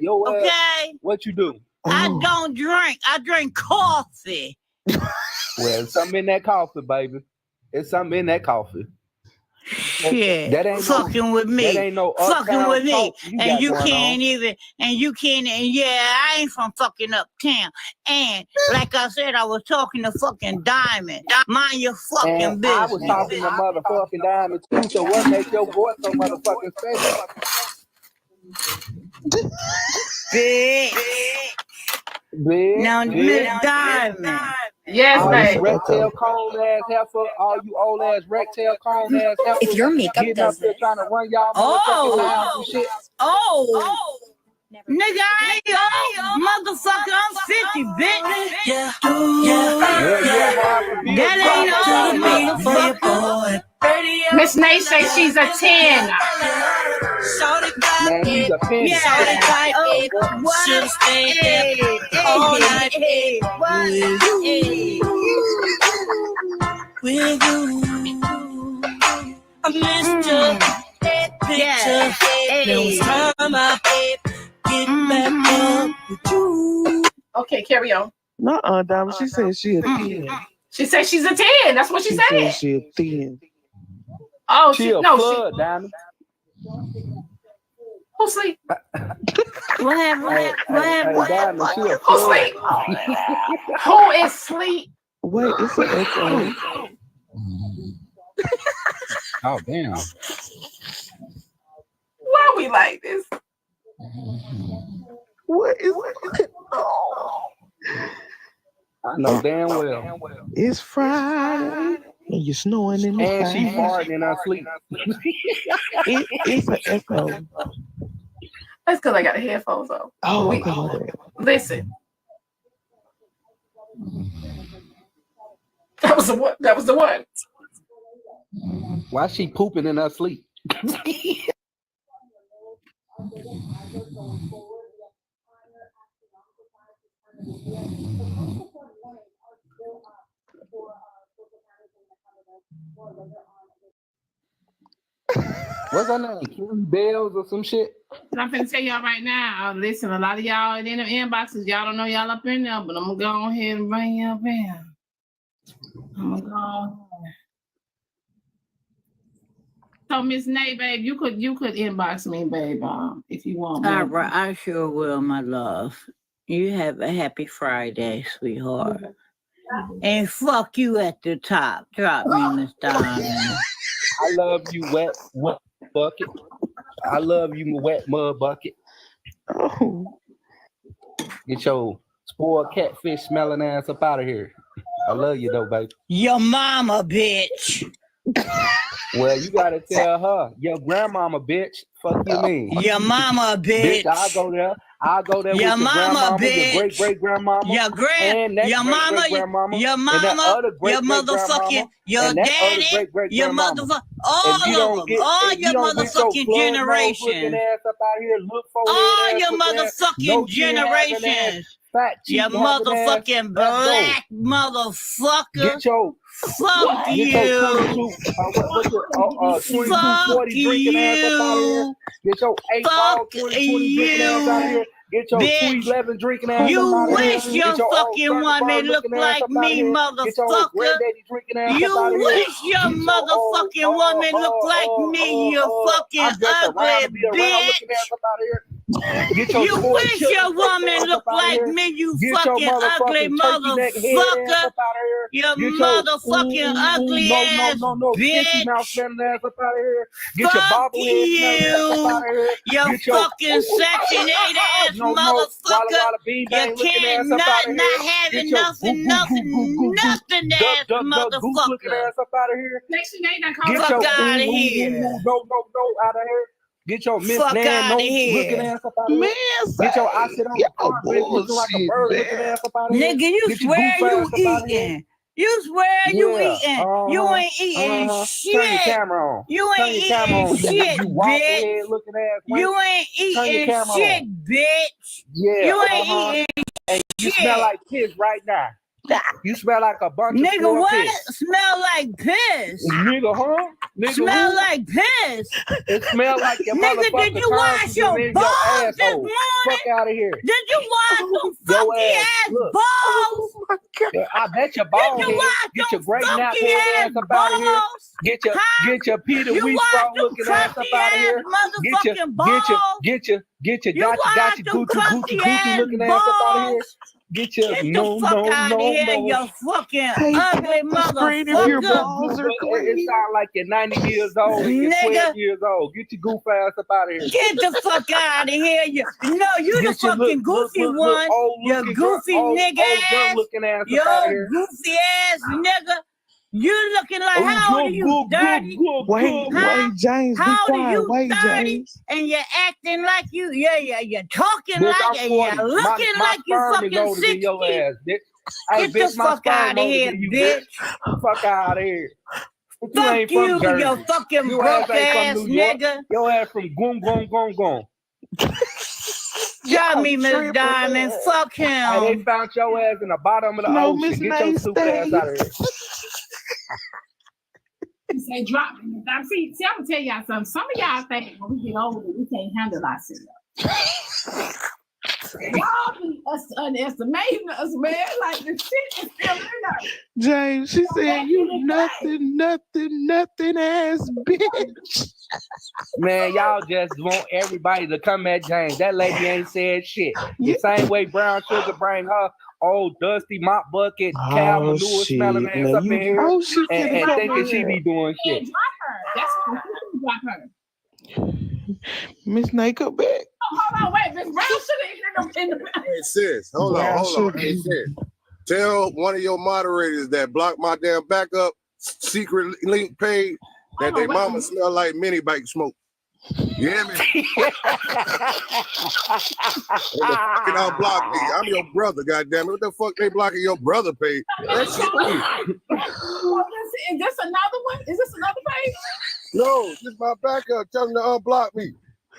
Yo, Okay? what you do? I don't drink. I drink coffee. Well, it's something in that coffee, baby. It's something in that coffee. Shit, That ain't fucking with me, that ain't no fucking with me, talk you and got you going can't on. even, and you can't, and yeah, I ain't from fucking uptown, and like I said, I was talking to fucking Diamond. Mind your fucking And I was business. talking to motherfucking Diamond too. So what makes your voice so motherfucking special? Bitch. Now, Miss Diamond. Yes, All you babe. rectail cone ass heifer, all you old ass rectail cone ass heifer, If your makeup getting up does there this. trying to run y'all motherfucking mouths and shit. Nigga, I ain't old, motherfucker. I'm 50, bitch. Yeah. Well, you a half a bill. That ain't old, motherfucker. Miss Nate says she's a 10. Man, he's a penny. Yeah. What? Hey, all night. Hey, what? Hey. With you, I missed your picture. There was time I get back up with you. Okay, carry on. No, Diamond. She said she a 10. She said she's a 10. That's what she She said said. she a 10. Oh, She a no, flood, Diamond. Who sleep? What happened? Hey, Diamond, she a Who flood. sleep? Who is sleep? Wait, it's an echo. Oh, damn. Why we like this? What is it? Oh. I know damn well. It's Friday. And you're snoring in the And she sky. farting in her sleep. It's an echo. That's because I got the headphones on. Oh, okay. Listen. That was the one. That was the one. Why she pooping in her sleep? What's her name? Kim Bells or some shit? I'm finna tell y'all right now. Listen, a lot of y'all in the inboxes, y'all don't know y'all up in there, but I'm gonna go ahead and bring you up here. I'm gonna go. So Miss Nay, babe, you could inbox me, babe, if you want. All right, I sure will, my love. You have a happy Friday, sweetheart. And fuck you at the top. Drop me, Miss Diamond. I love you, wet bucket. I love you, wet mud bucket. Oh. Get your spoiled catfish smelling ass up out of here. I love you though, baby. Your mama, bitch. Well, you gotta tell her, your grandmama, bitch. Fuck you mean? Your mama, bitch. Bitch, I'll go there. I'll go there Your with your mama, grandmama, bitch. your great great grandmama, Your and that your great mama, great grandmama, your and that mama, other great your great grandmama, motherfucking, your and that other daddy, great great your grandmama. motherfucker, If you all don't of them, get, all if you your don't get your motherfucking plug nose looking generations, ass up out here, look all forehead ass your looking ass, no motherfucking chin having ass, generations, fat your cheek having ass, motherfucking let's go. black motherfucker. Get your Fuck get your you. 2240 drinking ass up out of here. You. Get your 8 ball Fuck 2020 drinking ass out of here. you. Get your Bitch. 211 drinking ass up You out of here. wish your Get your old fucking woman Thunderbird looked looking ass like up out of me, here. Get your old motherfucker. granddaddy drinking ass up You out of here. wish your Get your old motherfucking woman looked like me, you fucking I'm just around ugly to be around looking ass bitch. up out of here. Get your You sport wish chili your face woman ass up looked out of like here. me, you Get your fucking ugly motherfucking turkey neck head ass motherfucker. up out of here. You Get your motherfucking ugly ass pissy mouth bitch. smelling ass up out of here. Get your Fuck bobblehead smelling ass up out you. of here. You Get your fucking Section 8 ass no Walla motherfucker. Walla bean bang You looking can't ass up out of not here. having Get your nothing ass duck goose looking motherfucker. ass up out of here. Section 8 done Get called Fuck your out of here. no out of here. Get your Miss Fuck Nan out of nose looking here. ass up out of here. Man, Get your I say, sit on the y'all carpet looking like a bullshit, bird looking man. ass up out of here. Nigga, you Get your swear goof you ass up out of here. eating. You swear you Yeah. eating. You ain't eating Turn your shit. camera on. You Turn ain't your camera eating on. shit, You waffle bitch. head looking ass. You ain't Turn your eating camera shit, on. bitch. Yeah. You ain't eating You shit. smell like piss right now. You smell like a bunch of Nigga, what? piss. Smell like piss. Nigga, huh? Nigga, Smell who? like piss. It smell like your Nigga, motherfucking did you wash tonsils your in balls your this asshole. morning? Fuck out of here. Did you wash some Your funky ass, ass look. balls? I bet your bald Did you head. wash Get some your great nap funky head ass ass up out of here. balls? Get your Peter You Wheat wash straw them looking ass up crusty out of ass here. motherfucking balls. Get your You got wash your them Gucci crusty ass looking ass up out of here. balls. Get your Get no. the fuck out of here, you fucking Hey, ugly tap the screen if your motherfucker. balls are It clean. sounds like you're 90 years old and you're Nigga. 12 years old. Get your goof ass up out of here. Get the fuck out of here. You the Get your fucking goofy one. You goofy nigga ass. looking ass Yo, up out of here. goofy ass nigga. You looking like, how old are you, 30? Wait, James, be How old are quiet. you, Wait, 30? James. And you're acting like you're talking Bitch, like, I'm and 40. you're looking my like you sperm is fucking older than 60. your ass, bitch. Hey, Get the bitch, my fuck sperm out of older here, than you, bitch. Fuck out of here. You Fuck ain't you, from Jersey. you fucking Your broke ass ain't ass from New York. nigga. Your ass from Gong. Tell me, Miss tripping, Diamond, man. fuck Hey, they him. found your ass in the bottom of the No, ocean. Miss Get your Nice stupid ass Day. out of here. You say drop me. See, I'm gonna tell y'all something. Some of y'all think when we get older, we can't handle ourselves. Y'all be underestimating us, man. Like the shit is still in us. James, she said you nothing ass bitch. Man, y'all just want everybody to come at James. That lady ain't said shit. The same way Brown Sugar bring her old dusty mop bucket, cow manure smelling ass Now up in here oh, she and finna come thinking in she here. be doing Yeah, shit. drop her. That's what drop her. Miss Nate, come back. Oh, hold on, wait, Miss Brown Sugar in the Hey, sis, hold Brown on. sugar. Hey, sis, tell one of your moderators that blocked my damn backup secret link page that their mama smell like mini bike smoke. You hear me? They fucking unblock me. I'm your brother, goddamn it. What the fuck they blocking your brother page? That shit weird. Is this another one? Is this another page? No, this is my backup. Tell them to unblock me.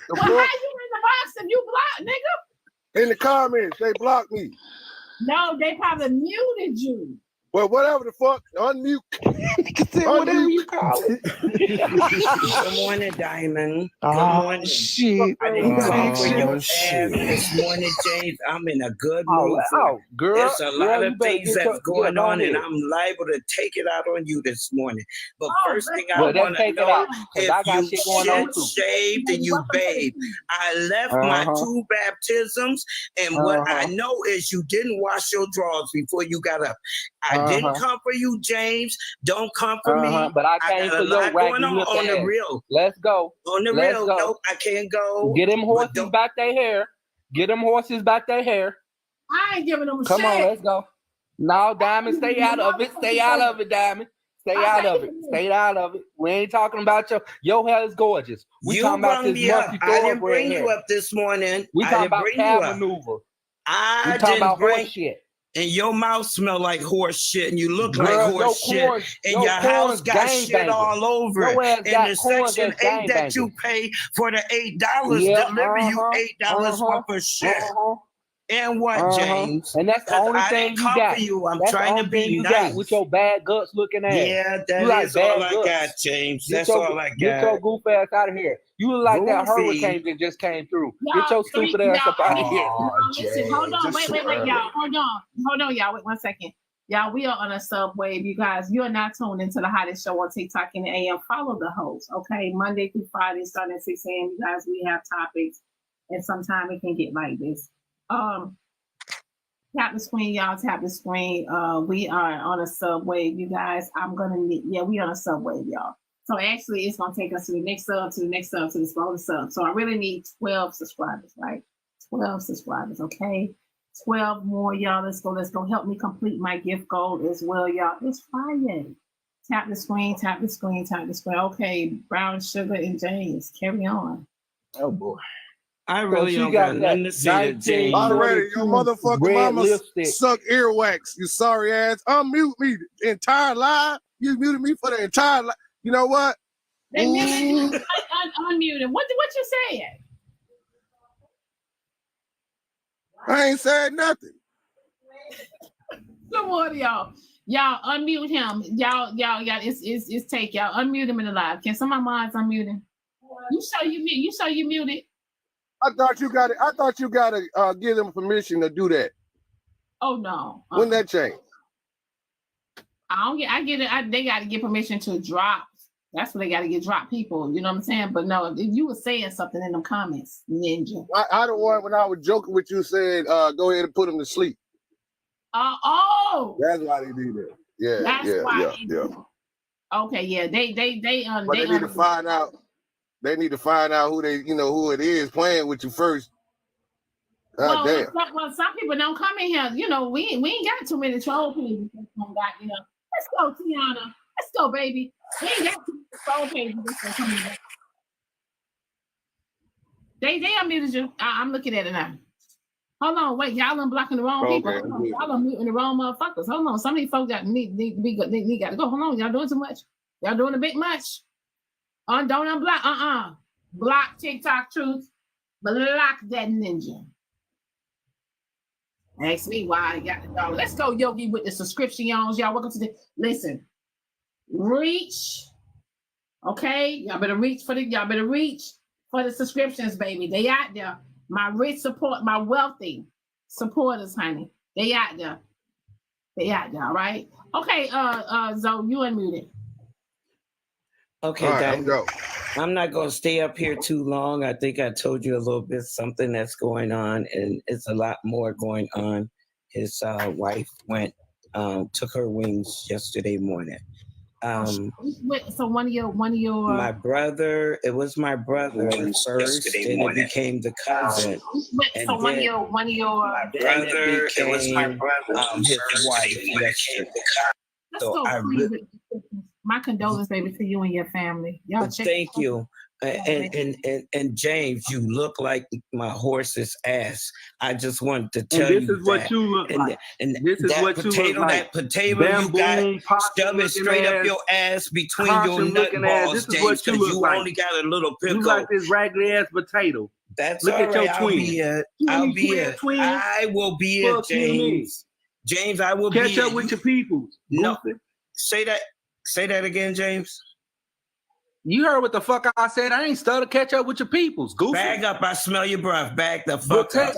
The Well, how you fuck? in the box if you blocked, nigga? In the comments, they blocked me. No, they probably muted you. Well, whatever the fuck, unmute. Whatever you call it. Good morning, Diamond. Good Oh, morning. shit. I didn't come for your Oh, ass shit. this morning, James. I'm in a good mood. Girl. There's a lot you of better things get that's going on, and ahead. I'm liable to take it out on you this morning. But first thing I Well, then want to take it know, out, 'cause I got if shit you going on shit, too. shaved, and you bathed. I left my 2 baptisms, and what I know is you didn't wash your drawers before you got up. I didn't come for you, James. Don't come for me. But I came got for a your lot going raggedy on the ass. real. Let's go. On the Let's real, go. nope, I can't go. Get them horses don't- back their hair. Get them horses back their hair. I ain't giving them Come shit. on, let's go. No, Diamond, stay out of it. Stay out of it, Diamond. Stay out of it. Stay out of it. We ain't talking about your hair is gorgeous. We You talking about brung this me up. musty I didn't thoroughbred bring hair. you up this morning. We I talking didn't about bring cow you up. maneuver. I We talking didn't about bring. horse shit. And your mouth smell like horse shit, and you look Girl, like your horse shit, corn, and your your house corn's got gang shit banging. all over Your it. ass And got the corn Section that's 8 gang that banging. you pay for the $8 Yeah, deliver you $8 worth of shit. And what, James? And that's the 'Cause only I thing didn't you come got. for you. I'm That's trying the to only thing be you nice. got with your bad guts looking ass. Yeah, that You like is all bad I guts. got, James. Get That's your, all I Get your got. goof ass out of here. You look like that Goofy. hurricane that just came through. Y'all, Get your stupid ass up out of here. Listen, hold on, wait, y'all. Hold on, y'all. Wait 1 second. Y'all, we are on a subway. You guys, you are not tuned into the hottest show on TikTok in the AM. Follow the host, okay? Monday through Friday, starting at 6 a.m. You guys, we have topics, and sometimes it can get like this. Tap the screen, y'all. Tap the screen. We are on a subway, you guys. I'm gonna need. Yeah, we on a subway, y'all. So actually, it's gonna take us to the next sub, to the next sub, to this bonus sub. So I really need 12 subscribers, right? 12 subscribers, okay? 12 more, y'all. Let's go. Let's go. Help me complete my gift goal as well, y'all. It's Friday. Tap the screen. Tap the screen. Tap the screen. Okay, Brown Sugar and James, carry on. Oh boy. I really don't got nothing to say to James. Moderator, your motherfucking mama lipstick. suck earwax, you sorry ass. Unmute me the entire live. You muted me for the entire live. You know what? They muted. Unmuted. What you saying? I ain't said nothing. Good morning, y'all. Y'all unmute him. Y'all, it's take y'all unmute him in the live. Can some of my mods unmute him? You show you muted. I thought you got it. I thought you got to give them permission to do that. Oh no. When that change? I get it. They got to get permission to drop. That's what they got to get drop people. You know what I'm saying? But no, if you were saying something in the comments, Ninja. I don't want when I was joking with you said, go ahead and put him to sleep. Oh. That's why they do that. Yeah. That's why. Yeah. Okay. Yeah. They need to find out. They need to find out who who it is playing with you first. Damn. Some people don't come in here. You know, we ain't got too many troll pages. Let's go, Tiana. Let's go, baby. We ain't got too many troll pages. They unmuted you. I'm looking at it now. Hold on, wait, y'all unblocking the wrong people. Y'all unmuting the wrong motherfuckers. Hold on, some of these folks need to go. Hold on, y'all doing too much. Y'all doing a bit much. Don't unblock. Block TikTok truth. Block that ninja. Ask me why I got the dog. Let's go, Yogi, with the subscriptions. Y'all welcome to the listen. Reach. Okay, y'all better reach for the subscriptions, baby. They out there. My rich support, my wealthy supporters, honey. They out there. All right. Okay, Zoe, you unmuted. Okay, guys. I'm not going to stay up here too long. I think I told you a little bit something that's going on, and it's a lot more going on. His wife took her wings yesterday morning. So one of your my brother. It was my brother first, and it became the cousin. So one of your my brother. It was my brother. His wife. So my condolences, baby, to you and your family. Y'all check. Thank you. And James, you look like my horse's ass. I just wanted to tell you this is what you look like. And this is what you look like. That potato you got, shove it straight up your ass between your nut balls, James, because you only got a little pickle. You like this raggedy ass potato. That's look all at right. your twin. I'll be it. I will be it, James. James, I will catch up with your people. No, say that again, James. You heard what the fuck I said. I ain't stutter. Catch up with your peoples. Goofy. Bag up. I smell your breath. Back the fuck up.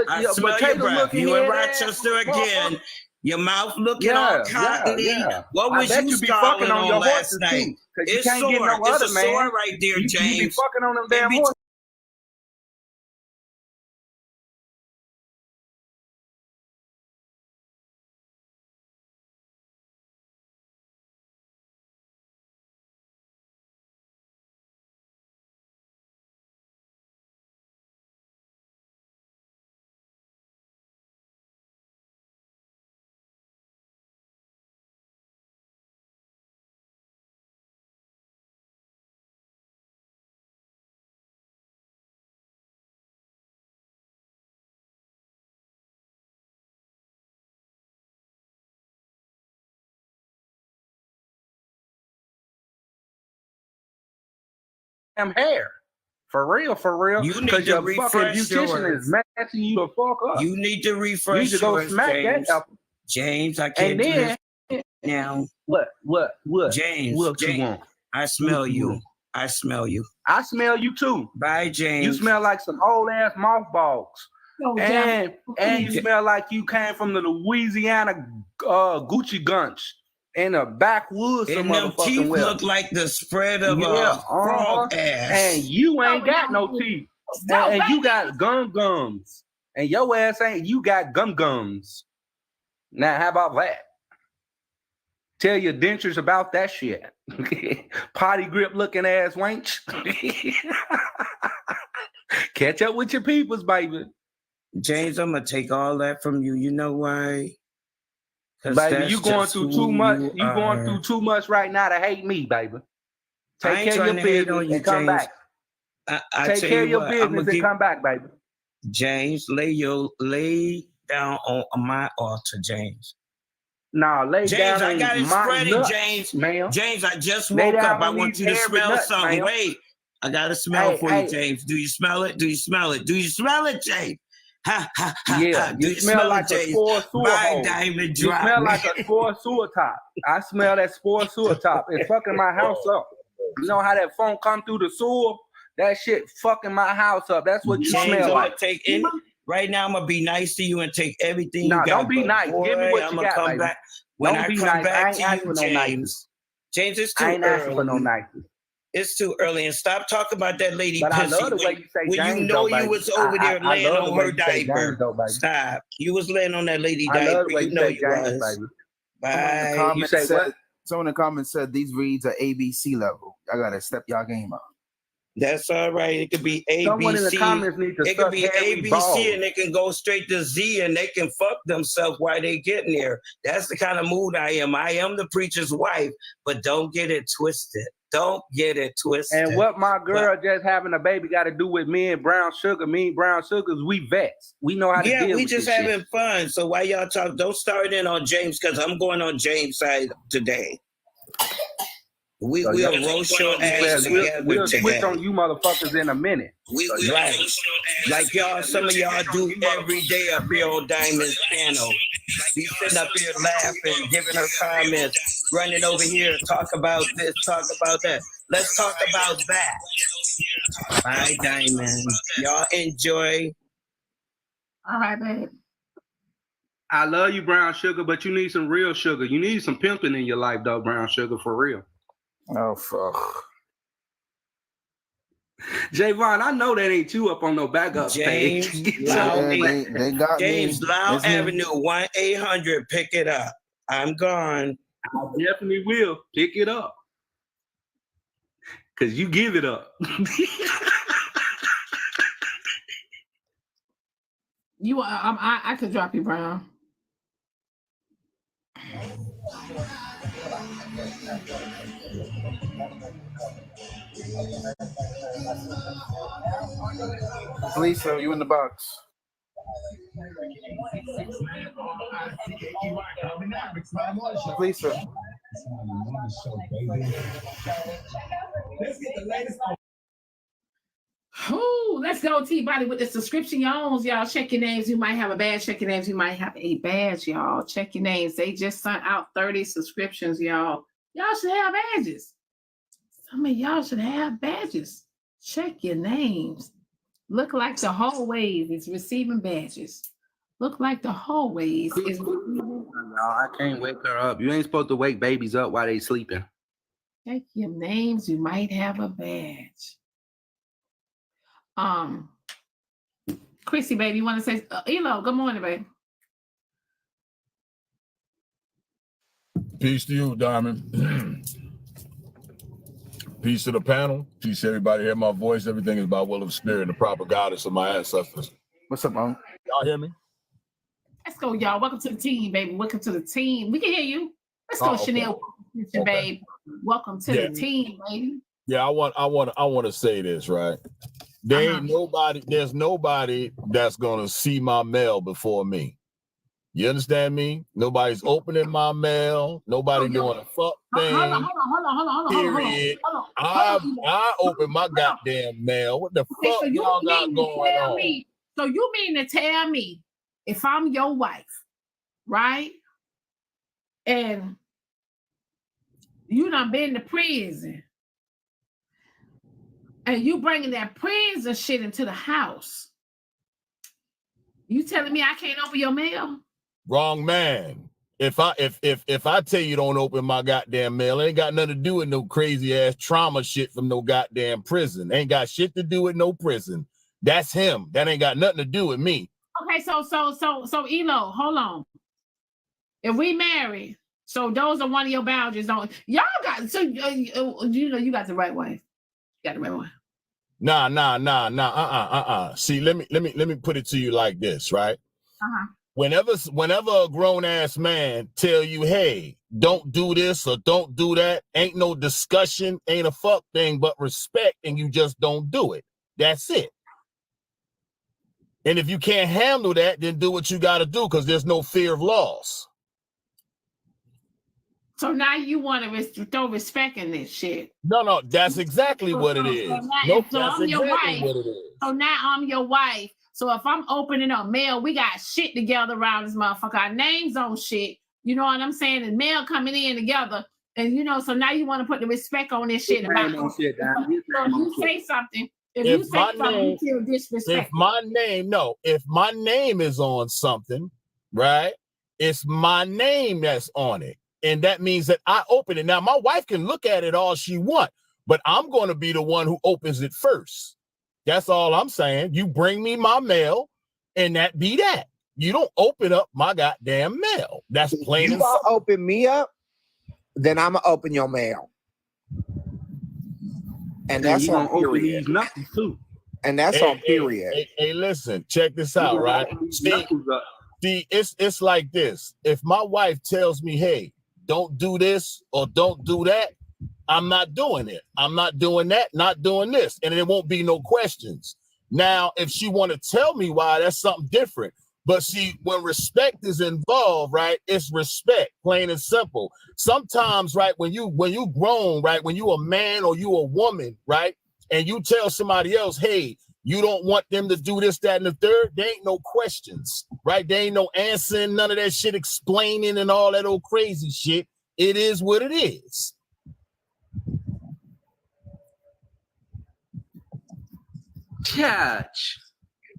I smell your breath. You in Rochester again. Your mouth looking all cottony. What was you fucking on your last night? It's sore. It's a sore right there, James. You be fucking on them damn horses. Hair. For real. You need to refresh beautician is messing you the fuck up. You need to refresh. You need to go smack James. that up. James, I can't do this now. What? James, what James, you want? I smell you. I smell you. I smell you too. Bye, James. You smell like some old ass mothballs. And you smell like you came from the Louisiana Gucci Gunch. In the backwoods, and them teeth look like the spread of a frog ass. And you ain't got no teeth. And you got gums. And your ass ain't, you got gums. Now, how about that? Tell your dentures about that shit. Potty grip looking ass wench. Catch up with your peoples, baby. James, I'm going to take all that from you. You know why? Baby, you going through too much. You going through too much right now to hate me, baby. Take care of your business and come back. Take care of your business and come back, baby. James, lay down on my altar, James. No, lay James, down. I got it spreading, James. Ma'am. James, I just woke up. I want you to smell something. Wait, I got to smell for you, James. Do you smell it? Do you smell it? Do you smell it, James? Ha ha ha. Yeah, ha. you smell like a spore sewer My hole. diamond You drop. smell like a spore sewer top. I smell that spore sewer top. It's fucking my house up. You know how that phone come through the sewer? That shit fucking my house up. That's what you James, smell like. Take any, right now, I'm gonna be nice to you and take everything Nah, you got. Don't be nice. Boy, Give me what I'm you gonna got, come baby. back. When Don't I be come nice. I back ain't to asking you, for no nice. James, it's I too ain't asking for no early. nice. It's too early, and stop talking about that lady. But pussy I love the way you say when James, you know though, you baby. was over there I laying love the on way her you say diaper. James, though, baby. Stop. You was laying on that lady I love diaper. the way You you know say you James, was. baby. Bye. You say what? Someone in the comments said these reads are ABC level. I gotta step y'all game up. That's all right. It could be A, Someone B, in the C. comments need to It suck could be Harry A, B, balls. C, and they can go straight to Z, and they can fuck themselves while they getting there. That's the kind of mood I am. I am the preacher's wife, but don't get it twisted. Don't get it twisted. And what my girl just having a baby got to do with me and Brown Sugar? Me and Brown Sugars, we vets. We know how to deal with this. Yeah, we just having fun. So why y'all talk? Don't start in on James because I'm going on James' side today. We'll roast your ass together. We'll switch on you motherfuckers in a minute. Right. Like y'all, some of y'all do every day up here on Diamond's channel. Be sitting up here laughing, giving her comments, running over here, talk about this, talk about that. Let's talk about that. Bye, Diamond. Y'all enjoy. All right, babe. I love you, Brown Sugar, but you need some real sugar. You need some pimping in your life, though, Brown Sugar, for real. Oh, fuck. Javon, I know that ain't you up on no backup James, page. They got James, me. Loud Avenue, 1-800, pick it up. I'm gone. I definitely will pick it up. Because you give it up. I could drop you, Brown. Lisa, you in the box. Lisa. Ooh, let's go, T-Body, with the subscription y'all. Y'all check your names. You might have a badge. Check your names. You might have a badge, y'all. Check your names. They just sent out 30 subscriptions, y'all. Y'all should have badges. Some of y'all should have badges. Check your names. Look like the hallways is receiving badges. Look like the hallways is receiving. No, I can't wake her up. You ain't supposed to wake babies up while they sleeping. Check your names. You might have a badge. Chrissy, baby, you want to say, Elo, good morning, baby. Peace to you, Diamond. Peace to the panel. Peace to everybody. Hear my voice. Everything is by will of spirit and the proper guidance of my ancestors. What's up, Mom? Y'all hear me? Let's go, y'all. Welcome to the team, baby. Welcome to the team. We can hear you. Let's go, okay. Chanel. Babe. Welcome to the team, baby. Yeah, I want to say this, right? There's nobody that's gonna see my mail before me. You understand me? Nobody's opening my mail. Nobody doing a fuck thing. Hold on. I open my goddamn mail. What the fuck so y'all got going on? So you mean to tell me if I'm your wife, right? And you done been to prison. And you bringing that prison shit into the house. You telling me I can't open your mail? Wrong man. If I tell you don't open my goddamn mail, it ain't got nothing to do with no crazy ass trauma shit from no goddamn prison. Ain't got shit to do with no prison. That's him. That ain't got nothing to do with me. Okay, so Elo, hold on. If we married, so those are one of your boundaries. Y'all got you got the right wife. You got the right one. Nah. See, let me put it to you like this, right? Whenever a grown ass man tell you, hey, don't do this or don't do that, ain't no discussion, ain't a fuck thing but respect, and you just don't do it. That's it. And if you can't handle that, then do what you got to do, because there's no fear of loss. So now you want to throw respect in this shit. No, that's exactly what it is. So I'm your wife. So now I'm your wife. So if I'm opening up mail, we got shit together around this motherfucker. Our names on shit. You know what I'm saying? And mail coming in together. And you know, so now you want to put the respect on this shit about on shit, so you say something. If you say something, you feel disrespected. If my name is on something, right? It's my name that's on it. And that means that I open it. Now, my wife can look at it all she wants, but I'm going to be the one who opens it first. That's all I'm saying. You bring me my mail, and that be that. You don't open up my goddamn mail. That's plain and simple. You open me up, then I'm gonna open your mail. And that's on period. Nothing too. And that's on period. Hey, listen, check this out, right? See, it's like this. If my wife tells me, hey, don't do this or don't do that, I'm not doing it. I'm not doing that, not doing this. And there won't be no questions. Now, if she want to tell me why, that's something different. But see, when respect is involved, right, it's respect, plain and simple. Sometimes, right, when you grown, right, when you a man or you a woman, right, and you tell somebody else, hey, you don't want them to do this, that, and the third, there ain't no questions, right? There ain't no answering, none of that shit, explaining and all that old crazy shit. It is what it is. Catch.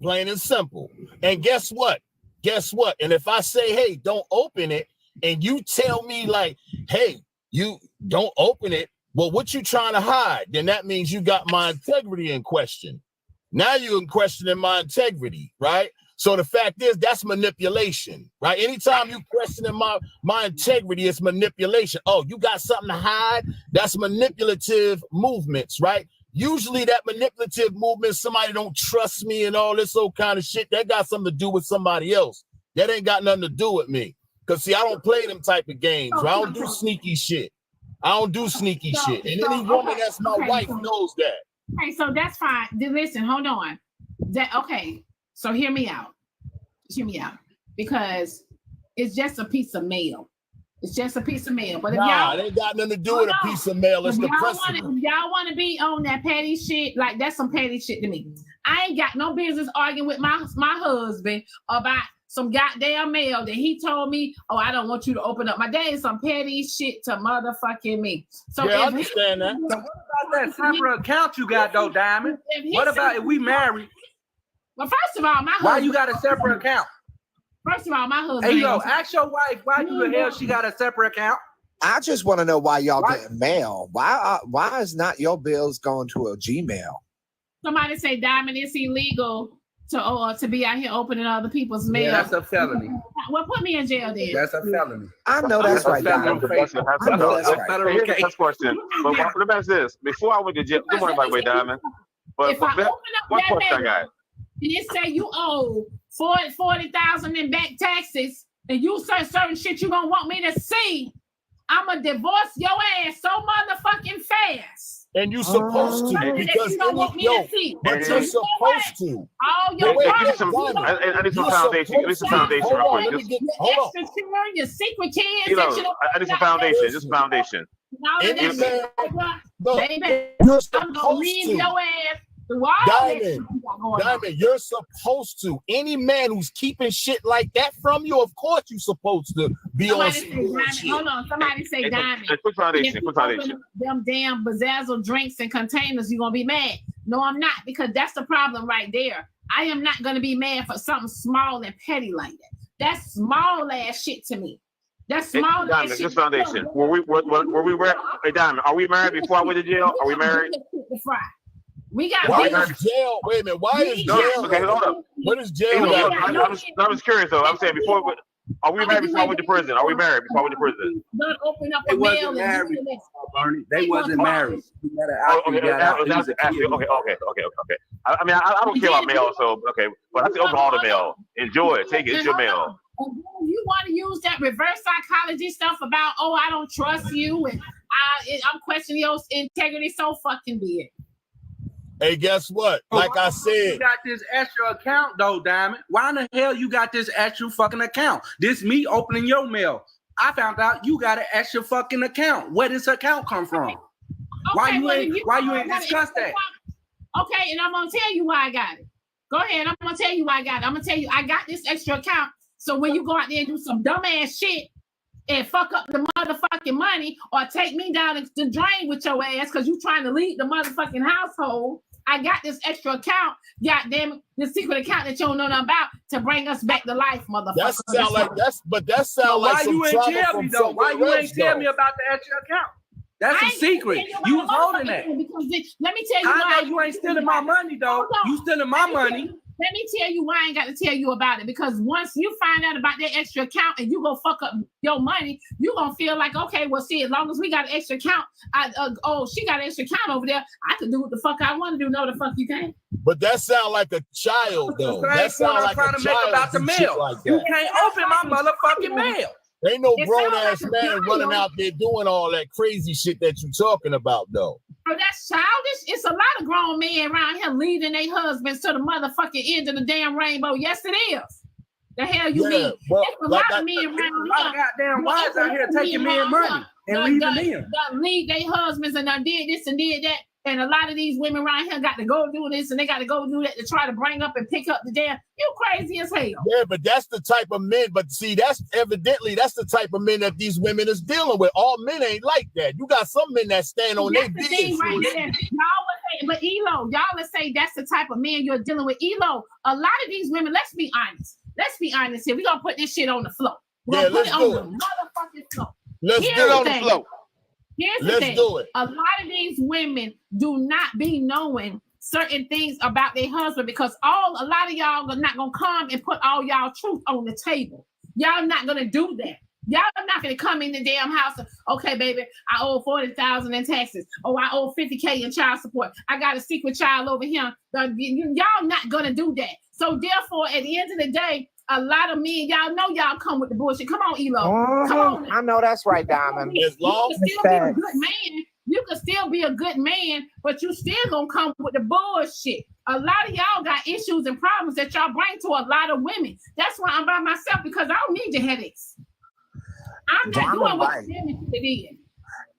Plain and simple. And guess what? And if I say, hey, don't open it, and you tell me like, hey, you don't open it, well, what you trying to hide? Then that means you got my integrity in question. Now you're in questioning my integrity, right? So the fact is, that's manipulation, right? Anytime you questioning my integrity, it's manipulation. Oh, you got something to hide? That's manipulative movements, right? Usually that manipulative movement, somebody don't trust me and all this old kind of shit, that got something to do with somebody else. That ain't got nothing to do with me. Because, see, I don't play them type of games. I don't do sneaky shit. And any woman that's my wife knows that. Okay, so that's fine. Listen, hold on. So hear me out. Because it's just a piece of mail. It's just a piece of mail. But if it ain't got nothing to do with a piece of mail. It's the principle. If y'all want to be on that petty shit, like that's some petty shit to me. I ain't got no business arguing with my husband about some goddamn mail that he told me, oh, I don't want you to open up. My dad is some petty shit to motherfucking me. So yeah, I understand that. So what about that separate account you got though, Diamond? What about if we married? Well, first of all, my husband. Why you got a separate account? First of all, my husband. Hey, yo, ask your wife why the hell she got a separate account. I just want to know why y'all getting mail. Why is not your bills going to a Gmail? Somebody say, Diamond, it's illegal to be out here opening other people's mail. Yeah, that's a felony. Well, put me in jail then. That's a felony. I know that's right, Diamond. I know that's right. Here's the first question. But let me ask this. Before I went to jail, good morning, by the way, Diamond. But if I open up one that question mail, I got. and it say you owe $40,000 in back taxes, and you say certain shit you gonna want me to see, I'ma divorce your ass so motherfucking fast. And you supposed to, because you don't want me to see. But you're supposed to. All your I need some foundation. I need some foundation real quick. Hold on. Your secret kids. I need some foundation. Just foundation. Baby, I'm gonna leave your ass. Diamond, you're supposed to. Any man who's keeping shit like that from you, of course you're supposed to be on shit. Hold on, somebody say Diamond. Quick foundation. Them damn bezazzled drinks and containers, you're gonna be mad. No, I'm not, because that's the problem right there. I am not gonna be mad for something small and petty like that. That's small ass shit to me. That's small ass shit. Just foundation. Were we hey, Diamond, are we married before I went to jail? Are we married? We got why is jail? Wait a minute. Why is jail? Okay, hold up. What is jail? I was curious though. I'm saying before. Are we married before I went to prison? Are we married before I went to prison? Don't open up a mail. Bernie. They wasn't married. Okay. I mean, I don't care about mail, so okay. But I have to open all the mail. Enjoy it. Take it. It's your mail. You want to use that reverse psychology stuff about, oh, I don't trust you and I'm questioning your integrity, so fucking be it. Hey, guess what? Like I said, you got this extra account though, Diamond. Why in the hell you got this extra fucking account? This me opening your mail. I found out you got an extra fucking account. Where does this account come from? Okay, why you ain't discuss that? Okay, and I'm gonna tell you why I got it. Go ahead. I'm gonna tell you why I got it. I'm gonna tell you I got this extra account. So when you go out there and do some dumbass shit and fuck up the motherfucking money or take me down the drain with your ass because you trying to lead the motherfucking household, I got this extra account, goddamn the secret account that you don't know nothing about to bring us back to life, motherfucker. That sound like that sound like some why you ain't tell me though? Why you ain't tell me about the extra account? That's a secret. You was holding that. Let me tell you why you ain't stealing my money though. You stealing my money. Let me tell you why I ain't got to tell you about it. Because once you find out about that extra account and you go fuck up your money, you gonna feel like, okay, well, see, as long as we got an extra account, she got an extra account over there, I can do what the fuck I want to do. No, the fuck you can't. But that sound like a child though. That sound like a child about the mail. Like you can't open my motherfucking mail. Ain't no grown ass man running out there doing all that crazy shit that you talking about though. Oh, that's childish. It's a lot of grown men around here leading their husbands to the motherfucking end of the damn rainbow. Yes, it is. The hell you mean? Well, it's a lot of men around here. A lot of goddamn wives out here taking men money and leaving them. Leave their husbands and done did this and did that. And a lot of these women around here got to go do this and they got to go do that to try to bring up and pick up the damn. You crazy as hell. Yeah, but that's the type of men. But see, that's the type of men that these women is dealing with. All men ain't like that. You got some men that stand on their business. Right there. Y'all would say, but Elo, y'all would say that's the type of man you're dealing with. Elo, a lot of these women, let's be honest. Let's be honest here. We're going to put this shit on the floor. We're going to put it on the motherfucking floor. Let's get it on the floor. Here's the thing. Do it. A lot of these women do not be knowing certain things about their husband because a lot of y'all are not gonna come and put all y'all truth on the table. Y'all not gonna do that. Y'all not gonna come in the damn house and, okay, baby, I owe $40,000 in taxes. Oh, I owe $50K in child support. I got a secret child over here. Y'all not gonna do that. So therefore, at the end of the day, a lot of men, y'all know y'all come with the bullshit. Come on, Elo. Come on. I know that's right, Diamond. As long as you can still be a good man. You can still be a good man, but you still gonna come with the bullshit. A lot of y'all got issues and problems that y'all bring to a lot of women. That's why I'm by myself because I don't need your headaches. I'm not doing what your mammy should have did.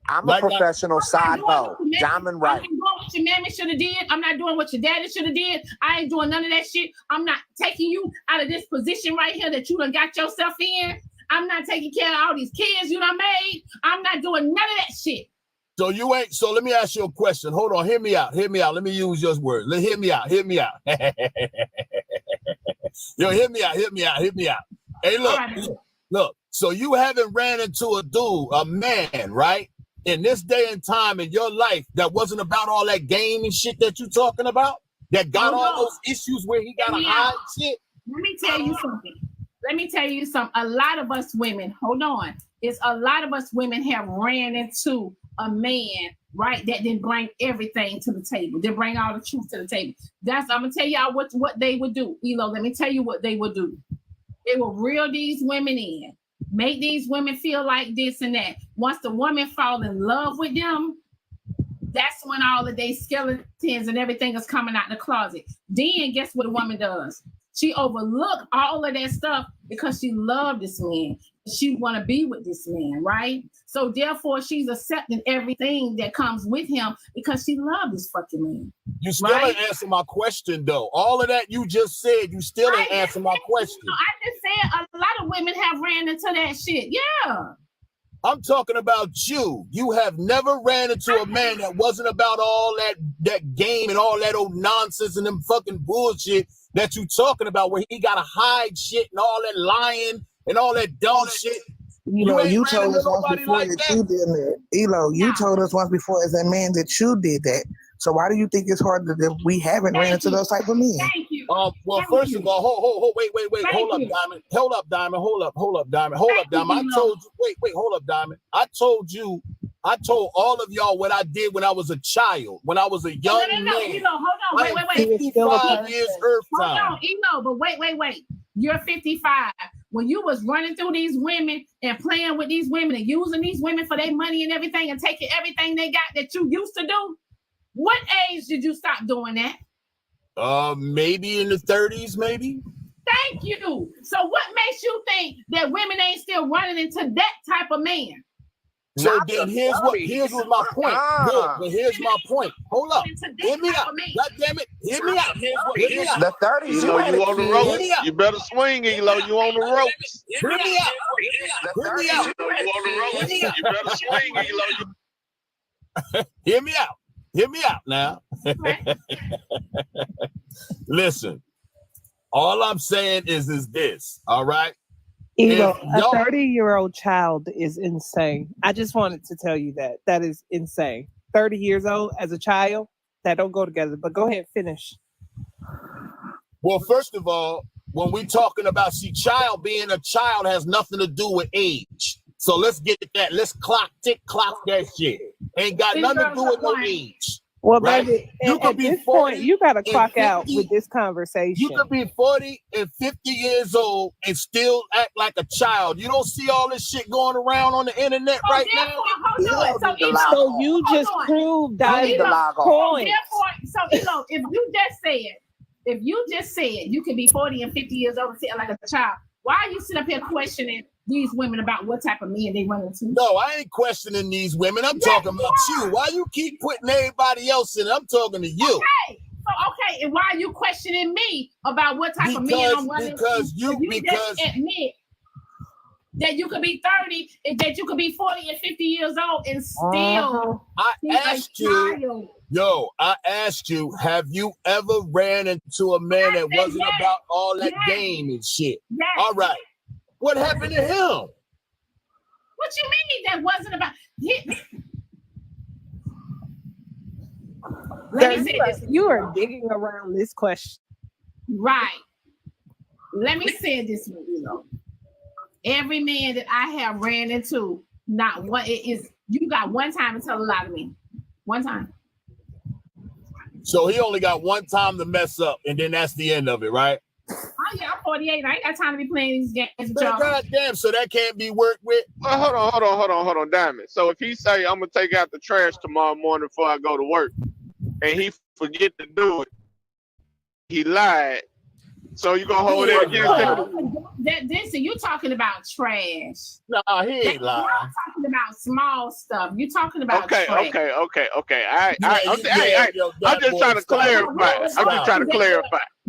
I'm a professional side hoe. Diamond right. I'm not doing what your mammy should have did. I'm not doing what your daddy should have did. I ain't doing none of that shit. I'm not taking you out of this position right here that you done got yourself in. I'm not taking care of all these kids you done made. I'm not doing none of that shit. So you ain't. So let me ask you a question. Hold on. Hear me out. Hear me out. Let me use your words. Hear me out. Hear me out. Yo, hear me out. Hear me out. Hear me out. Hey, look. Right. Look. So you haven't ran into a man, right? In this day and time in your life that wasn't about all that game and shit that you talking about? That got all those issues where he got to hide shit? Let me tell you something. A lot of us women, hold on. It's a lot of us women have ran into a man, right, that didn't bring everything to the table. Didn't bring all the truth to the table. I'm gonna tell y'all what they would do. Elo, let me tell you what they would do. They will reel these women in, make these women feel like this and that. Once the woman fall in love with them, that's when all of their skeletons and everything is coming out the closet. Then guess what a woman does? She overlooked all of that stuff because she loved this man. She want to be with this man, right? So therefore, she's accepting everything that comes with him because she loved this fucking man. You still ain't answer my question, though. All of that you just said, you still ain't answer my question. I just said a lot of women have ran into that shit. Yeah. I'm talking about you. You have never ran into a man that wasn't about all that game and all that old nonsense and them fucking bullshit that you talking about where he gotta hide shit and all that lying and all that dumb shit. You told us once before that you did that. Elo, you told us once before as a man that you did that. So why do you think it's hard that we haven't ran into those type of men? Thank you. Well, first of all, wait. Hold up, Diamond. Hold up, Diamond. Hold up, Diamond. I told you, wait, hold up, Diamond. I told all of y'all what I did when I was a child, when I was a young man. Elo, hold on, wait. 55 years Earth time. Hold on, Elo, but wait. You're 55. When you was running through these women and playing with these women and using these women for their money and everything and taking everything they got that you used to do, what age did you stop doing that? Maybe in the 30s, maybe. Thank you. So what makes you think that women ain't still running into that type of man? So then here's what my point. Good, but here's my point. Hold up. Hear me out. God damn it. Hear me out. Hear me out. The 30s, You on the ropes. You better swing, Elo. You on the ropes. Hear me out. Hear me out. You on the ropes. You better swing, Elo. Hear me out. Hear me out now. Listen, all I'm saying is this, all right? Elo, a 30-year-old child is insane. I just wanted to tell you that. That is insane. 30 years old as a child, that don't go together. But go ahead, finish. Well, first of all, when we're talking about, child being a child has nothing to do with age. So let's get that. Let's clock that shit. Ain't got nothing to do with no age. Well, right? baby, at this point, you got to clock out with this conversation. You could be 40 and 50 years old and still act like a child. You don't see all this shit going around on the internet right now? So you just proved that point. So, Elo, if you just said you could be 40 and 50 years old and sit like a child, why are you sitting up here questioning these women about what type of men they run into? No, I ain't questioning these women. I'm talking about you. Why you keep putting everybody else in? I'm talking to you. Okay, and why are you questioning me about what type of men I'm running into? Because just admit that you could be 30, and that you could be 40 and 50 years old and still I asked you, have you ever ran into a man that wasn't about all that game and shit? All right. What happened to him? What you mean that wasn't about? Let me say this. You are digging around this question. Right. Let me say this with you though. Every man that I have ran into, not one, you got one time to tell a lie to me. One time. So he only got one time to mess up, and then that's the end of it, right? Oh yeah, I'm 48. I ain't got time to be playing these games with y'all. God damn, so that can't be worked with? Hold on, Diamond. So if he say, I'm going to take out the trash tomorrow morning before I go to work, and he forget to do it, he lied. So you going to hold it against him? Listen, you talking about trash. Nah, he ain't lying. I'm talking about small stuff. You talking about trash. Okay. I'm just trying to clarify.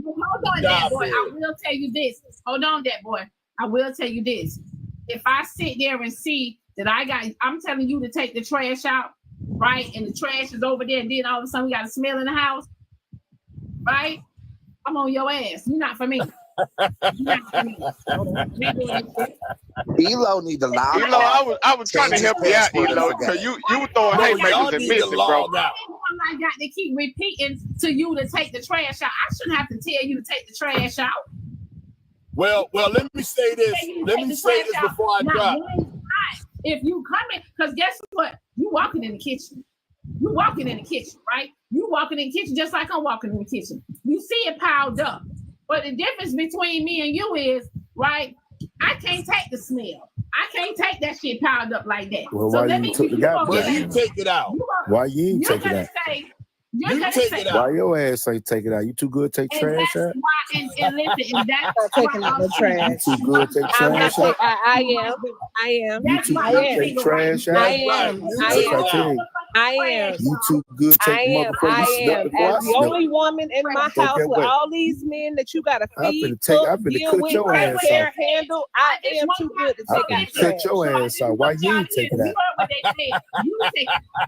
Hold on, that boy. I will tell you this. Hold on, that boy. I will tell you this. If I sit there and see that I'm telling you to take the trash out, right? And the trash is over there, and then all of a sudden we got a smell in the house, right? I'm on your ass. You're not for me. Elo need to lie. Elo, I was trying to help you out, Elo, because you were throwing haymakers and missing, bro. I got to keep repeating to you to take the trash out. I shouldn't have to tell you to take the trash out. Well, let me say this. Let me say this before I drop. If you come in, because guess what? You walking in the kitchen. You walking in the kitchen, right? You walking in the kitchen just like I'm walking in the kitchen. You see it piled up. But the difference between me and you is, right, I can't take the smell. I can't take that shit piled up like that. Well, so why you took the guy? Well, you take it out. Why you ain't take it out? You take it out. Why your ass ain't take it out? You too good to take trash out? And listen, that's taking out the trash. You too good to take trash out? I am. You too good to take trash out? I am. You too good to take motherfucking stuff before I the only woman in my house with all these men that you gotta feed, I'm finna cut your ass off. Handle. I am too good to take out trash. Cut your ass off. Why you ain't take it out?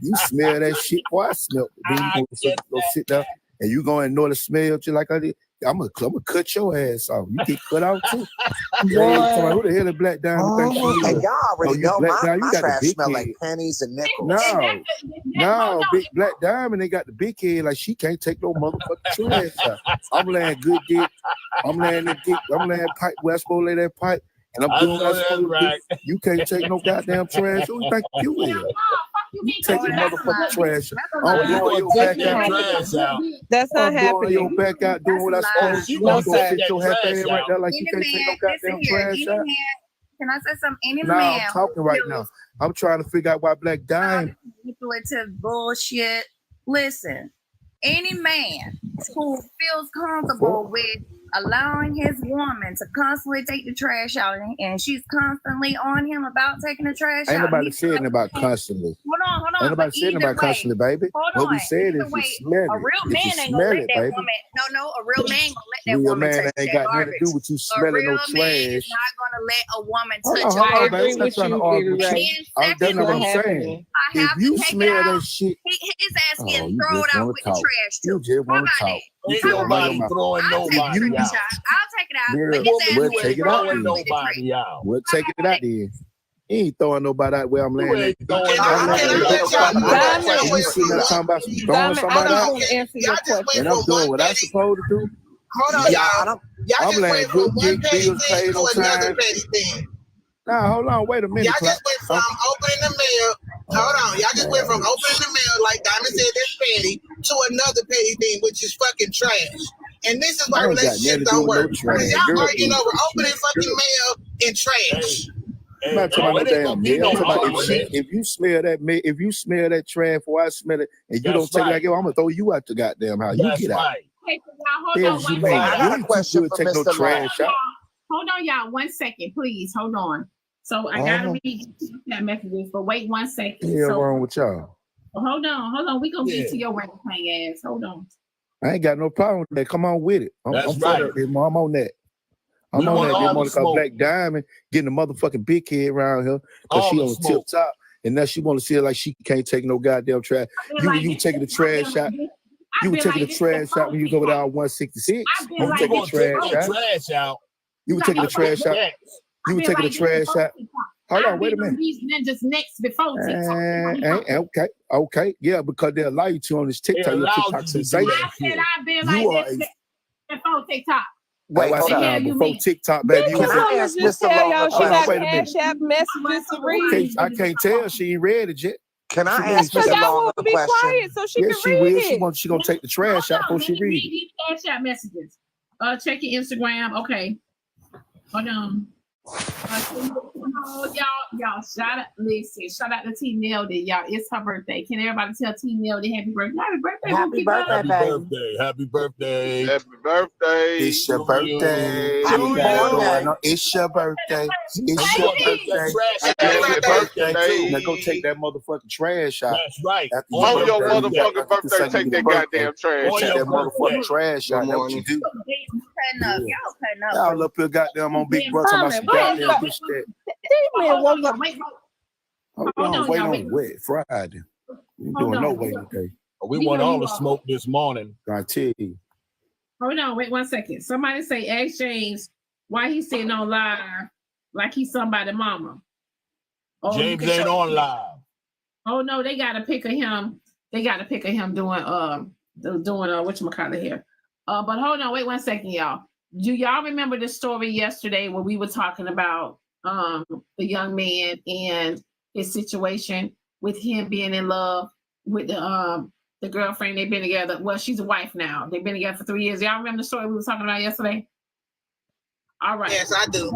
You smell that shit. Boy, I smell it. Then you go sit down and you gonna ignore the smell just like I did. I'm gonna cut your ass off. You get cut out too. Who the hell is Blaqqdiamond? And y'all already know my trash smell like pennies and nickels. No, big Blaqqdiamond, they got the big head like she can't take no motherfucking trash out. I'm laying good dick. I'm laying pipe where I'm supposed to lay that pipe. And I'm doing what I'm supposed to do. You can't take no goddamn trash. Who you think you is? You take your motherfucking trash out. I'm blowing your back out. That's not happening. Blowing your back out doing what I'm supposed to do. You gonna sit your happy ass right there like you can't take no goddamn trash out. Can I say something? I'm talking right now. I'm trying to figure out why Blaqqdiamond. Manipulative bullshit. Listen, any man who feels comfortable with allowing his woman to constantly take the trash out, and she's constantly on him about taking the trash out. Ain't nobody saying about constantly. Hold on. Ain't nobody saying about constantly, baby. What we said is you smell it. A real If man you ain't gonna smell let it, that baby. woman. No, a real man gonna let that Real woman man touch ain't that got nothing to garbage. do with you A smelling real no man is trash. not gonna let a woman Hold touch on, garbage. baby. I'm not trying to argue with you. That's what I'm saying. If you smell that shit, His ass oh, getting you thrown just out want with to the talk. trash You too. just want to talk. You Ain't put your nobody mouth. throwing nobody out. I'll take it out. Girl, But his ass we'll getting take it thrown out out then. with the trash. Nobody out. We'll take it out then. He ain't throwing nobody out where I'm You laying ain't at. throwing I'm nobody laying out. at. You sitting there talking about throwing Diamond, I somebody just out, want to answer your question. and I'm doing what I'm supposed to do. Hold on, y'all. Y'all I'm just laying went from good one dick, petty bills thing paid to on another time. petty thing. Nah, hold on, wait a minute, Y'all Clark. just went from opening the mail. Hold on, y'all just went from opening the mail, like Diamond said, that's petty, to another petty thing, which is fucking trash. And this is why I ain't got nothing relationships to do don't with no work. trash. Because y'all Girl, arguing over opening fucking mail and trash. I'm not talking about no it ain't gonna damn be mail. I'm no talking about argument. if you smell that if you smell that trash before I smell it, and you That's don't take right. it like, I'm gonna throw you out the goddamn house. That's You get out. right. Okay, so y'all, hold Hell, on you one mean second. I got a you too question good for to take no Mr. Long. trash out. Hold on, y'all. 1 second, please. Hold on. So I gotta read that messages, but wait 1 second. Hell So wrong with y'all? hold on. We gonna get to your rank playing ass. Hold on. I ain't got no problem with that. Come on with it. I'm That's for right. that, Big Mom. I'm on that. We I'm on want that, Big all Mom. the Because smoke. Blaqqdiamond getting the motherfucking big head around here because All she the on the tip smoke. top, and now she want to see it like she can't take no goddamn trash. You taking the trash out. You were taking the trash out when you was over there on 166. You were You taking the gonna take trash no out. trash out. You were taking the trash out. You were taking the trash out. Hold on, wait a minute. These ninjas next before TikTok. Okay, yeah, because they allow you to on this TikTok. Your TikTok sensation. I said I've been like You are this before TikTok. Wait, hold on. You Before mean? TikTok, baby. Didn't Summer just tell y'all she got Cash App messages to read? I can't tell. She ain't read it yet. Can I ask So Mr. y'all Long will a be question? quiet so she Yeah, can she read will. it. She gonna take the trash out before she read it. These Cash App messages. Check your Instagram. Okay. Hold on. Y'all, shout out to T Neldy, y'all. It's her birthday. Can everybody tell T Neldy happy birthday? Happy birthday, Happy birthday, Happy baby. birthday. Happy birthday. Happy birthday. It's your birthday. Happy You got it birthday. going on. It's your birthday. It's your birthday. Happy birthday. Now go take that motherfucking trash out. That's right. After On On your birthday. motherfucking birthday, take that goddamn trash. On Take your that motherfucking birthday. trash out. That's what you do. Y'all cutting up. Y'all up here goddamn on Big Brother talking about some goddamn bitch that. These men woke up. Hold on, wait on what? Friday. You doing no way today. We want all the smoke this morning. I tell you. Hold on, wait 1 second. Somebody say, ask James why he's sitting on live like he's somebody's mama. Oh, James ain't on live. Oh no, they got a pic of him. They got a pic of him doing whatchamacallit here. But hold on, wait 1 second, y'all. Do y'all remember the story yesterday where we were talking about the young man and his situation with him being in love with the girlfriend? They've been together. Well, she's a wife now. They've been together for 3 years. Y'all remember the story we were talking about yesterday? All right. Yes, I do.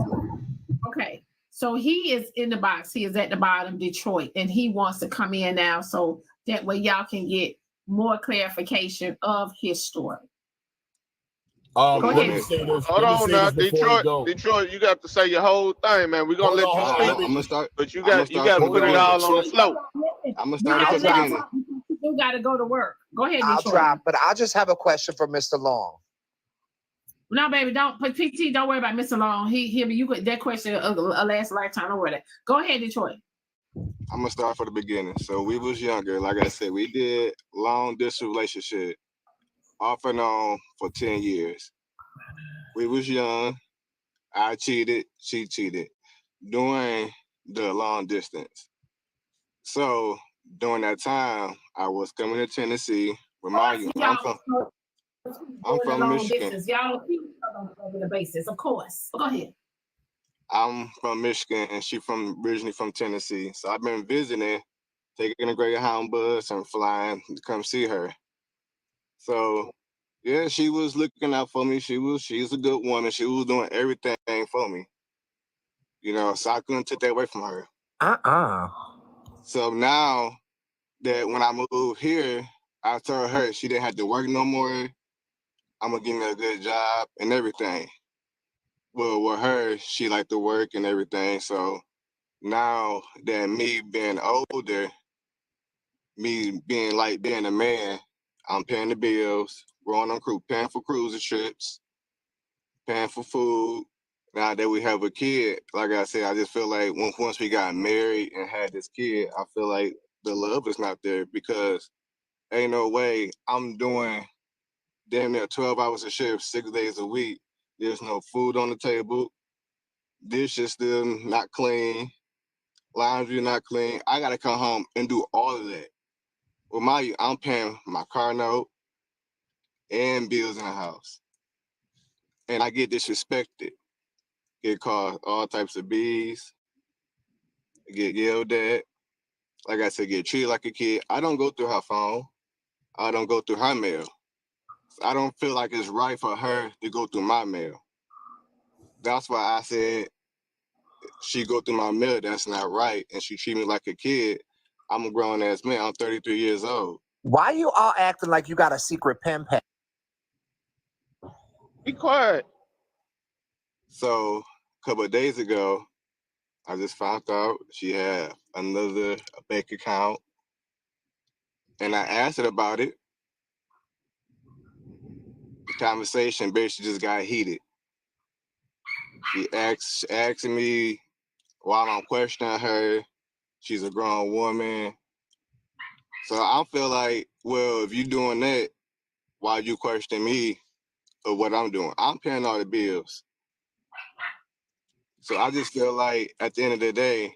Okay. So he is in the box. He is at the bottom, Detroit, and he wants to come in now so that way y'all can get more clarification of his story. Let me say this. Hold on now, Detroit, you got to say your whole thing, man. We're gonna let you speak. I'm gonna start, but you got to put it all on the flow. I'm gonna start at the beginning. You got to go to work. Go ahead, I'll Detroit. drop, but I just have a question for Mr. Long. No, baby, don't put PT. Don't worry about Mr. Long. You could that question a last lifetime. Don't worry that. Go ahead, Detroit. I'm gonna start from the beginning. So we was younger, like I said, we did long distance relationship, off and on for 10 years. We was young. I cheated. She cheated. During the long distance. So during that time, I was coming to Tennessee. Remind you, I'm from Michigan. Y'all keep on a regular basis, of course. Go ahead. I'm from Michigan, and she originally from Tennessee. So I've been visiting, taking a Greyhound bus and flying to come see her. So yeah, she was looking out for me. She's a good woman. She was doing everything for me. You know, so I couldn't take that away from her. So now that when I moved here, I told her she didn't have to work no more. I'm gonna give me a good job and everything. Well, with her, she like to work and everything. So now that me being older, me being a man, I'm paying the bills, going on paying for cruising trips, paying for food. Now that we have a kid, like I said, I just feel like once we got married and had this kid, I feel like the love is not there because ain't no way I'm doing damn near 12 hours a shift, 6 days a week. There's no food on the table. Dishes still not clean. Laundry not clean. I gotta come home and do all of that. Well, I'm paying my car note and bills in the house. And I get disrespected. Get called all types of B's. Get yelled at. Like I said, get treated like a kid. I don't go through her phone. I don't go through her mail. I don't feel like it's right for her to go through my mail. That's why I said she go through my mail. That's not right. And she treat me like a kid. I'm a grown ass man. I'm 33 years old. Why you all acting like you got a secret pen pal? Be quiet. So a couple of days ago, I just found out she had another bank account. And I asked her about it. The conversation basically just got heated. She asking me while I'm questioning her. She's a grown woman. So I feel like, well, if you're doing that, why you questioning me of what I'm doing? I'm paying all the bills. So I just feel like at the end of the day,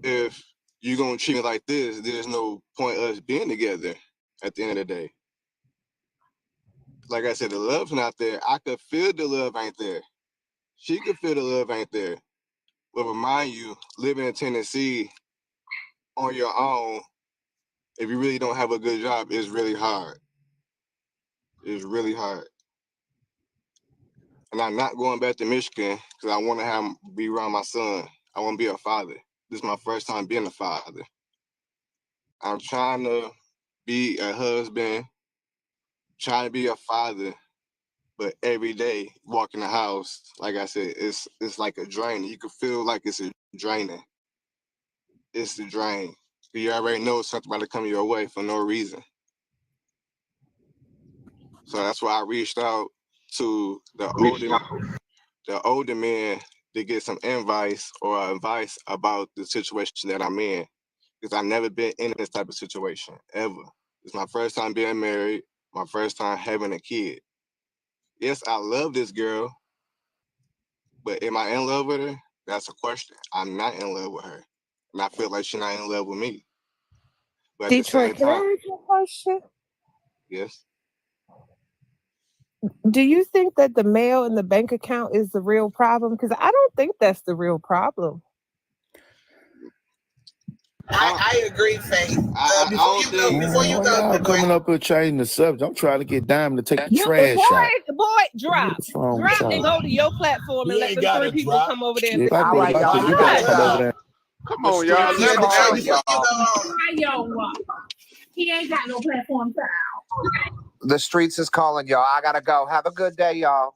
if you're going to treat me like this, there's no point us being together at the end of the day. Like I said, the love's not there. I could feel the love ain't there. She could feel the love ain't there. But remind you, living in Tennessee on your own, if you really don't have a good job, it's really hard. It's really hard. And I'm not going back to Michigan because I want to be around my son. I want to be a father. This is my first time being a father. I'm trying to be a husband, trying to be a father, but every day walking the house, like I said, it's like a drain. You can feel like it's a draining. It's the drain. You already know something about to come your way for no reason. So that's why I reached out to the older men to get some advice about the situation that I'm in. Because I've never been in this type of situation, ever. It's my first time being married, my first time having a kid. Yes, I love this girl, but am I in love with her? That's a question. I'm not in love with her. And I feel like she's not in love with me. But Detroit, can I ask you a question? Yes. Do you think that the mail in the bank account is the real problem? Because I don't think that's the real problem. I agree, Faith. Before you go, I'm coming up here changing the subject. I'm trying to get Diamond to take the trash out. Boy, drop and go to your platform and let them 3 people come over there. If I go to my you gotta come over there. Come on, y'all. He ain't got no platform now. The streets is calling y'all. I gotta go. Have a good day, y'all.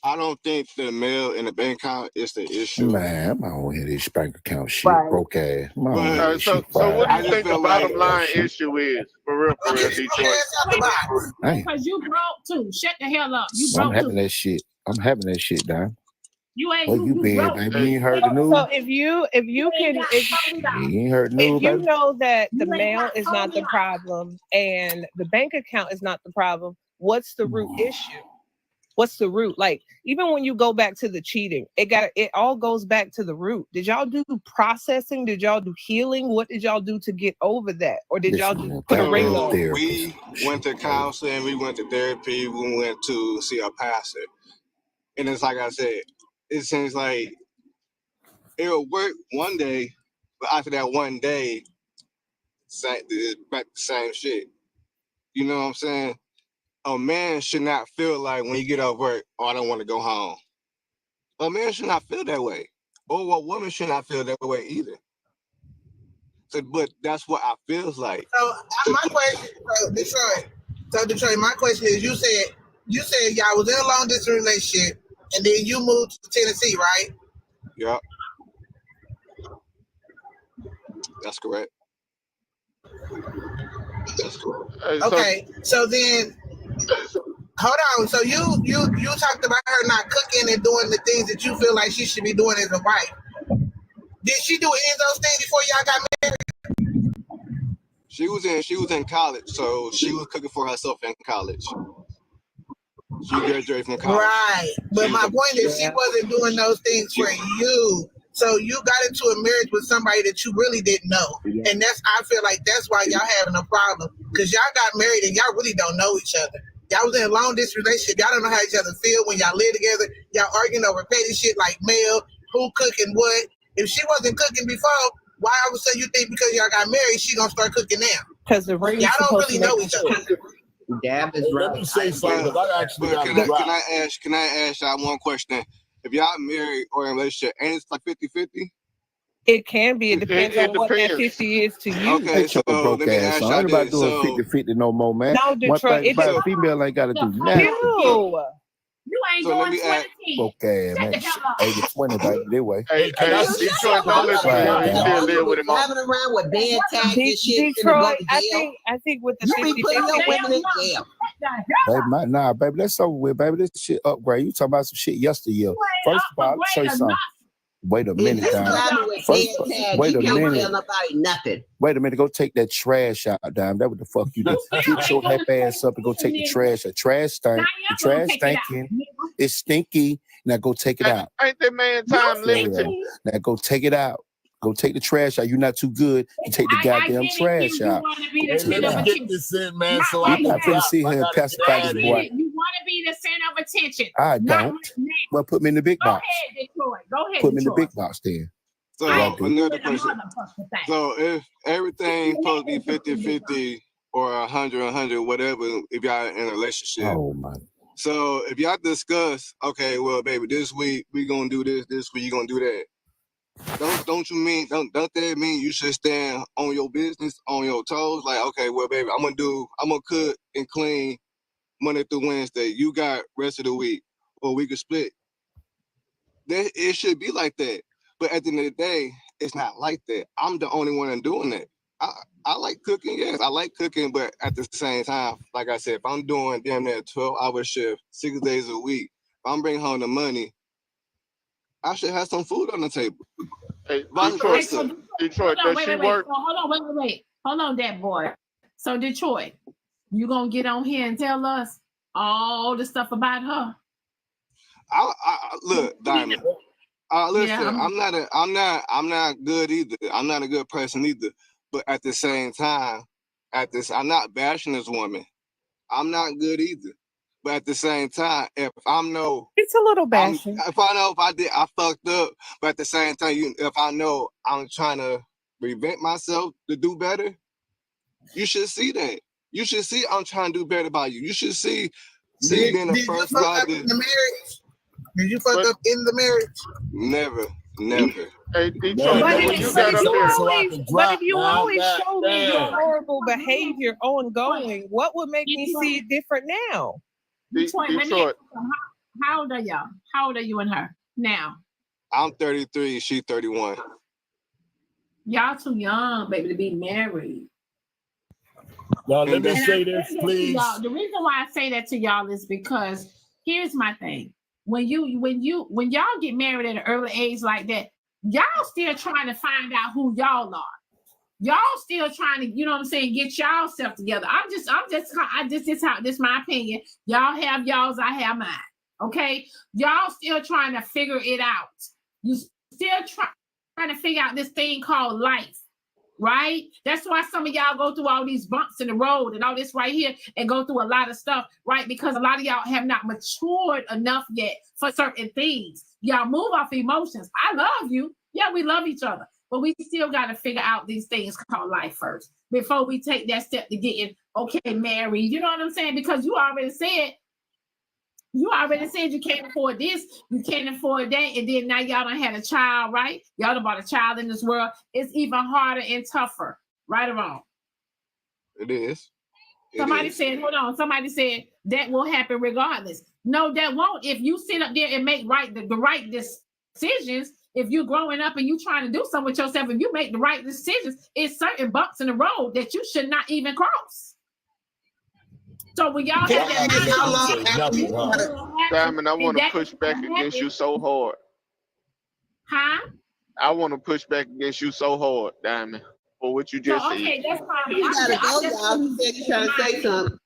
I don't think the mail in the bank account is the issue. Man, I'm on here this bank account shit, broke ass. So what do you think the bottom line issue is? For real, Detroit? Because you broke too. Shut the hell up. You broke I'm having that shit. I'm having that shit, Don. You ain't. Where you been, broke. baby? You ain't heard the news? So if you ain't heard the news, if you baby? know that the mail is not the problem and the bank account is not the problem, what's the root issue? What's the root? Like, even when you go back to the cheating, it all goes back to the root. Did y'all do processing? Did y'all do healing? What did y'all do to get over that? Or did y'all just put a ring on it? We went to counseling, we went to therapy, we went to see a pastor. And it's like I said, it seems like it'll work one day, but after that one day, it's back to the same shit. You know what I'm saying? A man should not feel like when you get off work, oh, I don't want to go home. A man should not feel that way. Or a woman should not feel that way either. So, but that's what I feels like. So my question, Detroit, So Detroit, my question is, you said y'all was in a long distance relationship, and then you moved to Tennessee, right? Yeah. That's correct. Okay, so then, hold on. So you talked about her not cooking and doing the things that you feel like she should be doing as a wife. Did she do any of those things before y'all got married? She was in college, so she was cooking for herself in college. She graduated from college. Right, but my point is, she wasn't doing those things for you. So you got into a marriage with somebody that you really didn't know, and I feel like that's why y'all having a problem, because y'all got married and y'all really don't know each other. Y'all was in a long distance relationship. Y'all don't know how each other feel when y'all live together. Y'all arguing over petty shit like mail, who cooking what. If she wasn't cooking before, why all of a sudden you think because y'all got married she gonna start cooking now? Because the ring y'all don't really know each other. Dab is right. Let me say something. I actually can I ask y'all one question? If y'all married or in a relationship, ain't it like 50-50? It can be. It depends on what that 50 is to you. Okay, so broke let me ass. ask I y'all ain't about this. doing 50-50 no more, man. No, Detroit. One thing about a female ain't got to do nothing. You ain't So let going me 20 ask- Okay, man. 80-20, baby. That way. Hey, Detroit, don't listen to him. He still live with him. Having around with bad tags and shit. Detroit, I think with the you be putting your women in jail. Baby, baby, that's over with, baby. This shit upgrade. You talking about some shit yesteryear. First of all, let me show you something. Wait a minute, Dime. Wait a minute. Nothing. Wait a minute. Go take that trash out, Dime. That what the fuck you do. Get your happy ass up and go take the trash out. Trash stink. The trash stinking. It's stinky. Now go take it out. Ain't that man time limited? Now go take it out. Go take the trash out. You're not too good to take the goddamn trash out. Hey, let me get this in, man. So I'm not finna sit here and pacify this boy. You want to be the center of attention. I don't. Well, put me in the big box. Go ahead, Detroit. Go ahead, Put me in the big box then. So another question. So if everything supposed to be 50-50 or 100-100, whatever, if y'all in a relationship. Oh my. So if y'all discuss, okay, well, baby, this week we gonna do this week you gonna do that. Don't that mean you should stand on your business, on your toes? Like, okay, well, baby, I'm gonna cook and clean Monday through Wednesday. You got rest of the week, or we could split. It should be like that. But at the end of the day, it's not like that. I'm the only one doing that. I like cooking, yes, I like cooking, but at the same time, like I said, if I'm doing damn near 12-hour shift, 6 days a week, if I'm bringing home the money, I should have some food on the table. Hey, Detroit, does she work? Hold on, that boy. So Detroit, you gonna get on here and tell us all the stuff about her? Look, Diamond. Listen, Yeah, I'm not good either. I'm not a good person either. But at the same time, I'm not bashing this woman. I'm not good either. But at the same time, if it's a little bashing. If I fucked up. But at the same time, if I know I'm trying to reinvent myself to do better, you should see that. You should see I'm trying to do better by you. You should see me being the first guy. Did you fuck up in the marriage? Never. Hey, Detroit, but if you always show me your horrible behavior ongoing, what would make me see it different now? Detroit. How old are y'all? How old are you and her now? I'm 33. She's 31. Y'all too young, baby, to be married. Now, let me say this, please. The reason why I say that to y'all is because here's my thing. When y'all get married at an early age like that, y'all still trying to find out who y'all are. Y'all still trying to, you know what I'm saying, get y'all self together. This my opinion. Y'all have y'all's, I have mine. Okay? Y'all still trying to figure it out. You still trying to figure out this thing called life. Right? That's why some of y'all go through all these bumps in the road and all this right here and go through a lot of stuff, right? Because a lot of y'all have not matured enough yet for certain things. Y'all move off emotions. I love you. Yeah, we love each other. But we still got to figure out these things called life first before we take that step to getting, okay, married. You know what I'm saying? Because you already said you can't afford this, you can't afford that, and then now y'all done had a child, right? Y'all done brought a child in this world. It's even harder and tougher, right or wrong? It is. Somebody said, hold on. Somebody said that will happen regardless. No, that won't. If you sit up there and make the right decisions, if you're growing up and you trying to do something with yourself, if you make the right decisions, it's certain bumps in the road that you should not even cross. So when y'all have that Diamond, I want to push back against you so hard. Huh? I want to push back against you so hard, Diamond, for what you just said. Okay, that's fine. You gotta go, y'all. You said you trying to say something.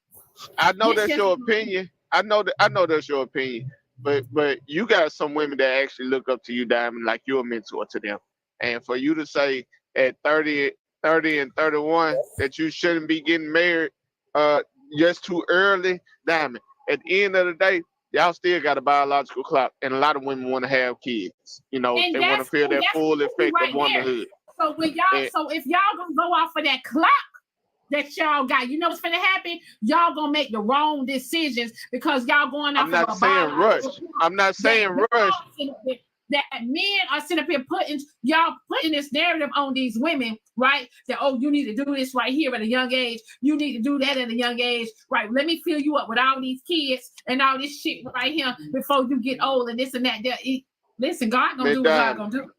I know that's your opinion. I know that's your opinion. But you got some women that actually look up to you, Diamond, like you're a mentor to them. And for you to say at 30 and 31 that you shouldn't be getting married just too early, Diamond, at the end of the day, y'all still got a biological clock, and a lot of women want to have kids. You know, they want to feel that full effect of womanhood. So when y'all, so if y'all gonna go off of that clock that y'all got, you know what's gonna happen? Y'all gonna make the wrong decisions because y'all going off. I'm not saying rush. I'm not saying rush. That men are sitting up here putting this narrative on these women, right? That, oh, you need to do this right here at a young age. You need to do that at a young age, right? Let me fill you up with all these kids and all this shit right here before you get old and this and that. Listen, God gonna do what God gonna do.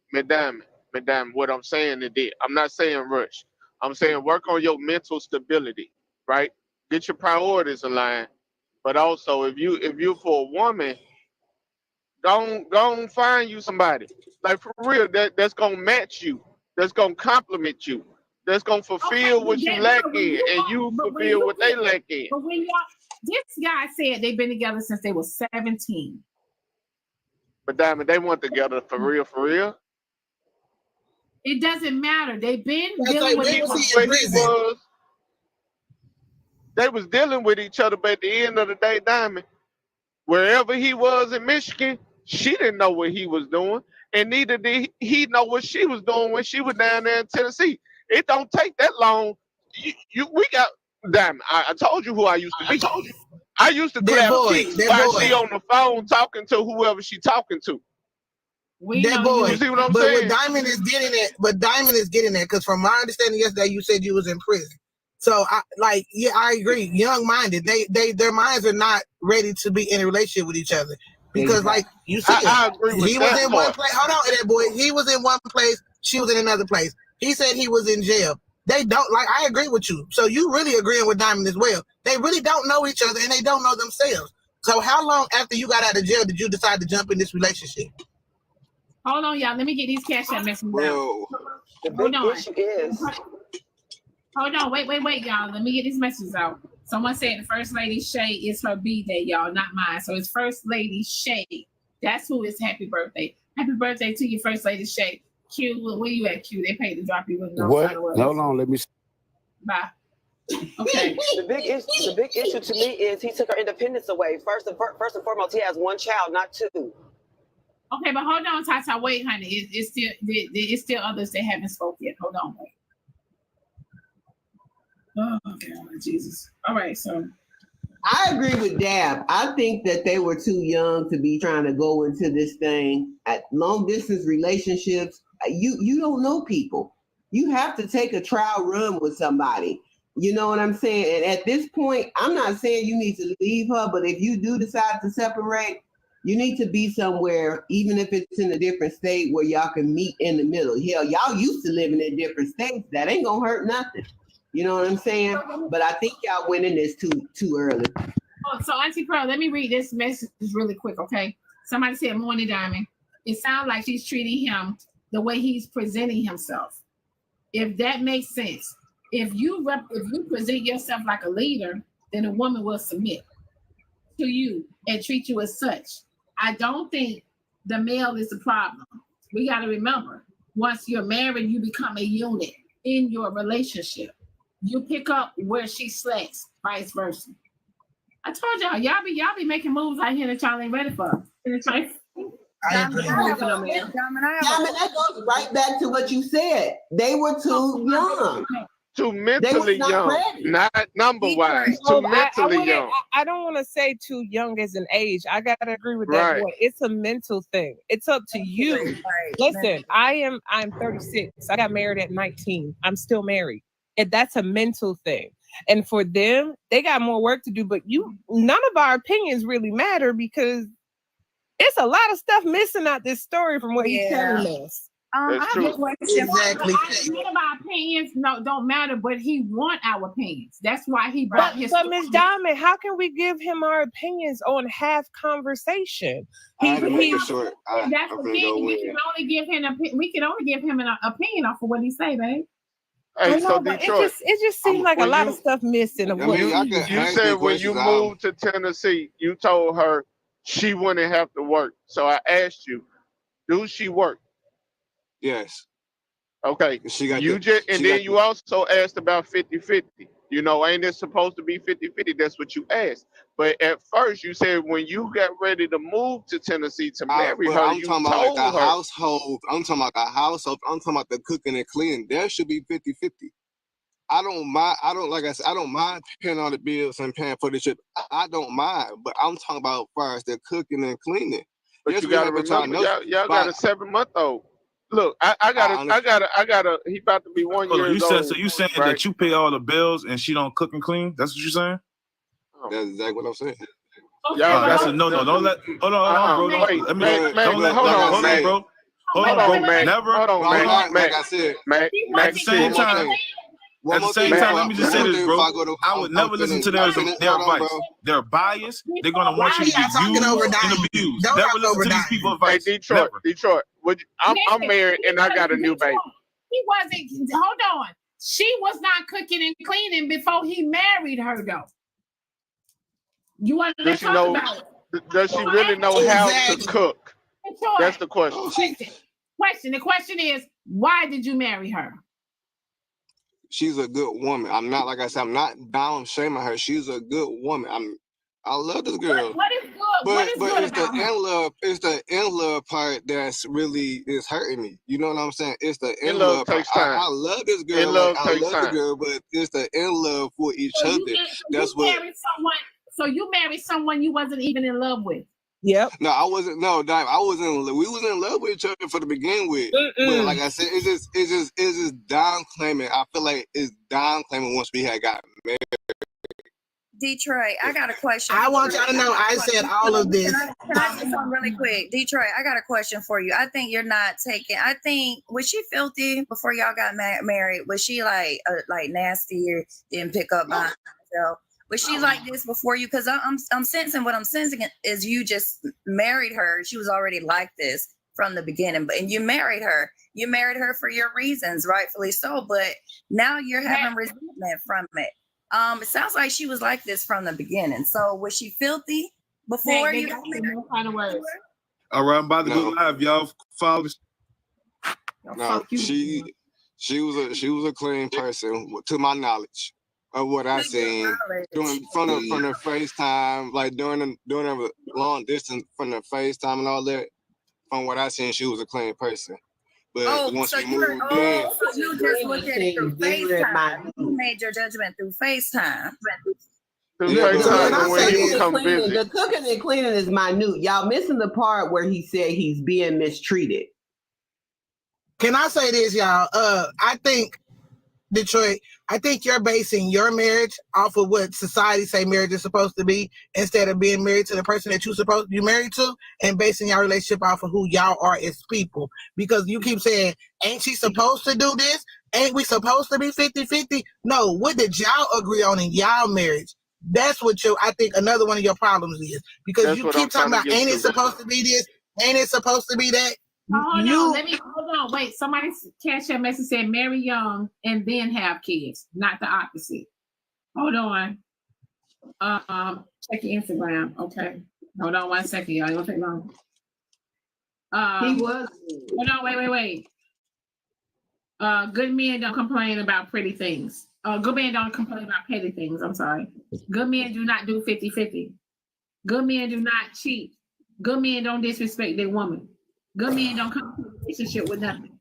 Madam, what I'm saying is that I'm not saying rush. I'm saying work on your mental stability, right? Get your priorities aligned. But also, if you're for a woman, go find you somebody, like for real, that's gonna match you, that's gonna compliment you, that's gonna fulfill what you lack in, and you fulfill what they lack in. But when this guy said they've been together since they were 17. But Diamond, they weren't together for real. It doesn't matter. They've been dealing with They was dealing with each other, but at the end of the day, Diamond, wherever he was in Michigan, she didn't know what he was doing, and neither did he know what she was doing when she was down there in Tennessee. It don't take that long. We got Diamond. I told you who I used to be. I used to clap cheeks while she on the phone talking to whoever she talking to. That boy. You see what I'm but saying? What Diamond is getting at, because from my understanding yesterday, you said you was in prison. So I agree. Young-minded, their minds are not ready to be in a relationship with each other. Because like you said, I agree with he that was in part. one place. Hold on, that boy. He was in one place. She was in another place. He said he was in jail. They don't I agree with you. So you really agreeing with Diamond as well. They really don't know each other and they don't know themselves. So how long after you got out of jail did you decide to jump in this relationship? Hold on, y'all. Let me get these cash app messages out. The big issue is. Hold on, wait, y'all. Let me get these messages out. Someone said the First Lady Shay is her B-Day, y'all, not mine. So it's First Lady Shay. That's who is happy birthday. Happy birthday to you, First Lady Shay. Q, where you at, Q? They paid to drop you with no what? Hold on, let me. Bye. Okay. The big issue to me is he took her independence away. First and foremost, he has one child, not two. Okay, but hold on, Tata. Wait, honey. It's still others that haven't spoke yet. Hold on, wait. Oh, okay, Jesus. All right, so. I agree with Dab. I think that they were too young to be trying to go into this thing at long distance relationships. You don't know people. You have to take a trial run with somebody. You know what I'm saying? And at this point, I'm not saying you need to leave her, but if you do decide to separate, you need to be somewhere, even if it's in a different state, where y'all can meet in the middle. Hell, y'all used to living in different states. That ain't gonna hurt nothing. You know what I'm saying? But I think y'all went in this too early. Oh, so Auntie Pearl, let me read this message really quick, okay? Somebody said, Morning Diamond. It sounds like she's treating him the way he's presenting himself. If that makes sense. If you present yourself like a leader, then a woman will submit to you and treat you as such. I don't think the male is the problem. We got to remember, once you're married, you become a unit in your relationship. You pick up where she slacks, vice versa. I told y'all be making moves out here that y'all ain't ready for. That goes right back to what you said. They were too young. Too mentally young, not number-wise. Too mentally young. I don't want to say too young as an age. I gotta agree with that boy. It's a mental thing. It's up to you. Listen, I'm 36. I got married at 19. I'm still married. And that's a mental thing. And for them, they got more work to do. But none of our opinions really matter because it's a lot of stuff missing out this story from what he's telling us. I That's have true. a question. Exactly. None of our opinions don't matter, but he want our opinions. That's why he brought his. But Ms. Diamond, how can we give him our opinions on half conversation? I had to make it short. That's the thing. We can only give him an opinion off of what he say, babe. Hey, I know, so but Detroit, it just seemed like a lot of stuff missing. Of what you said when you moved to Tennessee, you told her she wouldn't have to work. So I asked you, do she work? Yes. Okay. You also asked about 50-50. You know, ain't it supposed to be 50-50? That's what you asked. But at first you said when you got ready to move to Tennessee to marry her, I'm you talking told about like the her. household. I'm talking about the household. I'm talking about the cooking and cleaning. There should be 50-50. I don't mind. Like I said, I don't mind paying all the bills and paying for the shit. I don't mind. But I'm talking about first the cooking and cleaning. But yes, you gotta remember, y'all got a 7-month-old. Look, I gotta. He about to be 1 year old. So you saying that you pay all the bills and she don't cook and clean? That's what you're saying? That's exactly what I'm saying. That's a no. Don't let. Hold on, bro. Don't let. Hold on, bro. Hold on, bro. Never. Hold on, like I said, at the same time. At the same time, let me just say this, bro. I would never listen to their advice. They're biased. They're gonna want you to get used and abused. Never listen to these people's advice. Hey, Detroit. I'm married and I got a new baby. He wasn't. Hold on. She was not cooking and cleaning before he married her, though. You want to talk about it? Does she really know how to cook? Detroit. That's the question. The question is, why did you marry her? She's a good woman. I'm not, like I said, I'm not down shaming her. She's a good woman. I love this girl. What is good? But it's the in love. It's the in love part that's really is hurting me. You know what I'm saying? It's the in love part. I love this girl. I love the girl, but it's the in love for each other. That's what. So you married someone you wasn't even in love with. Yep. No, I wasn't. No, Dime, I wasn't in love. We was in love with each other for the begin with. But like I said, it's just down claiming. I feel like it's down claiming once we had gotten married. Detroit, I got a question. I want y'all to know I said all of this. Can I say something really quick? Detroit, I got a question for you. I think you're not taking. Was she filthy before y'all got married? Was she like nasty or didn't pick up by herself? Was she like this before you? Because I'm sensing what I'm sensing is you just married her. She was already like this from the beginning, and you married her. You married her for your reasons, rightfully so. But now you're having resentment from it. It sounds like she was like this from the beginning. So was she filthy before you got married? All right, I'm about to go live, y'all. Follow this. No, she was a clean person, to my knowledge. Of what I seen doing from the FaceTime, like during the long distance from the FaceTime and all that. From what I seen, she was a clean person. But once we moved in, so you just looked at it through FaceTime. You made your judgment through FaceTime. The cooking and cleaning is minute. Y'all missing the part where he said he's being mistreated. Can I say this, y'all? I think, Detroit, I think you're basing your marriage off of what society say marriage is supposed to be instead of being married to the person that you're supposed to be married to and basing your relationship off of who y'all are as people. Because you keep saying, ain't she supposed to do this? Ain't we supposed to be 50-50? No, what did y'all agree on in y'all marriage? That's what I think another one of your problems is. Because you keep talking about, ain't it supposed to be this? Ain't it supposed to be that? Hold on. Wait, somebody's cash app message said marry young and then have kids, not the opposite. Hold on. Check your Instagram. Okay. Hold on 1 second, y'all. It won't take long. He was. Hold on, wait. Good men don't complain about pretty things. Good men don't complain about petty things. I'm sorry. Good men do not do 50-50. Good men do not cheat. Good men don't disrespect their woman. Good men don't come to a relationship with nothing.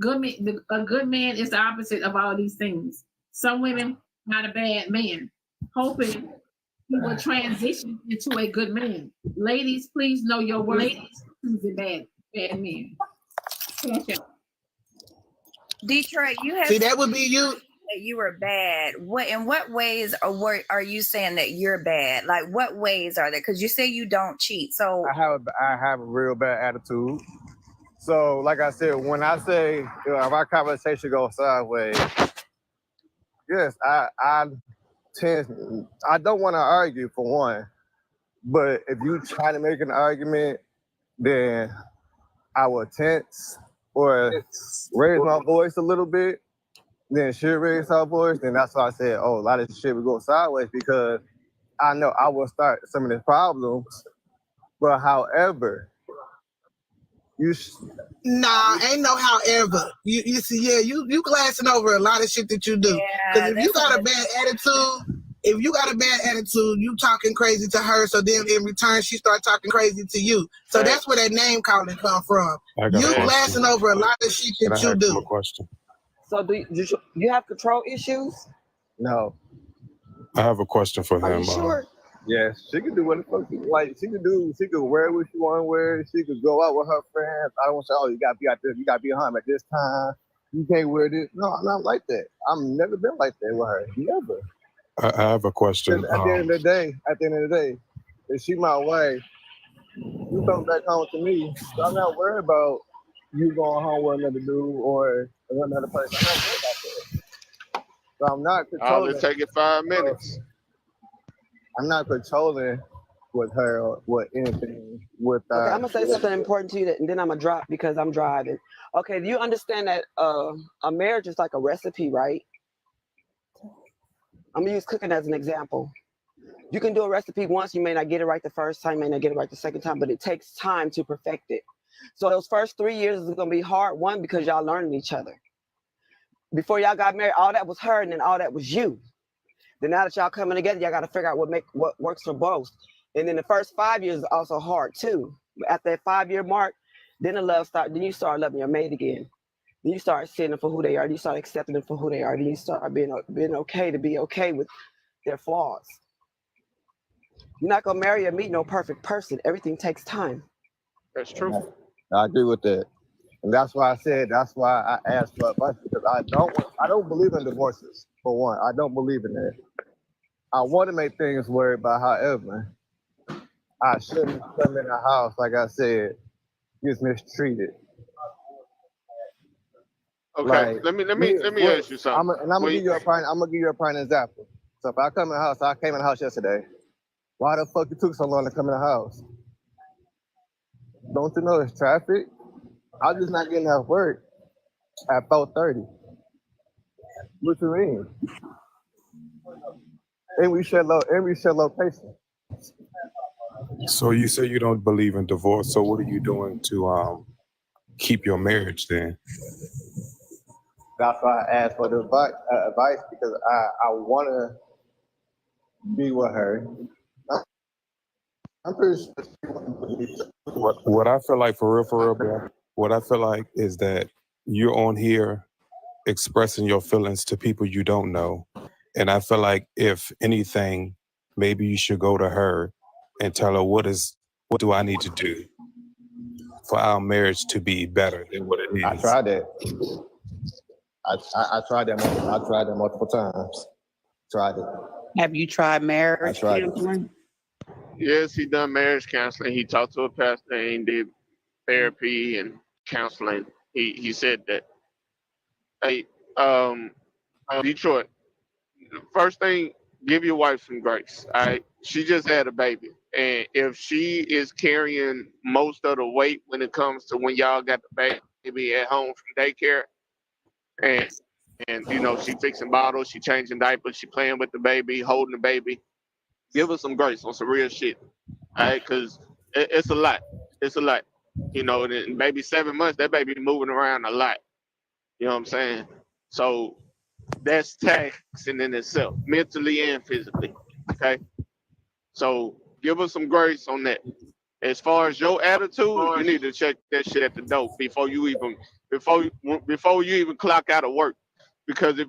A good man is the opposite of all these things. Some women, not a bad man, hoping he will transition into a good man. Ladies, please know your worth. Who's a bad man? Detroit, you have see that would be you. that you were bad. In what ways are you saying that you're bad? Like, what ways are there? Because you say you don't cheat. So I have a real bad attitude. So, like I said, when I say if our conversation goes sideways, yes, I don't want to argue for one, but if you try to make an argument, then I will tense or raise my voice a little bit. Then she'll raise her voice. Then that's why I said, oh, a lot of shit will go sideways because I know I will start some of the problems. But however, Nah, ain't no however. You see, yeah, you glassing over a lot of shit that you do. Because if you got a bad attitude, you talking crazy to her, so then in return she start talking crazy to you. So that's where that name calling come from. You glassing over a lot of shit that you do. So do you have control issues? No. I have a question for him. Are you sure? Yes, she can do what the fuck she like. She could wear what she want to wear. She could go out with her friends. I don't say, oh, you gotta be out there, you gotta be home at this time. You can't wear this. No, I'm not like that. I've never been like that with her. Never. I have a question. At the end of the day, if she my wife, you come back home to me. So I'm not worried about you going home with another dude or another person. I'm not worried about that. So I'm not controlling. I'll take it 5 minutes. I'm not controlling with her or with anything. Okay, I'm gonna say something important to you, and then I'm gonna drop because I'm driving. Okay, do you understand that a marriage is like a recipe, right? I'm gonna use cooking as an example. You can do a recipe once, you may not get it right the first time, you may not get it right the second time, but it takes time to perfect it. So those first 3 years is gonna be hard, one, because y'all learning each other. Before y'all got married, all that was her, and then all that was you. Then now that y'all coming together, y'all got to figure out what works for both. And then the first 5 years is also hard too. But at that 5-year mark, then then you start loving your mate again. Then you start seeing them for who they are. Then you start accepting them for who they are. Then you start being okay to be okay with their flaws. You're not gonna marry or meet no perfect person. Everything takes time. That's true. I agree with that. And that's why I asked for advice, because I don't believe in divorces, for one. I don't believe in that. I want to make things work, but however, I shouldn't come in a house, like I said, gets mistreated. Okay, let me ask you something. I'm gonna give you a prime example. So if I come in the house, I came in the house yesterday. Why the fuck it took so long to come in the house? Don't you know it's traffic? I'm just not getting off work at 4:30. What you mean? And we share location. So you say you don't believe in divorce. So what are you doing to keep your marriage then? That's why I asked for the advice, because I want to be with her. I'm pretty sure. What I feel like for real, bro, what I feel like is that you're on here expressing your feelings to people you don't know. And I feel like if anything, maybe you should go to her and tell her what do I need to do for our marriage to be better than what it is. I tried that. I tried that multiple times. Tried it. Have you tried marriage counseling? Yes, he done marriage counseling. He talked to a pastor and did therapy and counseling. He said that. Hey, Detroit, first thing, give your wife some grace. All right, she just had a baby, and if she is carrying most of the weight when it comes to when y'all got the baby at home from daycare, and you know she fixing bottles, she changing diapers, she playing with the baby, holding the baby, give her some grace on some real shit. All right, because it's a lot. It's a lot. You know, and in maybe 7 months, that baby moving around a lot. You know what I'm saying? So that's taxing in itself, mentally and physically. Okay. So give us some grace on that. As far as your attitude, you need to check that shit at the door before you even clock out of work. Because if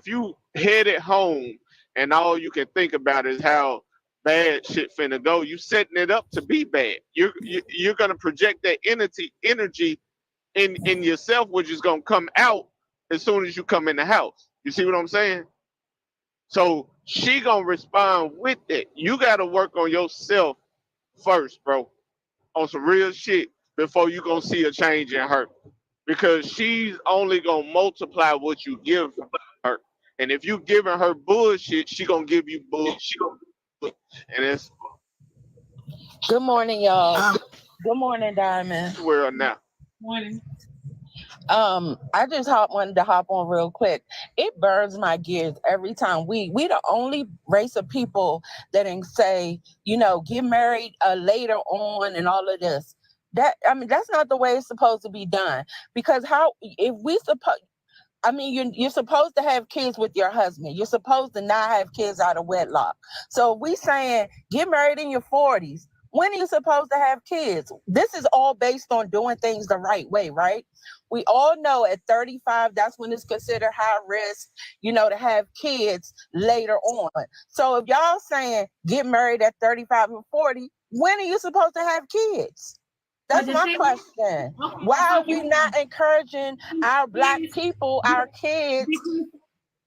you headed home and all you can think about is how bad shit finna go, you setting it up to be bad. You're gonna project that energy in yourself, which is gonna come out as soon as you come in the house. You see what I'm saying? So she gonna respond with it. You gotta work on yourself first, bro, on some real shit before you gonna see a change in her. Because she's only gonna multiply what you give her. And if you giving her bullshit, she gonna give you bullshit. And it's Good morning, y'all. Good morning, Diamond. where now. Morning. I just wanted to hop on real quick. It burns my gears every time we the only race of people that can say, get married later on and all of this. That's not the way it's supposed to be done. Because you're supposed to have kids with your husband. You're supposed to not have kids out of wedlock. So we saying get married in your 40s. When are you supposed to have kids? This is all based on doing things the right way, right? We all know at 35, that's when it's considered high risk, to have kids later on. So if y'all saying get married at 35 and 40, when are you supposed to have kids? That's my question. Why are we not encouraging our Black people, our kids?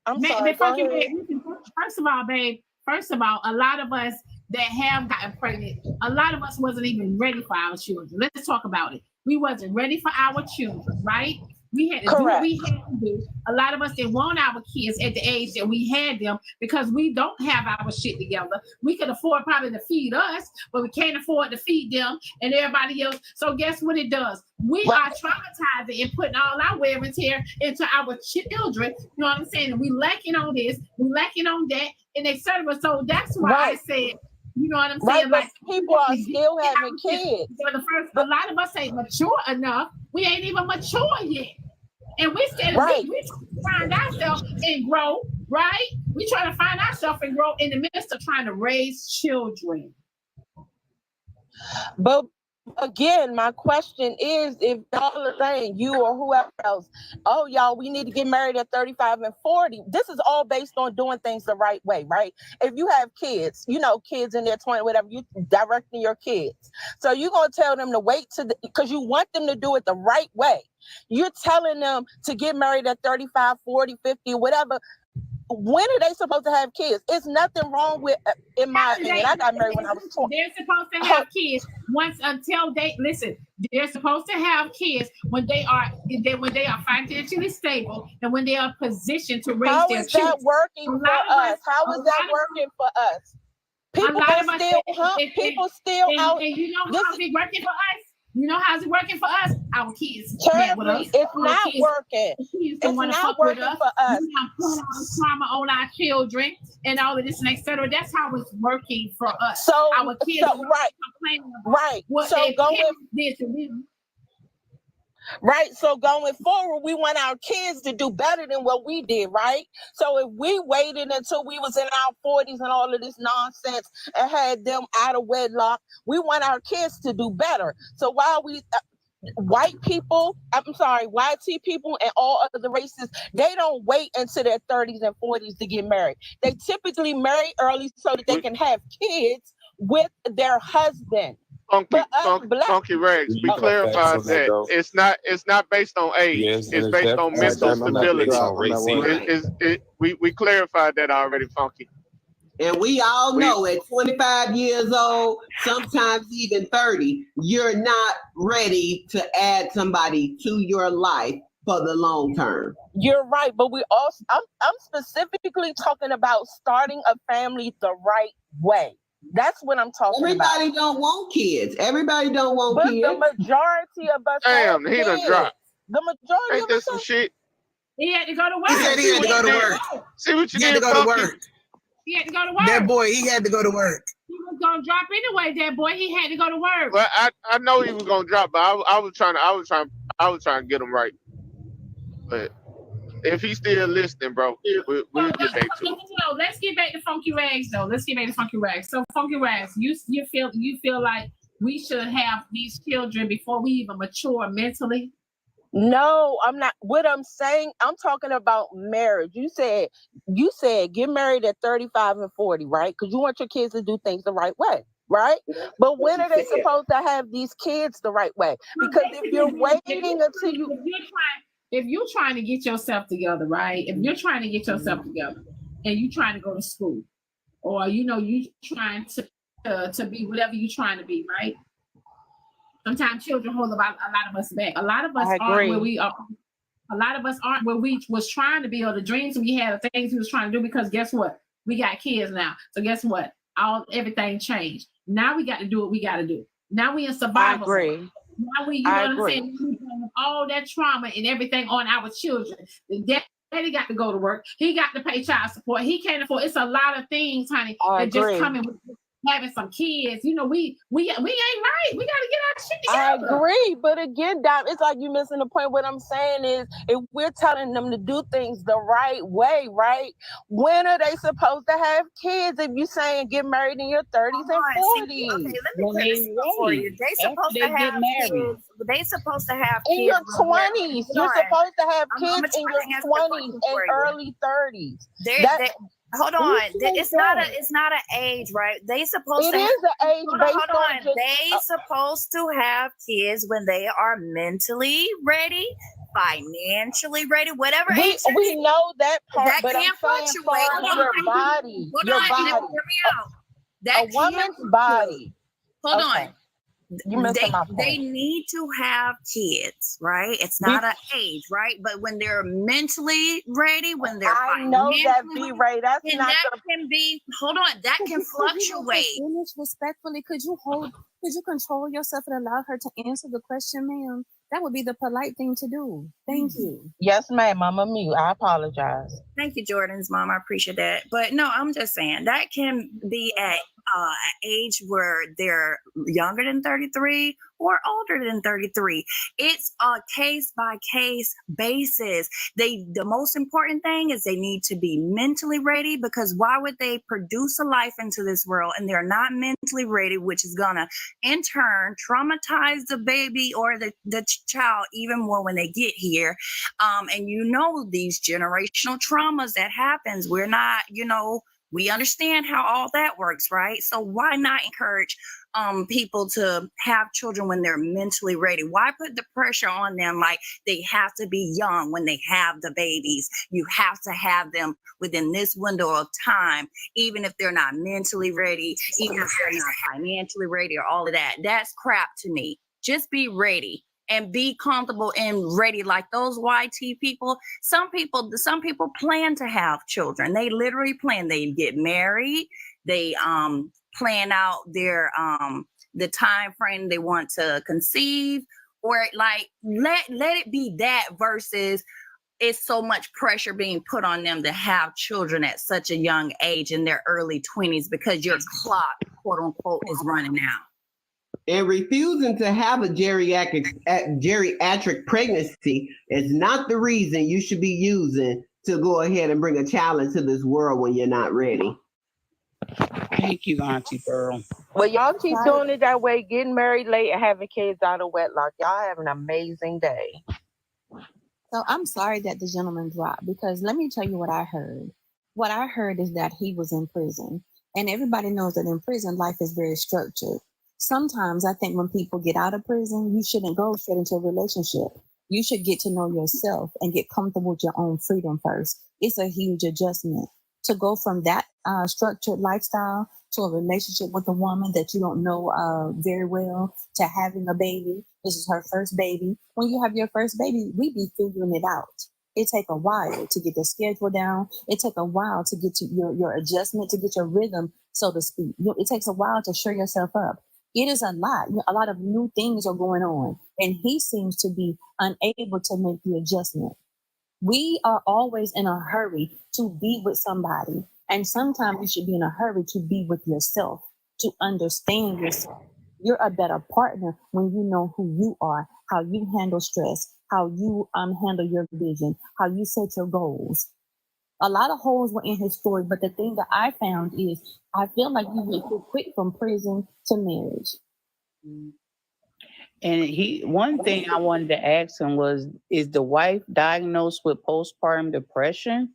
I'm sorry, go ahead. First of all, a lot of us that have gotten pregnant, a lot of us wasn't even ready for our children. Let's talk about it. We wasn't ready for our children, right? We had to do what we had to do. A lot of us didn't want our kids at the age that we had them because we don't have our shit together. We could afford probably to feed us, but we can't afford to feed them and everybody else. So guess what it does? We are traumatizing and putting all our wear and tear into our children. You know what I'm saying? And we lacking on this, we lacking on that, and etc. So that's why I said, you know what I'm saying? Like people are still having kids. A lot of us ain't mature enough. We ain't even mature yet. And we still we find ourselves and grow, right? We try to find ourselves and grow in the midst of trying to raise children. But again, my question is, if y'all are saying, you or whoever else, oh, y'all, we need to get married at 35 and 40. This is all based on doing things the right way, right? If you have kids, kids in their 20s, whatever, you directing your kids. So you're going to tell them to wait because you want them to do it the right way. You're telling them to get married at 35, 40, 50, whatever. When are they supposed to have kids? It's nothing wrong with, in my opinion. I got married when I was 20. They're supposed to have kids they're supposed to have kids when they are financially stable and when they are positioned to raise their children. How is that working for us? How is that working for us? People still out. And you know how's it working for us? You know how's it working for us? Our kids. It's not working. It's not working for us. We have put all the trauma on our children and all of this and etc. That's how it's working for us. So our kids right. So Right. So going forward, we want our kids to do better than what we did, right? So if we waited until we was in our 40s and all of this nonsense and had them out of wedlock, we want our kids to do better. So while we white tea people and all other races, they don't wait until their 30s and 40s to get married. They typically marry early so that they can have kids with their husband. Funky Rex, we clarified that it's not based on age. It's based on mental stability. We clarified that already, Funky. And we all know at 25 years old, sometimes even 30, you're not ready to add somebody to your life for the long term. You're right, but I'm specifically talking about starting a family the right way. That's what I'm talking about. Everybody don't want kids. Everybody don't want kids. The majority of us Damn, he done dropped. The majority of us some shit. He had to go to work. He said he had to go to work. See what you did, had to go to work. He had to go to work. That boy, he had to go to work. He was gonna drop anyway. That boy, he had to go to work. Well, I know he was gonna drop, but I was trying to get him right. But if he's still listening, bro, we'll get back to it. Let's get back to Funky Rags, though. So, Funky Rags, you feel like we should have these children before we even mature mentally? No, I'm not. What I'm saying, I'm talking about marriage. You said get married at 35 and 40, right? Because you want your kids to do things the right way, right? But when are they supposed to have these kids the right way? Because if you're waiting until you... if you're trying to get yourself together, right? If you're trying to get yourself together and you're trying to go to school, or you trying to be whatever you're trying to be, right? Sometimes children hold a lot of us back. A lot of us aren't where we are. A lot of us aren't where we was trying to be, or the dreams we had, the things we was trying to do. Because guess what? We got kids now. So guess what? Everything changed. Now we got to do what we got to do. Now we in survival. I agree. Now we, you know what I'm saying? We bring all that trauma and everything on our children. Daddy got to go to work. He got to pay child support. He can't afford. It's a lot of things, honey, that just coming with having some kids. You know, we ain't right. We got to get our shit together. I agree, but again, Dom, it's like you missing the point. What I'm saying is, if we're telling them to do things the right way, right? When are they supposed to have kids? If you saying get married in your 30s and 40s, okay, let me put this for you. They supposed to have kids. They supposed to have kids in your 20s. You're supposed to have kids in your 20s and early 30s. Hold on. It's not an age, right? They supposed to. It is an age based on. They supposed to have kids when they are mentally ready, financially ready, whatever age. We know that part, that but can fluctuate. Your body. Hold on, hear me out. That a woman's body. Hold on. They need to have kids, right? It's not an age, right? But when they're mentally ready, when they're financially ready, that can be. Hold on, that can fluctuate. Finish respectfully. Could you control yourself and allow her to answer the question, ma'am? That would be the polite thing to do. Thank you. Yes, ma'am. I'm a mute. I apologize. Thank you, Jordan's mom. I appreciate that. But no, I'm just saying that can be at an age where they're younger than 33 or older than 33. It's a case by case basis. The most important thing is they need to be mentally ready, because why would they produce a life into this world and they're not mentally ready, which is gonna in turn traumatize the baby or the child even more when they get here. And these generational traumas that happens, we're not, we understand how all that works, right? So why not encourage people to have children when they're mentally ready? Why put the pressure on them like they have to be young when they have the babies? You have to have them within this window of time, even if they're not mentally ready, even if they're not financially ready or all of that. That's crap to me. Just be ready. And be comfortable and ready, like those YT people. Some people plan to have children. They literally plan. They get married. They plan out their the time frame they want to conceive, or like let it be that versus it's so much pressure being put on them to have children at such a young age in their early 20s because your clock, quote unquote, is running out. And refusing to have a geriatric pregnancy is not the reason you should be using to go ahead and bring a child into this world when you're not ready. Thank you, Auntie Pearl. Well, y'all keep doing it that way, getting married late and having kids out of wedlock. Y'all have an amazing day. So I'm sorry that the gentleman dropped, because let me tell you what I heard. What I heard is that he was in prison. And everybody knows that in prison, life is very structured. Sometimes I think when people get out of prison, you shouldn't go straight into a relationship. You should get to know yourself and get comfortable with your own freedom first. It's a huge adjustment to go from that structured lifestyle to a relationship with a woman that you don't know very well, to having a baby. This is her first baby. When you have your first baby, we be figuring it out. It take a while to get the schedule down. It take a while to get to your adjustment, to get your rhythm, so to speak. It takes a while to show yourself up. It is a lot. A lot of new things are going on, and he seems to be unable to make the adjustment. We are always in a hurry to be with somebody, and sometimes you should be in a hurry to be with yourself, to understand yourself. You're a better partner when you know who you are, how you handle stress, how you handle your vision, how you set your goals. A lot of holes were in his story, but the thing that I found is I feel like you went too quick from prison to marriage. And one thing I wanted to ask him was, is the wife diagnosed with postpartum depression?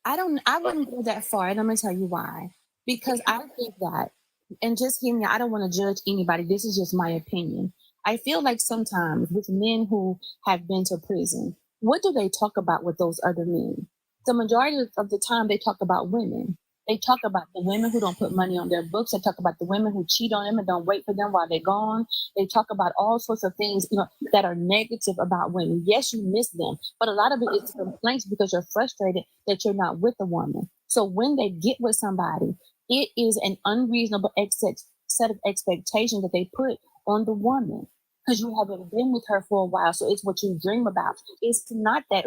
I wouldn't go that far, and I'm gonna tell you why. Because I think that, and just hear me, I don't want to judge anybody. This is just my opinion. I feel like sometimes with men who have been to prison, what do they talk about with those other men? The majority of the time they talk about women. They talk about the women who don't put money on their books. They talk about the women who cheat on them and don't wait for them while they're gone. They talk about all sorts of things, that are negative about women. Yes, you miss them, but a lot of it is complaints because you're frustrated that you're not with a woman. So when they get with somebody, it is an unreasonable set of expectations that they put on the woman because you haven't been with her for a while. So it's what you dream about. It's not that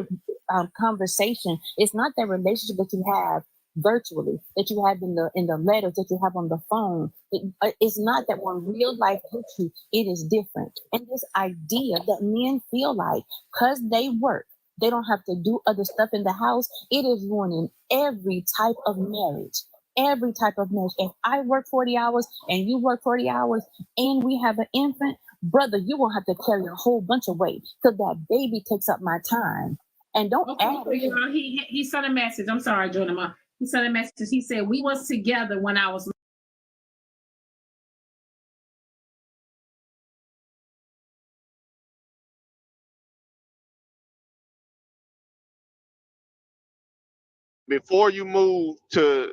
conversation. It's not that relationship that you have virtually, that you have in the letters, that you have on the phone. It's not that when real life hits you, it is different. And this idea that men feel like because they work, they don't have to do other stuff in the house, it is ruining every type of marriage. Every type of marriage. If I work 40 hours and you work 40 hours and we have an infant, brother, you're going to have to carry a whole bunch of weight because that baby takes up my time. And don't add it. He sent a message. I'm sorry, Jordan. He sent a message. He said, we was together when I was. Before you move to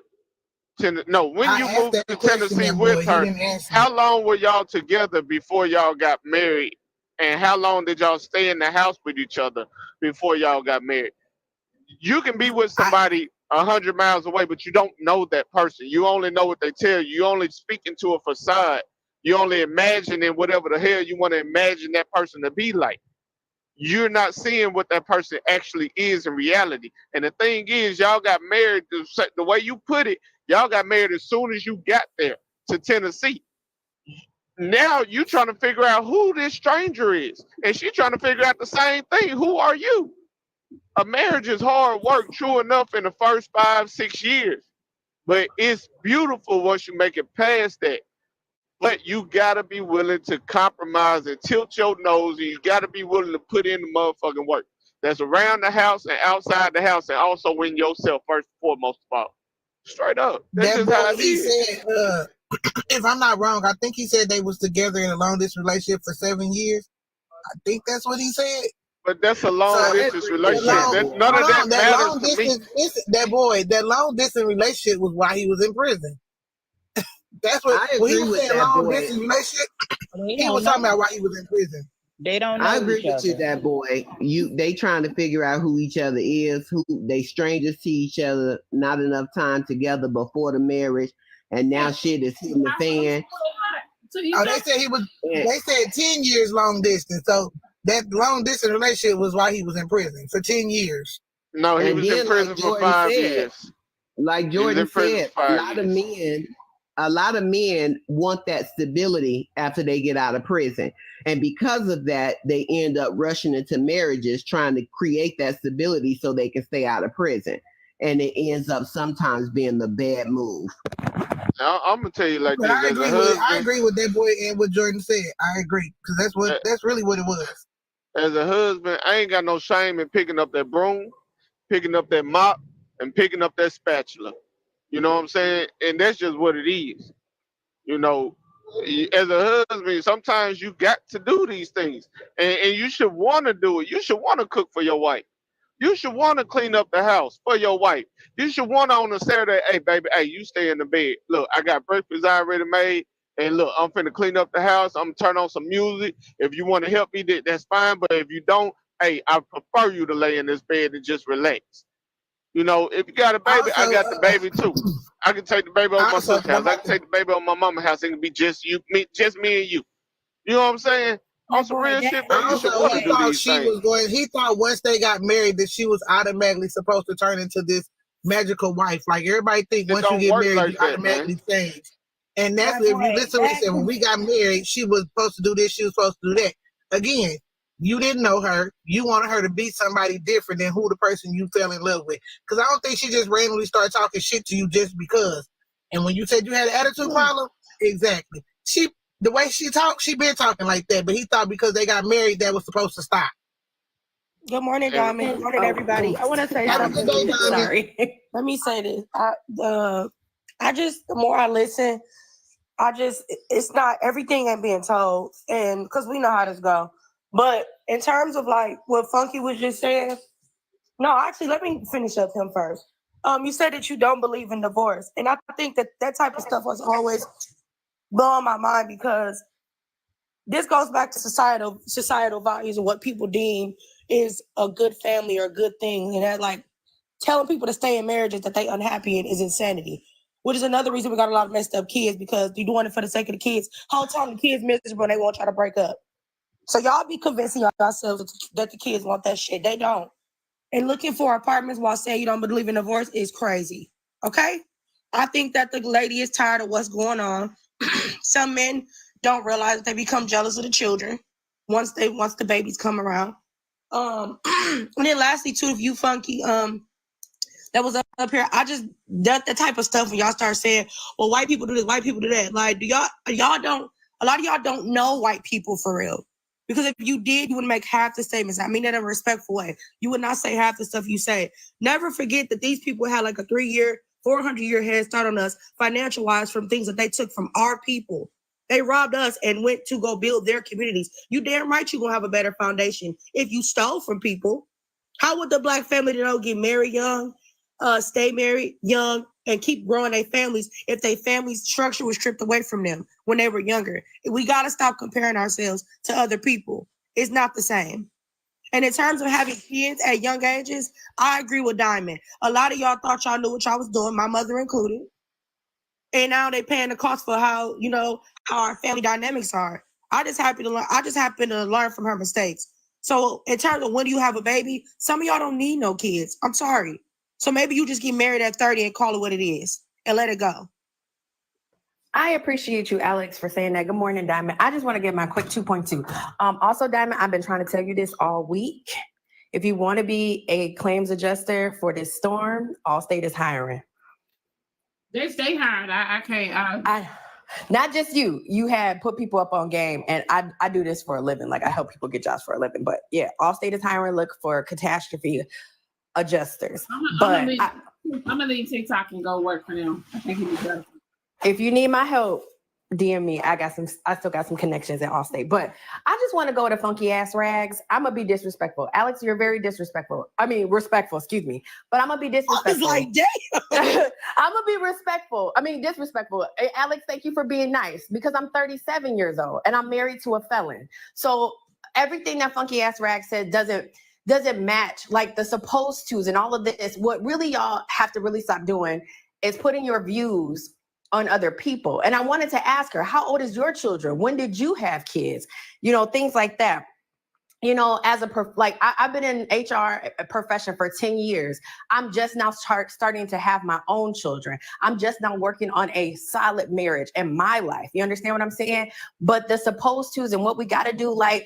when you moved to Tennessee with her, how long were y'all together before y'all got married? And how long did y'all stay in the house with each other before y'all got married? You can be with somebody 100 miles away, but you don't know that person. You only know what they tell you. You only speaking to a facade. You only imagining whatever the hell you want to imagine that person to be like. You're not seeing what that person actually is in reality. And the thing is, y'all got married, the way you put it, y'all got married as soon as you got there to Tennessee. Now you trying to figure out who this stranger is. And she trying to figure out the same thing. Who are you? A marriage is hard work, true enough, in the first 5-6 years. But it's beautiful once you make it past that. But you gotta be willing to compromise and tilt your nose, and you gotta be willing to put in the motherfucking work. That's around the house and outside the house, and also in yourself first and foremost of all. Straight up. That's just how it is. Said, if I'm not wrong, I think he said they was together in a long distance relationship for 7 years. I think that's what he said. But that's a long distance relationship. None of that matters to me. That long distance relationship was why he was in prison. That's what I agree with that long boy. distance relationship. He was talking about why he was in prison. They don't know I agree each with other. you, that boy. They trying to figure out who each other is, who they strangers to each other, not enough time together before the marriage, and now shit is hitting the fan. They said they said 10 years long distance. So that long distance relationship was why he was in prison for 10 years. No, he was in prison for 5 years. Like Jordan said, a lot of men want that stability after they get out of prison. And because of that, they end up rushing into marriages, trying to create that stability so they can stay out of prison. And it ends up sometimes being the bad move. I'm gonna tell you like this. I agree with that boy and what Jordan said. I agree because that's really what it was. As a husband, I ain't got no shame in picking up that broom, picking up that mop, and picking up that spatula. You know what I'm saying? And that's just what it is. You know, as a husband, sometimes you got to do these things, and you should want to do it. You should want to cook for your wife. You should want to clean up the house for your wife. You should want to on a Saturday, hey, baby, hey, you stay in the bed. Look, I got breakfast already made. And look, I'm finna clean up the house. I'm gonna turn on some music. If you want to help me, that's fine. But if you don't, hey, I prefer you to lay in this bed and just relax. You know, if you got a baby, I got the baby too. I can take the baby over my sister's house. I can take the baby over my mama's house. It can be just me and you. You know what I'm saying? On some real shit, baby, you should want to do these things. He thought once they got married that she was automatically supposed to turn into this magical wife. Like everybody think once you get married, you automatically change. And that's if you listen to what he said. When we got married, she was supposed to do this, she was supposed to do that. Again, you didn't know her. You wanted her to be somebody different than who the person you fell in love with. Because I don't think she just randomly started talking shit to you just because. And when you said you had an attitude problem, exactly. The way she talked, she been talking like that. But he thought because they got married, that was supposed to stop. Good morning, Diamond. Good morning, everybody. I want to say something. Sorry. Let me say this. The more I listen, it's not, everything ain't being told, and because we know how this go. But in terms of like what Funky was just saying, no, actually, let me finish up him first. You said that you don't believe in divorce, and I think that type of stuff was always blowing my mind, because this goes back to societal values and what people deem is a good family or a good thing, and that like telling people to stay in marriages that they unhappy in is insanity. Which is another reason we got a lot of messed up kids, because you're doing it for the sake of the kids. Whole time the kids miserable and they won't try to break up. So y'all be convincing yourselves that the kids want that shit. They don't. And looking for apartments while saying you don't believe in divorce is crazy. Okay? I think that the lady is tired of what's going on. Some men don't realize that they become jealous of the children once the babies come around. And then lastly, too, if you Funky, that was up here. I just that type of stuff when y'all start saying, well, white people do this, white people do that. Like, a lot of y'all don't know white people for real. Because if you did, you would make half the statements. I mean that in a respectful way. You would not say half the stuff you say. Never forget that these people had like a 3-year, 400-year head start on us financial wise from things that they took from our people. They robbed us and went to go build their communities. You damn right you're going to have a better foundation if you stole from people. How would the Black family get married young, stay married young, and keep growing their families if their family structure was stripped away from them when they were younger? We got to stop comparing ourselves to other people. It's not the same. And in terms of having kids at young ages, I agree with Diamond. A lot of y'all thought y'all knew what y'all was doing, my mother included. And now they paying the cost for how our family dynamics are. I just happen to learn from her mistakes. So in terms of when do you have a baby, some of y'all don't need no kids. I'm sorry. So maybe you just get married at 30 and call it what it is and let it go. I appreciate you, Alex, for saying that. Good morning, Diamond. I just want to give my quick 2.2. Also, Diamond, I've been trying to tell you this all week. If you want to be a claims adjuster for this storm, Allstate is hiring. They stay hiring. I can't. Not just you. You had put people up on game, and I do this for a living. Like, I help people get jobs for a living. But yeah, Allstate is hiring. Look for catastrophe adjusters. I'm gonna leave TikTok and go work for them. I think it'd be better. If you need my help, DM me. I still got some connections at Allstate. But I just want to go to funky ass rags. I'm gonna be disrespectful. Alex, you're very disrespectful. I mean, respectful, excuse me. But I'm gonna be disrespectful. I was like, damn. I'm gonna be respectful. I mean, disrespectful. Hey, Alex, thank you for being nice, because I'm 37 years old and I'm married to a felon. So everything that funky ass rag said doesn't match like the supposed to's and all of this. What really y'all have to really stop doing is putting your views on other people. And I wanted to ask her, how old is your children? When did you have kids? Things like that. As I've been in HR profession for 10 years. I'm just now starting to have my own children. I'm just now working on a solid marriage in my life. You understand what I'm saying? But the supposed to's and what we got to do, like,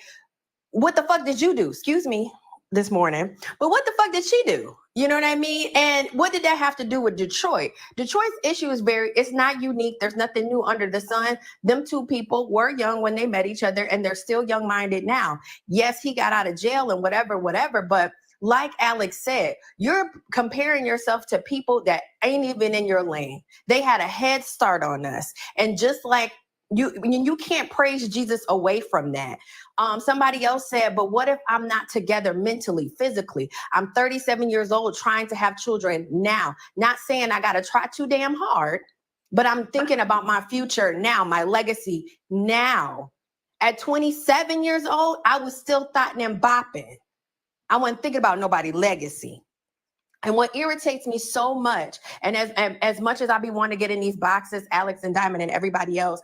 what the fuck did you do? Excuse me. This morning, but what the fuck did she do? You know what I mean? And what did that have to do with Detroit? Detroit's issue is it's not unique. There's nothing new under the sun. Them two people were young when they met each other, and they're still young-minded now. Yes, he got out of jail and whatever, but like Alex said, you're comparing yourself to people that ain't even in your lane. They had a head start on us. And just like you can't praise Jesus away from that. Somebody else said, but what if I'm not together mentally, physically? I'm 37 years old trying to have children now. Not saying I got to try too damn hard, but I'm thinking about my future now, my legacy now. At 27 years old, I was still thotting and bopping. I wasn't thinking about nobody's legacy. And what irritates me so much, and as much as I be wanting to get in these boxes, Alex and Diamond and everybody else,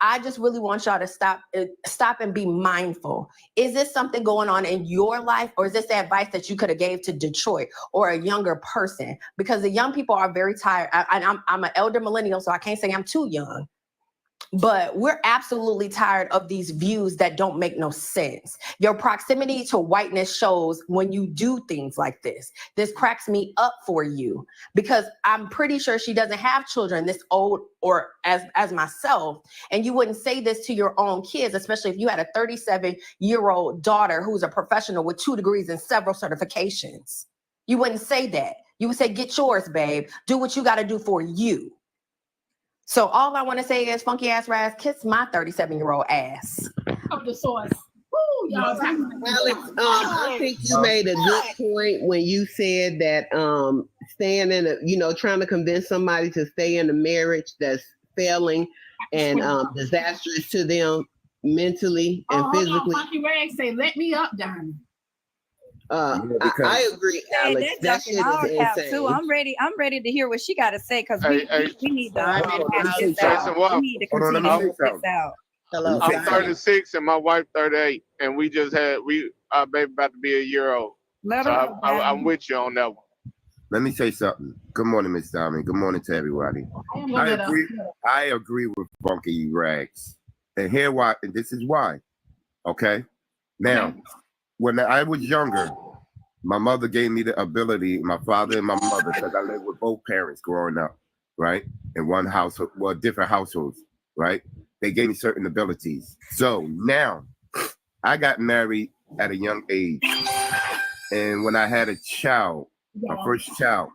I just really want y'all to stop and be mindful. Is this something going on in your life, or is this the advice that you could have gave to Detroit or a younger person? Because the young people are very tired. I'm an elder millennial, so I can't say I'm too young. But we're absolutely tired of these views that don't make no sense. Your proximity to whiteness shows when you do things like this. This cracks me up for you, because I'm pretty sure she doesn't have children this old or as myself. And you wouldn't say this to your own kids, especially if you had a 37-year-old daughter who's a professional with 2 degrees and several certifications. You wouldn't say that. You would say, get yours, babe. Do what you got to do for you. So all I want to say is, funky ass Raz, kiss my 37-year-old ass. Of the source. Woo, y'all. Alex, I think you made a good point when you said that staying in a, trying to convince somebody to stay in a marriage that's failing and disastrous to them mentally and physically. Funky Rag say, "Let me up, Diamond." I agree, Alex. That shit is insane. Too. I'm ready to hear what she got to say because we need to hash this Jason, out. what? We need to continue to work this out. I'm 36 and my wife 38, and we just had our baby about to be a year old. So I'm with you on that one. Let me say something. Good morning, Miss Diamond. Good morning to everybody. I agree with Funky Rags. And here why, and this is why. Okay. Now, when I was younger, my mother gave me the ability, my father and my mother, because I lived with both parents growing up, right? In one house, well, different households, right? They gave me certain abilities. So now I got married at a young age. And when I had a child, my first child,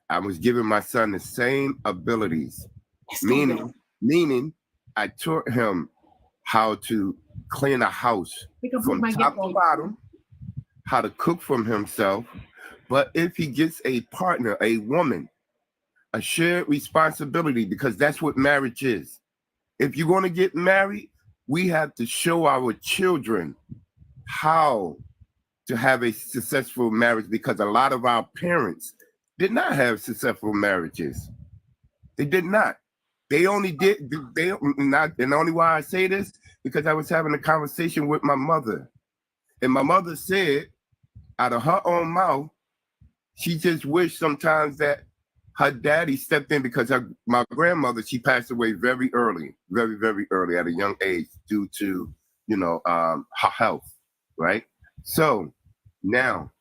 I was giving my son the same abilities, meaning I taught him how to clean a house from top to bottom, how to cook for himself. But if he gets a partner, a woman, a shared responsibility, because that's what marriage is. If you're going to get married, we have to show our children how to have a successful marriage, because a lot of our parents did not have successful marriages. They did not. They only did, and only why I say this, because I was having a conversation with my mother. And my mother said, out of her own mouth, she just wished sometimes that her daddy stepped in, because my grandmother, she passed away very early, very, very early at a young age due to, her health, right? So now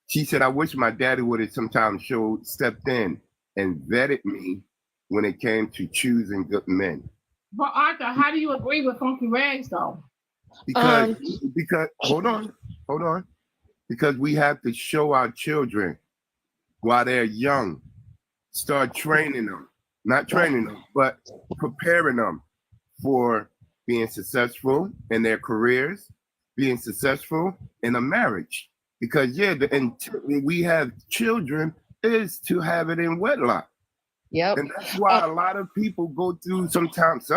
she said, I wish my daddy would have sometimes stepped in and vetted me when it came to choosing good men. But Arthur, how do you agree with Funky Rags though? Because hold on. Because we have to show our children while they're young, start training them, not training them, but preparing them for being successful in their careers, being successful in a marriage. Because we have children is to have it in wedlock. Yep. And that's why a lot of people go through sometimes,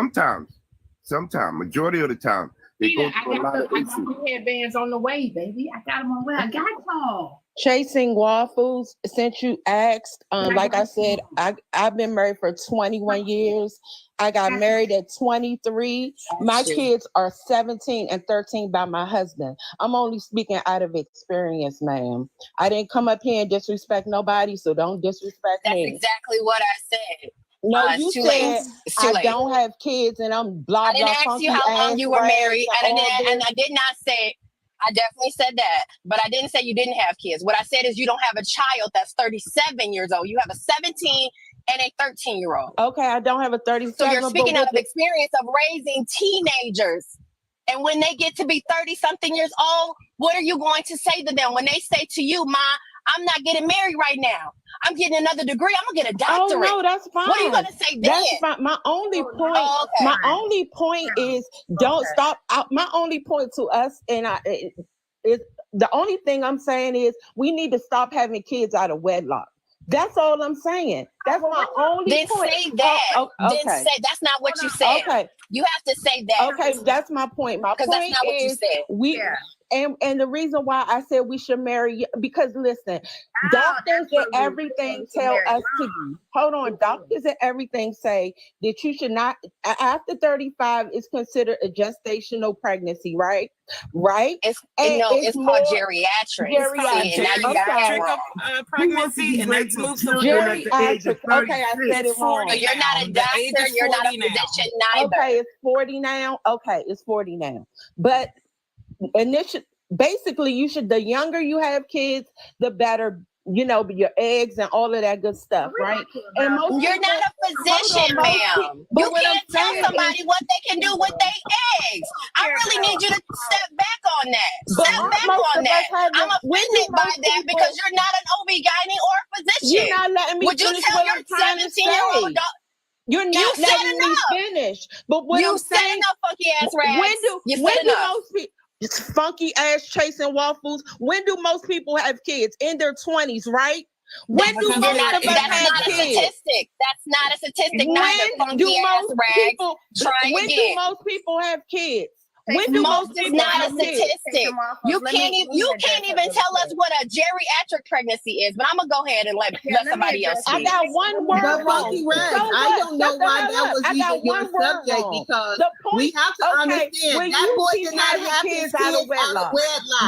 majority of the time, they go through a lot of issues. I got some headbands on the way, baby. I got them on the way. I got y'all. Chasing Waffles, since you asked, like I said, I've been married for 21 years. I got married at 23. My kids are 17 and 13 by my husband. I'm only speaking out of experience, ma'am. I didn't come up here and disrespect nobody, so don't disrespect me. That's exactly what I said. No, you said I don't have kids and I'm blah, blah, I didn't ask you how long you were married, and I did not say, I definitely said that, but I didn't say you didn't have kids. What I said is you don't have a child that's 37 years old. You have a 17 and a 13-year-old. Okay, I don't have a 37. So you're speaking out of experience of raising teenagers. And when they get to be 30-something years old, what are you going to say to them when they say to you, Ma, I'm not getting married right now. I'm getting another degree. I'm gonna get a doctorate. Oh no, that's fine. What are you gonna say then? That's fine. My only point is don't stop. My only point to us is the only thing I'm saying is we need to stop having kids out of wedlock. That's all I'm saying. That's my only point. Then say that. Okay. Then say that's not what you said. Okay. You have to say that. Okay, that's my point. My point that's not what you said. And the reason why I said we should marry, because listen, doctors and everything tell us to hold on. Doctors and everything say that you should not, after 35 is considered a gestational pregnancy, right? Right? It's called geriatric. Geriatric pregnancy, and that's moved to geriatric. Okay, I said it wrong. So you're not a doctor. You're not a physician neither. Okay, it's 40 now. Okay, it's 40 now. But basically the younger you have kids, the better, your eggs and all of that good stuff, right? And you're not a physician, ma'am. You can't tell somebody what they can do with their eggs. I really need you to step back on that. Step back on that. I'm offended by that because you're not an OB-GYN or a physician. You're not letting me Would you tell your 17-year-old You're not letting me finish. But what I'm saying, funky ass rags. When do most people, it's funky ass chasing waffles? When do most people have kids? In their 20s, right? When do most of us have kids? That's not a statistic. When do most people? When do most people have kids? When do most people have kids? You can't even tell us what a geriatric pregnancy is. But I'm gonna go ahead and let somebody else speak. I got one word But wrong. Funky Rags, I don't know why that was even your subject because we have to understand that boy did not have his kids out of wedlock.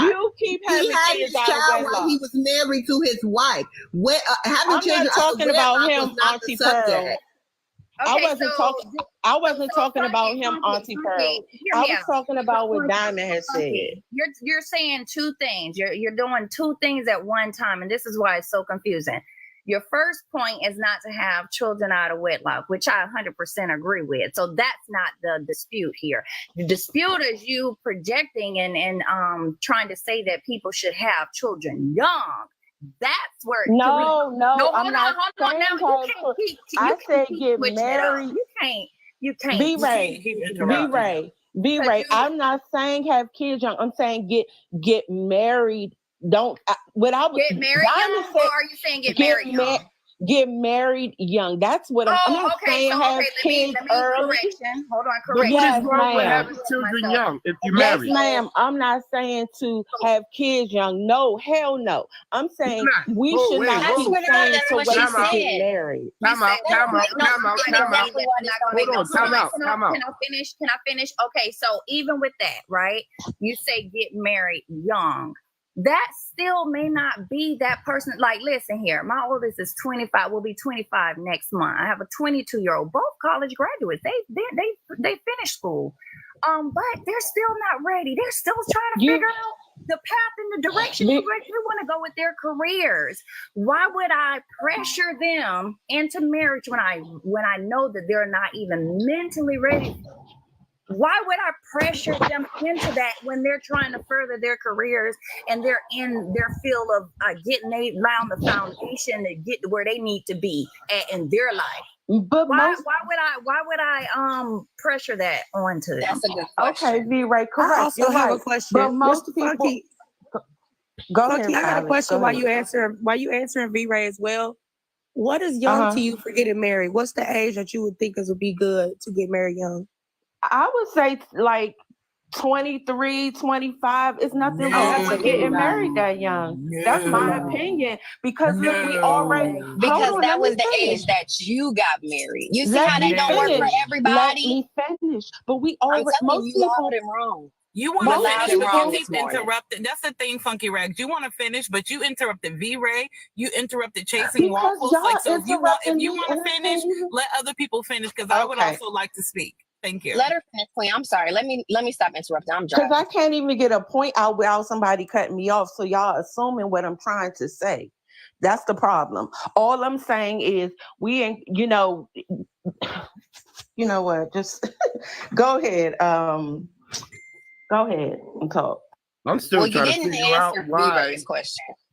You keep having he had kids his out of child wedlock. while he was married to his wife. Having I'm children not talking about him, was not the Auntie Pearl. subject. I wasn't talking about him, Auntie Pearl. I was talking about what Diamond has said. You're saying two things. You're doing two things at one time, and this is why it's so confusing. Your first point is not to have children out of wedlock, which I 100% agree with. So that's not the dispute here. The dispute is you projecting and trying to say that people should have children young. That's where No, I'm not saying I said get married. You can't. B-Ray. I'm not saying have kids young. I'm saying get married. Don't what I was get married young, or are you saying get married young? Get married young. That's what I'm not saying. Have kids early. Hold on, But correction. what is wrong with having children young if you marry? Yes, ma'am. I'm not saying to have kids young. No, hell no. I'm saying we should not keep saying to wait to get married. Time out. Can I finish? Okay, so even with that, right? You say get married young. That still may not be that person. Like, listen here, my oldest is 25. Will be 25 next month. I have a 22-year-old, both college graduates. They finished school, but they're still not ready. They're still trying to figure out the path and the direction they want to go with their careers. Why would I pressure them into marriage when I know that they're not even mentally ready? Why would I pressure them into that when they're trying to further their careers and they're in their field of getting down the foundation to get to where they need to be in their life? But why would I pressure that onto them? That's a good question. Okay, V-Ray, correct. I also have a question. But most people. Go ahead. I got a question while you answering V-Ray as well. What is young to you for getting married? What's the age that you would think would be good to get married young? I would say like 23, 25. It's nothing wrong with getting married that young. That's my opinion. Because look, we already that was the age that you got married. You see how that don't work for everybody? Let me finish. But we already most people wrong. You want to finish, but you keep interrupting. That's the thing, Funky Rags. You want to finish, but you interrupted V-Ray. You interrupted Chasing Waffles. Like, so if you want to finish, let other people finish, because I would also like to speak. Thank you. Let her finish, Queen. I'm sorry. Let me stop interrupting. I'm driving. Because I can't even get a point out without somebody cutting me off. So y'all assuming what I'm trying to say. That's the problem. All I'm saying is you know what? Just go ahead. Go ahead and talk. I'm still trying to figure out why.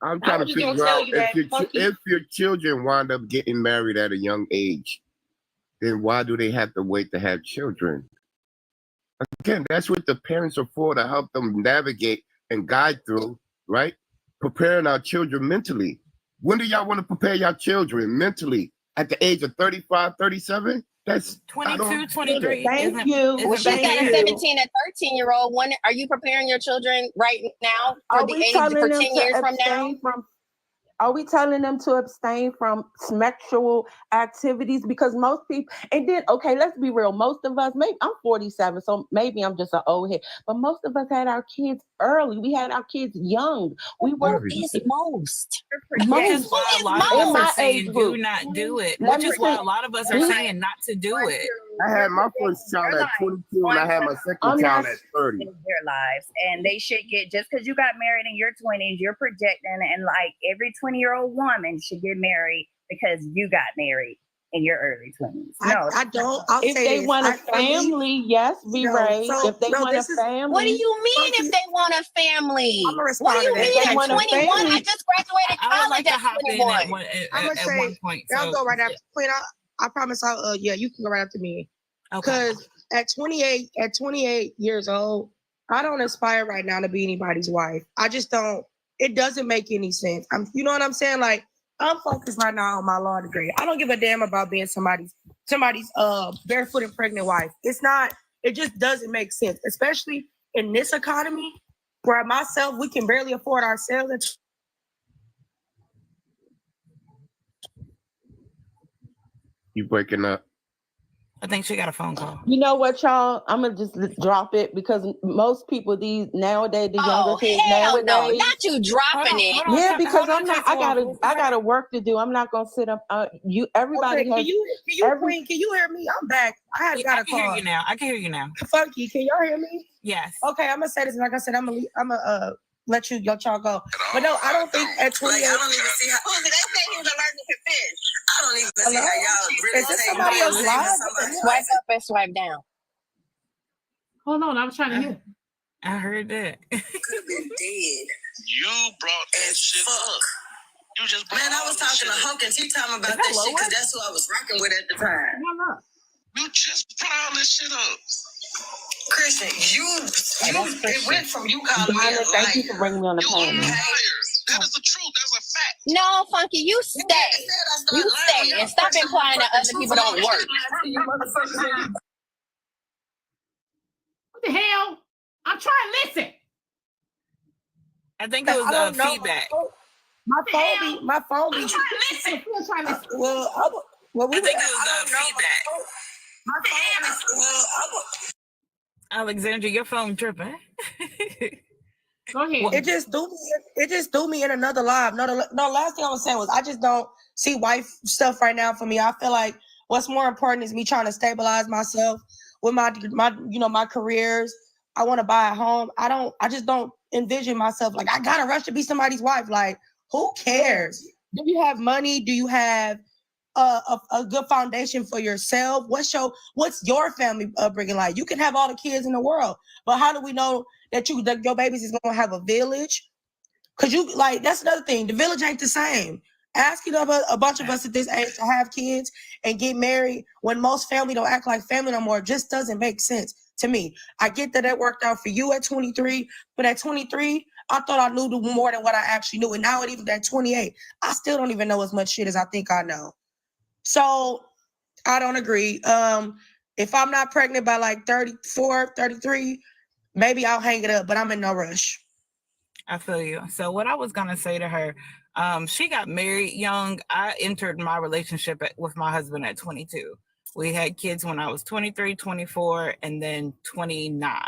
I'm trying to figure out if your children wind up getting married at a young age, then why do they have to wait to have children? Again, that's what the parents are for, to help them navigate and guide through, right? Preparing our children mentally. When do y'all want to prepare your children mentally? At the age of 35, 37? That's 22, 23. Thank you. Well, she's got a 17 and 13-year-old. When are you preparing your children right now for the age for 10 years from now? Are we telling them to abstain from sexual activities? Because most people, and then, okay, let's be real. Most of us, maybe I'm 47, so maybe I'm just an old head, but most of us had our kids early. We had our kids young. We were most. Which is why a lot of us are saying do not do it. Which is why a lot of us are saying not to do it. I had my first child at 22 and I had my second child at 30. Their lives, and they should get, just because you got married in your 20s, you're projecting, and like every 20-year-old woman should get married because you got married in your early 20s. No, I don't. If they want a family, yes, V-Ray. If they want a family. What do you mean if they want a family? I'm gonna respond what do you to mean that. at 21? I just graduated college I would like to at hop 21. in at one point. I'll go right after. Queen, I promise I'll, yeah, you can go right after me. Okay. Because at 28 years old, I don't aspire right now to be anybody's wife. I just don't. It doesn't make any sense. You know what I'm saying? Like, I'm focused right now on my law degree. I don't give a damn about being somebody's barefoot and pregnant wife. It's not. It just doesn't make sense, especially in this economy where myself, we can barely afford ourselves. You breaking up. I think she got a phone call. You know what, y'all? I'm gonna just drop it because most people the younger kids hell nowadays. no, not you dropping it. Yeah, because I'm not. I gotta work to do. I'm not gonna sit up. Everybody Okay, has. can you hear me? I'm back. I got a call. I can hear you now. I can hear you now. Funky, can y'all hear me? Yes. Okay, I'm gonna say this. Like I said, I'm gonna let y'all go. But no, I don't think at 28. I don't even see how. They say he was allergic to fish. I don't even see how y'all really Is this take somebody else live? Swipe up and swipe down. Hold on, I was trying to hear. I heard that. Could have been dead. You brought that shit up. You just brought I was talking to Hunk and she talking about that shit because that's who I was rocking with at the time. You just brought all this shit up. Christian, it went from you calling me a liar. Thank you for bringing me on the panel. That is the truth. That's a fact. No, Funky, you stay. You stay and stop implying that other people don't work. What the hell? I'm trying to listen. I think it was feedback. My phone be. I'm trying to listen. Well, I think it was feedback. Alexandra, your phone tripping. Go ahead. It just threw me in another live. No, last thing I was saying was I just don't see wife stuff right now for me. I feel like what's more important is me trying to stabilize myself with my careers. I want to buy a home. I just don't envision myself like I gotta rush to be somebody's wife. Like, who cares? Do you have money? Do you have a good foundation for yourself? What's your family upbringing like? You can have all the kids in the world, but how do we know that your babies is gonna have a village? Cause that's another thing. The village ain't the same. Asking a bunch of us at this age to have kids and get married when most family don't act like family no more just doesn't make sense to me. I get that it worked out for you at 23, but at 23, I thought I knew more than what I actually knew. And now even at 28, I still don't even know as much shit as I think I know. So I don't agree. If I'm not pregnant by like 34, 33, maybe I'll hang it up, but I'm in no rush. I feel you. So what I was going to say to her, she got married young. I entered my relationship with my husband at 22. We had kids when I was 23, 24, and then 29.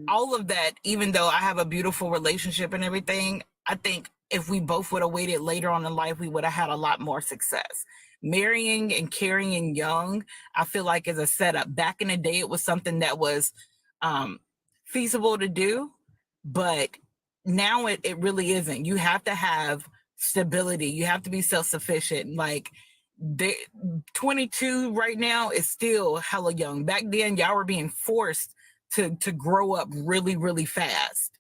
All of that, even though I have a beautiful relationship and everything, I think if we both would have waited later on in life, we would have had a lot more success. Marrying and carrying young, I feel like is a setup. Back in the day, it was something that was feasible to do, but now it really isn't. You have to have stability. You have to be self-sufficient. Like 22 right now is still hella young. Back then, y'all were being forced to grow up really, really fast.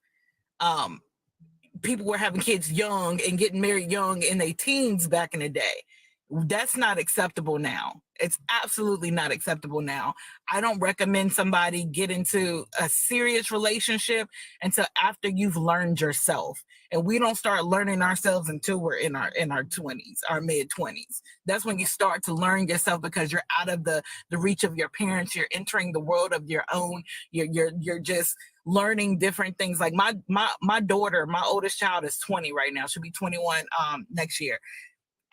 People were having kids young and getting married young in their teens back in the day. That's not acceptable now. It's absolutely not acceptable now. I don't recommend somebody get into a serious relationship until after you've learned yourself. And we don't start learning ourselves until we're in our 20s, our mid 20s. That's when you start to learn yourself because you're out of the reach of your parents. You're entering the world of your own. You're just learning different things. Like my daughter, my oldest child is 20 right now. She'll be 21 next year.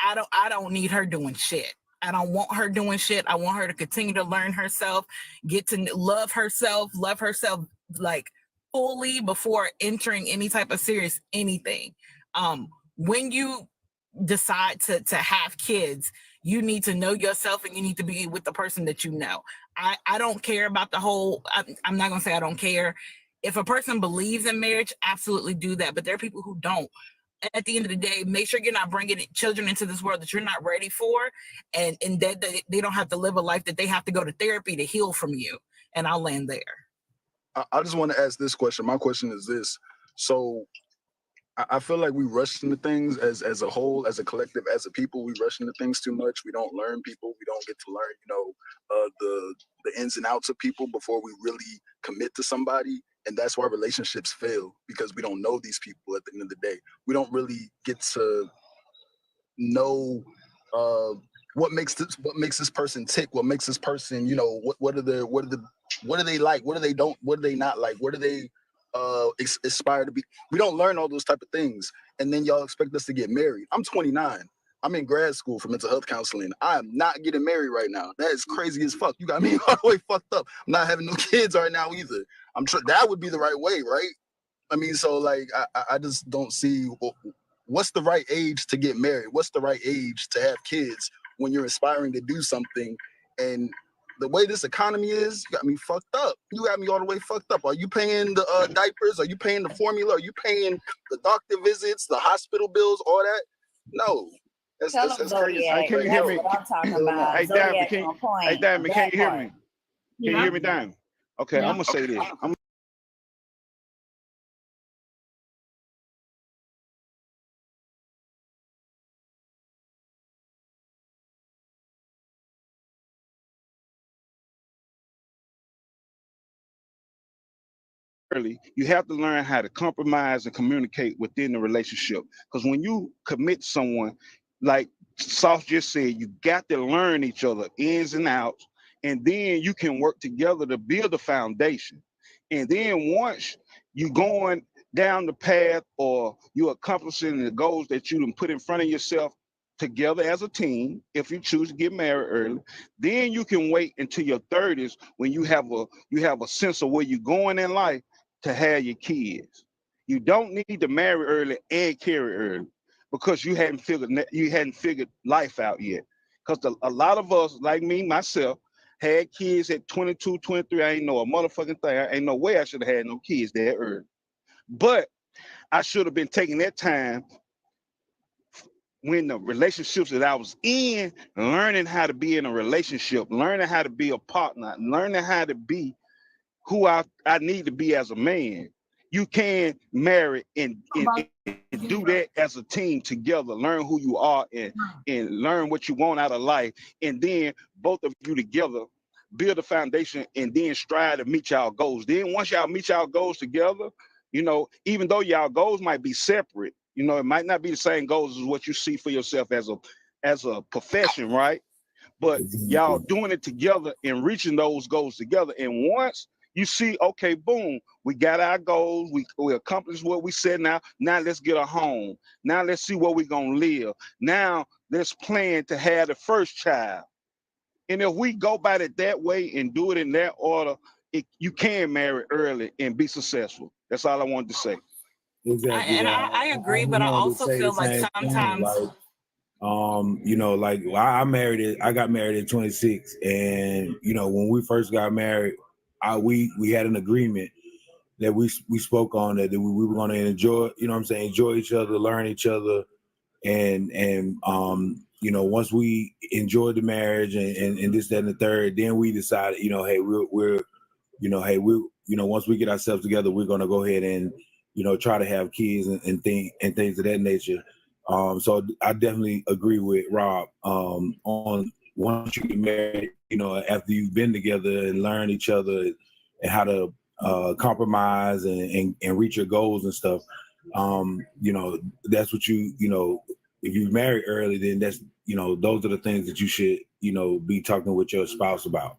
I don't need her doing shit. I don't want her doing shit. I want her to continue to learn herself, get to love herself like fully before entering any type of serious anything. When you decide to have kids, you need to know yourself and you need to be with the person that you know. I don't care about the whole, I'm not gonna say I don't care. If a person believes in marriage, absolutely do that. But there are people who don't. At the end of the day, make sure you're not bringing children into this world that you're not ready for, and that they don't have to live a life that they have to go to therapy to heal from you. And I'll land there. I just want to ask this question. My question is this. So I feel like we rush into things as a whole, as a collective, as a people. We rush into things too much. We don't learn people. We don't get to learn, the ins and outs of people before we really commit to somebody. And that's why relationships fail, because we don't know these people at the end of the day. We don't really get to know what makes this person tick, what makes this person, what do they like, what do they not like, what do they aspire to be. We don't learn all those type of things, and then y'all expect us to get married. I'm 29. I'm in grad school for mental health counseling. I am not getting married right now. That is crazy as fuck. You got me all the way fucked up. I'm not having no kids right now either. That would be the right way, right? I mean, so like, I just don't see what's the right age to get married. What's the right age to have kids when you're aspiring to do something. And the way this economy is, you got me fucked up. You got me all the way fucked up. Are you paying the diapers? Are you paying the formula? Are you paying the doctor visits, the hospital bills, all that? No. That's crazy. Hey, can you hear me? What I'm talking about. Hey, Diamond, can you hear me? Can you hear me, Diamond? Okay, Yeah. I'm gonna say this. Early, you have to learn how to compromise and communicate within the relationship. Because when you commit to someone, like Sauce just said, you got to learn each other ins and outs, and then you can work together to build a foundation. And then once you going down the path, or you accomplishing the goals that you done put in front of yourself together as a team, if you choose to get married early, then you can wait until your 30s when you have a sense of where you're going in life to have your kids. You don't need to marry early and carry early, because you hadn't figured life out yet. Because a lot of us, like me, myself, had kids at 22, 23. I ain't know a motherfucking thing. I ain't no way I should have had no kids that early. But I should have been taking that time when the relationships that I was in, learning how to be in a relationship, learning how to be a partner, learning how to be who I need to be as a man. You can marry and do that as a team together. Learn who you are and learn what you want out of life. And then both of you together build a foundation and then strive to meet y'all goals. Then once y'all meet y'all goals together, even though y'all goals might be separate, it might not be the same goals as what you see for yourself as a profession, right? But y'all doing it together and reaching those goals together. And once you see, okay, boom, we got our goals, we accomplished what we said. Now let's get a home. Now let's see where we're gonna live. Now let's plan to have the first child. And if we go about it that way and do it in that order, you can marry early and be successful. That's all I wanted to say. Exactly. I agree, but I also feel like sometimes. I got married at 26, and when we first got married, we had an agreement that we spoke on that we were going to enjoy, enjoy each other, learn each other, and once we enjoyed the marriage and this, that, and the third, then we decided, once we get ourselves together, we're going to go ahead and try to have kids and things of that nature. So I definitely agree with Rob on once you get married, after you've been together and learn each other and how to compromise and reach your goals and stuff. That's what if you marry early, then that's, those are the things that you should, be talking with your spouse about.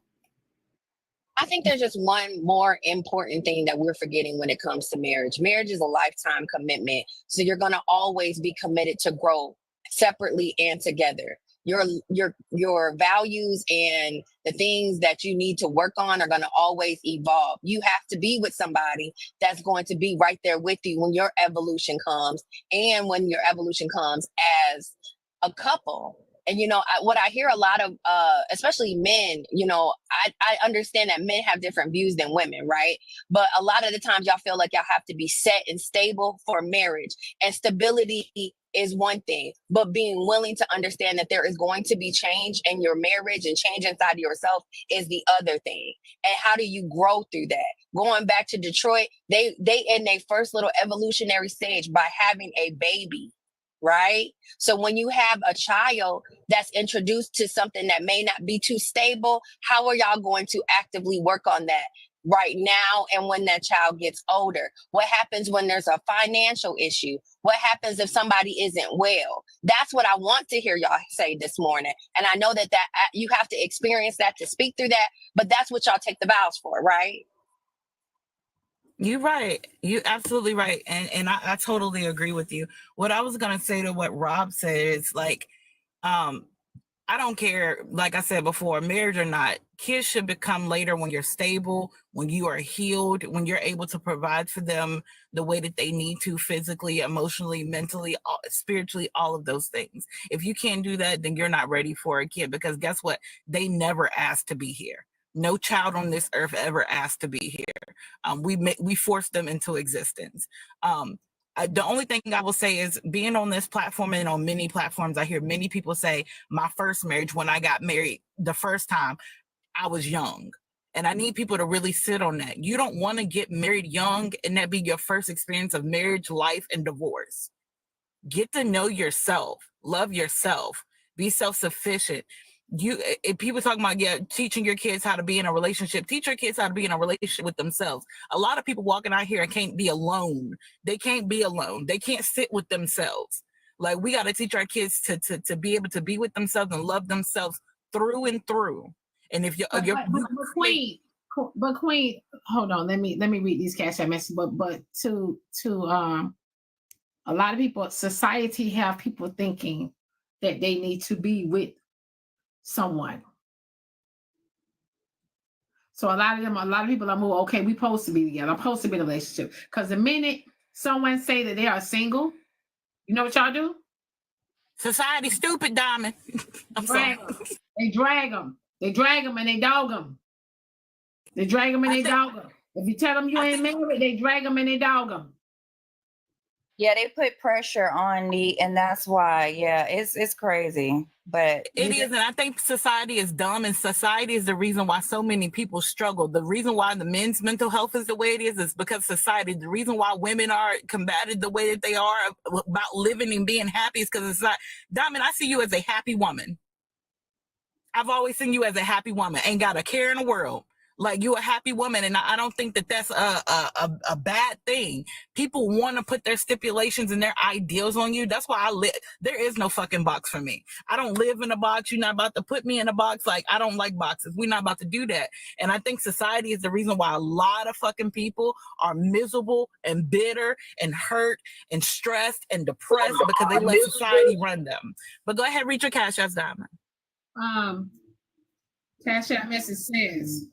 I think there's just one more important thing that we're forgetting when it comes to marriage. Marriage is a lifetime commitment. So you're going to always be committed to grow separately and together. Your values and the things that you need to work on are going to always evolve. You have to be with somebody that's going to be right there with you when your evolution comes, and when your evolution comes as a couple. And, what I hear a lot of, especially men, I understand that men have different views than women, right? But a lot of the times y'all feel like y'all have to be set and stable for marriage. And stability is one thing, but being willing to understand that there is going to be change in your marriage and change inside of yourself is the other thing. And how do you grow through that? going back to Detroit, they in their first little evolutionary stage by having a baby, right? So when you have a child that's introduced to something that may not be too stable, how are y'all going to actively work on that right now and when that child gets older? What happens when there's a financial issue? What happens if somebody isn't well? That's what I want to hear y'all say this morning. And I know that you have to experience that to speak through that, but that's what y'all take the vows for, right? You're right. You're absolutely right. And I totally agree with you. What I was going to say to what Rob said is like, I don't care, like I said before, marriage or not, kids should become later when you're stable, when you are healed, when you're able to provide for them the way that they need to physically, emotionally, mentally, spiritually, all of those things. If you can't do that, then you're not ready for a kid, because guess what? They never asked to be here. No child on this earth ever asked to be here. We forced them into existence. The only thing I will say is being on this platform and on many platforms, I hear many people say my first marriage, when I got married the first time, I was young. And I need people to really sit on that. You don't want to get married young and that be your first experience of marriage, life, and divorce. Get to know yourself, love yourself, be self-sufficient. If people talking about teaching your kids how to be in a relationship, teach your kids how to be in a relationship with themselves. A lot of people walking out here and can't be alone. They can't be alone. They can't sit with themselves. Like, we got to teach our kids to be able to be with themselves and love themselves through and through. And if Queen, hold on. Let me read these Cash App messages. But to a lot of people, society have people thinking that they need to be with someone. So a lot of people are moving, okay, we supposed to be together. I'm supposed to be in a relationship. Because the minute someone say that they are single, you know what y'all do? Society stupid, Diamond. I'm sorry. They drag them. They drag them and they dog them. They drag them and they dog them. If you tell them you ain't married, they drag them and they dog them. Yeah, they put pressure on me, and that's why. Yeah, it's crazy, but it is, and I think society is dumb, and society is the reason why so many people struggle. The reason why the men's mental health is the way it is because society. The reason why women are combated the way that they are about living and being happy is because it's not. Diamond, I see you as a happy woman. I've always seen you as a happy woman. Ain't got a care in the world. Like, you're a happy woman, and I don't think that that's a bad thing. People want to put their stipulations and their ideals on you. That's why I live. There is no fucking box for me. I don't live in a box. You're not about to put me in a box. Like, I don't like boxes. We're not about to do that. And I think society is the reason why a lot of fucking people are miserable and bitter and hurt and stressed and depressed because they let society run them. But go ahead, read your Cash App, Diamond. Cash App message says,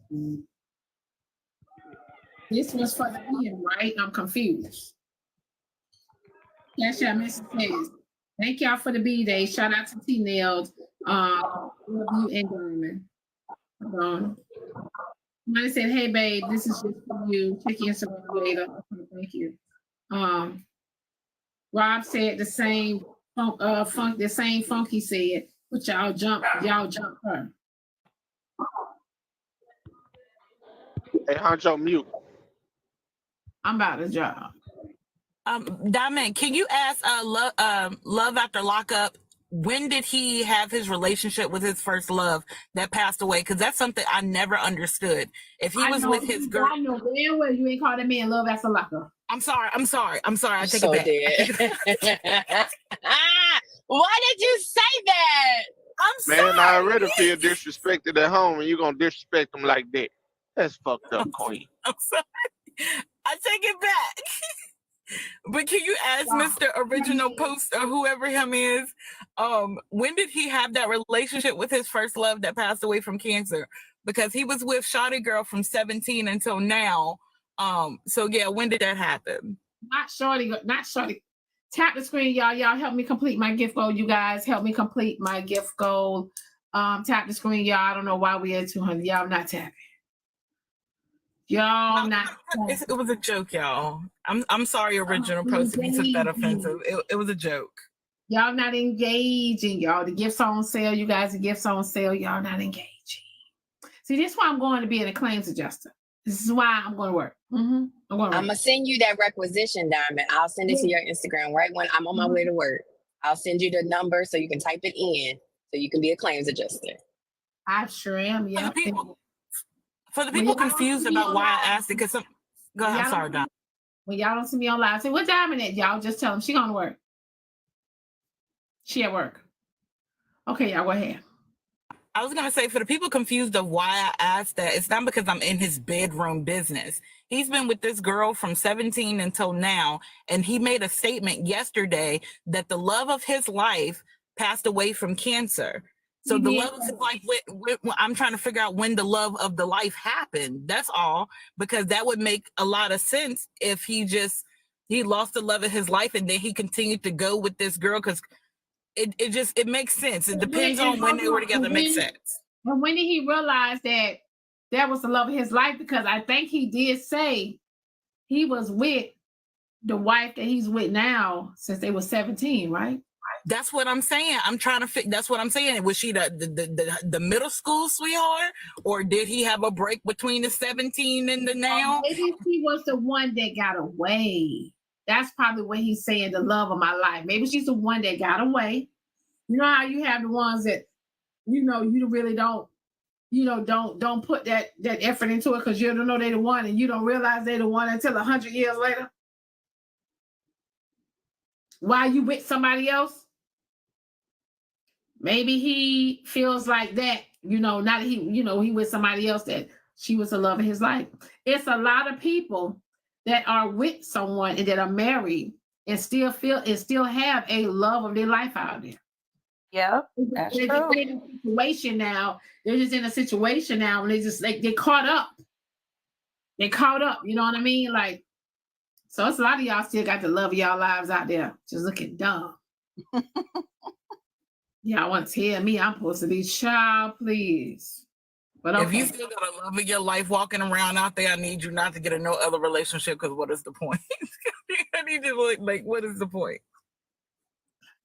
this was for the end, right? I'm confused. Cash App message says, thank y'all for the B-Day. Shout out to T-Nailed. Love you and Diamond. Hold on. Somebody said, hey, babe, this is just for you. Check your Instagram later. Okay, thank you. Rob said the same Funky said, but y'all jump her. Hey, Honcho, mute. I'm about to jump. Diamond, can you ask Love after lockup, when did he have his relationship with his first love that passed away? Because that's something I never understood. If he was with his girl, I know damn well you ain't called that man Love after lockup. I'm sorry. I take so it back. Why did you say that? I'm sorry. Man, I already feel disrespected at home, and you're gonna disrespect him like that. That's fucked up, Queen. I'm sorry. I take it back. But can you ask Mr. Original Post or whoever him is, when did he have that relationship with his first love that passed away from cancer? Because he was with Shawty Girl from 17 until now. So yeah, when did that happen? Not Shawty. Tap the screen, y'all. Y'all help me complete my gift goal. You guys help me complete my gift goal. Tap the screen, y'all. I don't know why we at 200. Y'all not tapping. Y'all not. It was a joke, y'all. I'm sorry, Original Post, if you took that offensive. It was a joke. Y'all not engaging, y'all. The gifts on sale. You guys, the gifts on sale. Y'all not engaging. See, this is why I'm going to be a claims adjuster. This is why I'm going to work. I'm going to send you that requisition, Diamond. I'll send it to your Instagram right when I'm on my way to work. I'll send you the number so you can type it in so you can be a claims adjuster. I sure am. Yeah. For the people confused about why I asked it, because go ahead. I'm sorry, Don. When y'all don't see me on live, say, what Diamond at? Y'all just tell them she going to work. She at work. Okay, y'all go ahead. I was going to say, for the people confused of why I asked that, it's not because I'm in his bedroom business. He's been with this girl from 17 until now, and he made a statement yesterday that the love of his life passed away from cancer. So the love of his life, I'm trying to figure out when the love of the life happened. That's all, because that would make a lot of sense if he lost the love of his life and then he continued to go with this girl, because it makes sense. It depends on when they were together. It makes sense. And when did he realize that was the love of his life? Because I think he did say he was with the wife that he's with now since they were 17, right? That's what I'm saying. I'm trying to that's what I'm saying. Was she the middle school sweetheart, or did he have a break between the 17 and the now? Maybe she was the one that got away. That's probably what he's saying, the love of my life. Maybe she's the one that got away. You know how you have the ones that, you really don't, don't put that effort into it because you don't know they're the one and you don't realize they're the one until 100 years later. While you with somebody else? Maybe he feels like that, not that he with somebody else, that she was the love of his life. It's a lot of people that are with someone and that are married and still have a love of their life out there. Yeah, that's true. They're in a situation now. They're just in a situation now, and they caught up. They caught up. You know what I mean? Like, so it's a lot of y'all still got the love of y'all lives out there, just looking dumb. Y'all want to tell me I'm supposed to be child, please. But okay. If you still got a love of your life walking around out there, I need you not to get in no other relationship, because what is the point? I need you to like, what is the point?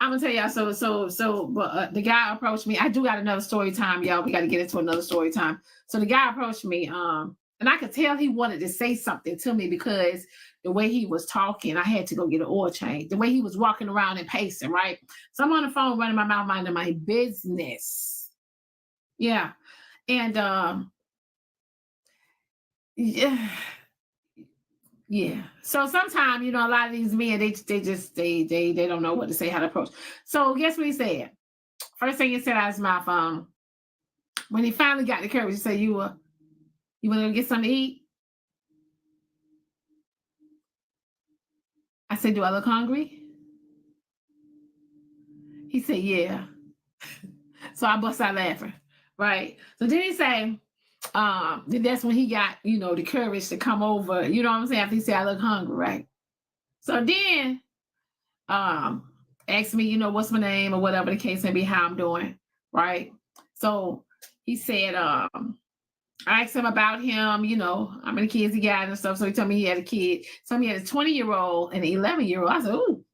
I'm gonna tell y'all. But the guy approached me. I do got another story time, y'all. We got to get into another story time. So the guy approached me, and I could tell he wanted to say something to me because the way he was talking, I had to go get an oil change. The way he was walking around and pacing, right? So I'm on the phone running my mouth, minding my business. Yeah. And yeah. So sometimes, a lot of these men, they don't know what to say, how to approach. So guess what he said? First thing he said out of his mouth, when he finally got the courage, he said, you want to get something to eat? I said, do I look hungry? He said, yeah. So I bust out laughing, right? So then he said, that's when he got, the courage to come over, you know what I'm saying? After he said, I look hungry, right? So then, asked me, what's my name or whatever the case may be, how I'm doing, right? So he said, I asked him about him, how many kids he got and stuff. So he told me he had a kid. So he had a 20-year-old and an 11-year-old. I said, ooh,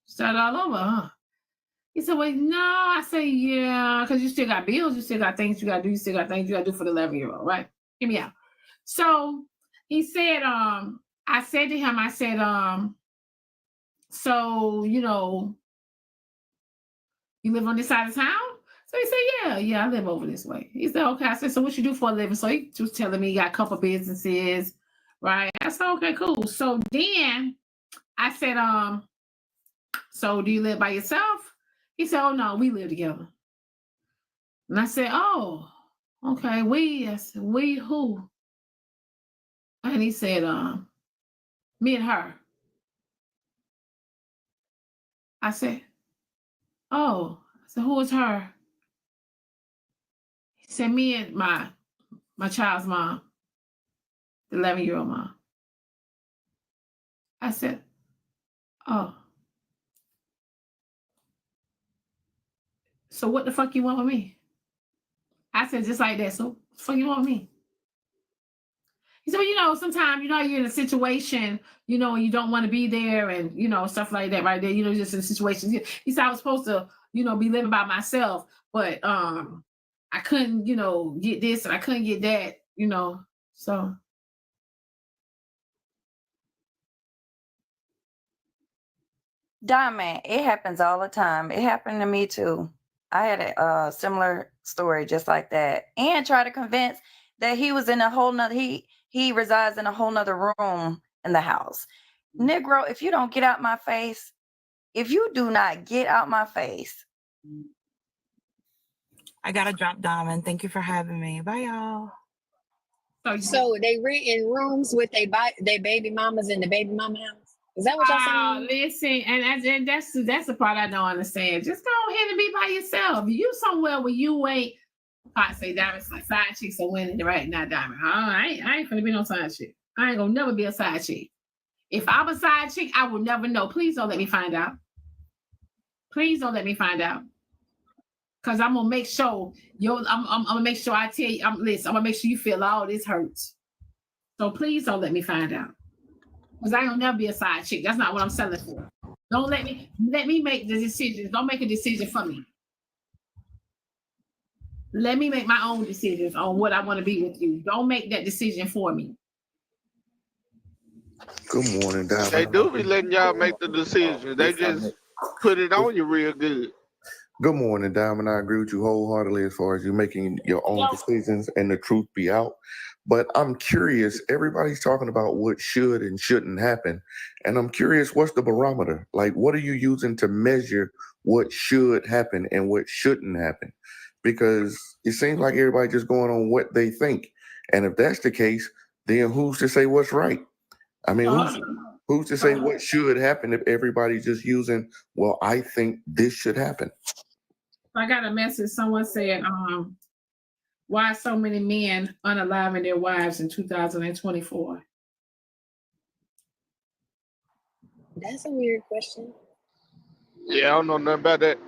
start all over, huh? He said, well, no. I said, yeah, because you still got bills. You still got things you got to do. You still got things you got to do for the 11-year-old, right? Hear me out. So he said, I said to him, so, you live on this side of town? So he said, yeah, I live over this way. He said, okay. I said, so what you do for a living? So he was telling me he got a couple businesses, right? I said, okay, cool. So then I said, so do you live by yourself? He said, oh, no, we live together. And I said, oh, okay, I said, we who? And he said, me and her. I said, oh. I said, who is her? He said, me and my child's mom, the 11-year-old mom. I said, oh. So what the fuck you want with me? I said, just like that. So what the fuck you want with me? He said, well, sometimes, you're in a situation, and you don't want to be there and, stuff like that right there, just in a situation. He said, I was supposed to, be living by myself, but I couldn't, get this and I couldn't get that, so Diamond, it happens all the time. It happened to me too. I had a similar story just like that, and try to convince that he was in a whole nother. He resides in a whole nother room in the house. Negro, if you don't get out my face, if you do not get out my face, I gotta drop Diamond. Thank you for having me. Bye, y'all. So they renting rooms with they baby mamas in the baby mama house. Is that what y'all saying? Listen, and that's the part I don't understand. Just go ahead and be by yourself. You somewhere where you ain't. I say Diamond's like side chicks are winning right now, Diamond. I ain't gonna be no side chick. I ain't gonna never be a side chick. If I'm a side chick, I will never know. Please don't let me find out. Please don't let me find out. Cause I'm gonna make sure I'm gonna make sure I tell you. I'm gonna make sure you feel all this hurts. So please don't let me find out. Cause I ain't gonna never be a side chick. That's not what I'm selling for. Don't let me make the decisions. Don't make a decision for me. Let me make my own decisions on what I want to be with you. Don't make that decision for me. Good morning, Diamond. They do be letting y'all make the decision. They just put it on you real good. Good morning, Diamond. I agree with you wholeheartedly as far as you making your own decisions and the truth be out. But I'm curious, everybody's talking about what should and shouldn't happen. And I'm curious, what's the barometer? Like, what are you using to measure what should happen and what shouldn't happen? Because it seems like everybody just going on what they think. And if that's the case, then who's to say what's right? I mean, who's to say what should happen if everybody's just using, well, I think this should happen? I got a message. Someone said, why so many men unaliving their wives in 2024? That's a weird question. Yeah, I don't know nothing about that.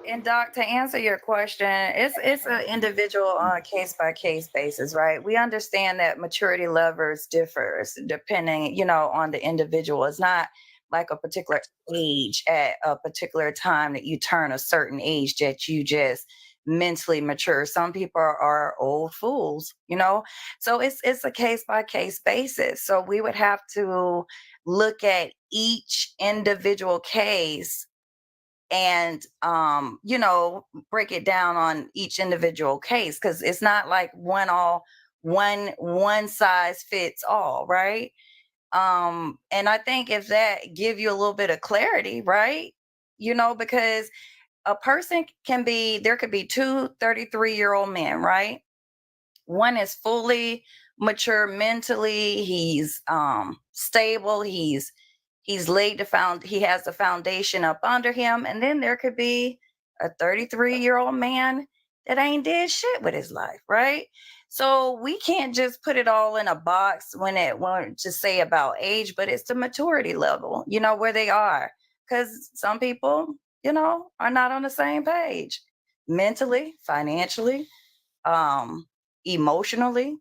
and Doc, to answer your question, it's an individual on a case by case basis, right? We understand that maturity levels differs depending, on the individual. It's not like a particular age at a particular time that you turn a certain age that you just mentally mature. Some people are old fools, so it's a case by case basis. So we would have to look at each individual case and break it down on each individual case, because it's not like one size fits all, right? And I think if that give you a little bit of clarity, right? Because a person there could be two 33-year-old men, right? One is fully mature mentally, he's stable, he's laid he has the foundation up under him. And then there could be a 33-year-old man that ain't did shit with his life, right? So we can't just put it all in a box when to say about age, but it's the maturity level, where they are. Because some people, are not on the same page mentally, financially, emotionally,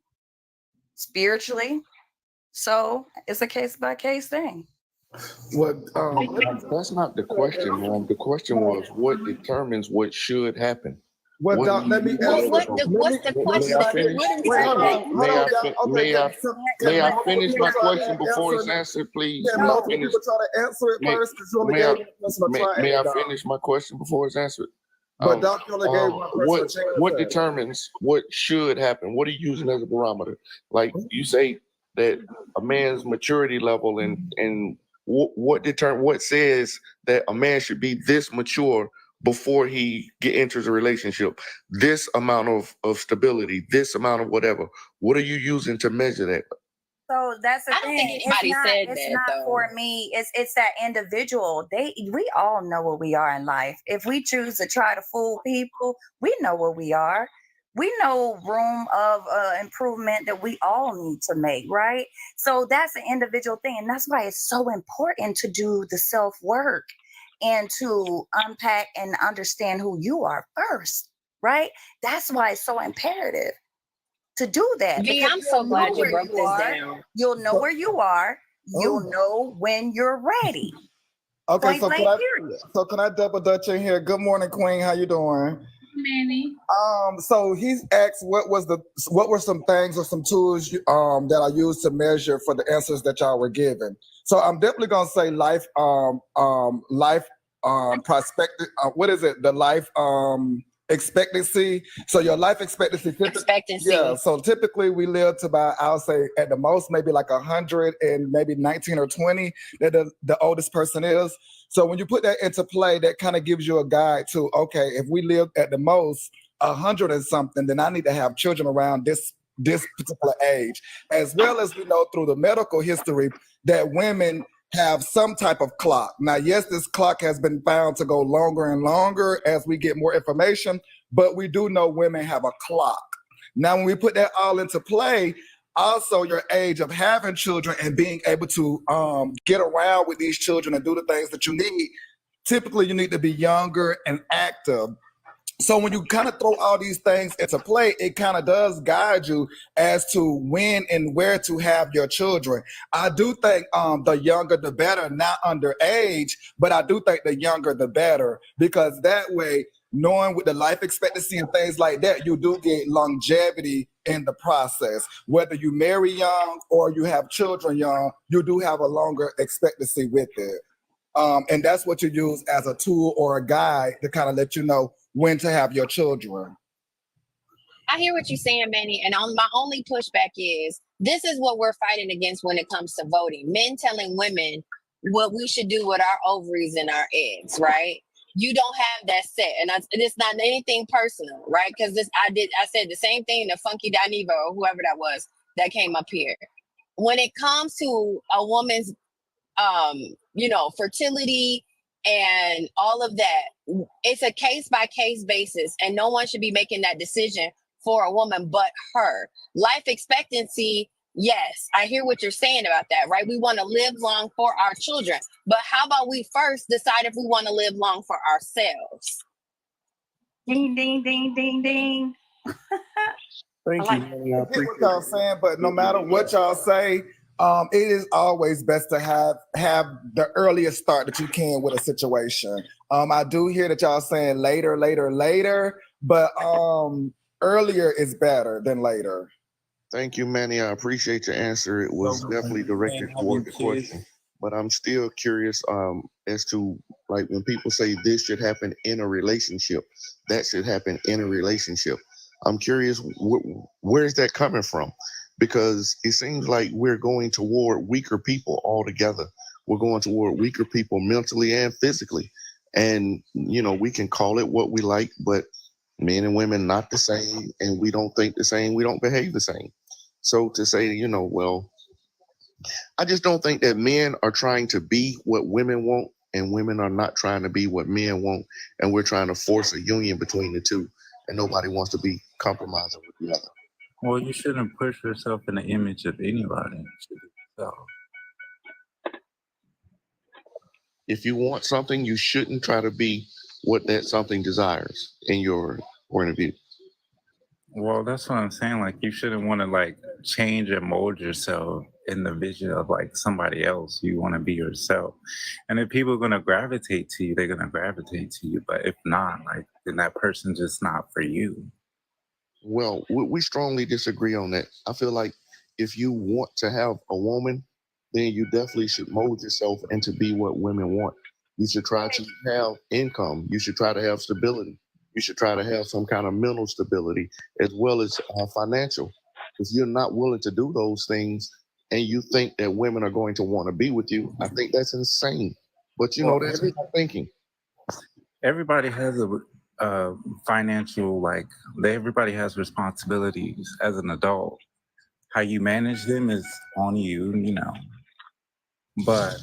spiritually. So it's a case by case thing. Well, that's not the question, man. The question was, what determines what should happen? Well, Doc, let me answer. What's the question? May I finish my question before it's answered, please? Yeah, multiple people try to answer it first because you only gave one person a try. May I finish my question before it's answered? But Doc, you only gave one person a chance. What determines what should happen? What are you using as a barometer? Like you say that a man's maturity level and what says that a man should be this mature before he enters a relationship, this amount of stability, this amount of whatever. What are you using to measure that? So that's the thing. I don't think anybody said it's that, not though. For me. It's that individual. We all know where we are in life. If we choose to try to fool people, we know where we are. We know room of improvement that we all need to make, right? So that's an individual thing. And that's why it's so important to do the self-work and to unpack and understand who you are first, right? That's why it's so imperative to do that. V, I'm so glad you broke this down. You'll know where you are. You'll know when you're ready. Okay, Point blank, period. so can I double dutch in here? Good morning, Queen. How you doing? Manny. So he's asked what were some things or some tools that I used to measure for the answers that y'all were given. So I'm definitely gonna say life prospective. What is it? The life expectancy. So your life expectancy. Expectancy. Yeah. So typically we live to about, I'll say at the most maybe like 100 and maybe 19 or 20 that the oldest person is. So when you put that into play, that kind of gives you a guide to, okay, if we live at the most 100 and something, then I need to have children around this particular age, as well as we know through the medical history that women have some type of clock. Now, yes, this clock has been found to go longer and longer as we get more information, but we do know women have a clock. Now, when we put that all into play, also your age of having children and being able to get around with these children and do the things that you need, typically you need to be younger and active. So when you kind of throw all these things into play, it kind of does guide you as to when and where to have your children. I do think the younger the better, not underage, but I do think the younger the better, because that way, knowing with the life expectancy and things like that, you do get longevity in the process. Whether you marry young or you have children young, you do have a longer expectancy with it. And that's what you use as a tool or a guide to kind of let you know when to have your children. I hear what you're saying, Manny, and my only pushback is this is what we're fighting against when it comes to voting. Men telling women what we should do with our ovaries and our eggs, right? You don't have that set, and it's not anything personal, right? Because I said the same thing to Funky Dineva or whoever that was that came up here. When it comes to a woman's fertility and all of that, it's a case by case basis, and no one should be making that decision for a woman but her. Life expectancy, yes, I hear what you're saying about that, right? We want to live long for our children, but how about we first decide if we want to live long for ourselves? Ding, ding, ding, ding, ding. Thank you, Manny. I appreciate what y'all saying, but no matter what y'all say, it is always best to have the earliest start that you can with a situation. I do hear that y'all saying later, but earlier is better than later. Thank you, Manny. I appreciate your answer. It was definitely directed toward the question, but I'm still curious as to, like, when people say this should happen in a relationship, that should happen in a relationship. I'm curious, where is that coming from? Because it seems like we're going toward weaker people altogether. We're going toward weaker people mentally and physically. And, we can call it what we like, but men and women not the same, and we don't think the same, we don't behave the same. So to say, I just don't think that men are trying to be what women want, and women are not trying to be what men want, and we're trying to force a union between the two, and nobody wants to be compromising with the other. Well, you shouldn't push yourself in the image of anybody. So. If you want something, you shouldn't try to be what that something desires, in your point of view. Well, that's what I'm saying. Like, you shouldn't want to change and mold yourself in the vision of somebody else. You want to be yourself. And if people are going to gravitate to you, they're going to gravitate to you. But if not, then that person's just not for you. Well, we strongly disagree on that. I feel like if you want to have a woman, then you definitely should mold yourself into be what women want. You should try to have income. You should try to have stability. You should try to have some kind of mental stability as well as financial. If you're not willing to do those things and you think that women are going to want to be with you, I think that's insane. But that's my thinking. Everybody has a financial, everybody has responsibilities as an adult. How you manage them is on you, But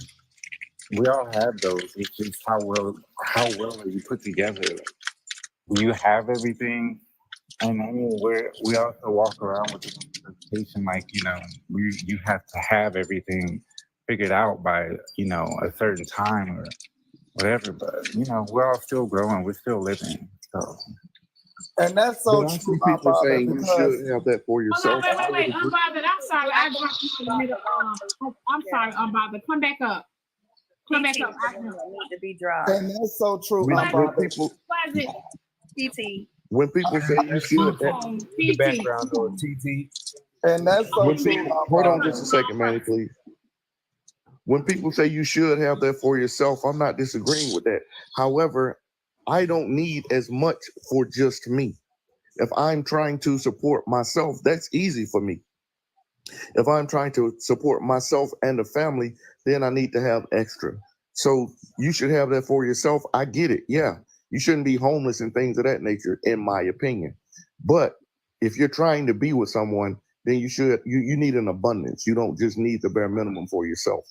we all have those. It's just how well are you put together? Do you have everything? And we also walk around with the expectation, you have to have everything figured out by, a certain time or whatever. But, we're all still growing. We're still living. So. And that's so true. People saying you should have that for yourself. Wait. Unbothered. I'm sorry. I dropped you in the middle. I'm sorry, Unbothered. Come back up. Come back up. Need to be dropped. And that's so true. People, PT. When people say you should, the background or TT. And that's so When true. people, hold on just a second, Manny, please. When people say you should have that for yourself, I'm not disagreeing with that. However, I don't need as much for just me. If I'm trying to support myself, that's easy for me. If I'm trying to support myself and the family, then I need to have extra. So you should have that for yourself. I get it. Yeah. You shouldn't be homeless and things of that nature, in my opinion. But if you're trying to be with someone, then you need an abundance. You don't just need the bare minimum for yourself.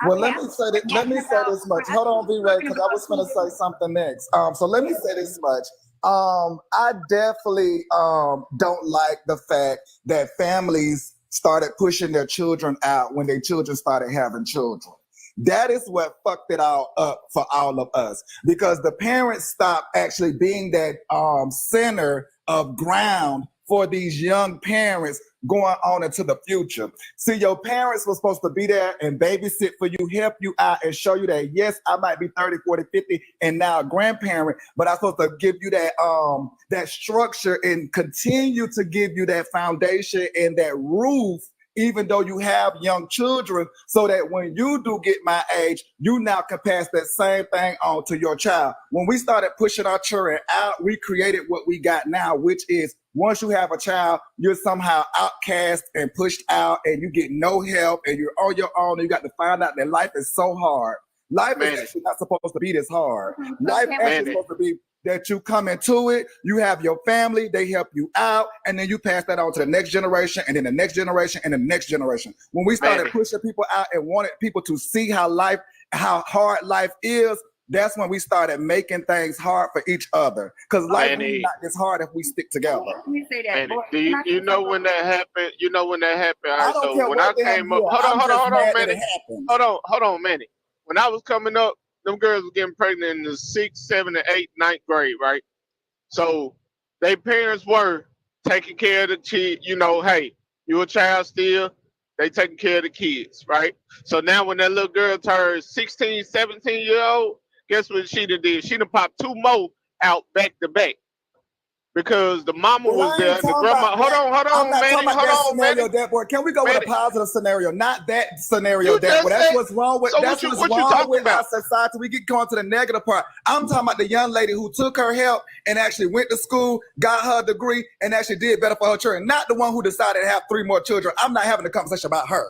Well, let me say this much. Hold on, V-Ray, because I was going to say something next. So let me say this much. I definitely don't like the fact that families started pushing their children out when their children started having children. That is what fucked it all up for all of us, because the parents stopped actually being that center of ground for these young parents going on into the future. See, your parents were supposed to be there and babysit for you, help you out, and show you that, yes, I might be 30, 40, 50, and now a grandparent, but I'm supposed to give you that that structure and continue to give you that foundation and that roof, even though you have young children, so that when you do get my age, you now can pass that same thing on to your child. When we started pushing our children out, we created what we got now, which is once you have a child, you're somehow outcast and pushed out, and you get no help, and you're on your own, and you got to find out that life is so hard. Life is actually not supposed to be this hard. Life actually supposed to be that you come into it, you have your family, they help you out, and then you pass that on to the next generation, and then the next generation, and the next generation. When we started pushing people out and wanted people to see how hard life is, that's when we started making things hard for each other. Because life is not this hard if we stick together. Let me say that. Do you know when that happened? You know when that happened? All right, I don't so care when I what they came have up, here. hold on, mad that Manny. it happened. Hold on, Manny. When I was coming up, them girls were getting pregnant in the 6th, 7th, and 8th, 9th grade, right? So their parents were taking care of the kid. You know, hey, you a child still. They taking care of the kids, right? So now when that little girl turned 16, 17-year-old, guess what she did? She done popped 2 more out back to back. Because the mama was there and the grandma. Hold on, I'm not Manny. talking about Hold that on, scenario, Manny. that boy. Can we go with a positive scenario, not that scenario, You that boy? just That's said- what's wrong with. so That's what what's you wrong talking with about? our society. We get going to the negative part. I'm talking about the young lady who took her help and actually went to school, got her degree, and actually did better for her children. Not the one who decided to have 3 more children. I'm not having a conversation about her.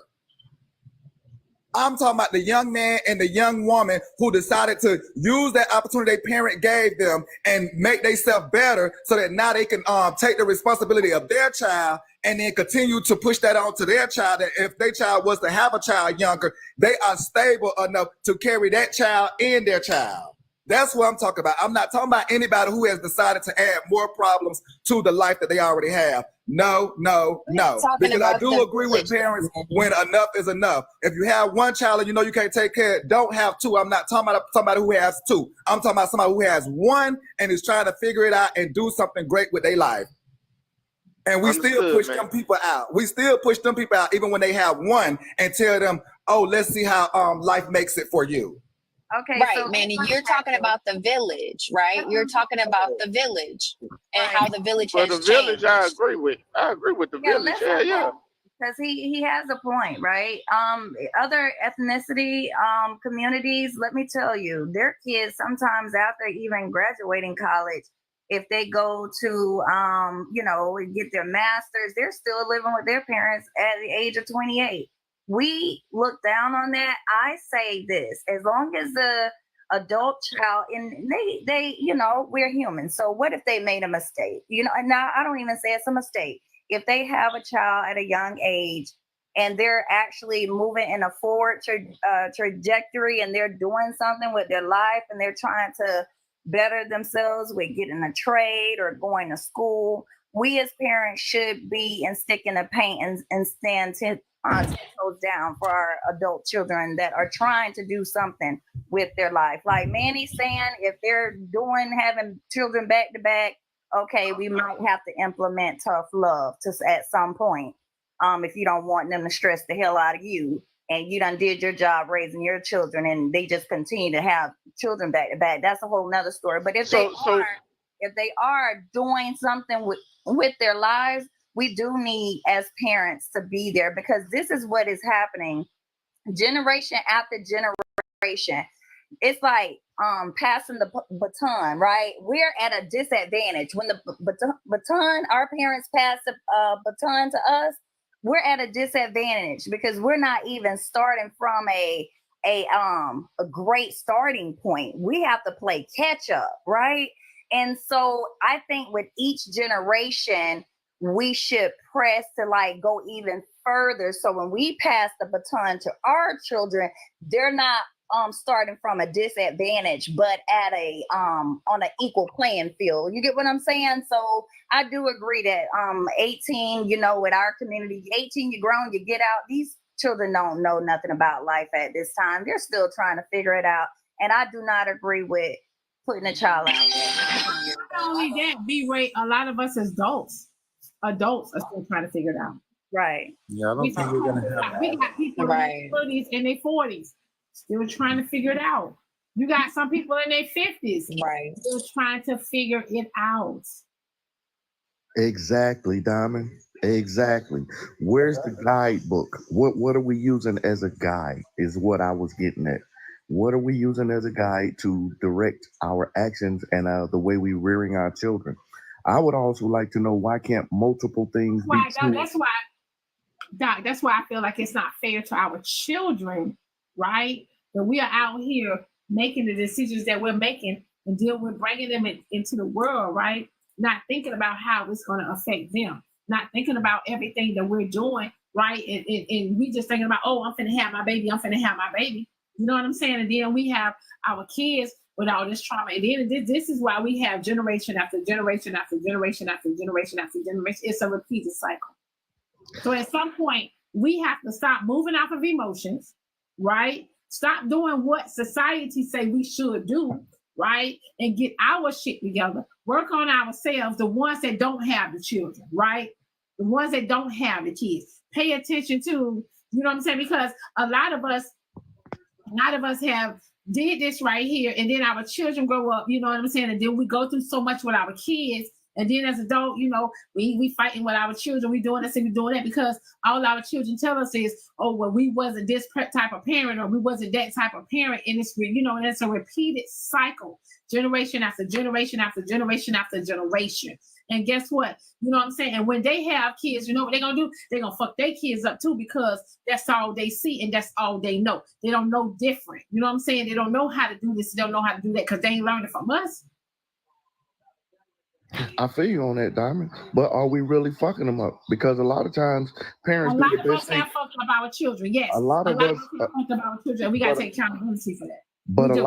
I'm talking about the young man and the young woman who decided to use that opportunity their parent gave them and make themselves better so that now they can take the responsibility of their child and then continue to push that on to their child. That if their child was to have a child younger, they are stable enough to carry that child and their child. That's what I'm talking about. I'm not talking about anybody who has decided to add more problems to the life that they already have. No. Because I do agree with parents when enough is enough. If you have 1 child and you know you can't take care, don't have 2. I'm not talking about somebody who has 2. I'm talking about somebody who has 1 and is trying to figure it out and do something great with their life. And we still push them people out. We still push them people out even when they have 1 and tell them, oh, let's see how life makes it for you. Okay, right, so Manny, you're talking about the village, right? You're talking about the village and how the village Well, has the village, changed. I agree with the village. Yeah. Because he has a point, right? Other ethnicity communities, let me tell you, their kids sometimes after even graduating college, if they go to get their masters, they're still living with their parents at the age of 28. We look down on that. I say this, as long as the adult child, and they we're human. So what if they made a mistake? And now I don't even say it's a mistake. If they have a child at a young age and they're actually moving in a forward trajectory and they're doing something with their life and they're trying to better themselves with getting a trade or going to school, we as parents should be and stick in the paint and stand 10 toes down for our adult children that are trying to do something with their life. Like Manny's saying, if they're having children back to back, okay, we might have to implement tough love at some point. If you don't want them to stress the hell out of you and you done did your job raising your children and they just continue to have children back to back, that's a whole nother story. But if if they are doing something with their lives, we do need as parents to be there, because this is what is happening generation after generation. It's like passing the baton, right? We're at a disadvantage when the baton, our parents pass the baton to us. We're at a disadvantage because we're not even starting from a great starting point. We have to play catch up, right? And so I think with each generation, we should press to like go even further. So when we pass the baton to our children, they're not starting from a disadvantage, but at a on an equal playing field. You get what I'm saying? So I do agree that 18, you know, with our community, 18, you're grown, you get out. These children don't know nothing about life at this time. They're still trying to figure it out. And I do not agree with putting a child out there. Not only that, B-Ray, a lot of us as adults are still trying to figure it out. Right. Yeah, I don't think we're gonna have We got people in their 30s and their 40s still trying to figure it out. You got some people in their 50s still trying to figure it out. Exactly, Diamond. Exactly. Where's the guidebook? What are we using as a guide is what I was getting at. What are we using as a guide to direct our actions and the way we rearing our children? I would also like to know, why can't multiple things be true? That's why I feel like it's not fair to our children, right? That we are out here making the decisions that we're making and deal with bringing them into the world, right? Not thinking about how it's going to affect them, not thinking about everything that we're doing, right? And we just thinking about, oh, I'm finna have my baby, You know what I'm saying? And then we have our kids with all this trauma. And then this is why we have generation after generation after generation after generation after generation. It's a repeated cycle. So at some point, we have to stop moving off of emotions, right? Stop doing what society say we should do, right? And get our shit together. Work on ourselves, the ones that don't have the children, right? The ones that don't have the kids. Pay attention to, you know what I'm saying? Because a lot of us have did this right here, and then our children grow up, you know what I'm saying? And then we go through so much with our kids. And then as adults, you know, we fighting with our children. We doing this and we doing that because all our children tell us is, oh, well, we wasn't this type of parent or we wasn't that type of parent. And it's, you know, and it's a repeated cycle, generation after generation after generation after generation. And guess what? You know what I'm saying? And when they have kids, you know what they're going to do? They're going to fuck their kids up too, because that's all they see and that's all they know. They don't know different. You know what I'm saying? They don't know how to do this. They don't know how to do that because they ain't learning from us. I feel you on that, Diamond. But are we really fucking them up? Because a lot of times parents do the best thing. A lot of us have fucked up our children. Yes, a lot of us fucked up our children. We got to take accountability for that. But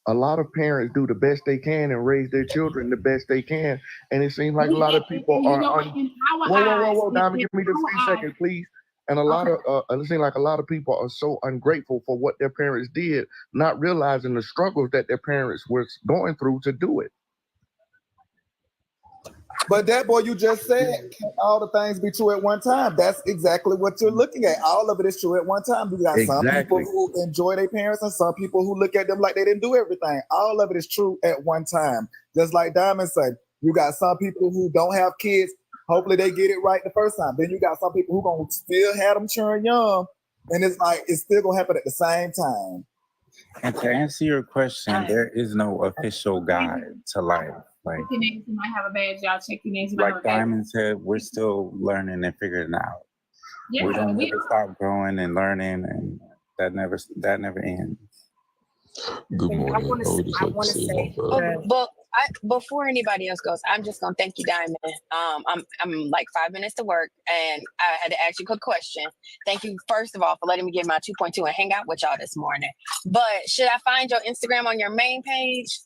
a lot of parents do the best they can and raise their children the best they can, and it seems like a lot of people are. Whoa, Diamond, give me the 3 seconds, please. And it seems like a lot of people are so ungrateful for what their parents did, not realizing the struggles that their parents were going through to do it. But that boy, you just said, can all the things be true at one time? That's exactly what you're looking at. All of it is true at one time. You got some people who enjoy their parents and some people who look at them like they didn't do everything. All of it is true at one time. Just like Diamond said, you got some people who don't have kids. Hopefully they get it right the first time. Then you got some people who gonna still have them churn young, and it's like it's still gonna happen at the same time. And to answer your question, there is no official guide to life. Like, you might have a badge, y'all check your names. Like Diamond said, we're still learning and figuring it out. Yeah, we don't ever stop growing and learning, and that never ends. Good morning. I want to say, before anybody else goes, I'm just gonna thank you, Diamond. I'm like 5 minutes to work, and I had to ask you a quick question. Thank you, first of all, for letting me get my 2.2 and hang out with y'all this morning. But should I find your Instagram on your main page?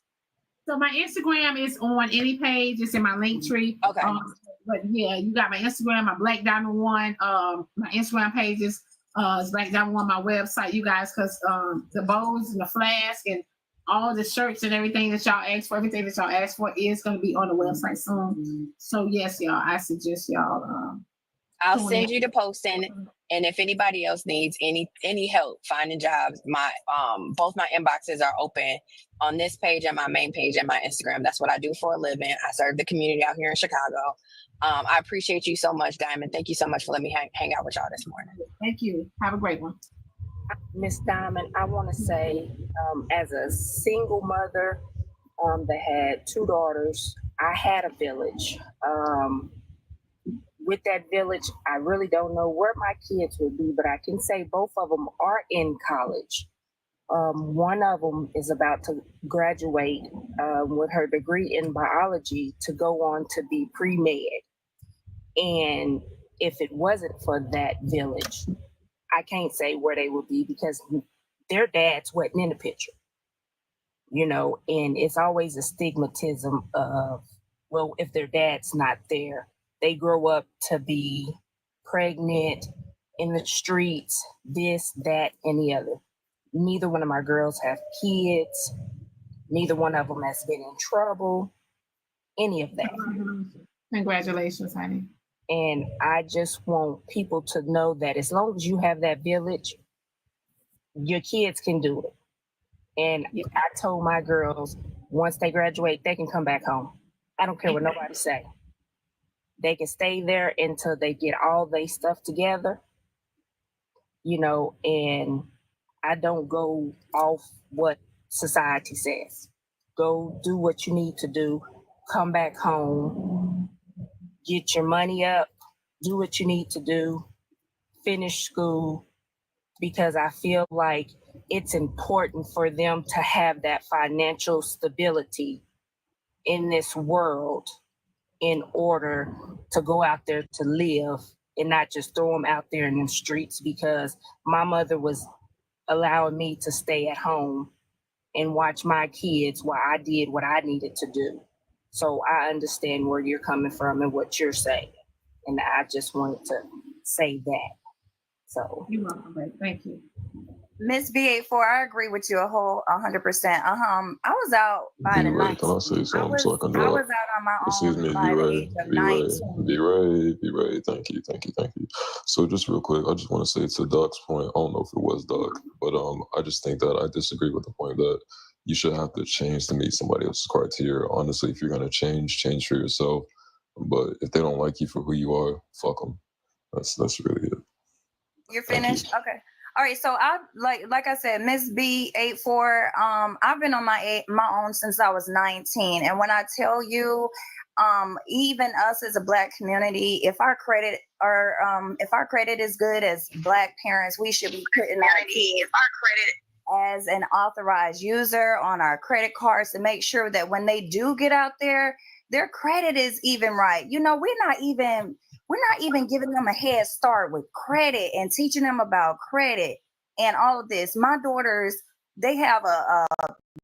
So my Instagram is on any page. It's in my link tree. Okay. But yeah, you got my Instagram, my Blaqqdiamond1. My Instagram page is Blaqqdiamond1. My website, you guys, because the bows and the flask and all the shirts and everything that y'all asked for, is going to be on the website soon. So yes, y'all, I suggest y'all. I'll send you the posting. And if anybody else needs any help finding jobs, my both my inboxes are open on this page and my main page and my Instagram. That's what I do for a living. I serve the community out here in Chicago. I appreciate you so much, Diamond. Thank you so much for letting me hang out with y'all this morning. Thank you. Have a great one. Miss Diamond, I want to say, as a single mother that had 2 daughters, I had a village. With that village, I really don't know where my kids would be, but I can say both of them are in college. One of them is about to graduate with her degree in biology to go on to be pre-med. And if it wasn't for that village, I can't say where they would be because their dads wasn't in the picture, you know, and it's always a stigmatism of, well, if their dad's not there, they grow up to be pregnant, in the streets, this, that, and the other. Neither one of my girls have kids. Neither one of them has been in trouble, any of that. Congratulations, honey. And I just want people to know that as long as you have that village, your kids can do it. And I told my girls, once they graduate, they can come back home. I don't care what nobody say. They can stay there until they get all their stuff together, you know, and I don't go off what society says. Go do what you need to do, come back home, get your money up, do what you need to do, finish school, because I feel like it's important for them to have that financial stability in this world in order to go out there to live and not just throw them out there in the streets, because my mother was allowing me to stay at home and watch my kids while I did what I needed to do. So I understand where you're coming from and what you're saying. And I just wanted to say that. So you're welcome, babe. Thank you. Miss V84, I agree with you 100%. I was out by the night. Can I say something so I can I drop? was out on my Excuse own me, by the age of 19. B-Ray. Thank you. So just real quick, I just want to say to Doc's point, I don't know if it was Doc, but I just think that I disagree with the point that you should have to change to meet somebody else's criteria. Honestly, if you're going to change for yourself. But if they don't like you for who you are, fuck them. That's really it. You're finished? Okay. All right, so I like I said, Miss B84. I've been on my own since I was 19, and when I tell you, even us as a Black community, if our credit is good as Black parents, we should be putting our kids as an authorized user on our credit cards to make sure that when they do get out there, their credit is even right. You know, we're not even giving them a head start with credit and teaching them about credit and all of this. My daughters, they have a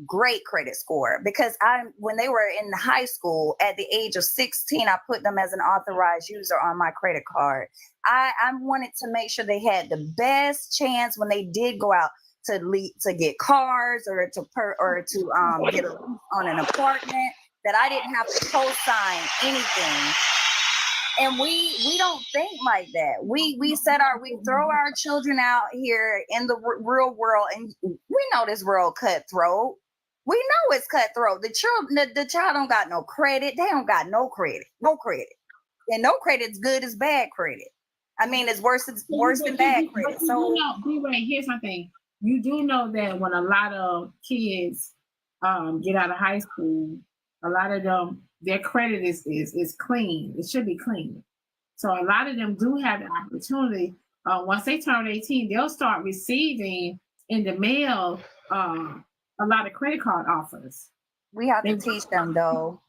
great credit score because when they were in high school at the age of 16, I put them as an authorized user on my credit card. I wanted to make sure they had the best chance when they did go out to get cars or to get a lease on an apartment, that I didn't have to co-sign anything. And we don't think like that. We throw our children out here in the real world, and we know this world cutthroat. We know it's cutthroat. The child don't got no credit. They don't got no credit, and no credit's good as bad credit. I mean, it's worse than bad credit. So here's my thing. You do know that when a lot of kids get out of high school, a lot of them, their credit is clean. It should be clean. So a lot of them do have the opportunity. Once they turn 18, they'll start receiving in the mail a lot of credit card offers. We have to teach them, though,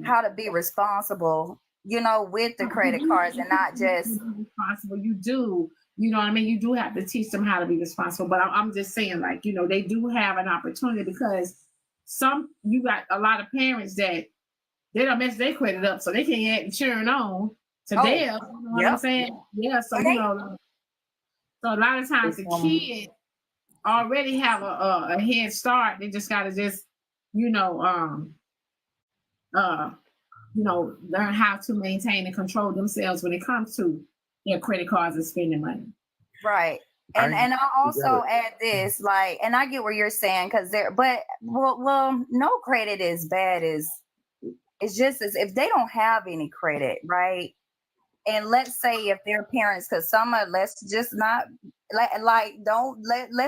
how to be responsible, you know, with the credit cards and not just responsible. You do. You know what I mean? You do have to teach them how to be responsible. But I'm just saying, like, you know, they do have an opportunity because you got a lot of parents that they don't mess their credit up, so they can't add cheering on to them. You know what I'm saying? Yeah. So you know, so a lot of times the kid already have a head start. They just gotta learn how to maintain and control themselves when it comes to their credit cards and spending money. Right. And I also add this, like, and I get what you're saying, because no credit is bad. It's just as if they don't have any credit, right? And let's say if their parents, because let's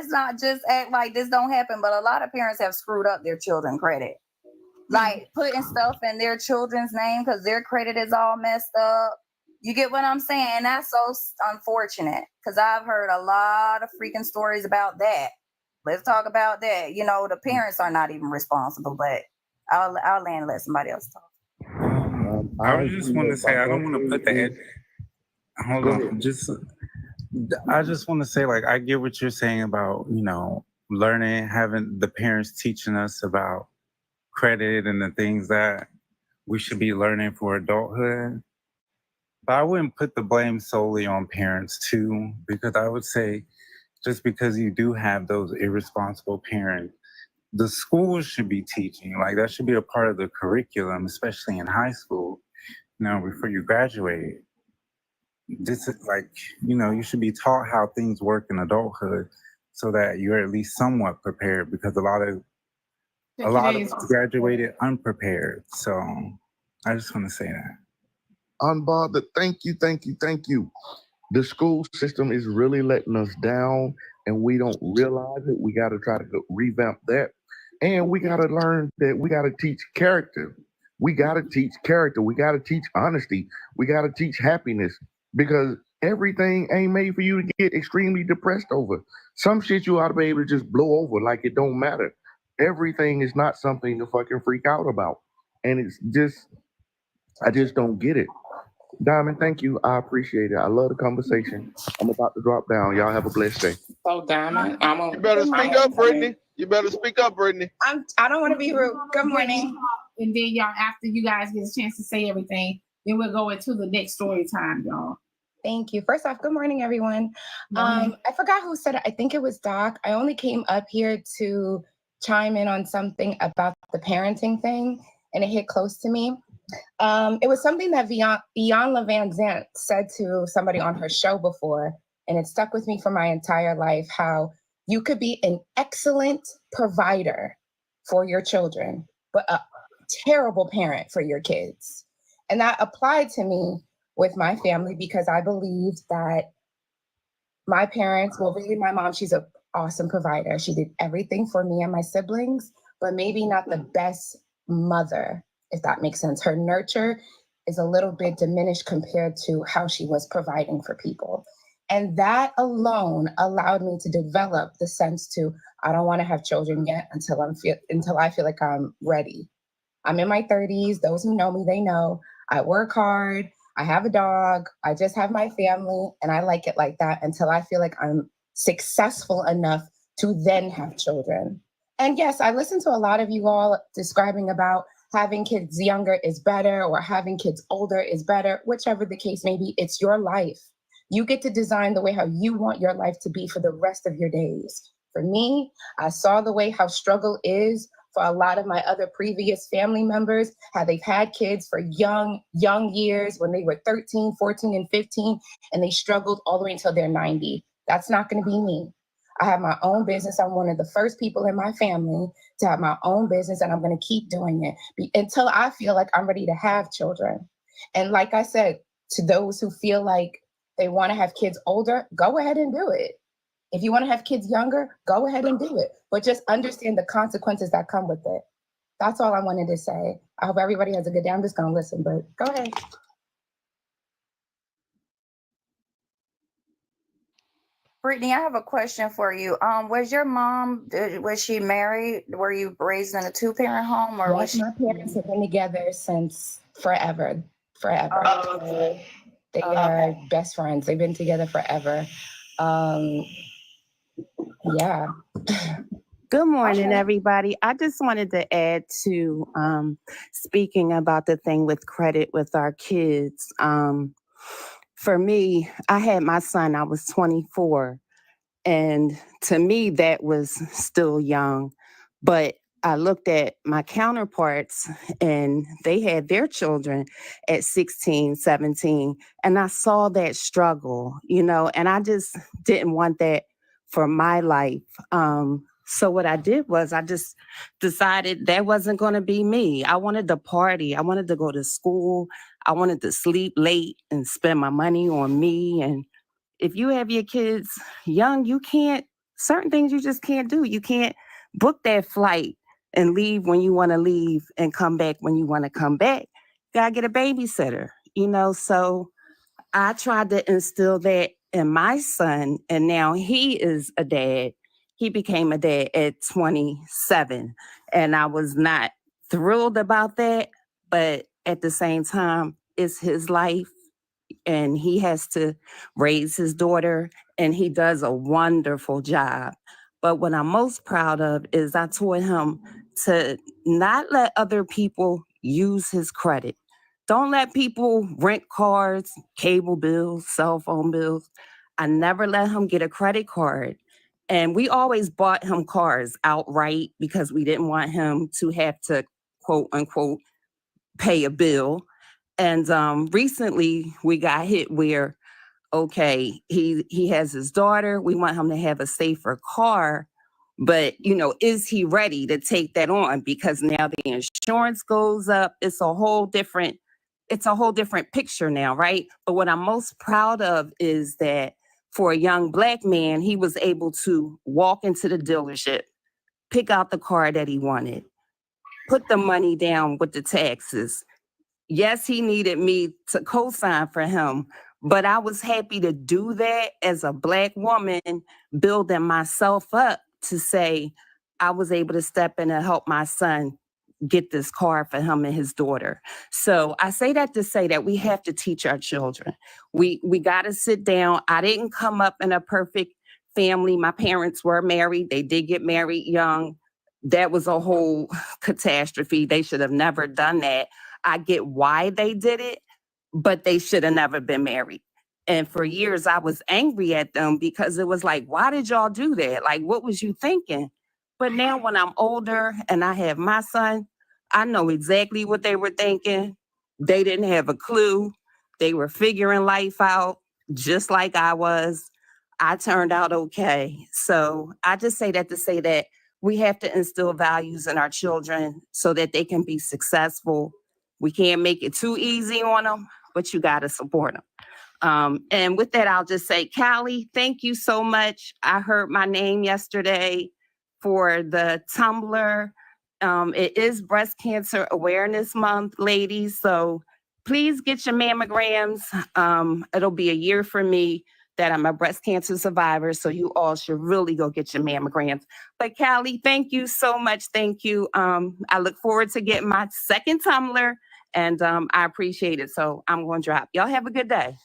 not just act like this don't happen, but a lot of parents have screwed up their children's credit, like putting stuff in their children's name because their credit is all messed up. You get what I'm saying? And that's so unfortunate, because I've heard a lot of freaking stories about that. Let's talk about that. The parents are not even responsible, but I'll land and let somebody else talk. I just want to say, I don't want to put the hold on. I just want to say, like, I get what you're saying about, learning, having the parents teaching us about credit and the things that we should be learning for adulthood. But I wouldn't put the blame solely on parents too, because I would say just because you do have those irresponsible parents, the schools should be teaching, like that should be a part of the curriculum, especially in high school, before you graduate. This is like, you should be taught how things work in adulthood so that you're at least somewhat prepared, because a lot of us graduated unprepared. So I just want to say that. Unbothered, thank you. The school system is really letting us down, and we don't realize it. We got to try to revamp that. And we got to learn that we got to teach character. We got to teach character. We got to teach honesty. We got to teach happiness, because everything ain't made for you to get extremely depressed over. Some shit you ought to be able to just blow over like it don't matter. Everything is not something to fucking freak out about. And it's just, I just don't get it. Diamond, thank you. I appreciate it. I love the conversation. I'm about to drop down. Y'all have a blessed day. So Diamond, you better speak up, Brittany. You better speak up, Brittany. I don't want to be rude. Good morning. And then y'all, after you guys get a chance to say everything, then we'll go into the next story time, y'all. Thank you. First off, good morning, everyone. I forgot who said it. I think it was Doc. I only came up here to chime in on something about the parenting thing, and it hit close to me. It was something that Iyanla Vanzant said to somebody on her show before, and it stuck with me for my entire life, how you could be an excellent provider for your children, but a terrible parent for your kids. And that applied to me with my family, because I believed that my parents, well, really my mom, she's an awesome provider. She did everything for me and my siblings, but maybe not the best mother, if that makes sense. Her nurture is a little bit diminished compared to how she was providing for people. And that alone allowed me to develop the sense to, I don't want to have children yet until I feel like I'm ready. I'm in my 30s. Those who know me, they know I work hard. I have a dog. I just have my family, and I like it like that until I feel like I'm successful enough to then have children. And yes, I listen to a lot of you all describing about having kids younger is better or having kids older is better, whichever the case may be. It's your life. You get to design the way how you want your life to be for the rest of your days. For me, I saw the way how struggle is for a lot of my other previous family members, how they've had kids for young years when they were 13, 14, and 15, and they struggled all the way until they're 90. That's not going to be me. I have my own business. I'm one of the first people in my family to have my own business, and I'm going to keep doing it until I feel like I'm ready to have children. And like I said, to those who feel like they want to have kids older, go ahead and do it. If you want to have kids younger, go ahead and do it. But just understand the consequences that come with it. That's all I wanted to say. I hope everybody has a good day. I'm just going to listen, but go ahead. Brittany, I have a question for you. Was your mom, was she married? Were you raised in a two-parent home, or was she? My parents have been together since forever. Oh, okay. They are best friends. They've been together forever. Yeah. Good morning, everybody. I just wanted to add to speaking about the thing with credit with our kids. For me, I had my son, I was 24. And to me, that was still young. But I looked at my counterparts and they had their children at 16, 17, and I saw that struggle, and I just didn't want that for my life. So what I did was I just decided that wasn't going to be me. I wanted to party. I wanted to go to school. I wanted to sleep late and spend my money on me. And if you have your kids young, certain things you just can't do. You can't book that flight and leave when you want to leave and come back when you want to come back. You gotta get a babysitter, So I tried to instill that in my son, and now he is a dad. He became a dad at 27, and I was not thrilled about that, but at the same time, it's his life, and he has to raise his daughter, and he does a wonderful job. But what I'm most proud of is I taught him to not let other people use his credit. Don't let people rent cars, cable bills, cell phone bills. I never let him get a credit card. And we always bought him cars outright because we didn't want him to have to, quote unquote, pay a bill. And recently we got hit where, okay, he has his daughter. We want him to have a safer car. But, is he ready to take that on? Because now the insurance goes up. It's a whole different picture now, right? But what I'm most proud of is that for a young Black man, he was able to walk into the dealership, pick out the car that he wanted, put the money down with the taxes. Yes, he needed me to co-sign for him, but I was happy to do that as a Black woman, building myself up to say I was able to step in and help my son get this car for him and his daughter. So I say that to say that we have to teach our children. We got to sit down. I didn't come up in a perfect family. My parents were married. They did get married young. That was a whole catastrophe. They should have never done that. I get why they did it, but they should have never been married. And for years, I was angry at them because it was like, why did y'all do that? Like, what was you thinking? But now when I'm older and I have my son, I know exactly what they were thinking. They didn't have a clue. They were figuring life out just like I was. I turned out okay. So I just say that to say that we have to instill values in our children so that they can be successful. We can't make it too easy on them, but you got to support them. And with that, I'll just say, Callie, thank you so much. I heard my name yesterday for the Tumblr. It is Breast Cancer Awareness Month, ladies. So please get your mammograms. It'll be a year for me that I'm a breast cancer survivor. So you all should really go get your mammograms. But Callie, thank you so much. Thank you. I look forward to getting my second Tumblr, and I appreciate it. So I'm going to drop. Y'all have a good day.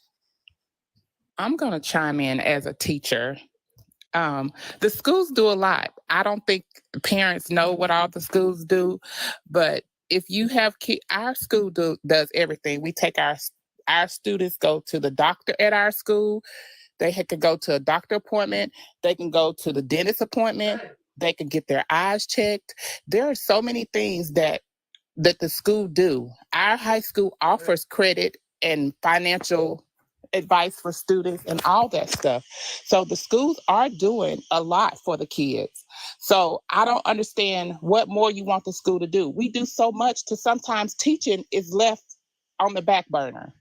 I'm going to chime in as a teacher. The schools do a lot. I don't think parents know what all the schools do, but if you have kids, our school does everything. We take our students go to the doctor at our school. They could go to a doctor appointment. They can go to the dentist appointment. They can get their eyes checked. There are so many things that the school do. Our high school offers credit and financial advice for students and all that stuff. So the schools are doing a lot for the kids. So I don't understand what more you want the school to do. We do so much to sometimes teaching is left on the back burner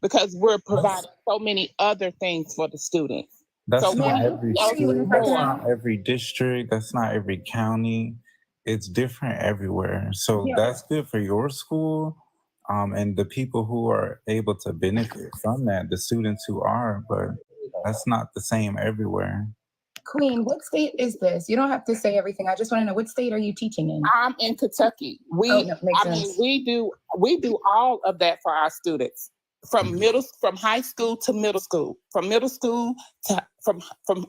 because we're providing so many other things for the students. That's So not we every school. That's not every district. That's not every county. It's different everywhere. So that's good for your school. And the people who are able to benefit from that, the students who are, but that's not the same everywhere. Queen, what state is this? You don't have to say everything. I just want to know, what state are you teaching in? I'm in Kentucky. We do all of that for our students. From high school to middle school, from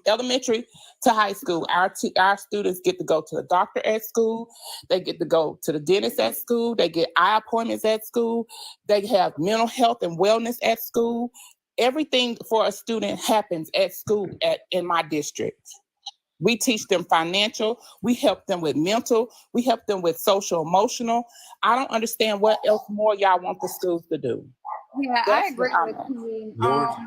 elementary to high school. Our students get to go to the doctor at school. They get to go to the dentist at school. They get eye appointments at school. They have mental health and wellness at school. Everything for a student happens at school in my district. We teach them financial. We help them with mental. We help them with social, emotional. I don't understand what else more y'all want the schools to do. Yeah, That's I agree what with I'm you.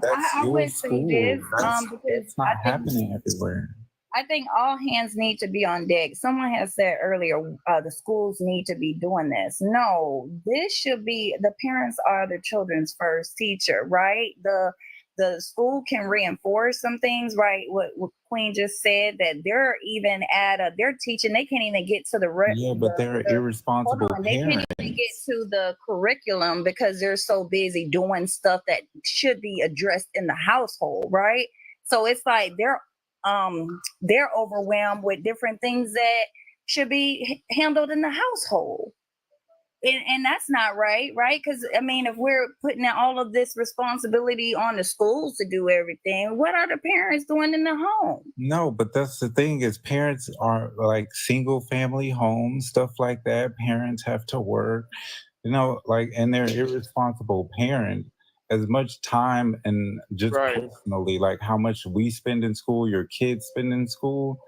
That's I your would say school. this because That's not happening everywhere. I think all hands need to be on deck. Someone has said earlier, the schools need to be doing this. No, this should be, the parents are the children's first teacher, right? The school can reinforce some things, right? What Queen just said, that they're even they're teaching, they can't even get to But they're irresponsible they can't parents. even get to the curriculum because they're so busy doing stuff that should be addressed in the household, right? So it's like they're overwhelmed with different things that should be handled in the household. And that's not right? Because, I mean, if we're putting all of this responsibility on the schools to do everything, what are the parents doing in the home? No, but that's the thing is parents are like single family homes, stuff like that. Parents have to work, and they're irresponsible parents. As much time and just personally, like how much we spend in school, your kids spend in school,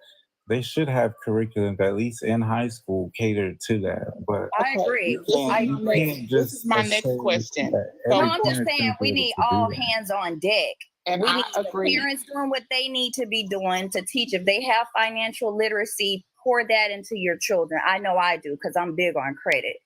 they should have curriculum, at least in high school, catered to that. But I agree. This is my next question. No, I'm just saying we need all hands on deck. And we I need agree. the parents doing what they need to be doing to teach. If they have financial literacy, pour that into your children. I know I do because I'm big on credit.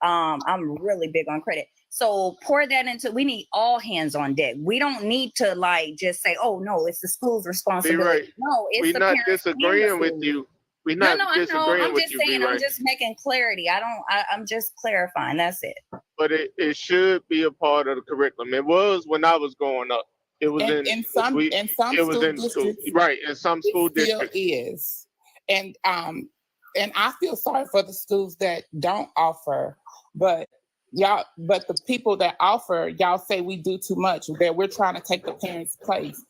I'm really big on credit. So pour that into, we need all hands on deck. We don't need to just say, oh no, it's the school's responsibility. Right. No, it's We're the not parents disagreeing with you. We're not disagreeing I'm with just you, saying, B-Ray. I'm just making clarity. I'm just clarifying. That's it. But it should be a part of the curriculum. It was when I was growing up. It was in some school districts, right? In some school it still districts, is. And I feel sorry for the schools that don't offer, but the people that offer, y'all say we do too much, that we're trying to take the parents' place.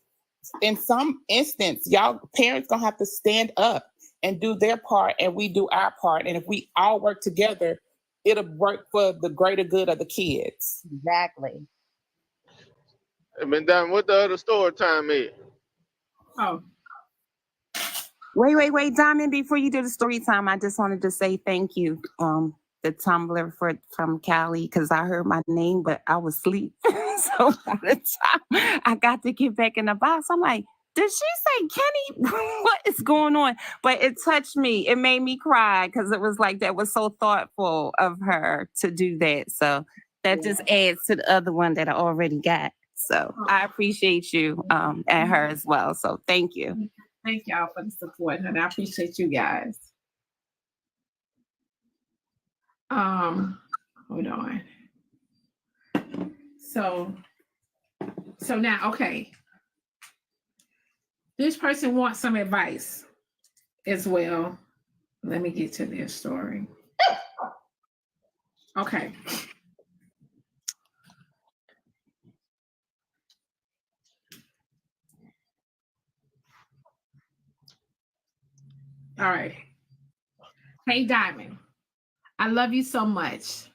In some instance, y'all parents gonna have to stand up and do their part, and we do our part. And if we all work together, it'll work for the greater good of the kids. Exactly. I've been done. What the other story time is? Oh. Wait, Diamond, before you do the story time, I just wanted to say thank you, the Tumblr from Cali, because I heard my name, but I was asleep. So by the time I got to get back in the box, I'm like, did she say Kenny? What is going on? But it touched me. It made me cry because it was like, that was so thoughtful of her to do that. So that just adds to the other one that I already got. So I appreciate you and her as well. So thank you. Thank y'all for the support, and I appreciate you guys. Hold on. So now, okay. This person wants some advice as well. Let me get to their story. Okay. All right. Hey, Diamond. I love you so much.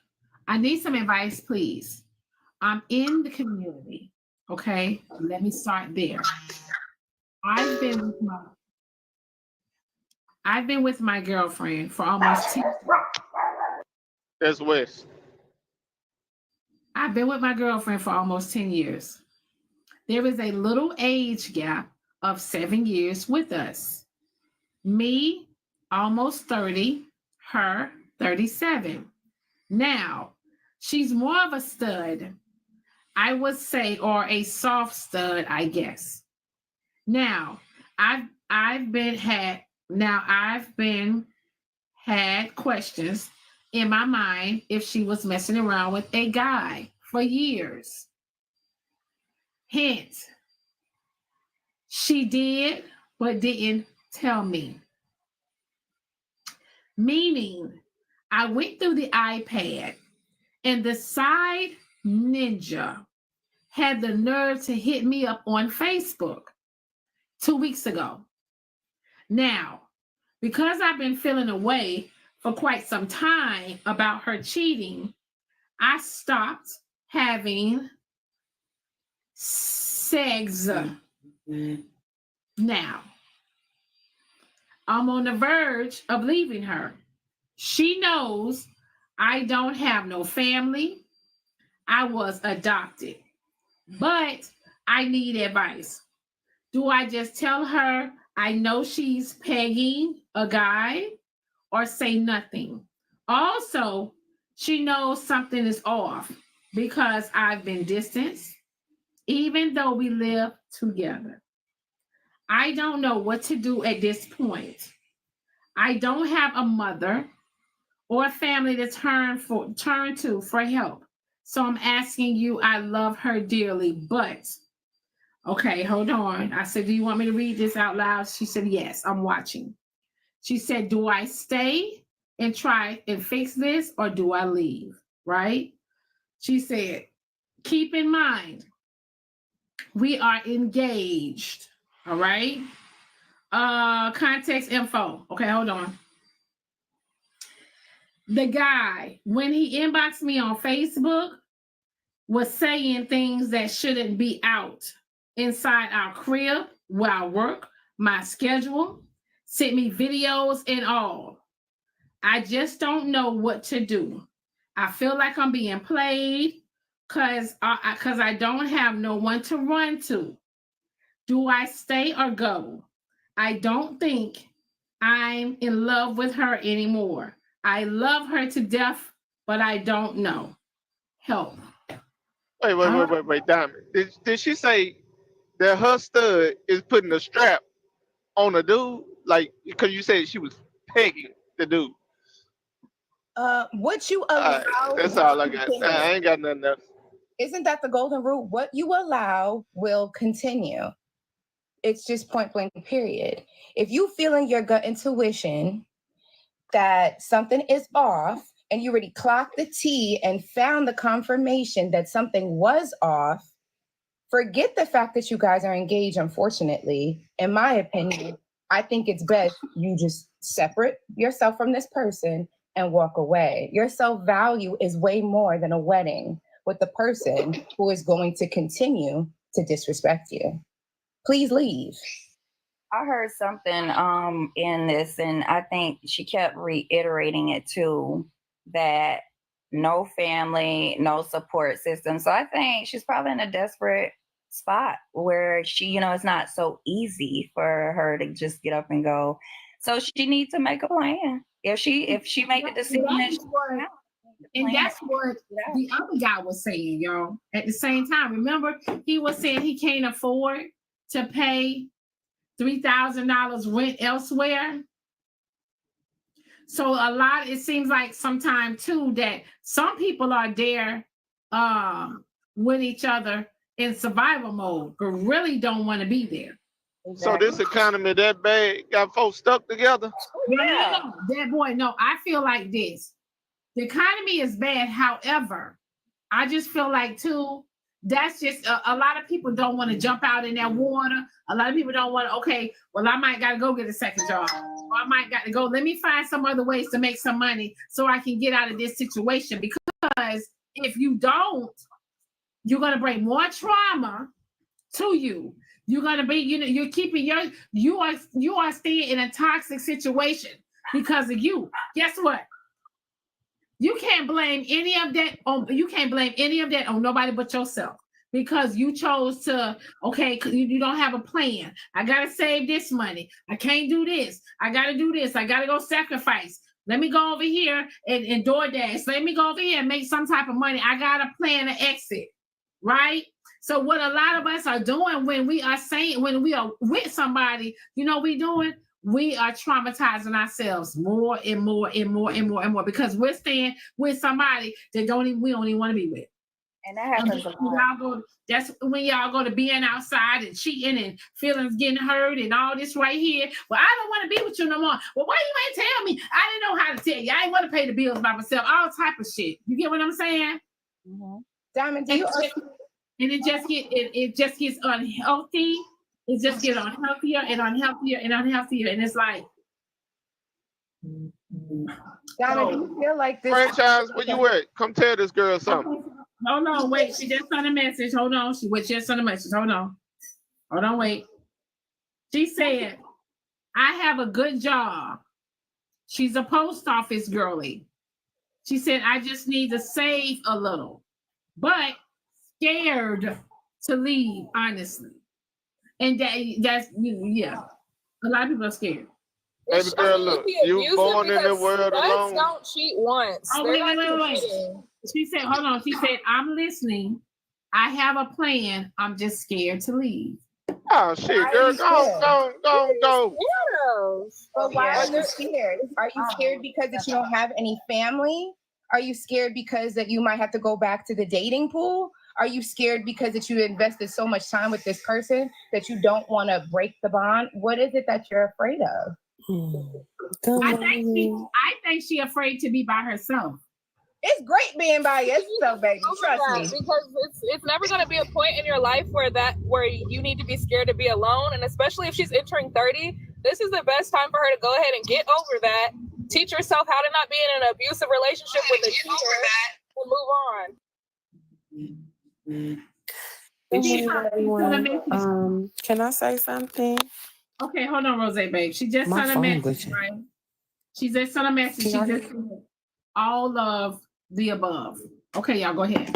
I need some advice, please. I'm in the community. Okay. Let me start there. I've been with my girlfriend for almost 10 years. That's West. I've been with my girlfriend for almost 10 years. There is a little age gap of 7 years with us. Me, almost 30, her, 37. Now, she's more of a stud, I would say, or a soft stud, I guess. Now, I've been had questions in my mind if she was messing around with a guy for years. Hint, she did, but didn't tell me. Meaning, I went through the iPad and the side ninja had the nerve to hit me up on Facebook 2 weeks ago. Now, because I've been feeling away for quite some time about her cheating, I stopped having sex. Now, I'm on the verge of leaving her. She knows I don't have no family. I was adopted, but I need advice. Do I just tell her I know she's pegging a guy or say nothing? Also, she knows something is off because I've been distanced, even though we live together. I don't know what to do at this point. I don't have a mother or a family to turn to for help. So I'm asking you, I love her dearly, but okay, hold on. I said, do you want me to read this out loud? She said, yes, I'm watching. She said, do I stay and try and fix this or do I leave? Right? She said, keep in mind, we are engaged. All right. Context info. Okay, hold on. The guy, when he inboxed me on Facebook, was saying things that shouldn't be out inside our crib, where I work, my schedule, sent me videos and all. I just don't know what to do. I feel like I'm being played because I don't have no one to run to. Do I stay or go? I don't think I'm in love with her anymore. I love her to death, but I don't know. Help. Wait, Diamond. Did she say that her stud is putting a strap on a dude? Like, because you said she was pegging the dude. What you allow, that's all I got. I ain't got nothing else. Isn't that the golden rule? What you allow will continue. It's just point blank, period. If you feel in your gut intuition that something is off and you already clocked the T and found the confirmation that something was off, forget the fact that you guys are engaged, unfortunately. In my opinion, I think it's best you just separate yourself from this person and walk away. Your self-value is way more than a wedding with the person who is going to continue to disrespect you. Please leave. I heard something in this, and I think she kept reiterating it too, that no family, no support system. So I think she's probably in a desperate spot where she, it's not so easy for her to just get up and go. So she needs to make a plan. If she make the decision, and that's what the other guy was saying, y'all. At the same time, remember, he was saying he can't afford to pay $3,000 rent elsewhere. So it seems like sometimes too that some people are there with each other in survival mode, but really don't want to be there. So this economy that bad got folks stuck together? Yeah. No, I feel like this. The economy is bad. However, I just feel like too, that's just a lot of people don't want to jump out in that water. A lot of people don't want to, okay, well, I might got to go get a second job. Or I might got to go, let me find some other ways to make some money so I can get out of this situation. Because if you don't, you're going to bring more trauma to you. You're going to be, you're keeping you are staying in a toxic situation because of you. Guess what? You can't blame any of that on nobody but yourself, because you chose to, okay, you don't have a plan. I gotta save this money. I can't do this. I gotta do this. I gotta go sacrifice. Let me go over here and DoorDash. Let me go over here and make some type of money. I got a plan to exit, right? So what a lot of us are doing when we are with somebody, we doing? We are traumatizing ourselves more and more and more and more and more because we're staying with somebody that we don't even want to be with. And that happens a lot. That's when y'all go to being outside and cheating and feelings getting hurt and all this right here. Well, I don't want to be with you no more. Well, why you ain't tell me? I didn't know how to tell you. I ain't want to pay the bills by myself. All type of shit. You get what I'm saying? Mm-hmm. Diamond, it just gets unhealthy. It just gets unhealthier and unhealthier and unhealthier. And it's like, Diamond, do you feel like this franchise, where you at? Come tell this girl something. Hold on, wait. She just sent a message. Hold on. She just sent a message. Hold on, wait. She said, I have a good job. She's a post office girly. She said, I just need to save a little, but scared to leave, honestly. And that's, yeah, a lot of people are scared. Baby girl, look, you born in the world alone. Don't cheat once. Oh, wait. She said, hold on. She said, I'm listening. I have a plan. I'm just scared to leave. Oh shit, girl, go. But why are you scared? Are you scared because that you don't have any family? Are you scared because that you might have to go back to the dating pool? Are you scared because that you invested so much time with this person that you don't want to break the bond? What is it that you're afraid of? I think she afraid to be by herself. It's great being by yourself, baby. Trust me. Because it's never going to be a point in your life where you need to be scared to be alone, and especially if she's entering 30, this is the best time for her to go ahead and get over that. Teach yourself how to not be in an abusive relationship with a Everyone. cheater and move on. Can I say something? Okay, hold on, Rose, babe. She just My sent a phone message, glitching. right? She just sent a message. She just said, all of the above. Okay, y'all, go ahead.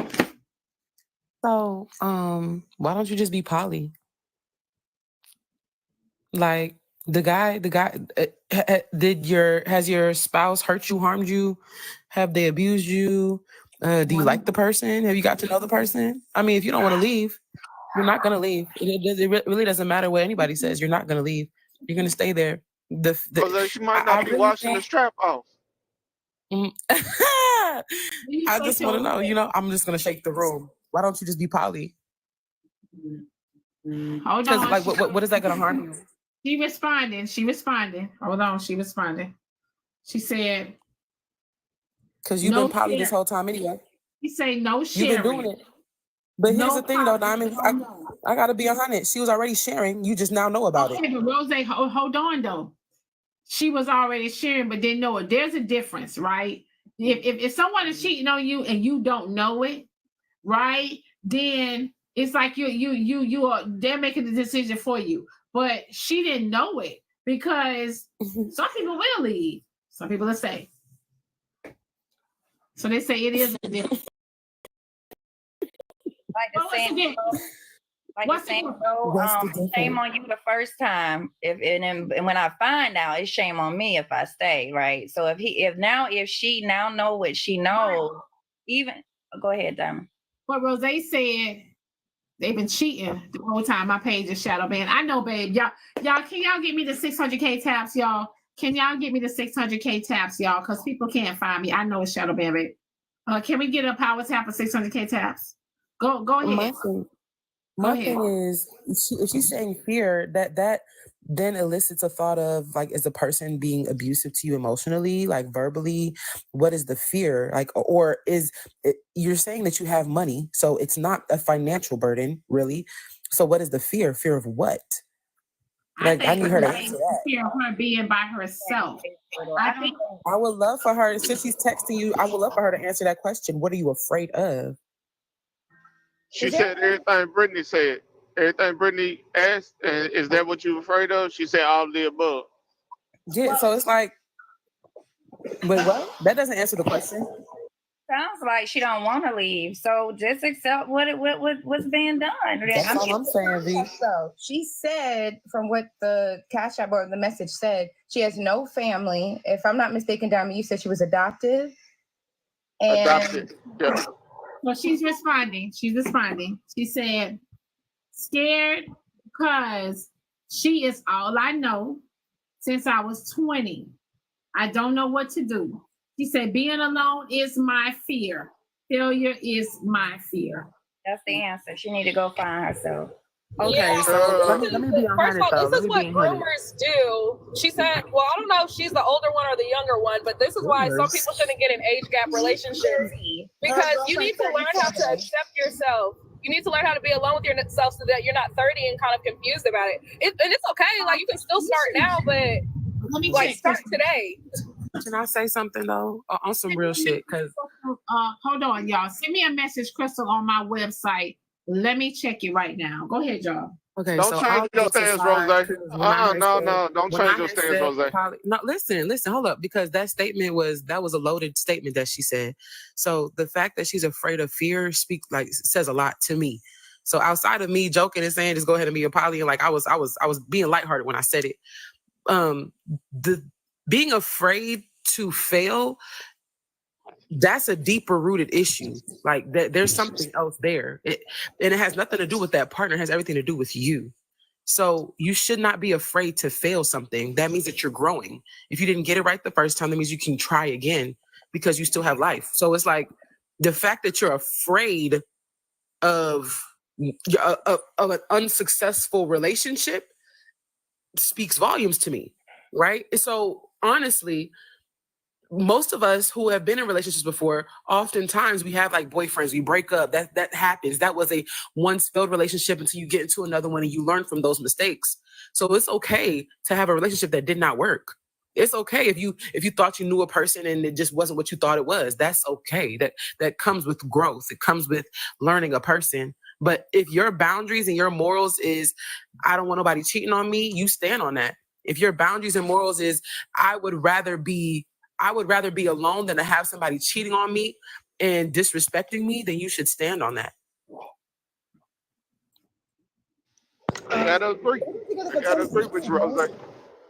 So, why don't you just be poly? Like the guy, has your spouse hurt you, harmed you? Have they abused you? Do you like the person? Have you got to know the person? I mean, if you don't want to leave, you're not going to leave. It really doesn't matter what anybody says. You're not going to leave. You're going to stay there. She might not be washing the strap off. I just want to know, I'm just going to shake the room. Why don't you just be poly? Hold on. Like, what is that going to harm you? She responding. Hold on, she responded. She said, because you've been poly this whole time anyway. She say no sharing. You've been doing it. But here's the thing though, Diamond. I gotta be 100. She was already sharing. You just now know about it. But Rose, hold on though. She was already sharing, but didn't know it. There's a difference, right? If someone is cheating on you and you don't know it, right? Then it's like they're making the decision for you. But she didn't know it because some people will leave. Some people will stay. So they say it is a difference. Shame on you the first time. And when I find out, it's shame on me if I stay, right? So if she now know what she knows, go ahead, Diamond. What Rose said, they've been cheating the whole time. My page is shadow banned. I know, babe. Y'all, can y'all get me the 600K taps, y'all? Can y'all get me the 600K taps, y'all? Because people can't find me. I know it's shadow banned, babe. Can we get a power tap of 600K taps? Go ahead. My thing is, if she's saying fear, that then elicits a thought of like, is the person being abusive to you emotionally, like verbally? What is the fear? Like, or is it, you're saying that you have money, so it's not a financial burden, really? So what is the fear? Fear of what? Like, I need her to answer that. Fear of her being by herself. I would love for her, since she's texting you, I would love for her to answer that question. What are you afraid of? She said everything Brittany said. Everything Brittany asked, and is that what you're afraid of? She said all of the above. Yeah, so it's like, wait, what? That doesn't answer the question. Sounds like she don't want to leave, so just accept what's being done. That's all I'm saying, V. So she said, from what the Cash App or the message said, she has no family. If I'm not mistaken, Diamond, you said she was adopted. Adopted, yeah. Well, she's responding. She said, scared because she is all I know since I was 20. I don't know what to do. She said, being alone is my fear. Failure is my fear. That's the answer. She need to go find herself. Okay, yeah, so let me be on first of all, though. this is what groomers do. She said, well, I don't know if she's the older one or the younger one, but this is why some people shouldn't get in age gap relationships. Because you need to learn how to accept yourself. You need to learn how to be alone with yourself so that you're not 30 and kind of confused about it. And it's okay. Like, you can still start now, but start today. Can I say something though on some real shit? Because hold on, y'all. Send me a message, Crystal, on my website. Let me check it right now. Go ahead, y'all. Okay, Don't so change I'll your go to stance, side Rose. because when I had No, said don't when I change your had stance, said Rose. no, listen, hold up, because that statement was a loaded statement that she said. So the fact that she's afraid of fear says a lot to me. So outside of me joking and saying just go ahead and be a poly, and like I was being lighthearted when I said it. The being afraid to fail, that's a deeper rooted issue. Like there's something else there. And it has nothing to do with that partner. It has everything to do with you. So you should not be afraid to fail something. That means that you're growing. If you didn't get it right the first time, that means you can try again because you still have life. So it's like the fact that you're afraid of an unsuccessful relationship speaks volumes to me, right? So honestly, most of us who have been in relationships before, oftentimes we have like boyfriends, we break up, that happens. That was a once failed relationship until you get into another one and you learn from those mistakes. So it's okay to have a relationship that did not work. It's okay if you thought you knew a person and it just wasn't what you thought it was. That's okay. That comes with growth. It comes with learning a person. But if your boundaries and your morals is, I don't want nobody cheating on me, you stand on that. If your boundaries and morals is, I would rather be alone than to have somebody cheating on me and disrespecting me, then you should stand on that. I gotta agree with you, Rose.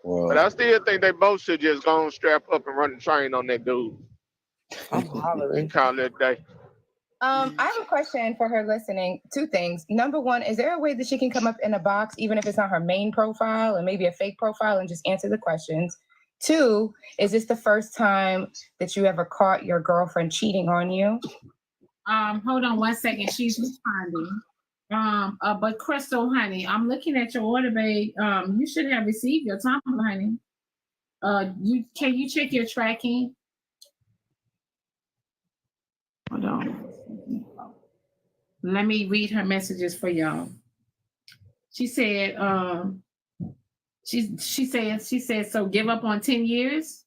But I still think they both should just go and strap up and run the train on that dude. I'm hollering. Call it a day. I have a question for her listening. Two things. Number one, is there a way that she can come up in a box, even if it's not her main profile and maybe a fake profile, and just answer the questions? Two, is this the first time that you ever caught your girlfriend cheating on you? Hold on 1 second. She's responding. But Crystal, honey, I'm looking at your order, babe. You should have received your time, honey. Can you check your tracking? Hold on. Let me read her messages for y'all. She said, she said, so give up on 10 years.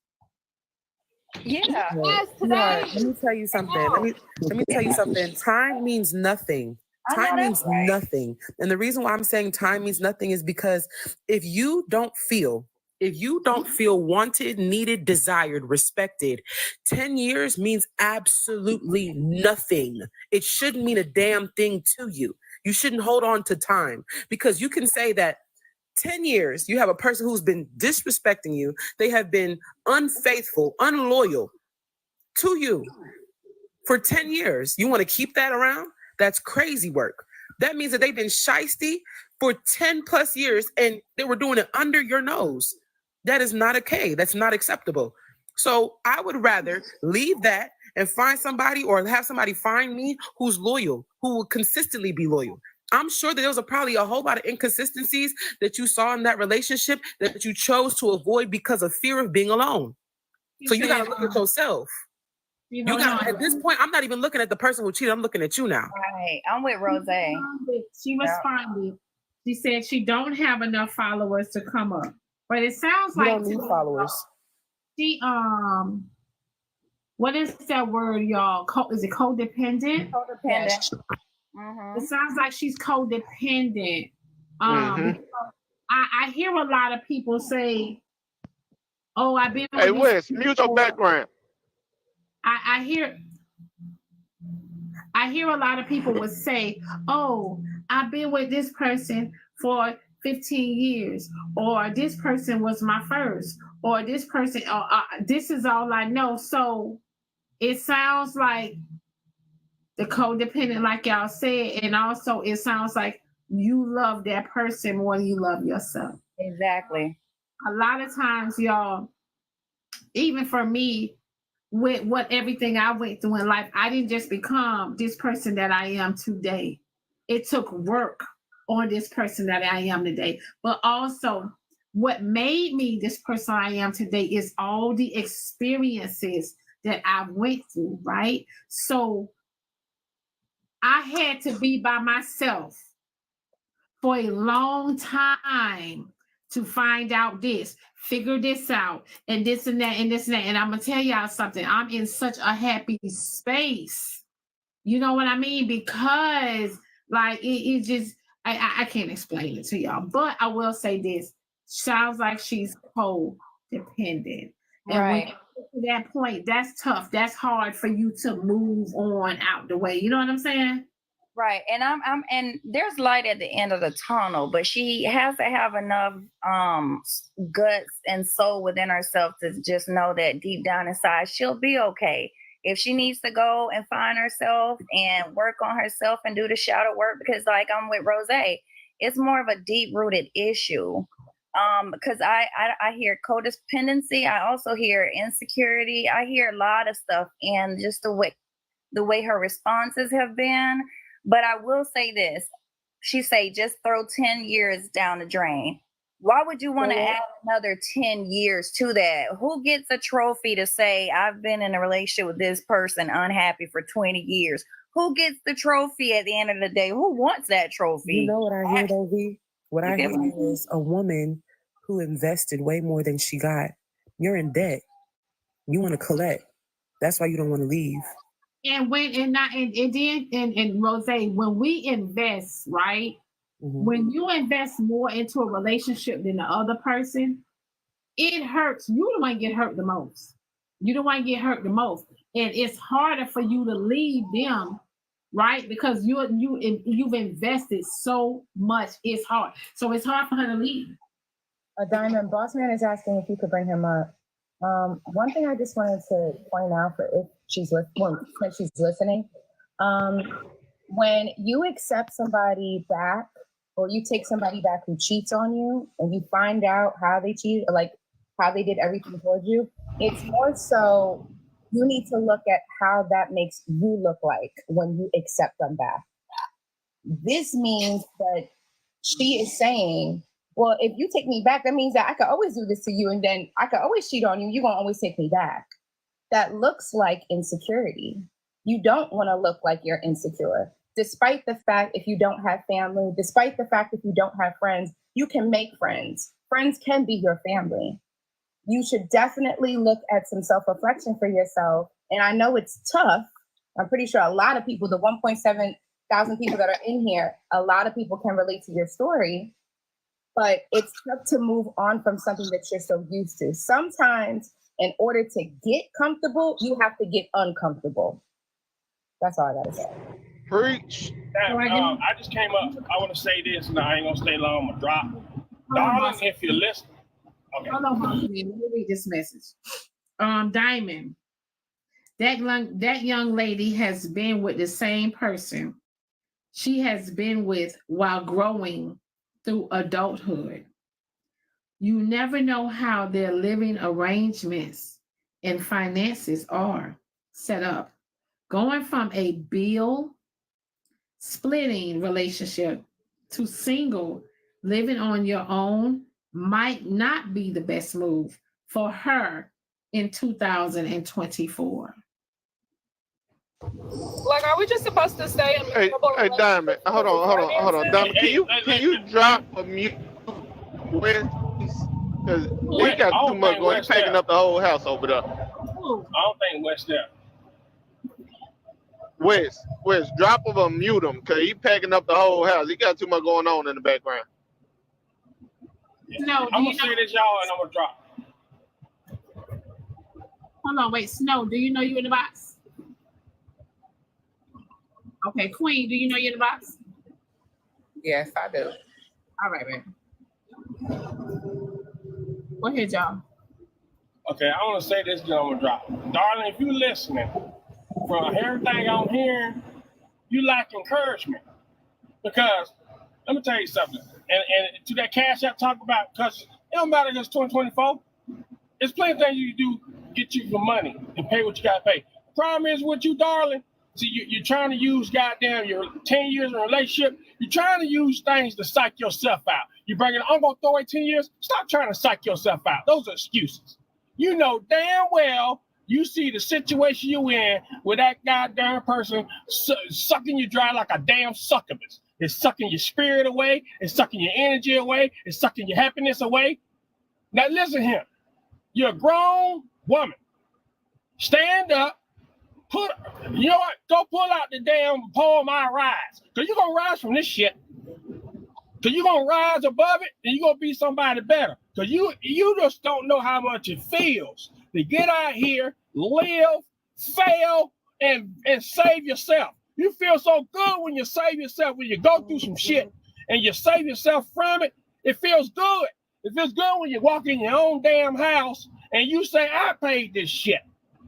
Yeah. Let me tell you something. Let me tell you something. Time means nothing. Time means nothing. And the reason why I'm saying time means nothing is because if you don't feel wanted, needed, desired, respected, 10 years means absolutely nothing. It shouldn't mean a damn thing to you. You shouldn't hold on to time because you can say that 10 years, you have a person who's been disrespecting you. They have been unfaithful, unloyal to you for 10 years. You want to keep that around? That's crazy work. That means that they've been shysty for 10 plus years and they were doing it under your nose. That is not okay. That's not acceptable. So I would rather leave that and find somebody or have somebody find me who's loyal, who will consistently be loyal. I'm sure that there was probably a whole lot of inconsistencies that you saw in that relationship that you chose to avoid because of fear of being alone. So you got to look at yourself. You got at this point, I'm not even looking at the person who cheated. I'm looking at you now. Right. I'm with Rose. She responded. She said she don't have enough followers to come up. But it sounds You like don't need followers. She what is that word, y'all? Is it codependent? Codependent. It sounds like she's codependent. I hear a lot of people say, "Oh, I've been." Hey, Wes, mute your background. I hear a lot of people would say, "Oh, I've been with this person for 15 years, or this person was my first, or this person, this is all I know." So it sounds like the codependent, like y'all said, and also it sounds like you love that person more than you love yourself. Exactly. A lot of times, y'all, even for me, with everything I went through in life, I didn't just become this person that I am today. It took work on this person that I am today. But also, what made me this person I am today is all the experiences that I went through, right? So I had to be by myself for a long time to find out this, figure this out, and this and that, and this and that. And I'm gonna tell y'all something. I'm in such a happy space. You know what I mean? Because like it just, I can't explain it to y'all, but I will say this: sounds like she's codependent, and when you get to that point, that's tough. That's hard for you to move on out the way. You know what I'm saying? Right. And and there's light at the end of the tunnel, but she has to have enough guts and soul within herself to just know that deep down inside she'll be okay. If she needs to go and find herself and work on herself and do the shadow work, because like I'm with Rose, it's more of a deep rooted issue. Because I hear codependency, I also hear insecurity, I hear a lot of stuff, and just the way her responses have been. But I will say this. She say just throw 10 years down the drain. Why would you want to add another 10 years to that? Who gets a trophy to say, I've been in a relationship with this person unhappy for 20 years? Who gets the trophy at the end of the day? Who wants that trophy? You know what I hear though, V? What I hear is a woman who invested way more than she got. You're in debt. You want to collect. That's why you don't want to leave. And when Rose, when we invest, right? Mm-hmm. When you invest more into a relationship than the other person, it hurts. You the one get hurt the most. You the one get hurt the most, and it's harder for you to leave them, right? Because you've invested so much. It's hard. So it's hard for her to leave. A Diamond Boss Man is asking if you could bring him up. One thing I just wanted to point out for if she's listening, when you accept somebody back or you take somebody back who cheats on you and you find out how they cheated, like how they did everything towards you, it's more so you need to look at how that makes you look like when you accept them back. This means that she is saying, well, if you take me back, that means that I could always do this to you and then I could always cheat on you. You're going to always take me back. That looks like insecurity. You don't want to look like you're insecure. Despite the fact if you don't have family, despite the fact if you don't have friends, you can make friends. Friends can be your family. You should definitely look at some self-reflection for yourself. And I know it's tough. I'm pretty sure a lot of people, the 1.7 thousand people that are in here, a lot of people can relate to your story. But it's tough to move on from something that you're so used to. Sometimes, in order to get comfortable, you have to get uncomfortable. That's all I gotta say. Preach. I just came up. I want to say this, and I ain't gonna stay long. I'm gonna drop. Darling, if you're listening. Okay. Hold on, let me read this message. Diamond, that young lady has been with the same person she has been with while growing through adulthood. You never know how their living arrangements and finances are set up. Going from a bill splitting relationship to single, living on your own might not be the best move for her in 2024. Like, are we just supposed to stay in Hey, Diamond, hold on. Diamond, can you drop a mute? Because he got too much going. He's packing up the whole house over there. I don't think West there. West, drop him or mute him, because he's packing up the whole house. He got too much going on in the background. No, I'm going to say this, y'all, and I'm going to drop. Hold on, wait. Snow, do you know you in the box? Okay, Queen, do you know you're in the box? Yes, I do. All right, man. Go ahead, y'all. Okay, I want to say this, then I'm going to drop. Darling, if you're listening, from everything I'm hearing, you lack encouragement. Because, let me tell you something. And to that cash app talk about, because it don't matter if it's 2024. There's plenty of things you do get you for money and pay what you got to pay. The problem is with you, darling, see, you're trying to use goddamn your 10 years of relationship. You're trying to use things to psych yourself out. You bring it, I'm going to throw away 10 years. Stop trying to psych yourself out. Those are excuses. You know damn well you see the situation you in with that goddamn person sucking you dry like a damn succubus. It's sucking your spirit away. It's sucking your energy away. It's sucking your happiness away. Now listen here. You're a grown woman. Stand up. You know what? Go pull out the damn poem I Rise. Because you're going to rise from this shit. Cause you're gonna rise above it and you're gonna be somebody better. Cause you just don't know how much it feels to get out here, live, fail, and save yourself. You feel so good when you save yourself, when you go through some shit and you save yourself from it. It feels good. It feels good when you walk in your own damn house and you say, I paid this shit.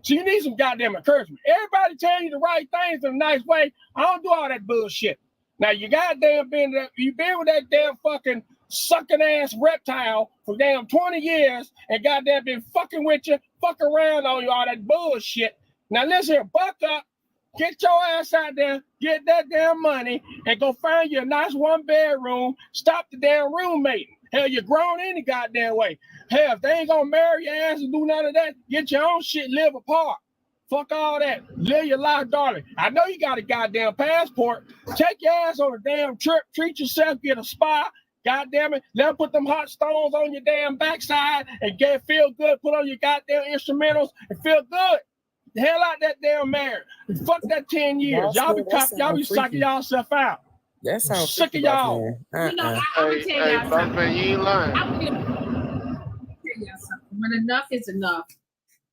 So you need some goddamn encouragement. Everybody tell you the right things in a nice way. I don't do all that bullshit. Now you goddamn you been with that damn fucking sucking ass reptile for damn 20 years and goddamn been fucking with you, fuck around on you, all that bullshit. Now listen here, buck up, get your ass out there, get that damn money, and go find you a nice 1-bedroom. Stop the damn roommating. Hell, you're grown any goddamn way. Hell, if they ain't gonna marry your ass and do none of that, get your own shit, live apart. Fuck all that. Live your life, darling. I know you got a goddamn passport. Take your ass on a damn trip. Treat yourself. Get a spa. Goddamn it. Let them put them hot stones on your damn backside and feel good. Put on your goddamn instrumentals and feel good. The hell out that damn marriage. Fuck that 10 years. Y'all be sucking y'allself out. That sounds sick of y'all. You know, I'm gonna tell y'all something. You ain't lying. I'm gonna tell y'all something. When enough is enough,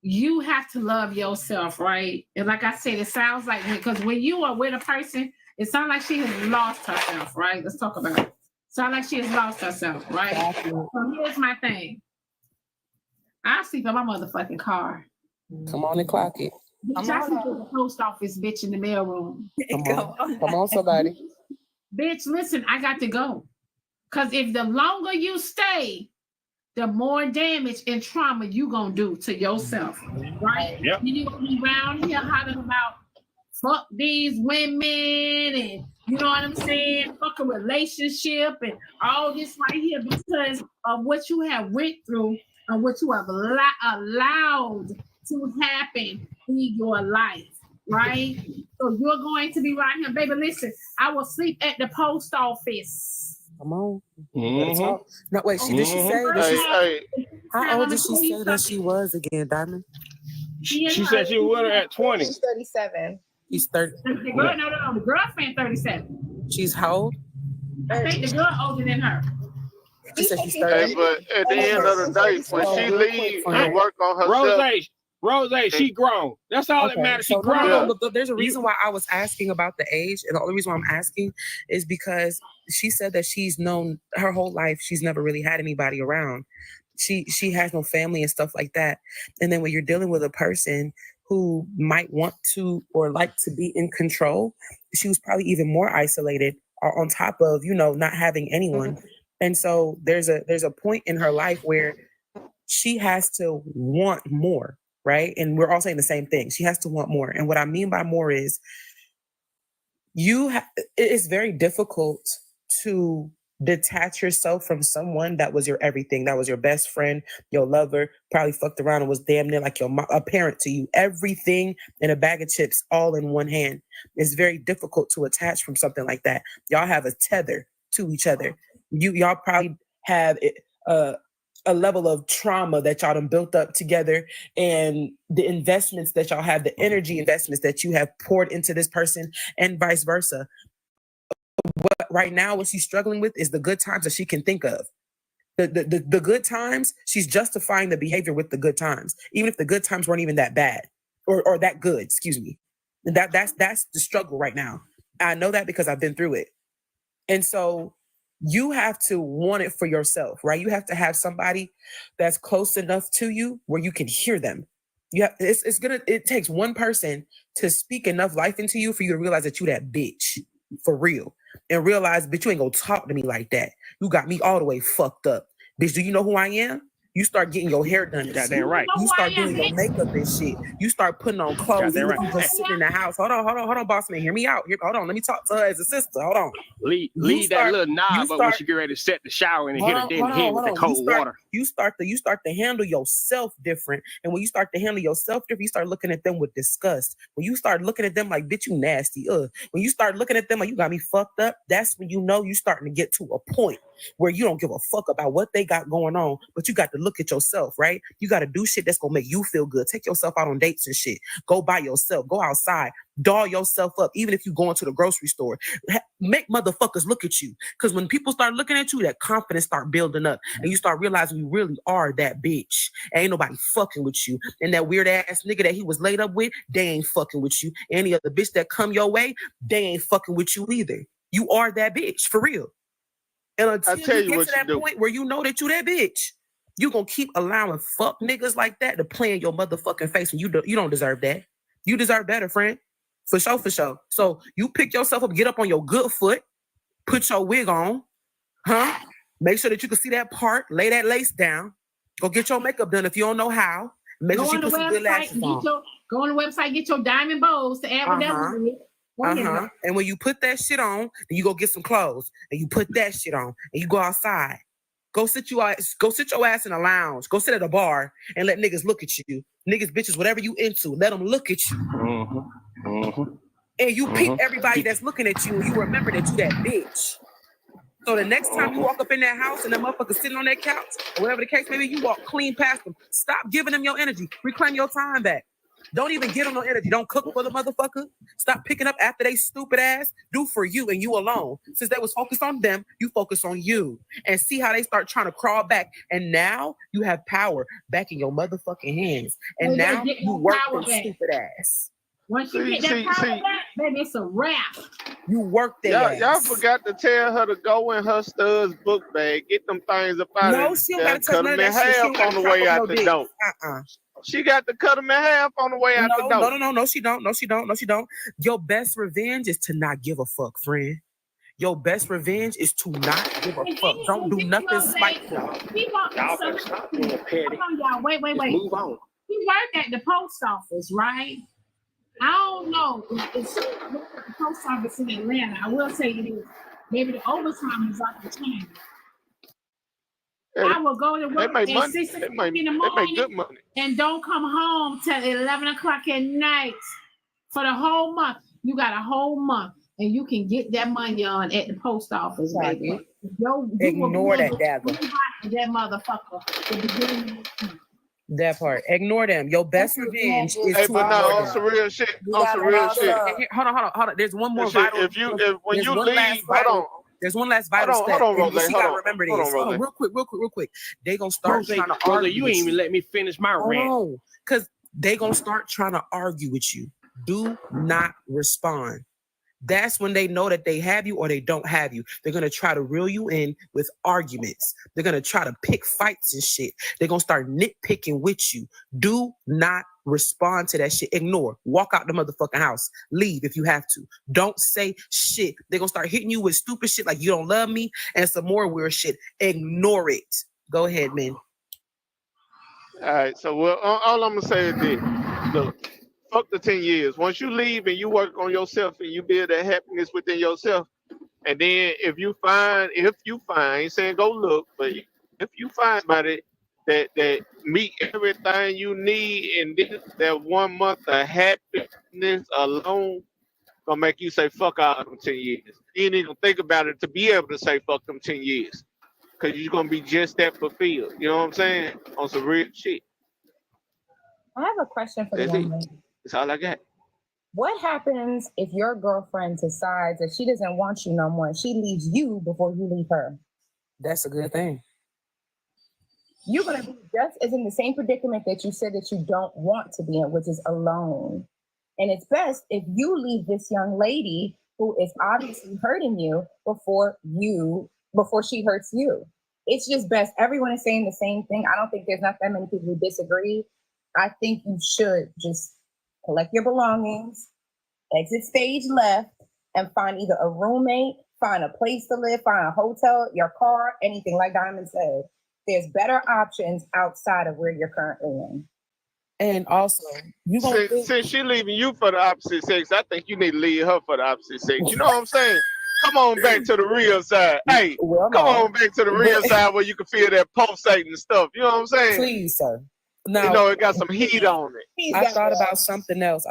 you have to love yourself, right? And like I said, it sounds like, because when you are with a person, it sounds like she has lost herself, right? Let's talk about it. Sounds like she has lost herself, right? So here's my thing. I sleep in my motherfucking car. Come on and clock it. Bitch, I sleep in the post office, bitch, in the mailroom. Come on, somebody. Bitch, listen, I got to go. Because if the longer you stay, the more damage and trauma you gonna do to yourself, right? Yep. You need to be around here hollering about fuck these women and you know what I'm saying, fuck a relationship and all this right here because of what you have went through and what you have allowed to happen in your life, right? So you're going to be right here, baby. Listen, I will sleep at the post office. Come on. Mm-hmm. No, wait, did she say? How old did she say that she was again, Diamond? She said she was with her at 20. She's 37. He's 30. The girl, no, the girlfriend 37. She's how old? I think the girl older than her. She said she's 30. Hey, but at the end of the day, when she leaves and work on herself, Rose, she grown. That's all that matters. She grown. No, but there's a reason why I was asking about the age, and the only reason why I'm asking is because she said that she's known her whole life. She's never really had anybody around. She has no family and stuff like that. And then when you're dealing with a person who might want to or like to be in control, she was probably even more isolated on top of, not having anyone. And so there's a point in her life where she has to want more, right? And we're all saying the same thing. She has to want more. And what I mean by more is it's very difficult to detach yourself from someone that was your everything, that was your best friend, your lover, probably fucked around and was damn near like a parent to you. Everything in a bag of chips all in one hand. It's very difficult to attach from something like that. Y'all have a tether to each other. Y'all probably have a level of trauma that y'all done built up together, and the investments that y'all have, the energy investments that you have poured into this person, and vice versa. Right now, what she's struggling with is the good times that she can think of. The good times, she's justifying the behavior with the good times, even if the good times weren't even that bad or that good. Excuse me. That's the struggle right now. I know that because I've been through it, and so you have to want it for yourself, right? You have to have somebody that's close enough to you where you can hear them. It takes one person to speak enough life into you for you to realize that you that bitch for real, and realize, bitch, you ain't gonna talk to me like that. You got me all the way fucked up. Bitch, do you know who I am? You start getting your hair done. Goddamn right. You start doing your makeup and shit. You start putting on clothes. Even if you just sitting in the house. Hold on, boss man. Hear me out. Hold on. Let me talk to her as a sister. Hold on. Leave that little knob up when she get ready to set the shower and hit her dead head with the cold water. You start to handle yourself different. And when you start to handle yourself different, you start looking at them with disgust. When you start looking at them like, bitch, you nasty. When you start looking at them like you got me fucked up, that's when you know you starting to get to a point where you don't give a fuck about what they got going on, but you got to look at yourself, right? You got to do shit that's gonna make you feel good. Take yourself out on dates and shit. Go by yourself. Go outside. Doll yourself up. Even if you go into the grocery store, make motherfuckers look at you. Because when people start looking at you, that confidence start building up, and you start realizing you really are that bitch. Ain't nobody fucking with you. And that weird ass nigga that he was laid up with, they ain't fucking with you. Any other bitch that come your way, they ain't fucking with you either. You are that bitch for real. And until you get to that point where you know that you that bitch, you gonna keep allowing fuck niggas like that to play in your motherfucking face, and you don't deserve that. You deserve better, friend. For sure, for sure. So you pick yourself up, get up on your good foot, put your wig on, huh? Make sure that you can see that part, lay that lace down, go get your makeup done if you don't know how. Make sure you put some good lashes on. Go on the website, get your diamond bows to add with that wig. And when you put that shit on, then you go get some clothes and you put that shit on and you go outside. Go sit your ass in a lounge. Go sit at a bar and let niggas look at you. Niggas, bitches, whatever you into, let them look at you. And you peep everybody that's looking at you and you remember that you that bitch. So the next time you walk up in that house and that motherfucker sitting on that couch, or whatever the case may be, you walk clean past them. Stop giving them your energy. Reclaim your time back. Don't even give them no energy. Don't cook for the motherfucker. Stop picking up after they stupid ass. Do for you and you alone. Since they was focused on them, you focus on you. And see how they start trying to crawl back. And now you have power back in your motherfucking hands. And now you work them stupid ass. Once you get that power back, baby, it's a wrap. You work that. Y'all forgot to tell her to go in her stud's book bag, get them things up out of there, cut them in half on the way out the door. She got to cut them in half on the way out the door. No, she don't. Your best revenge is to not give a fuck, friend. Your best revenge is to not give a fuck. Don't do nothing spiteful. Y'all better stop being petty. Hold on, y'all. Wait. Move on. He worked at the post office, right? I don't know if she worked at the post office in Atlanta. I will say it is. Maybe the overtime is off the chain. I will go to work at 6 o'clock in the morning and don't come home till 11 o'clock at night for the whole month. You got a whole month and you can get that money on at the post office, baby. Ignore that dagger. That motherfucker. The beginning of the month. That part. Ignore them. Your best revenge is to but no, on some real shit. On some real shit. Hold on. There's one more vital. When you leave, hold on. There's one last vital step. Hold on, She gotta remember this. Hold on, real quick. They gonna start trying to argue. You ain't even let me finish my rant. Because they gonna start trying to argue with you. Do not respond. That's when they know that they have you or they don't have you. They're going to try to reel you in with arguments. They're going to try to pick fights and shit. They're going to start nitpicking with you. Do not respond to that shit. Ignore. Walk out the motherfucking house. Leave if you have to. Don't say shit. They're going to start hitting you with stupid shit like you don't love me and some more weird shit. Ignore it. Go ahead, man. All right. So all I'm going to say is this. Look. Fuck the 10 years. Once you leave and you work on yourself and you build that happiness within yourself, and then if you find, I ain't saying go look, but if you find somebody that meet everything you need and that 1 month of happiness alone gonna make you say fuck all them 10 years. You ain't even think about it to be able to say fuck them 10 years. Cause you're gonna be just that fulfilled. You know what I'm saying? On some real shit. I have a question for the young lady. That's all I got. What happens if your girlfriend decides that she doesn't want you no more? She leaves you before you leave her. That's a good thing. You're going to be just as in the same predicament that you said that you don't want to be in, which is alone. And it's best if you leave this young lady who is obviously hurting you before she hurts you. It's just best. Everyone is saying the same thing. I don't think there's not that many people who disagree. I think you should just collect your belongings, exit stage left, and find either a roommate, find a place to live, find a hotel, your car, anything. Like Diamond said, there's better options outside of where you're currently in. And also, since she leaving you for the opposite sex, I think you need to leave her for the opposite sex. You know what I'm saying? Come on back to the real side. Hey, come on back to the real side where you can feel that pulsating stuff. You know what I'm saying? Please, sir. No, you know, it got some heat on it. I thought about something else.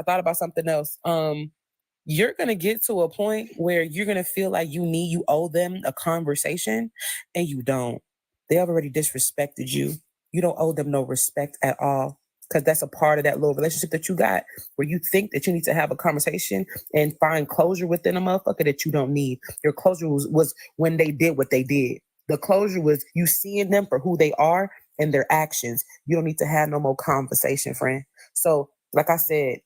you're going to get to a point where you're going to feel like you owe them a conversation, and you don't. They have already disrespected you. You don't owe them no respect at all, because that's a part of that little relationship that you got, where you think that you need to have a conversation and find closure within a motherfucker that you don't need. Your closure was when they did what they did. The closure was you seeing them for who they are and their actions. You don't need to have no more conversation, friend. So, like I said,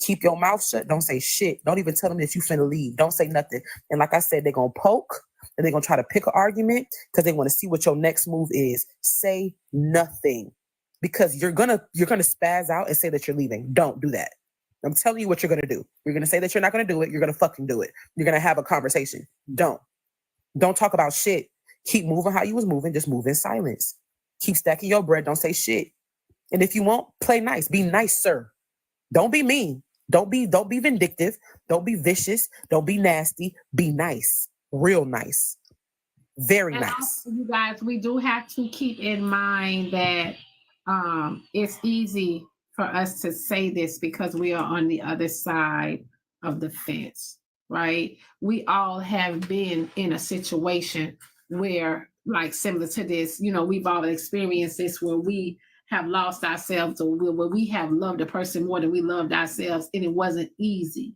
keep your mouth shut. Don't say shit. Don't even tell them that you finna leave. Don't say nothing. And like I said, they're going to poke and they're going to try to pick an argument because they want to see what your next move is. Say nothing, because you're going to spaz out and say that you're leaving. Don't do that. I'm telling you what you're going to do. You're going to say that you're not going to do it. You're going to fucking do it. You're going to have a conversation. Don't talk about shit. Keep moving how you was moving. Just move in silence. Keep stacking your bread. Don't say shit. And if you won't, play nice. Be nice, sir. Don't be mean. Don't be vindictive. Don't be vicious. Don't be nasty. Be nice. Real nice. Very and nice. Also, you guys, we do have to keep in mind that it's easy for us to say this because we are on the other side of the fence, right? We all have been in a situation where, like similar to this, we've all experienced this where we have lost ourselves, or where we have loved a person more than we loved ourselves, and it wasn't easy.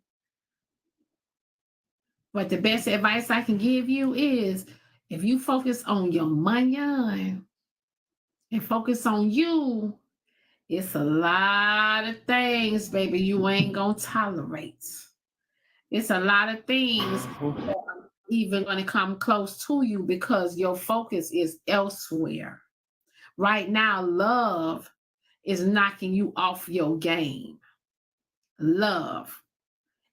But the best advice I can give you is, if you focus on your money and focus on you, it's a lot of things, baby, you ain't gonna tolerate. It's a lot of things that are even gonna come close to you because your focus is elsewhere. Right now, love is knocking you off your game. Love.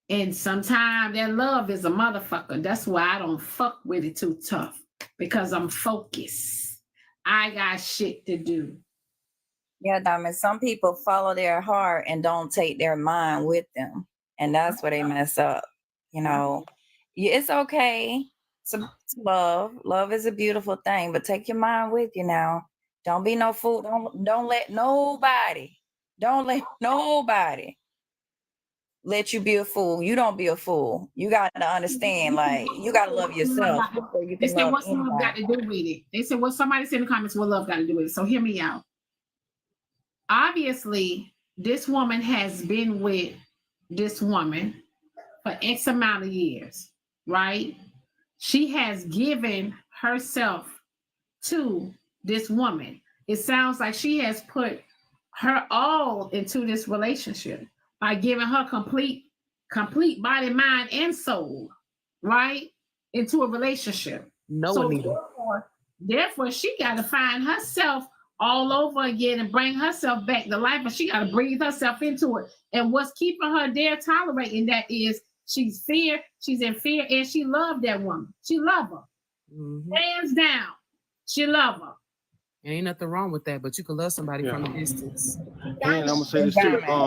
And sometimes that love is a motherfucker. That's why I don't fuck with it too tough, because I'm focused. I got shit to do. Yeah, Diamond. Some people follow their heart and don't take their mind with them. And that's where they mess up. It's okay to love. Love is a beautiful thing, but take your mind with you now. Don't be no fool. Don't let nobody let you be a fool. You don't be a fool. You got to understand, like, you got to love yourself before you They can said, love what's love got to do with it? They said, well, somebody said in the comments, what love got to do with it? So hear me out. Obviously, this woman has been with this woman for X amount of years, right? She has given herself to this woman. It sounds like she has put her all into this relationship by giving her complete body, mind, and soul, right? Into a relationship. No, Anita. Therefore, she got to find herself all over again and bring herself back to life, and she got to breathe herself into it. And what's keeping her there tolerating that is she's in fear, and she loved that woman. She loved her. Mm-hmm. Hands down. She loved her. Ain't nothing wrong with that, but you can love somebody from a distance. And I'm gonna say this too. I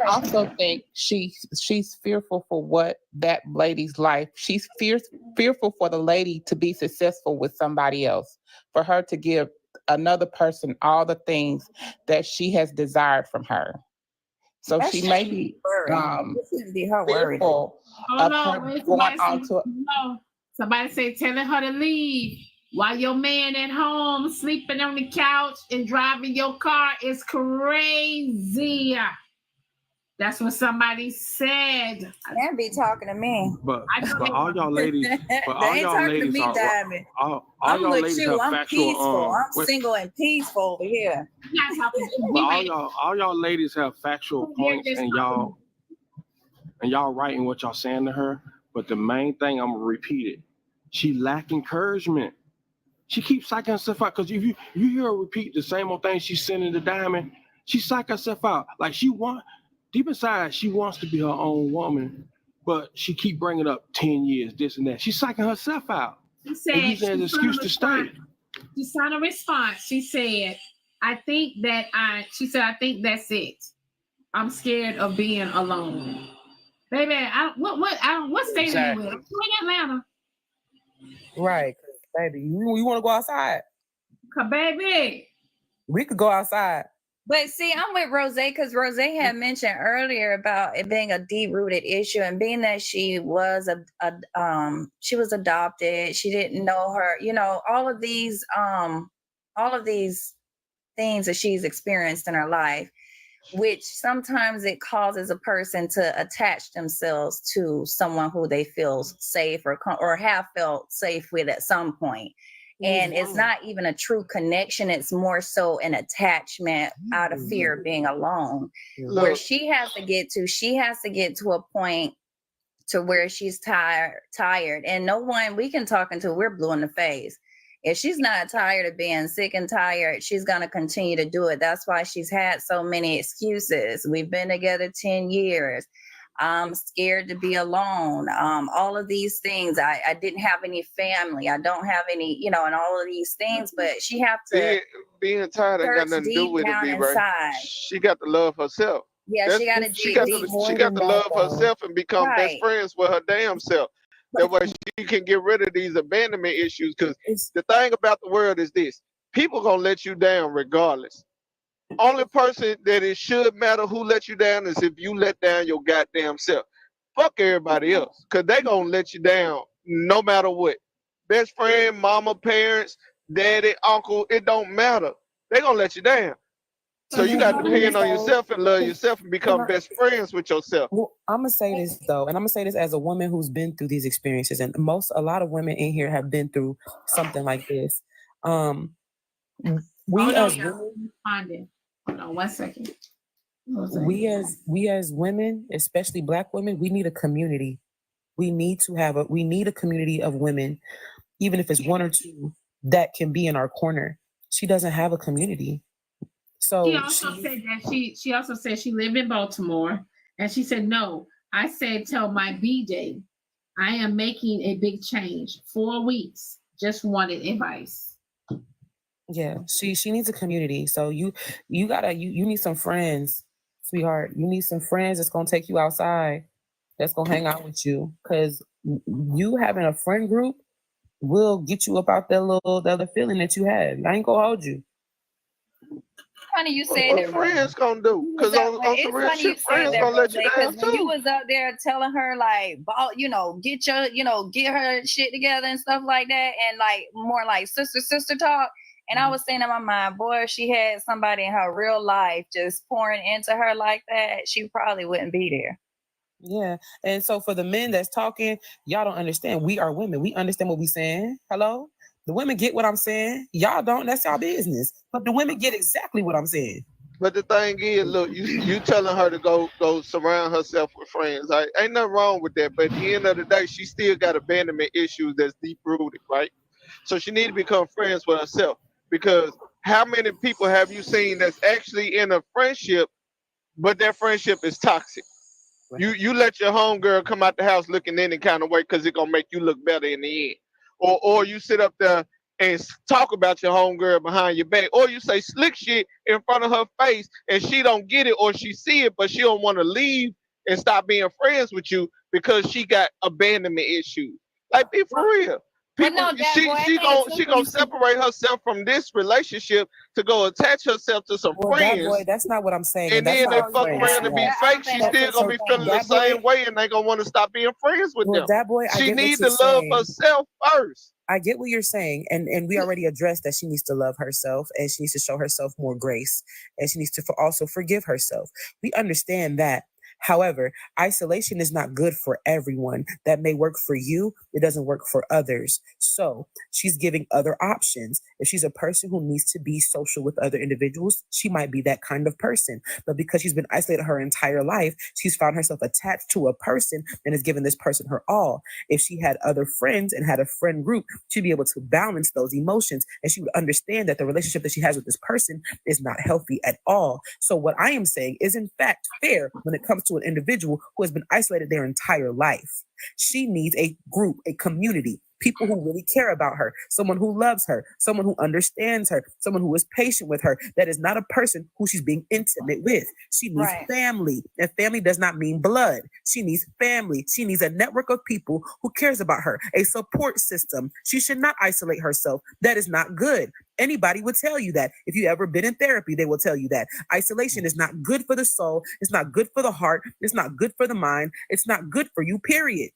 also think she's fearful for what that lady's life. She's fearful for the lady to be successful with somebody else, for her to give another person all the things that she has desired from her. So she may be fearful of her going on to. Somebody say telling her to leave while your man at home sleeping on the couch and driving your car is crazy. That's what somebody said. They be talking to me. But all y'all ladies, all y'all ladies are Diamond. all I'm y'all with ladies you. have I'm factual. peaceful. I'm single and peaceful over here. But all y'all ladies have factual points, and y'all writing what y'all saying to her. But the main thing, I'm gonna repeat it. She lack encouragement. She keeps psyching herself out, because if you hear her repeat the same old thing she's sending to Diamond, she psych herself out. Like deep inside, she wants to be her own woman, but she keep bringing up 10 years, this and that. She's psyching herself out. She said, and using it as an excuse to stay. She signed a response. She said, I think that's it. I'm scared of being alone. Baby, what state are you in? I'm in Atlanta. Right, baby. You want to go outside? Baby. We could go outside. But see, I'm with Rose because Rose had mentioned earlier about it being a deep-rooted issue, and being that she was she was adopted, she didn't know her, all of these things that she's experienced in her life, which sometimes it causes a person to attach themselves to someone who they feel safe or have felt safe with at some point. And it's not even a true connection. It's more so an attachment out of fear of being alone. Where she has to get to a point to where she's tired. And no one we can talk until we're blue in the face. If she's not tired of being sick and tired, she's going to continue to do it. That's why she's had so many excuses. We've been together 10 years. I'm scared to be alone. All of these things. I didn't have any family. I don't have any, and all of these things. But she have to being tired ain't got nothing to do with it, B-Ray. She got to love herself. Yeah, she got to she got to love herself and become best friends with her damn self. That way she can get rid of these abandonment issues. Because the thing about the world is this: people gonna let you down regardless. Only person that it should matter who let you down is if you let down your goddamn self. Fuck everybody else, because they gonna let you down no matter what. Best friend, mama, parents, daddy, uncle, it don't matter. They gonna let you down. So you got to depend on yourself and love yourself and become best friends with yourself. Well, I'm gonna say this though, and I'm gonna say this as a woman who's been through these experiences, and a lot of women in here have been through something like this. We as women, hold on 1 second. we as women, especially Black women, we need a community. We need a community of women, even if it's one or two, that can be in our corner. She doesn't have a community. So she also said she lived in Baltimore, and she said, no, I said, tell my BJ, I am making a big change. 4 weeks, just wanted advice. Yeah, she needs a community. So you need some friends, sweetheart. You need some friends that's gonna take you outside, that's gonna hang out with you. Cause you having a friend group will get you up out that feeling that you have. I ain't gonna hold you. Funny you said What friends gonna do? Because on some real shit, friends gonna let you down when you too. was up there telling her like, get her shit together and stuff like that, and like more like sister talk. And I was saying in my mind, boy, if she had somebody in her real life just pouring into her like that, she probably wouldn't be there. Yeah. And so for the men that's talking, y'all don't understand. We are women. We understand what we saying. Hello? The women get what I'm saying. Y'all don't. That's y'all business. But the women get exactly what I'm saying. But the thing is, look, you telling her to go surround herself with friends. Right? Ain't nothing wrong with that. But at the end of the day, she still got abandonment issues that's deep rooted, right? So she need to become friends with herself. Because how many people have you seen that's actually in a friendship, but their friendship is toxic? You let your homegirl come out the house looking any kind of way because it's gonna make you look better in the end. Or you sit up there and talk about your homegirl behind your back, or you say slick shit in front of her face and she don't get it, or she see it but she don't want to leave and stop being friends with you because she got abandonment issues. Like, be for real. People, she gonna separate herself from this relationship to go attach herself to some friends. That boy, that's not what I'm saying. And then they fuck around and be fake. She's still gonna be feeling the same way, and they gonna want to stop being friends with them. That boy, she needs to love herself first. I get what you're saying, and we already addressed that she needs to love herself, and she needs to show herself more grace, and she needs to also forgive herself. We understand that. However, isolation is not good for everyone. That may work for you, it doesn't work for others. So she's giving other options. If she's a person who needs to be social with other individuals, she might be that kind of person. But because she's been isolated her entire life, she's found herself attached to a person and has given this person her all. If she had other friends and had a friend group, she'd be able to balance those emotions, and she would understand that the relationship that she has with this person is not healthy at all. So what I am saying is in fact fair when it comes to an individual who has been isolated their entire life. She needs a group, a community, people who really care about her, someone who loves her, someone who understands her, someone who is patient with her. That is not a person who she's being intimate with. She needs family, and family does not mean blood. She needs family. She needs a network of people who cares about her, a support system. She should not isolate herself. That is not good. Anybody would tell you that. If you ever been in therapy, they will tell you that. Isolation is not good for the soul. It's not good for the heart. It's not good for the mind. It's not good for you, period.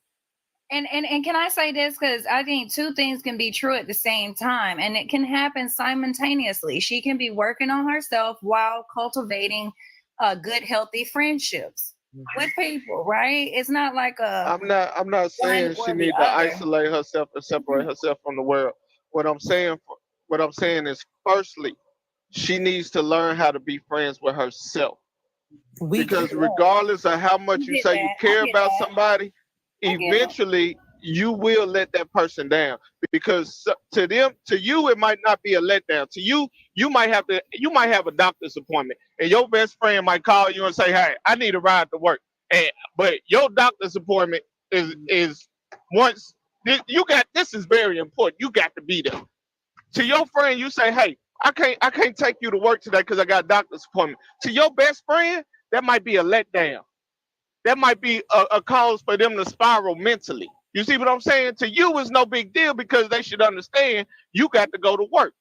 And can I say this? Because I think two things can be true at the same time, and it can happen simultaneously. She can be working on herself while cultivating good, healthy friendships with people, right? It's not like a. I'm not saying she need to isolate herself and separate herself from the world. What I'm saying is, firstly, she needs to learn how to be friends with herself. Because regardless of how much you say you care about somebody, eventually you will let that person down. Because to you, it might not be a letdown. To you, you might have a doctor's appointment, and your best friend might call you and say, "Hey, I need a ride to work." But your doctor's appointment is once this is very important. You got to be there. To your friend, you say, "Hey, I can't take you to work today because I got a doctor's appointment." To your best friend, that might be a letdown. That might be a cause for them to spiral mentally. You see what I'm saying? To you, it's no big deal because they should understand you got to go to work.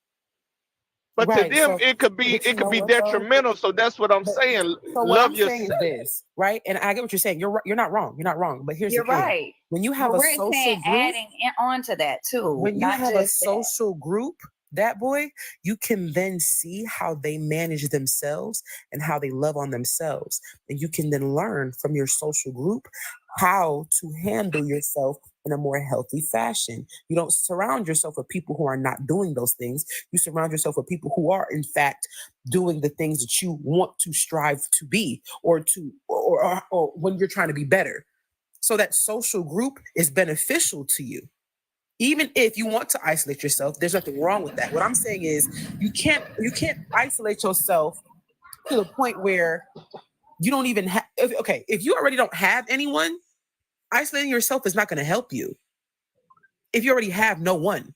But to them, it could be detrimental. So that's what I'm saying. So what Love I'm yourself. saying is this, right? And I get what you're saying. You're not wrong. You're not wrong. But here's the thing. Right. When you have But a we're social saying group, adding on to that too. when you not have a just that. social group, that boy, you can then see how they manage themselves and how they love on themselves. And you can then learn from your social group how to handle yourself in a more healthy fashion. You don't surround yourself with people who are not doing those things. You surround yourself with people who are, in fact, doing the things that you want to strive to be, or when you're trying to be better. So that social group is beneficial to you. Even if you want to isolate yourself, there's nothing wrong with that. What I'm saying is you can't isolate yourself to the point where you don't even have, if you already don't have anyone, isolating yourself is not going to help you. If you already have no one,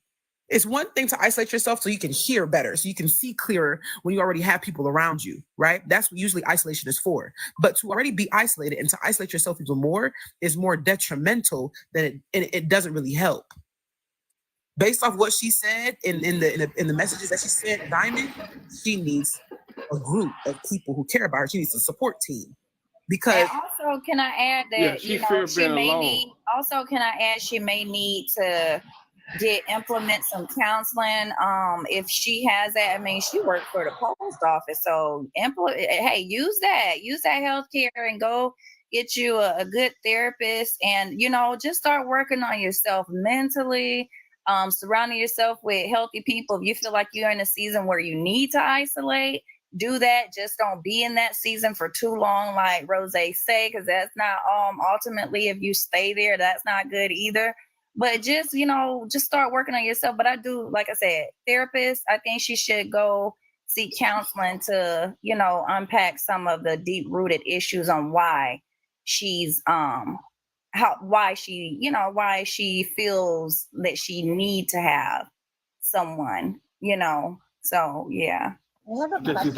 it's one thing to isolate yourself so you can hear better, so you can see clearer when you already have people around you, right? That's what usually isolation is for. But to already be isolated and to isolate yourself even more is more detrimental than it doesn't really help. Based off what she said in the messages that she sent, Diamond, she needs a group of people who care about her. She needs a support team. Because and also, can I add that she may need to implement some counseling. If she has that, I mean, she worked for the post office, so use that healthcare and go get you a good therapist, and just start working on yourself mentally. Surrounding yourself with healthy people. If you feel like you're in a season where you need to isolate, do that. Just don't be in that season for too long, like Rose say, because that's not ultimately, if you stay there, that's not good either. But just start working on yourself. But I do, like I said, therapist, I think she should go seek counseling to unpack some of the deep rooted issues on why she's why she feels that she need to have someone, so yeah. I have a question.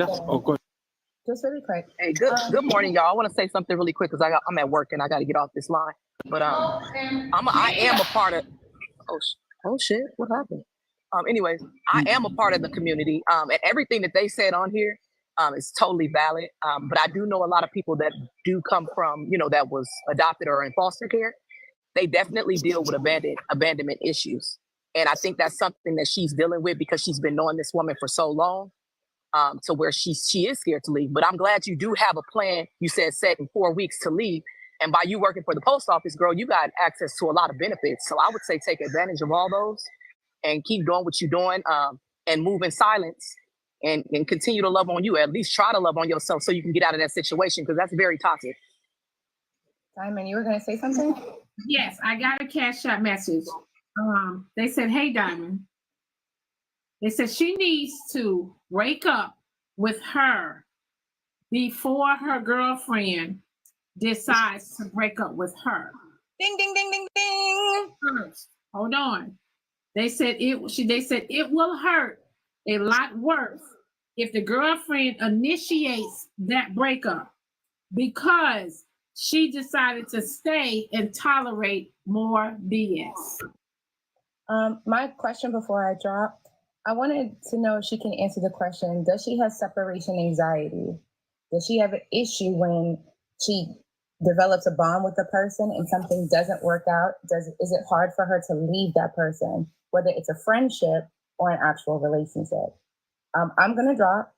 Just really quick. Hey, good morning, y'all. I want to say something really quick because I'm at work and I got to get off this line. But I am a part of. Oh shit! What happened? Anyways, I am a part of the community. And everything that they said on here is totally valid. But I do know a lot of people that do come from, that was adopted or in foster care. They definitely deal with abandonment issues. And I think that's something that she's dealing with because she's been knowing this woman for so long, to where she is scared to leave. But I'm glad you do have a plan. You said set in 4 weeks to leave. And by you working for the post office, girl, you got access to a lot of benefits. So I would say take advantage of all those and keep doing what you're doing, and move in silence and continue to love on you. At least try to love on yourself so you can get out of that situation, because that's very toxic. Diamond, you were going to say something? Yes, I got a Cash App message. They said, "Hey, Diamond." They said she needs to break up with her before her girlfriend decides to break up with her. Ding, ding, ding, ding, ding. First, Hold on. They said it will hurt a lot worse if the girlfriend initiates that breakup because she decided to stay and tolerate more BS. My question before I drop, I wanted to know if she can answer the question, does she have separation anxiety? Does she have an issue when she develops a bond with a person and something doesn't work out? Is it hard for her to leave that person, whether it's a friendship or an actual relationship? I'm going to drop.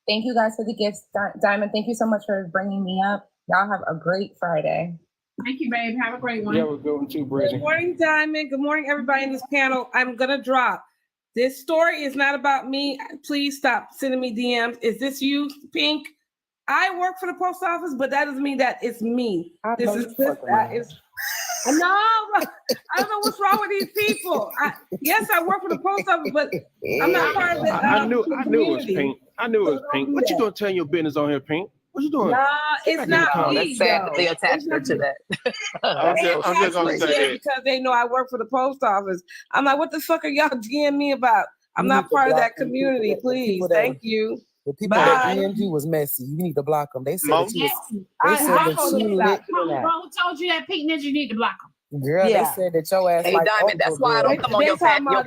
Thank you guys for the gifts. Diamond, thank you so much for bringing me up. Y'all have a great Friday. Thank you, babe. Have a great one. Yeah, we're going to Bridget. Good morning, Diamond. Good morning, everybody in this panel. I'm going to drop. This story is not about me. Please stop sending me DMs. Is this you, Pink? I work for the post office, but that doesn't mean that it's me. I don't know what's wrong with these people. Yes, I work for the post office, but I'm not part of the I knew it was Pink. I knew it was Pink. What you doing telling your business on here, Pink? What you doing? Nah, it's not me. That's sad that they attached her to that. I'm just gonna say that. Because they know I work for the post office. I'm like, what the fuck are y'all DMing me about? I'm not part of that community. Please, thank you. The people that DM'd you was messy. You need to block them. They said that you was, Who told you that Pink Ninja you need to block them? Girl, they said that your ass. Hey, like Diamond, that's why I don't come on your panel. I'm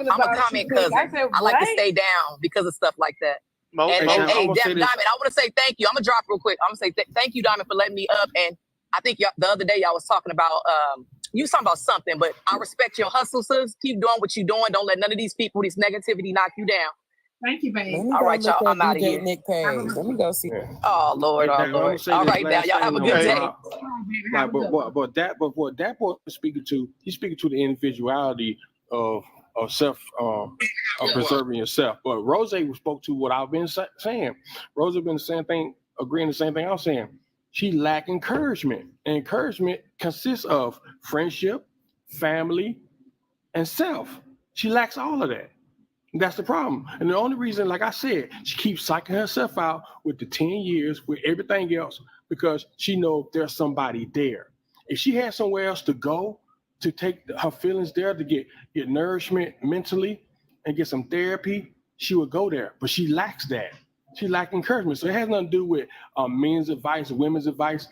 a comment cousin. I like to stay down because of stuff like that. And hey, Diamond, I want to say thank you. I'm gonna drop real quick. I'm gonna say thank you, Diamond, for letting me up. And I think the other day y'all was talking about you was talking about something, but I respect your hustle, sis. Keep doing what you're doing. Don't let none of these people, this negativity, knock you down. Thank you, babe. All right, y'all. I'm out of here. Nick Page. Let me go see. Oh Lord, oh Lord. All right, now y'all have a good day. Like, but that boy is speaking to, he's speaking to the individuality of self, of preserving yourself. But Rose spoke to what I've been saying. Rose has been the same thing, agreeing the same thing I'm saying. She lack encouragement. And encouragement consists of friendship, family, and self. She lacks all of that. That's the problem. And the only reason, like I said, she keeps psyching herself out with the 10 years, with everything else, because she knows there's somebody there. If she had somewhere else to go, to take her feelings there, to get nourishment mentally and get some therapy, she would go there. But she lacks that. She lacks encouragement. So it has nothing to do with men's advice, women's advice.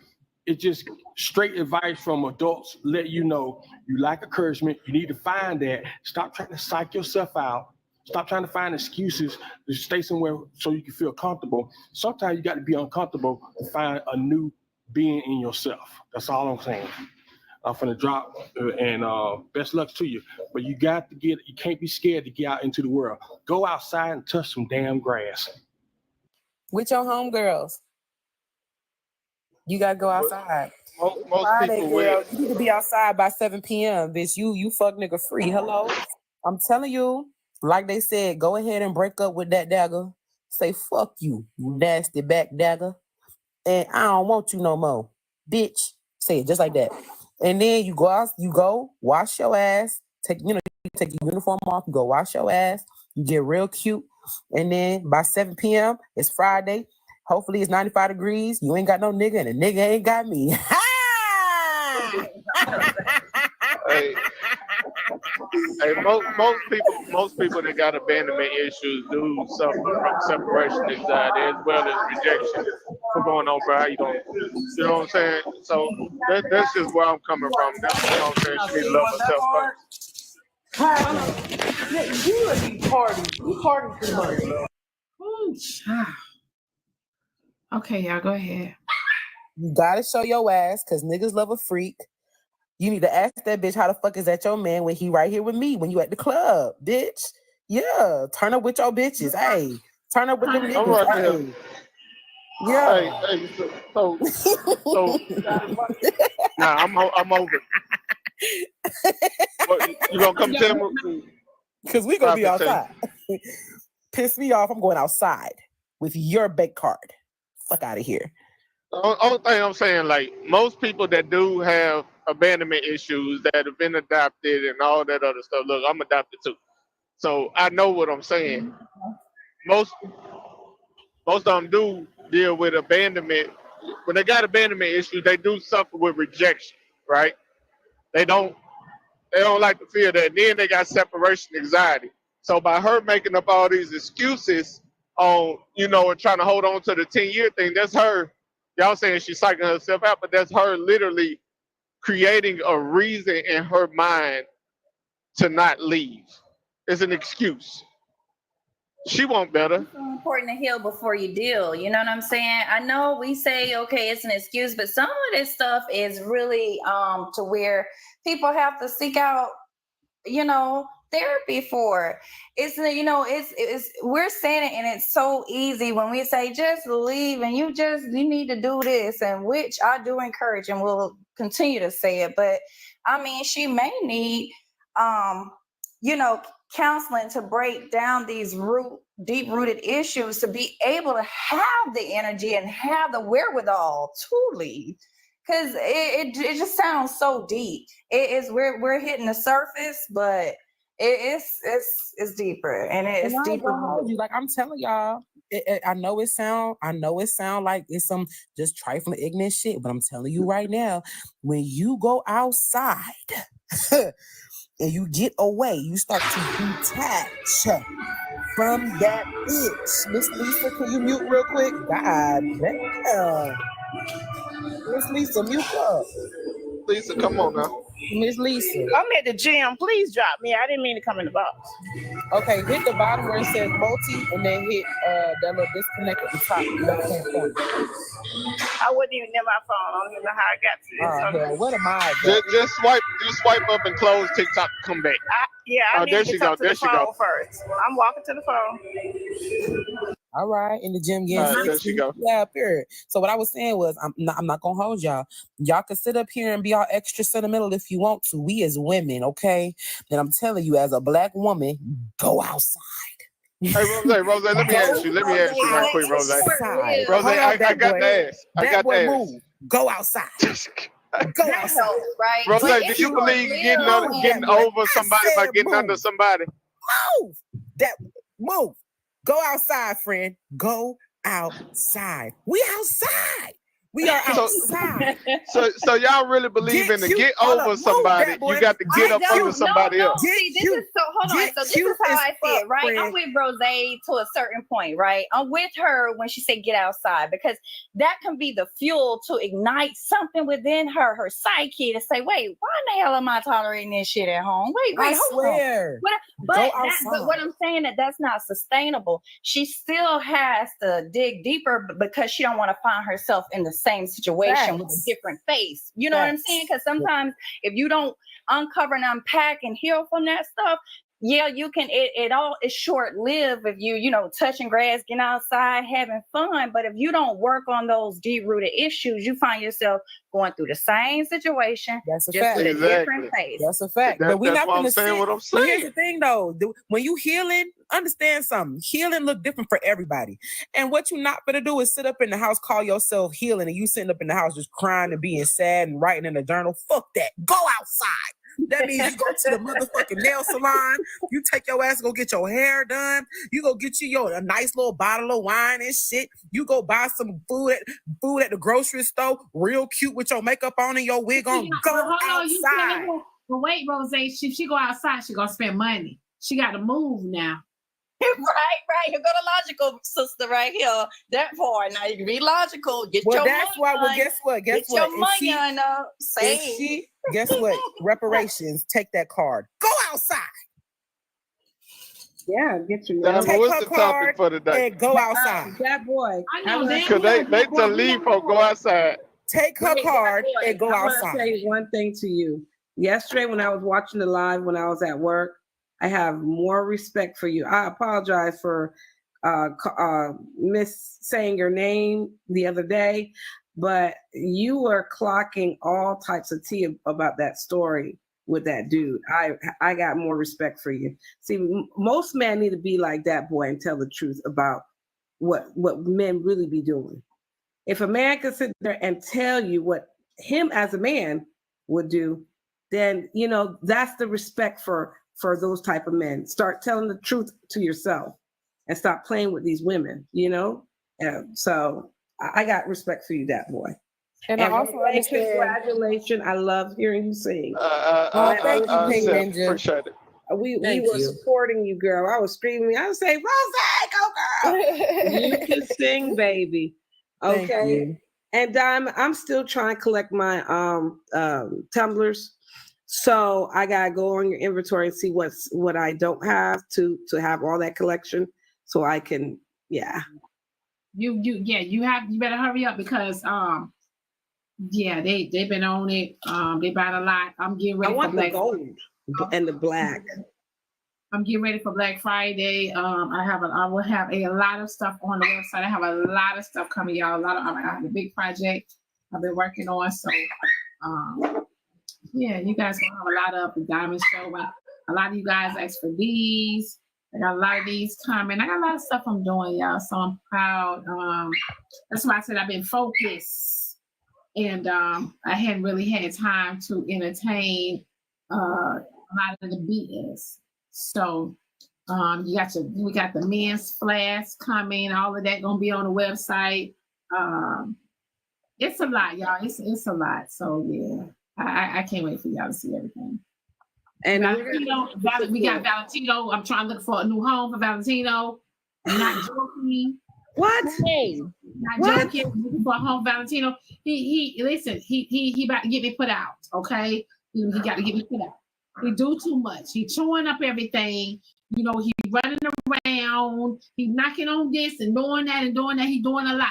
It's just straight advice from adults, let you know you lack encouragement. You need to find that. Stop trying to psych yourself out. Stop trying to find excuses to stay somewhere so you can feel comfortable. Sometimes you got to be uncomfortable to find a new being in yourself. That's all I'm saying. I'm finna drop and best luck to you. But you can't be scared to get out into the world. Go outside and touch some damn grass. With your homegirls. You gotta go outside. Most Friday, people girl, will. you need to be outside by 7 p.m. Bitch, you fuck nigga free. Hello? I'm telling you, like they said, go ahead and break up with that dagger. Say fuck you, you nasty back dagger. And I don't want you no more. Bitch. Say it just like that. And then you go out, wash your ass, take your uniform off, you go wash your ass, you get real cute. And then by 7 p.m., it's Friday. Hopefully it's 95 degrees. You ain't got no nigga, and the nigga ain't got me. Hey, most people that got abandonment issues do suffer from separation anxiety as well as rejection. What's going on, bro? How you doing? You know what I'm saying? So that's just where I'm coming from. That's what I'm saying. She need to love herself first. You party too much. Ooh, child. Okay, y'all go ahead. You gotta show your ass because niggas love a freak. You need to ask that bitch how the fuck is that your man when he right here with me when you at the club, bitch. Yeah, turn up with your bitches. Hey, turn up with them niggas. I'm right hey. here. Yeah. Hey, so nah, I'm over. What, you gonna come tell me? Because we gonna be outside. Piss me off, I'm going outside with your bank card. Fuck out of here. The only thing I'm saying, like, most people that do have abandonment issues that have been adopted and all that other stuff, look, I'm adopted too. So I know what I'm saying. Most of them do deal with abandonment. When they got abandonment issues, they do suffer with rejection, right? They don't They don't like to feel that. Then they got separation anxiety. So by her making up all these excuses on, you know, and trying to hold on to the 10-year thing, that's her. Y'all saying she's psyching herself out, but that's her literally creating a reason in her mind to not leave. It's an excuse. She won't better. It's so important to heal before you deal. You know what I'm saying? I know we say, okay, it's an excuse, but some of this stuff is really to where people have to seek out, you know, therapy for. It's, you know, it's we're saying it and it's so easy when we say just leave and you need to do this, and which I do encourage and will continue to say it. But I mean, she may need you know, counseling to break down these deep-rooted issues to be able to have the energy and have the wherewithal to leave. Because it just sounds so deep. It is we're hitting the surface, but it's deeper, and it's deeper. Like I'm telling y'all, I know it sound like it's some just trifling ignorant shit, but I'm telling you right now, when you go outside and you get away, you start to detach from that itch. Miss Lisa, can you mute real quick? God damn. Miss Lisa, mute up. Lisa, come on now. Miss Lisa. I'm at the gym. Please drop me. I didn't mean to come in the box. Okay, hit the bottom where it says multi, and then hit that little disconnect at the top left-hand corner. I wasn't even near my phone. I don't even know how I got to this. Hell, what am I? Just swipe up and close TikTok. Come back. I need there to she talk go. to There the she phone go. first. I'm walking to the phone. All right, in the gym All getting right, there she go. Yeah, period. So what I was saying was, I'm not gonna hold y'all. Y'all can sit up here and be all extra sentimental if you want to. We as women, okay? And I'm telling you, as a black woman, go outside. Hey, Rose, let me ask you right quick, Rose. Rose, I got to ask. Move. Go outside. Go outside. Right? Rose, do you believe getting over somebody by getting under somebody? Move. Go outside, friend. Go outside. We outside. We are outside. So y'all really believe in the get over somebody, you got to get up under somebody else. See, this is so hold on. So this is how I see it, right? I'm with Rose to a certain point, right? I'm with her when she said get outside, because that can be the fuel to ignite something within her psyche to say, wait, why in the hell am I tolerating this shit at home? Wait, I hold swear. on. But what I'm saying that's not sustainable. She still has to dig deeper because she don't want to find herself in the same situation with a different face. You know what I'm saying? Because sometimes if you don't uncover and unpack and heal from that stuff, yeah, you can. It all is short lived if you touching grass, getting outside, having fun. But if you don't work on those deep rooted issues, you find yourself going through the same situation, that's a just fact. with a different face. That's a fact. But we're not going to say what I'm But here's saying. the thing, though. When you healing, understand something. Healing look different for everybody. And what you're not going to do is sit up in the house, call yourself healing, and you sitting up in the house just crying and being sad and writing in a journal. Fuck that. Go outside. That means you go to the motherfucking nail salon. You take your ass and go get your hair done. You go get you a nice little bottle of wine and shit. You go buy some food at the grocery store, real cute with your makeup on and your wig on. Go outside. But wait, Rose, if she go outside, she gonna spend money. She got to move now. Right. You go to logical, sister, right here. That part. Now you can be logical. Get your that's money why. Well, on. guess what? Get your money on. Say. Guess what? Reparations. Take that card. Go outside. Yeah, get your What's the topic for today? And go outside. That boy. Because they tell leave folk go outside. Take her card and go I want outside. to say one thing to you. Yesterday, when I was watching the live, when I was at work, I have more respect for you. I apologize for saying your name the other day, but you were clocking all types of tea about that story with that dude. I got more respect for you. See, most men need to be like that boy and tell the truth about what men really be doing. If a man could sit there and tell you what him as a man would do, then that's the respect for those type of men. Start telling the truth to yourself and stop playing with these women, And so I got respect for you, that boy. And I also understand. Congratulations! I love hearing you sing. Thank you, Pink Ninja. Appreciate it. We Thank were you. supporting you, girl. I was screaming. I was saying, Rose, go girl! You can sing, baby. Thank Okay. you. And Diamond, I'm still trying to collect my tumblers. So I gotta go on your inventory and see what I don't have to have all that collection, so I can You better hurry up because they've been on it. They bought a lot. I'm getting ready I want for the Black gold and the black. I'm getting ready for Black Friday. I will have a lot of stuff on the website. I have a lot of stuff coming, y'all. I have a big project I've been working on. So you guys will have a lot of the diamond show. A lot of you guys asked for these. I got a lot of these coming. I got a lot of stuff I'm doing, y'all. So I'm proud. That's why I said I've been focused. And I hadn't really had time to entertain a lot of the BS. So we got the men's flash coming, all of that gonna be on the website. It's a lot, y'all. It's a lot. So yeah, I can't wait for y'all to see everything. And we got Valentino. I'm trying to look for a new home for Valentino. I'm not joking. What? Hey, not joking. Looking for a home for Valentino. He about to get me put out. Okay, he got to get me put out. He do too much. He chewing up everything. He running around. He knocking on this and doing that and doing that. He doing a lot.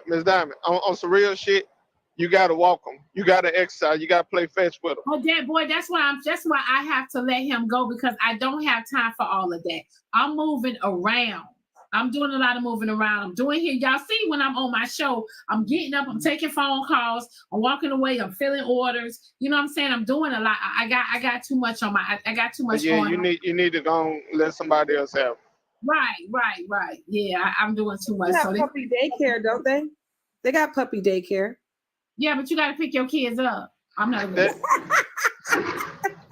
Miss Diamond, on some real shit, you gotta walk him. You gotta exercise. You gotta play fetch with him. Oh, that's why I have to let him go, because I don't have time for all of that. I'm moving around. I'm doing a lot of moving around. I'm doing here. Y'all see when I'm on my show, I'm getting up, I'm taking phone calls, I'm walking away, I'm filling orders. You know what I'm saying? I'm doing a lot. I got too much on my. I got too much. Yeah, going on. you need to go and let somebody else have. Right. Yeah, I'm doing too much. They got puppy daycare, don't they? They got puppy daycare. Yeah, but you got to pick your kids up. I'm not.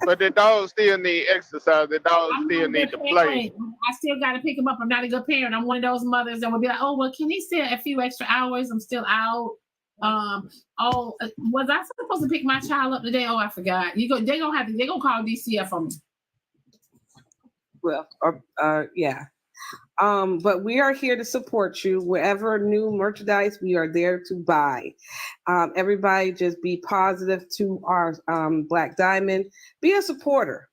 But the dogs still need exercise. The dogs still need to play. I still got to pick them up. I'm not a good parent. I'm one of those mothers that will be like, oh, well, can he still a few extra hours? I'm still out. Was I supposed to pick my child up today? Oh, I forgot. They're gonna call DCF on me. Well, yeah. But we are here to support you. Wherever new merchandise, we are there to buy. Everybody just be positive to our Black Diamond. Be a supporter.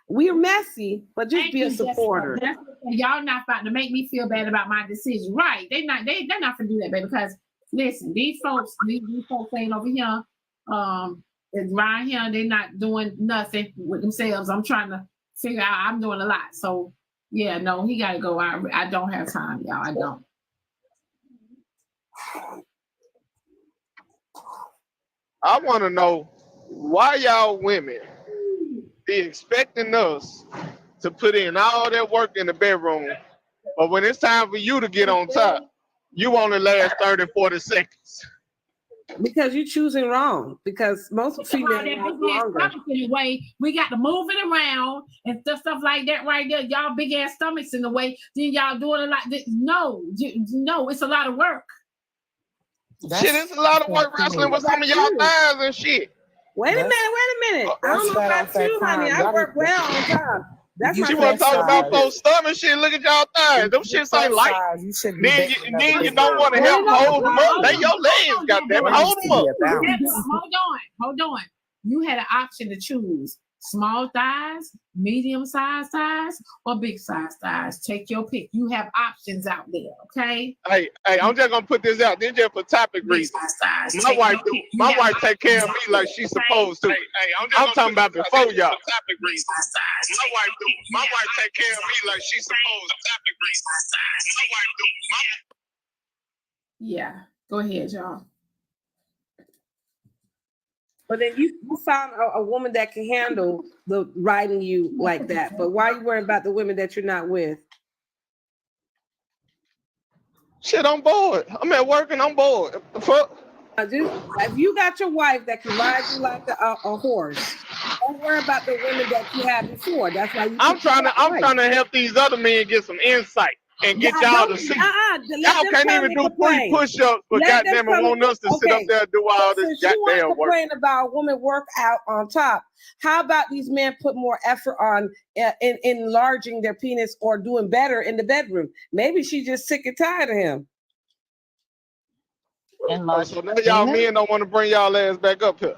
We're messy, but just be a supporter. Y'all not about to make me feel bad about my decision. Right. They're not gonna do that, baby, because listen, these folks ain't over here. Around here, they're not doing nothing with themselves. I'm trying to figure out, I'm doing a lot. So yeah, no, he got to go. I don't have time, y'all. I don't. I want to know why y'all women be expecting us to put in all that work in the bedroom, but when it's time for you to get on top, you only last 30, 40 seconds. Because you're choosing wrong. Because most females in the way, we got to move it around and stuff like that right there. Y'all big ass stomachs in the way. Then y'all doing a lot. No, it's a lot of work. Shit, it's a lot of work wrestling with some of y'all thighs and shit. Wait a minute. I don't know about you, honey. I work well on top. She want to talk about folks' stomach shit. Look at y'all thighs. Them shits ain't light. Then you don't want to help hold them up. They your legs, goddammit. Hold them up. Hold on. You had an option to choose small thighs, medium sized thighs, or big sized thighs. Take your pick. You have options out there, okay? Hey, I'm just gonna put this out. This just for topic reasons. My wife take care of me like she's supposed to. I'm talking about before y'all. My wife take care of me like she's supposed to. Yeah, go ahead, y'all. But then you found a woman that can handle the riding you like that. But why are you worrying about the women that you're not with? Shit, I'm bored. I'm at work and I'm bored. The fuck? If you got your wife that can ride you like a horse, don't worry about the women that you had before. That's why I'm trying to help these other men get some insight. and get y'all to see. Y'all can't even do 3 push-ups, but goddamn it, want us to sit up there and do all this Since you want to goddamn work. complain about a woman work out on top, how about these men put more effort on in enlarging their penis or doing better in the bedroom? Maybe she just sick and tired of him. Oh, so now y'all men don't want to bring y'all ass back up here.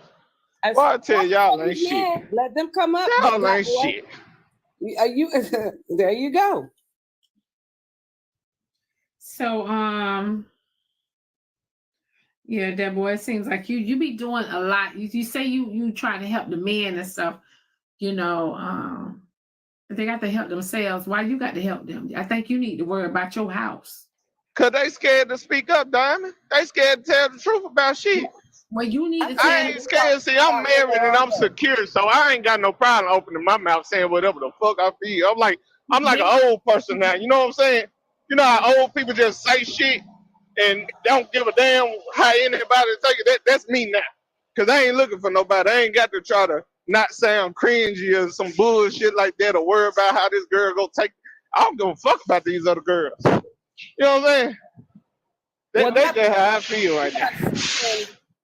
Well, I tell y'all ain't shit. Let them come up. Y'all ain't shit. Are you? There you go. So, yeah, that boy, it seems like you be doing a lot. You say you try to help the men and stuff, you know, they got to help themselves. Why you got to help them? I think you need to worry about your house. Cause they scared to speak up, Diamond. They scared to tell the truth about shit. Well, you need to. I ain't scared. See, I'm married and I'm secure, so I ain't got no problem opening my mouth saying whatever the fuck I feel. I'm like an old person now. You know what I'm saying? You know how old people just say shit and don't give a damn how anybody take it. That's me now. Cause I ain't looking for nobody. I ain't got to try to not sound cringy or some bullshit like that or worry about how this girl go take. I don't give a fuck about these other girls. You know what I'm saying? That's just how I feel right now.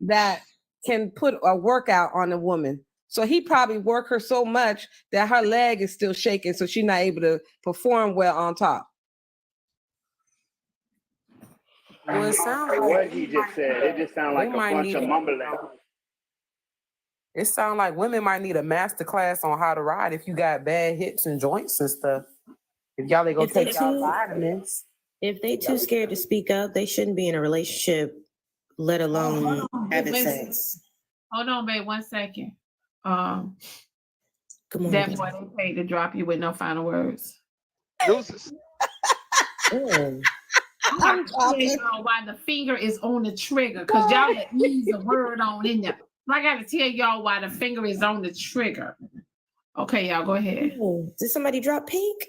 That can put a workout on a woman. So he probably worked her so much that her leg is still shaking, so she's not able to perform well on top. Well, it sounds like what he just said. It just sounds like a bunch of mumbling. It sounds like women might need a master class on how to ride if you got bad hips and joints and stuff. If y'all ain't gonna take y'all vitamins. If they too scared to speak up, they shouldn't be in a relationship, let alone having sex. Hold on, babe, 1 second. Good morning. That boy they paid to drop you with no final words. Deuces. I'm telling y'all why the finger is on the trigger, because y'all had ease a word on in there. I got to tell y'all why the finger is on the trigger. Okay, y'all, go ahead. Did somebody drop Pink?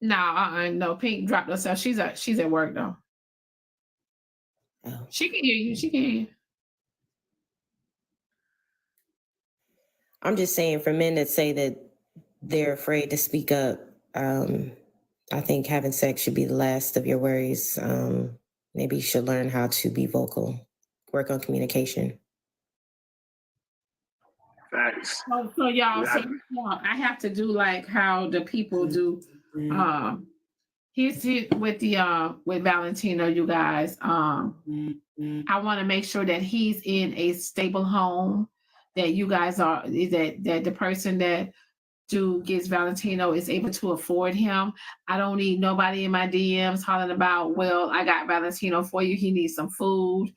No, Pink dropped herself. She's at work though. She can hear you. She can hear you. I'm just saying, for men that say that they're afraid to speak up, I think having sex should be the last of your worries. Maybe you should learn how to be vocal, work on communication. Thanks. So y'all, I have to do like how the people do. Here's with Valentino, you guys. I want to make sure that he's in a stable home, that you guys are that the person that gets Valentino is able to afford him. I don't need nobody in my DMs hollering about, well, I got Valentino for you. He needs some food.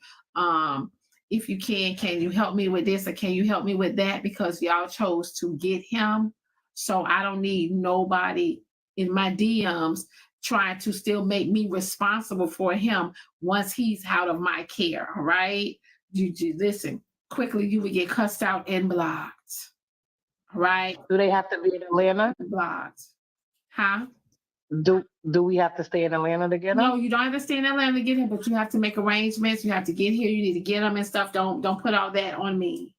If you can you help me with this or can you help me with that? Because y'all chose to get him. So I don't need nobody in my DMs trying to still make me responsible for him once he's out of my care, all right? You listen, quickly you would get cussed out and blocked. All right? Do they have to be in Atlanta? Blocked. Huh? Do we have to stay in Atlanta to get them? No, you don't have to stay in Atlanta to get him, but you have to make arrangements. You have to get here. You need to get them and stuff. Don't put all that on me.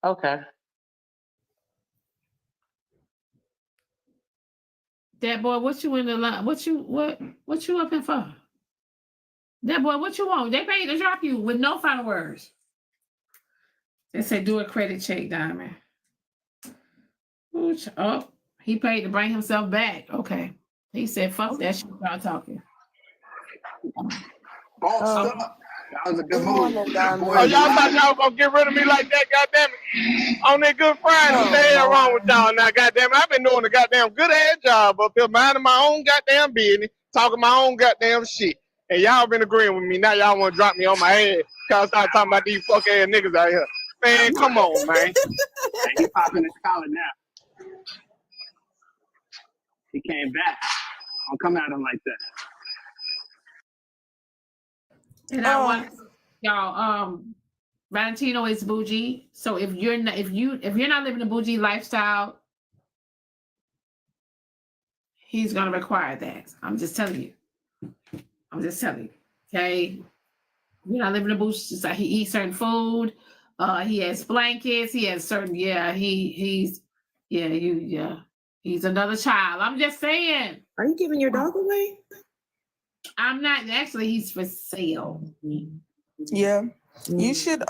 Okay. That boy, what you in the line? What you up in for? That boy, what you want? They paid to drop you with no final words. They say do a credit check, Diamond. Oh, he paid to bring himself back. Okay. He said, fuck that shit, y'all talking. That was a good move. Oh, y'all thought y'all gonna get rid of me like that, goddamn it. On that Good Friday, what the hell wrong with y'all now, goddamn it? I've been doing a goddamn good ass job up here, minding my own goddamn business, talking my own goddamn shit. And y'all been agreeing with me. Now y'all wanna drop me on my ass because I start talking about these fuck ass niggas out here. Man, come on, man. He popping his collar now. He came back. I'll come at him like that. And I want y'all, Valentino is bougie. So if you're not living a bougie lifestyle, he's gonna require that. I'm just telling you. Okay. You're not living a bougie, so he eats certain food, he has blankets, he has certain, He's another child. I'm just saying. Are you giving your dog away? I'm not. Actually, he's for sale. Yeah. You should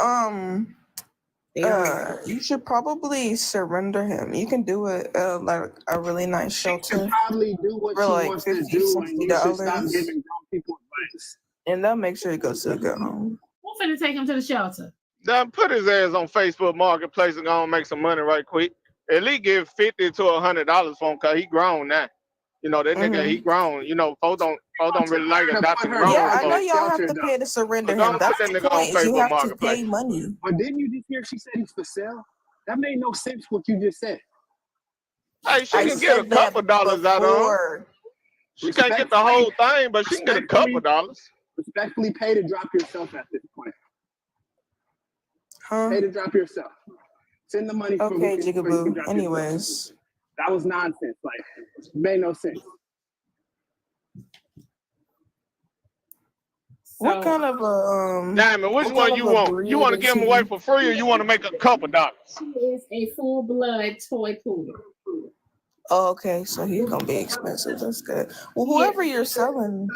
you should probably surrender him. You can do it like a really nice shelter. She can probably do what for she like wants to $50, do, and you should stop $60. giving grown people advice. And they'll make sure he goes to a good home. Who's finna take him to the shelter? Then put his ass on Facebook Marketplace and go and make some money right quick. At least give $50 to $100 for him, cause he grown now. You know that nigga, he grown. You know, folks don't really like adopting grown. Yeah, I know folks. y'all have to pay to surrender Don't him. put That's that the nigga on point. Is you Facebook have to Marketplace. pay money. But didn't you just hear she said he's for sale? That made no sense what you just said. Hey, she can get a couple dollars out of him. She can't get the whole thing, but she can get a couple dollars. Respectfully pay to drop yourself at this point. Huh? Pay to drop yourself. Send the money for Okay, we can Jigaboo. drop Anyways. yourself. That was nonsense. Like, it made no sense. What kind of Diamond, which one you want? You want to give him away for free, or you want to make a couple dollars? He is a full-blood toy poodle. Oh, okay, so he's gonna be expensive. That's good. Well, whoever you're selling,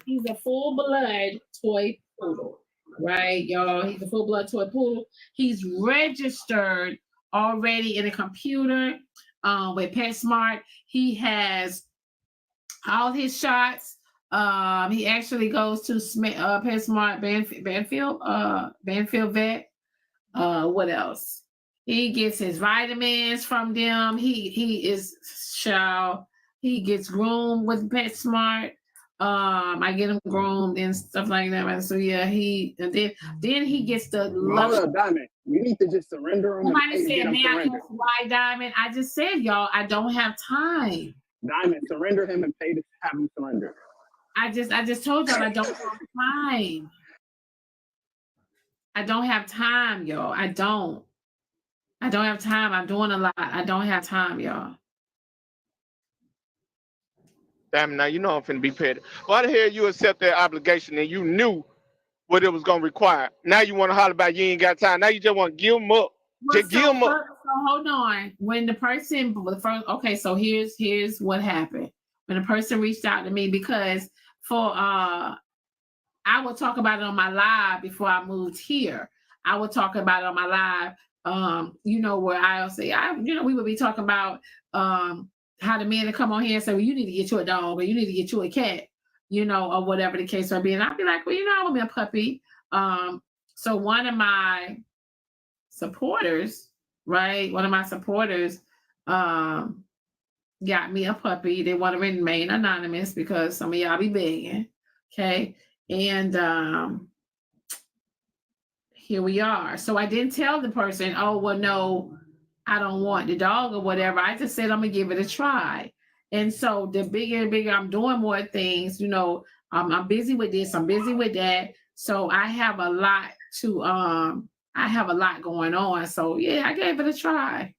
He's a full-blood toy poodle, right, y'all? He's a full-blood toy poodle. He's registered already in a computer with PetSmart. He has all his shots. He actually goes to PetSmart Banfield Vet. What else? He gets his vitamins from them. He gets groomed with PetSmart. I get him groomed and stuff like that. And so yeah, then he gets the Hold up, Diamond. You need to just surrender him. Somebody said, "Man, I ask why Diamond?" I just said, y'all, I don't have time. Diamond, surrender him and pay to have him surrender. I just told y'all I don't have time. I don't have time, y'all. I don't have time. I'm doing a lot. I don't have time, y'all. Damn, now you know I'm finna be petty. Why the hell you accept that obligation and you knew what it was gonna require? Now you want to holler about you ain't got time. Now you just want to give them up. Just give them up. So hold on. When the person, so here's what happened. When the person reached out to me, because I would talk about it on my live before I moved here. I would talk about it on my live, where I'll say, we would be talking about how the men to come on here and say, well, you need to get you a dog or you need to get you a cat, or whatever the case might be. And I'd be like, well, I want me a puppy. So one of my supporters, right? One of my supporters got me a puppy. They want to remain anonymous because some of y'all be begging. Okay. And here we are. So I didn't tell the person, oh, well, no, I don't want the dog or whatever. I just said, I'm going to give it a try. And so the bigger and bigger I'm doing more things, I'm busy with this, I'm busy with that. So I have a lot going on. So yeah, I gave it a try.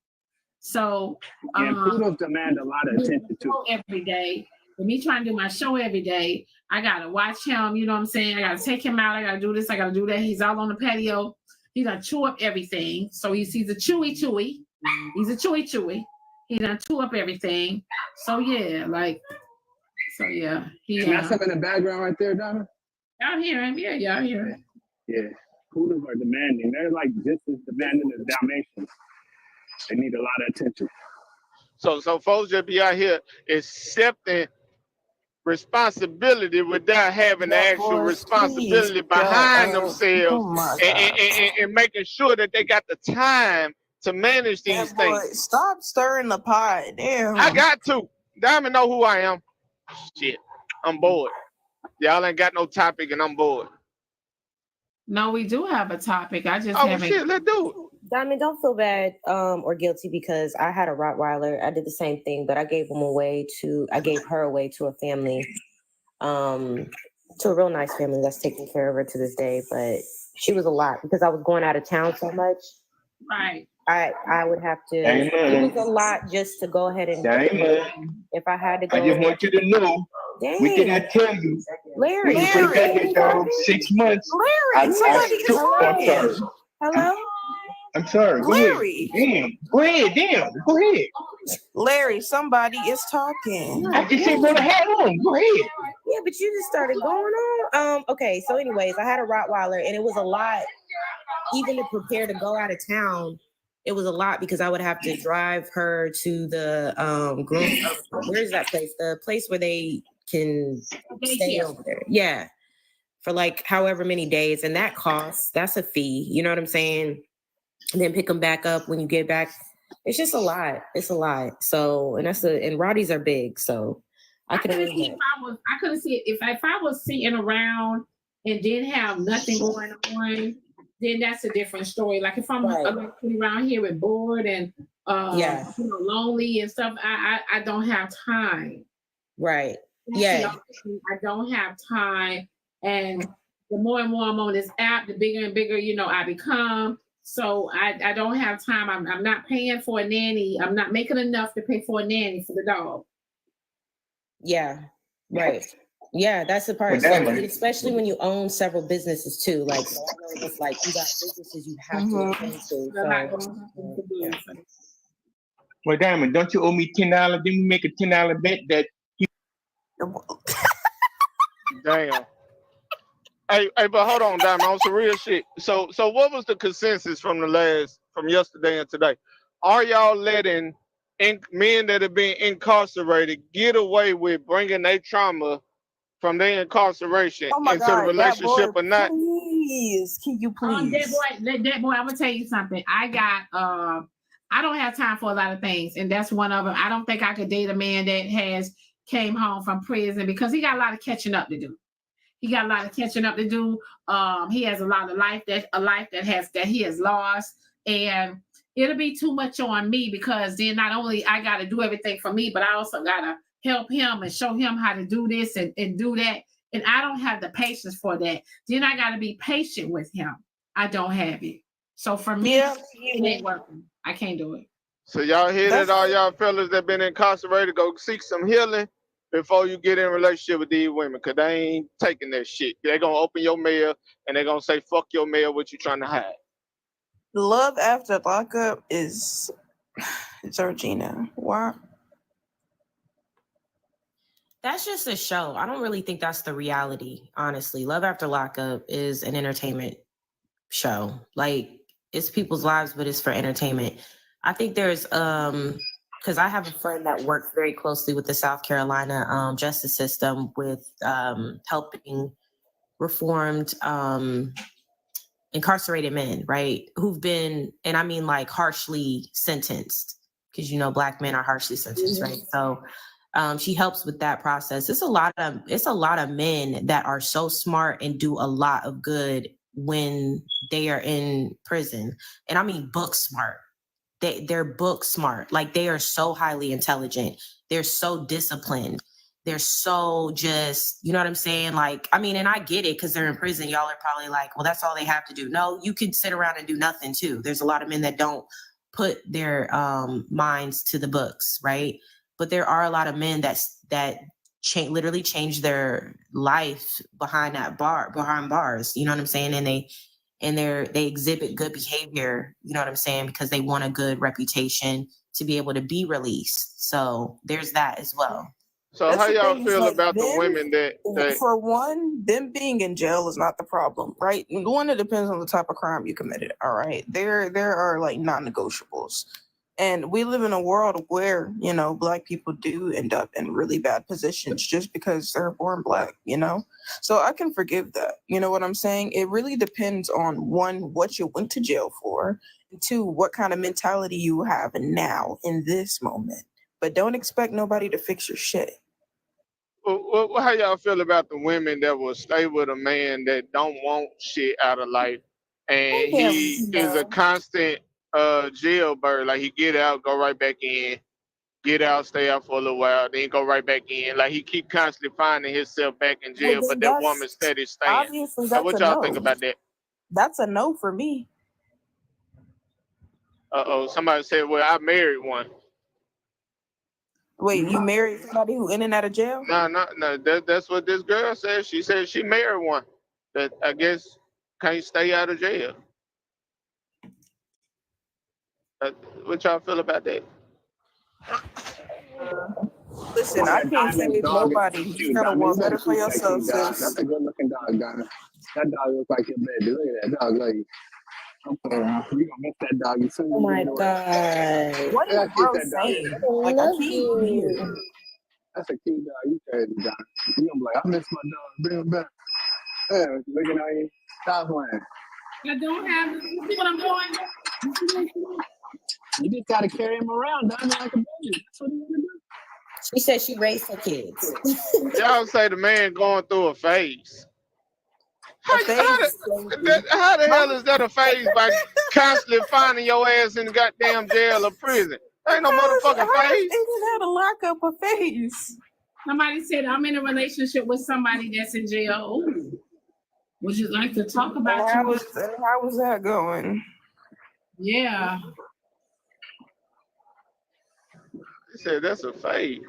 So poodles demand a lot of attention too. Every day. With me trying to do my show every day, I gotta watch him, you know what I'm saying? I gotta take him out, I gotta do this, I gotta do that. He's all on the patio. He done chew up everything. So he's a chewy. He's a chewy. He done chew up everything. So yeah, And that's him in the background right there, Diamond? Y'all hear him? Yeah, y'all hear him. Yeah. Poodles are demanding. They're like just as demanding as Dalmatians. They need a lot of attention. So folks just be out here accepting responsibility without having the actual responsibility behind themselves and making sure that they got the time to manage these things. Stop stirring the pot. Damn. I got to. Diamond know who I am. Shit. I'm bored. Y'all ain't got no topic and I'm bored. No, we do have a topic. I just haven't. Shit, let's do it. Diamond, don't feel bad or guilty because I had a Rottweiler. I did the same thing, but I gave her away to a family, to a real nice family that's taking care of her to this day. But she was a lot because I was going out of town so much. Right. I would have to. Diamond. It was a lot just to go ahead and. Diamond. If I had to go. I just want you to know. Dang. We did not tell you. Larry. When you put back your dog 6 months. Larry. Somebody get Larry. Hello. I'm sorry. Go Larry. ahead. Damn. Go ahead. Damn. Go ahead. Larry, somebody is talking. I just said, go to hat on. Go ahead. Yeah, but you just started going on. Okay, so anyways, I had a Rottweiler and it was a lot, even to prepare to go out of town. It was a lot because I would have to drive her to the where's that place? The place where they can stay over there. Yeah. For like however many days. And that costs, that's a fee. You know what I'm saying? And then pick them back up when you get back. It's just a lot. It's a lot. So, and and Rotties are big. So I could couldn't see if I was sitting around and didn't have nothing going on, then that's a different story. Like if I'm sitting around here and bored and lonely and stuff, I don't have time. Right. I don't have time. And the more and more I'm on this app, the bigger and bigger, I become. So I don't have time. I'm not paying for a nanny. I'm not making enough to pay for a nanny for the dog. Yeah. Right. Yeah, that's the part. So, especially when you own several businesses too. Like, so I know it's like you got businesses you have to attend to. So, Well, Diamond, don't you owe me $10? Then we make a $10 bet that Damn. Hey, but hold on, Diamond, on some real shit. So what was the consensus from yesterday and today? Are y'all letting men that have been incarcerated get away with bringing their trauma from their incarceration into the relationship or not? Please, can you please? That boy, I'm gonna tell you something. I don't have time for a lot of things, and that's one of them. I don't think I could date a man that came home from prison because he got a lot of catching up to do. He has a lot of life that he has lost, and it'll be too much on me because then not only I got to do everything for me, but I also got to help him and show him how to do this and do that. And I don't have the patience for that. Then I got to be patient with him. I don't have it. So for me, it ain't working. I can't do it. So y'all hear that, all y'all fellas that been incarcerated, go seek some healing before you get in a relationship with these women, because they ain't taking that shit. They're going to open your mail and they're going to say, fuck your mail, what you trying to hide. Love after lockup is Georgina. Why? that's just a show. I don't really think that's the reality, honestly. Love After Lockup is an entertainment show. Like, it's people's lives, but it's for entertainment. I think there's because I have a friend that works very closely with the South Carolina justice system with helping reformed incarcerated men, right? Who've been, and I mean like harshly sentenced, because Black men are harshly sentenced, right? So she helps with that process. It's a lot of men that are so smart and do a lot of good when they are in prison. And I mean book smart. They're book smart. Like, they are so highly intelligent. They're so disciplined. They're so just, you know what I'm saying? Like, I mean, and I get it because they're in prison. Y'all are probably like, well, that's all they have to do. No, you can sit around and do nothing too. There's a lot of men that don't put their minds to the books, right? But there are a lot of men that literally change their life behind bars. You know what I'm saying? And they exhibit good behavior, you know what I'm saying? Because they want a good reputation to be able to be released. So there's that as well. So how y'all feel about the women that For one, them being in jail is not the problem, right? One, it depends on the type of crime you committed. All right, there are like non-negotiables, and we live in a world where Black people do end up in really bad positions just because they're born Black. So I can forgive that. You know what I'm saying? It really depends on, one, what you went to jail for, and two, what kind of mentality you have now in this moment. But don't expect nobody to fix your shit. how y'all feel about the women that will stay with a man that don't want shit out of life, and he is a constant jailbird? Like, he get out, go right back in, get out, stay out for a little while, then go right back in. Like, he keep constantly finding himself back in jail, but that woman steady staying. Obviously, So that's what a y'all no. think about that? That's a no for me. Somebody said, well, I married one. Wait, you married somebody who in and out of jail? No. That's what this girl said. She said she married one that I guess can't stay out of jail. What y'all feel about that? Listen, I can't Diamond's save dog is nobody. so You cute. gotta Diamond, want you got better a for cute, sexy yourself, dog. sis. That's a good looking dog, Diamond. That dog looks like your baby. Look at that dog. Look, I'm playing around. You gonna miss that dog as soon as Oh you my get away. god. What Look is how cute bro that dog is. saying? I Like, I love can't hear. you. That's a cute dog. You crazy dog. You gonna be like, I miss my dog. Bring him back. Yeah, looking at you. Stop playing. I don't have. You see what I'm doing? You just gotta carry him around, Diamond, like a baby. That's what you gotta do. She said she raised her kids. Y'all say the man going through a phase. How the hell is that a phase by constantly finding your ass in the goddamn jail or prison? Ain't no motherfucking phase. How to lock up a face? Somebody said I'm in a relationship with somebody that's in jail. Ooh. Would you like to talk about How was that going? Yeah. He said that's a phase.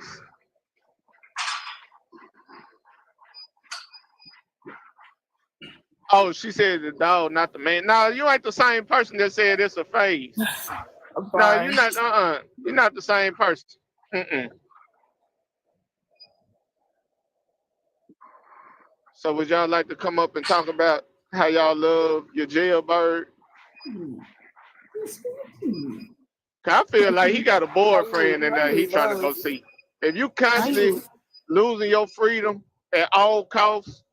Oh, she said the dog, not the man. No, you ain't the same person that said it's a phase. No, you're not. You're not the same person. Mm-mm. So would y'all like to come up and talk about how y'all love your jailbird? I feel like he got a boyfriend and he trying to go see. If you constantly losing your freedom at all costs,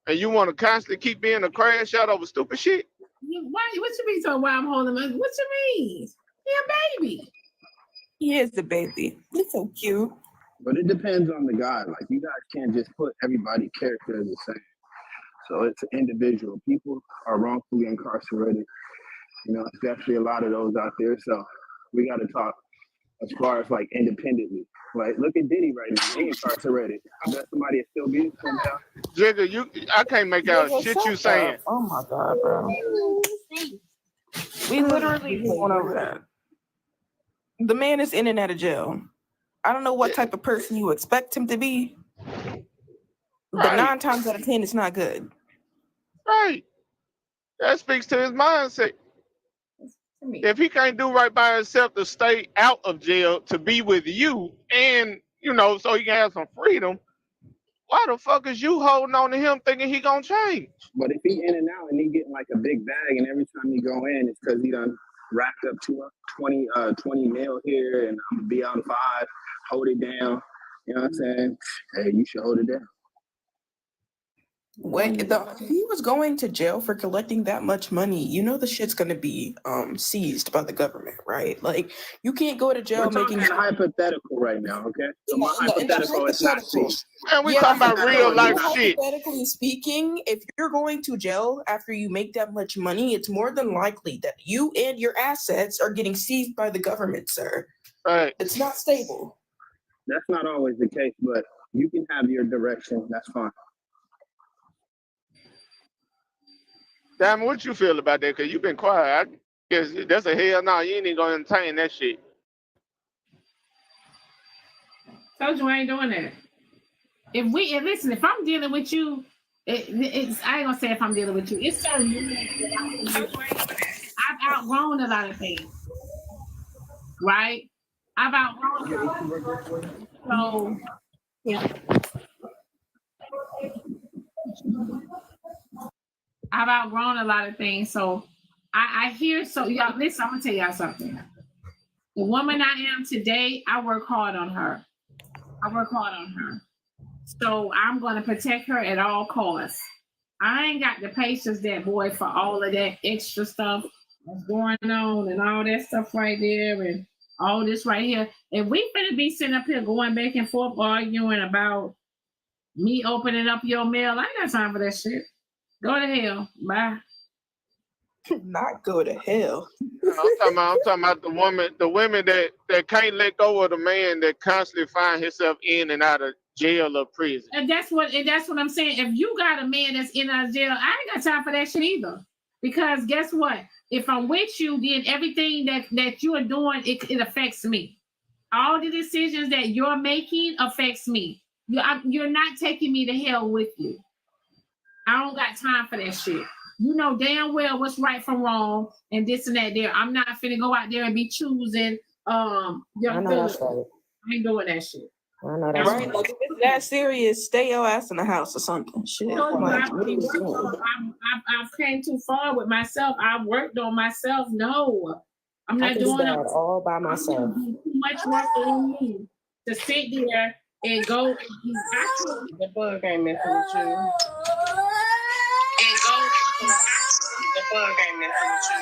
and you want to constantly keep being a crash out over stupid shit. Why? What you mean? So why I'm holding him? What you mean? He a baby. He is the baby. He's so cute. But it depends on the guy. Like, you guys can't just put everybody's character as the same. So it's individual. People are wrongfully incarcerated. You know, there's definitely a lot of those out there. So we got to talk as far as like independently. Like, look at Diddy right now. He incarcerated. I bet somebody is still beautiful now. Jigga, I can't make out shit you saying. Oh my god, bro. We literally went over that. The man is in and out of jail. I don't know what type of person you expect him to be, but 9 times out of 10, it's not good. Right. That speaks to his mindset. If he can't do right by himself to stay out of jail, to be with you, and, you know, so he can have some freedom, why the fuck is you holding on to him thinking he gonna change? But if he in and out and he getting like a big bag, and every time he go in, it's because he done racked up 20 mil here, and I'm gonna be on 5, hold it down. You know what I'm saying? Hey, you should hold it down. He was going to jail for collecting that much money. You know the shit's gonna be seized by the government, right? Like, you can't go to jail We're making talking hypothetical right now, okay? So my hypothetical is not seized. And we talking about real life shit. Hypothetically speaking, if you're going to jail after you make that much money, it's more than likely that you and your assets are getting seized by the government, sir. Right. It's not stable. That's not always the case, but you can have your direction. That's fine. Damn, what you feel about that? Because you've been quiet. I guess that's a hell no. You ain't even going to entertain that shit. Told you I ain't doing that. Listen, if I'm dealing with you, it's I ain't gonna say if I'm dealing with you. It's certain. I've outgrown a lot of things, right? I've outgrown. So yeah. I've outgrown a lot of things. So I hear, so y'all listen, I'm gonna tell y'all something. The woman I am today, I work hard on her. So I'm gonna protect her at all costs. I ain't got the patience, that boy, for all of that extra stuff that's going on and all that stuff right there and all this right here. If we finna be sitting up here going back and forth arguing about me opening up your mail, I ain't got time for that shit. Go to hell. Bye. Not go to hell. I'm talking about the women that can't let go of the man that constantly find himself in and out of jail or prison. And that's what I'm saying. If you got a man that's in and out of jail, I ain't got time for that shit either. Because guess what? If I'm with you, then everything that you are doing, it affects me. All the decisions that you're making affects me. You're not taking me to hell with you. I don't got time for that shit. You know damn well what's right from wrong and this and that there. I'm not finna go out there and be choosing young fellas. I ain't doing that shit. Right, like if it's that serious, stay your ass in the house or something. Shit. Like, what are you doing? I've came too far with myself. I've worked on myself. No, I'm not doing it all by myself. Too much work on me to sit there and go. The bug ain't messing with you. The bug ain't messing with you.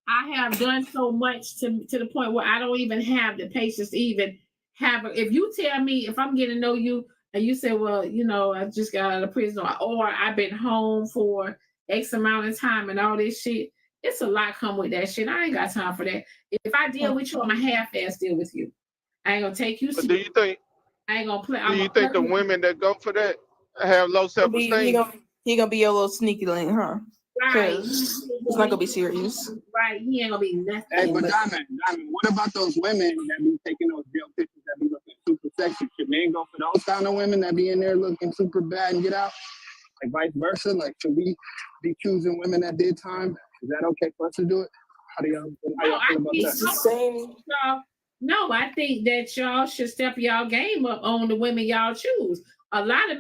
I have done so much to the point where I don't even have the patience to even have. If you tell me, if I'm getting to know you and you say, well, you know, I just got out of prison or I've been home for X amount of time and all this shit, it's a lot come with that shit. I ain't got time for that. If I deal with you, I'm a half-ass deal with you. I ain't gonna take you But do you think? I ain't gonna play. Do you think the women that go for that have low self-esteem? He gonna be a little sneaky link, huh? Right. Because it's not gonna be serious. Right. He ain't gonna be nothing. Hey, but Diamond, what about those women that be taking those jail pictures that be looking super sexy? Should men go for those kind of women that be in there looking super bad and get out? Like vice versa? Like, should we be choosing women that did time? Is that okay for us to do it? How do y'all feel about that? No, I think that y'all should step y'all game up on the women y'all choose. A lot of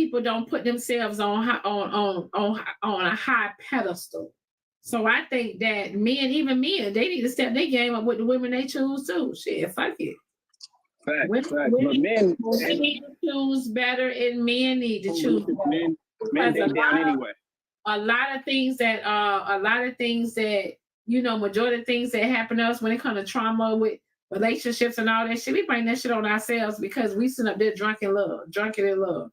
people don't put themselves on a high pedestal. So I think that even men, they need to step their game up with the women they choose too. Shit, fuck it. Women need to choose better, and men need to choose better. Men they down anyway. A lot of things that you know, majority of things that happen to us when it comes to trauma with relationships and all that shit, we bring that shit on ourselves because we sit up there drunken in love.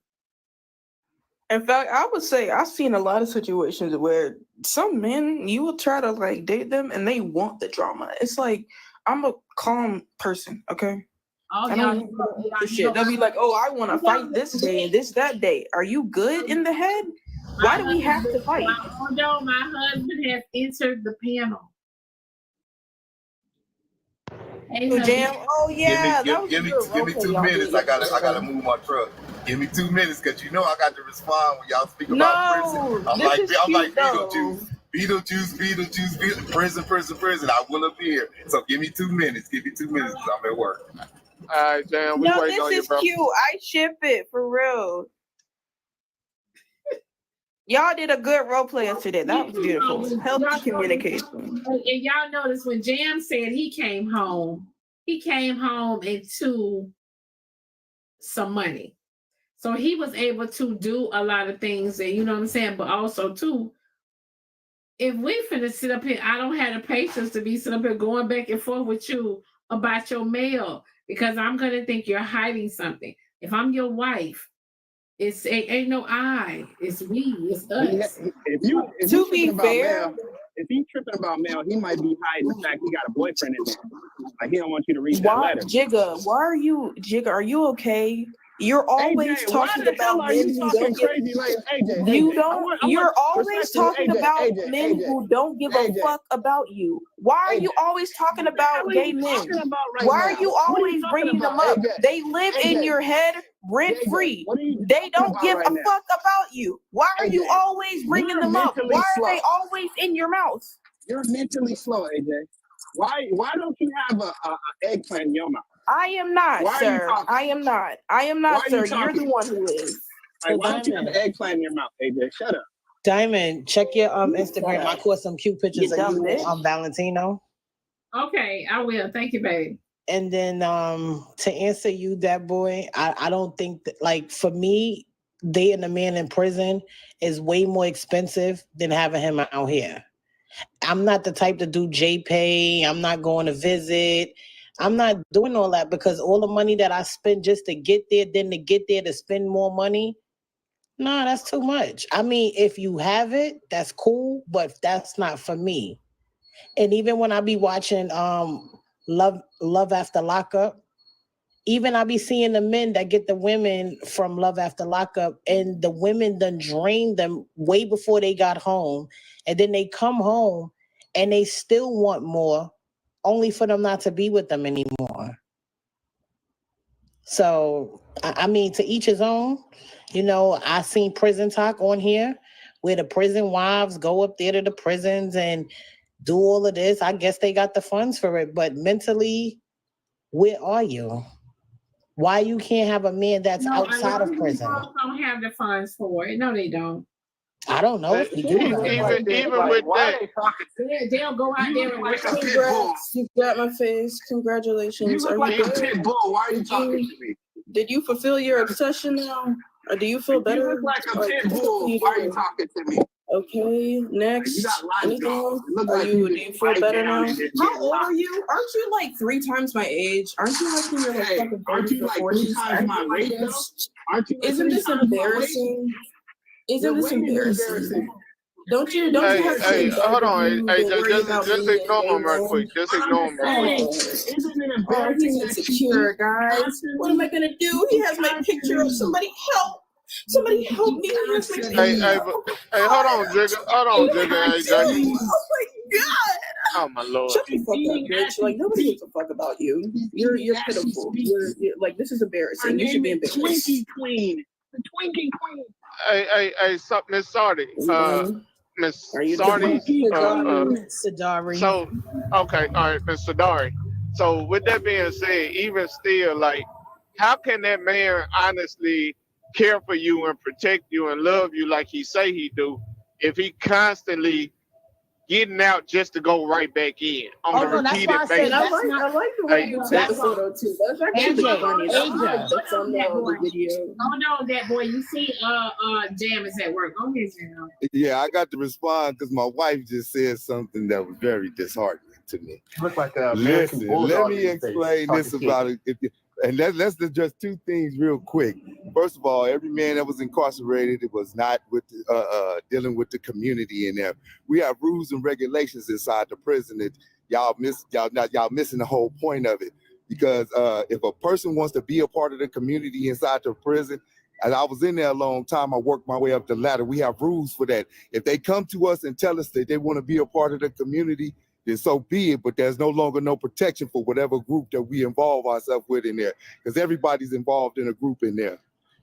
In fact, I would say I've seen a lot of situations where some men, you will try to like date them and they want the drama. It's like, I'm a calm person, okay? I don't want the shit. They'll be like, oh, I want to fight this day and that day. Are you good in the head? Why do we have to fight? Although my husband has entered the panel. Hey, Jam. Oh yeah, give me 2 minutes. I gotta move my truck. Give me 2 minutes, cause you know I got to respond when y'all speak about prison. I'm like Beetlejuice, prison. I will appear. So give me 2 minutes. Give me 2 minutes, cause I'm at work. All right, Jam. We waiting on you, bro. This is cute. I ship it for real. Y'all did a good role play yesterday. That was beautiful. Healthy communication. And y'all notice when Jam said he came home into some money. So he was able to do a lot of things that, you know what I'm saying? But also too, if we finna sit up here, I don't have the patience to be sitting up here going back and forth with you about your mail because I'm gonna think you're hiding something. If I'm your wife, it ain't no I, it's we, it's us. To be fair, if he's tripping about mail, he might be hiding the fact he got a boyfriend in there. Like he don't want you to read that letter. Jigga, are you okay? You're always AJ, talking about men who don't crazy like AJ. You're always talking about men who don't give a fuck about you. Why are you always talking about gay men? Why are you always bringing them up? They live in your head rent free. They don't give a fuck about you. Why are you always bringing them up? Why are they always in your mouth? You're mentally slow, AJ. Why don't you have a eggplant in your mouth? I am not, sir. I am not, sir. You're the one who is. Like, why don't you have an eggplant in your mouth, AJ? Shut up. Diamond, check your Instagram. I caught some cute pictures of you Valentino. Okay, I will. Thank you, babe. And then to answer you, that boy, I don't think that, like, for me, dating a man in prison is way more expensive than having him out here. I'm not the type to do JPay. I'm not going to visit. I'm not doing all that because all the money that I spend just to get there, then to get there to spend more money, no, that's too much. I mean, if you have it, that's cool, but that's not for me. And even when I be watching Love After Lockup, even I be seeing the men that get the women from Love After Lockup, and the women done drained them way before they got home, and then they come home and they still want more, only for them not to be with them anymore. So, I mean, to each his own. You know, I seen Prison Talk on here where the prison wives go up there to the prisons and do all of this. I guess they got the funds for it, but mentally, where are you? Why you can't have a man that's outside of prison? Don't have the funds for it. No, they don't. I don't know if you do. Even with that, They'll go out there and like a pit bull. You got my face. Congratulations. You look like a pit bull. Why are you talking to me? Did you fulfill your obsession now? Or do you feel better? You look like a pit bull. Why are you talking to me? Okay, next. You got life, Anything dog. else? It look Are like you, you do you feel just better down now? and just How get old lost. are you? Aren't you like 3 times my age? Aren't you like in your like Hey, fucking aren't 30s you or like 40s? 3 times my weight, though? Aren't you like Isn't 3 this times my weight? embarrassing? Isn't Your this weight is embarrassing? embarrassing. Don't you hey, have to hey, embarrass hold on. you Hey, to worry about just me ignore him and real men? quick. Just ignore him real Oh, quick. Isn't it oh, embarrassing he's that insecure, guys. What am I gonna do? He has my picture of somebody help. Somebody help me. He has my picture. Hey, hold on, Jigga. Hold on, Jigga. Hey, Jigga. Oh my god. Oh my lord. Shut the fuck up, bitch. Like nobody gives a fuck about you. You're pitiful. You're like this is embarrassing. You should be embarrassed. Twinkie Queen. The Twinkie Queen. Hey, Miss Sardi. Miss Sardi. Sadari. So, okay, all right, Miss Sadari. So, with that being said, even still, like, how can that man honestly care for you and protect you and love you like he say he do if he constantly getting out just to go right back in on a repeated basis? I like the way you took the photo too. That's actually funny. That's on the video. Oh no, that boy. You see, Jam is at work. Go ahead, Jam. Yeah, I got to respond because my wife just said something that was very disheartening to me. Look like a Listen, let me explain this about it. And let's address 2 things real quick. First of all, every man that was incarcerated, it was not with dealing with the community in there. We have rules and regulations inside the prison that y'all missing the whole point of it. Because if a person wants to be a part of the community inside the prison, and I was in there a long time, I worked my way up the ladder. We have rules for that. If they come to us and tell us that they want to be a part of the community, then so be it, but there's no longer no protection for whatever group that we involve ourselves with in there, because everybody's involved in a group in there.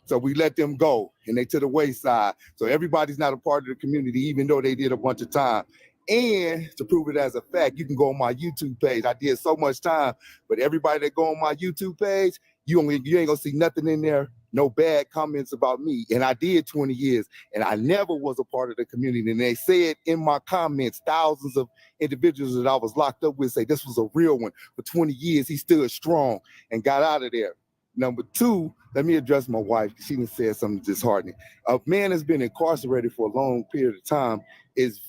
So we let them go, and they to the wayside. So everybody's not a part of the community, even though they did a bunch of time. And to prove it as a fact, you can go on my YouTube page. I did so much time, but everybody that go on my YouTube page, you ain't gonna see nothing in there, no bad comments about me. And I did 20 years, and I never was a part of the community. And they said in my comments, thousands of individuals that I was locked up with say this was a real one. For 20 years, he stood strong and got out of there. Number 2, let me address my wife. She done said something disheartening. A man that's been incarcerated for a long period of time is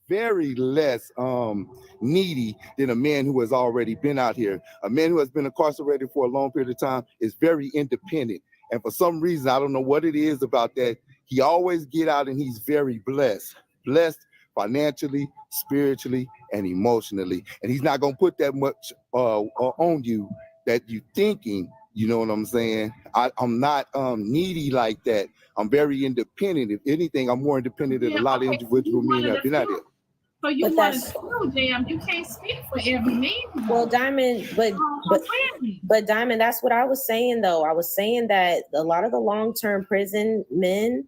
very less needy than a man who has already been out here. A man who has been incarcerated for a long period of time is very independent. And for some reason, I don't know what it is about that, he always get out and he's very blessed financially, spiritually, and emotionally. And he's not gonna put that much on you that you thinking, you know what I'm saying? I'm not needy like that. I'm very independent. If anything, I'm more independent than a lot of individual men that have been out here. So you want to school, Jam? You can't speak for every man. Well, Diamond, but Diamond, that's what I was saying though. I was saying that a lot of the long-term prison men,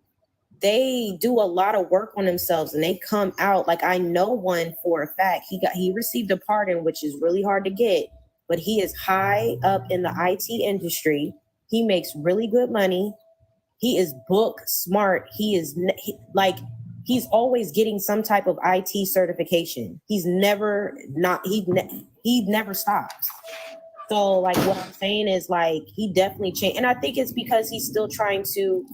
they do a lot of work on themselves and they come out. Like I know one for a fact. He received a pardon, which is really hard to get, but he is high up in the IT industry. He makes really good money. He is book smart. He's always getting some type of IT certification. He never stops. So like what I'm saying is like he definitely changed. And I think it's because he's still trying to,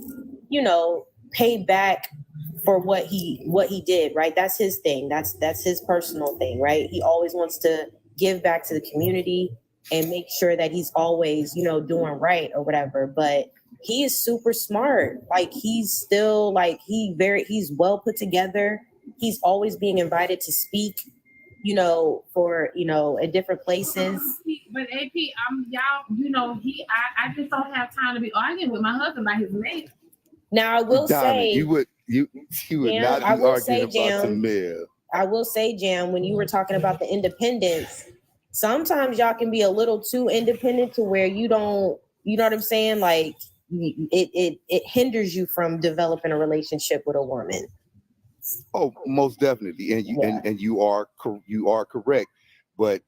pay back for what he did, right? That's his thing. That's his personal thing, right? He always wants to give back to the community and make sure that he's always, doing right or whatever. But he is super smart. Like he's still like he's well put together. He's always being invited to speak, for in different places. But AP, y'all, I just don't have time to be arguing with my husband about his mate. Now I will say you would not be arguing about the mail. I will say, Jam, when you were talking about the independence, sometimes y'all can be a little too independent to where you don't, you know what I'm saying? Like it hinders you from developing a relationship with a woman. Oh, most definitely, and you are correct. But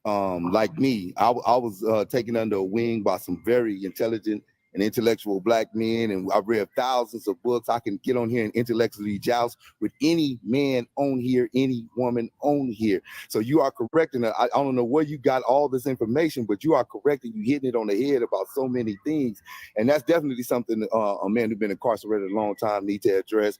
like me, I was taken under a wing by some very intelligent and intellectual black men, and I've read thousands of books. I can get on here and intellectually joust with any man on here, any woman on here. So you are correct, and I don't know where you got all this information, but you are correct, and you hitting it on the head about so many things, and that's definitely something a man who's been incarcerated a long time need to address.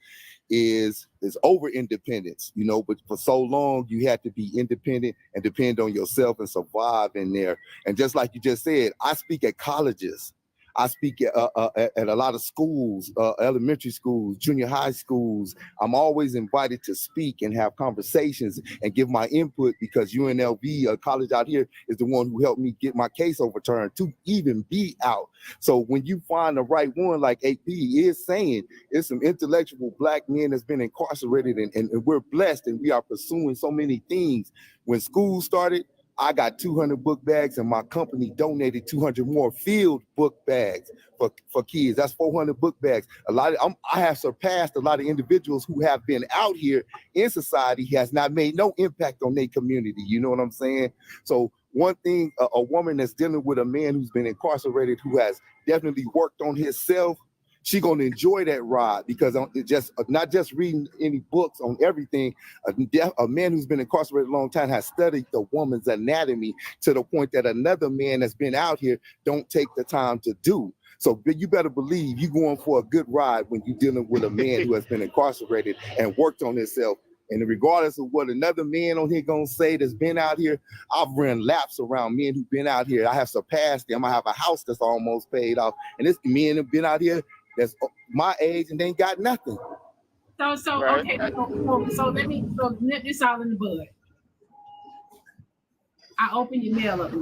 Is over independence, you know, but for so long you had to be independent and depend on yourself and survive in there. And just like you just said, I speak at colleges. I speak at a lot of schools, elementary schools, junior high schools. I'm always invited to speak and have conversations and give my input because UNLV, a college out here, is the one who helped me get my case overturned to even be out. So when you find the right one, like AP is saying, it's some intellectual black men that's been incarcerated and we're blessed and we are pursuing so many things. When school started, I got 200 book bags and my company donated 200 more field book bags for kids. That's 400 book bags. I have surpassed a lot of individuals who have been out here in society, has not made no impact on their community. You know what I'm saying? So one thing, a woman that's dealing with a man who's been incarcerated, who has definitely worked on himself, she gonna enjoy that ride because not just reading any books on everything. A man who's been incarcerated a long time has studied the woman's anatomy to the point that another man that's been out here don't take the time to do. So you better believe you're going for a good ride when you're dealing with a man who has been incarcerated and worked on himself. And regardless of what another man on here gonna say that's been out here, I've run laps around men who've been out here. I have surpassed them. I have a house that's almost paid off, and this men have been out here that's my age and they ain't got nothing. So Right. okay, so let me nip this all in the bud. I open your mail up.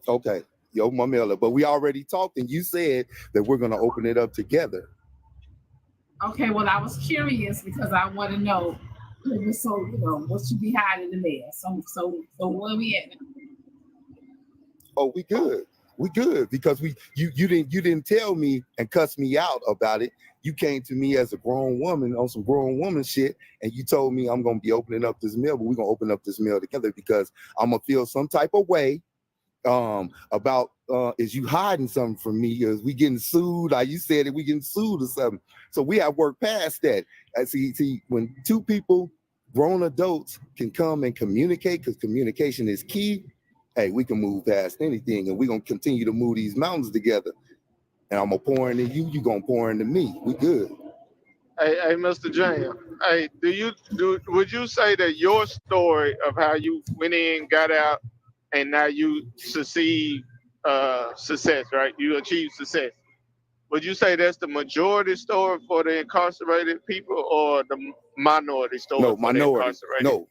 Okay, yo, my mail up. But we already talked and you said that we're gonna open it up together. Okay, well, I was curious because I want to know. So what should be hiding in the mail? So where we at now? Oh, we good. We good because you didn't tell me and cuss me out about it. You came to me as a grown woman on some grown woman shit, and you told me I'm gonna be opening up this mail, but we're gonna open up this mail together because I'm gonna feel some type of way about is you hiding something from me? Is we getting sued? Like you said, that we getting sued or something. So we have worked past that. I see when two people, grown adults, can come and communicate, because communication is key. Hey, we can move past anything, and we're gonna continue to move these mountains together. And I'm gonna pour into you, you gonna pour into me. We good. Hey, Mr. James. Hey, would you say that your story of how you went in, got out, and now you succeed success, right? You achieve success. Would you say that's the majority story for the incarcerated people or the minority story No, for the minority. incarcerated? No,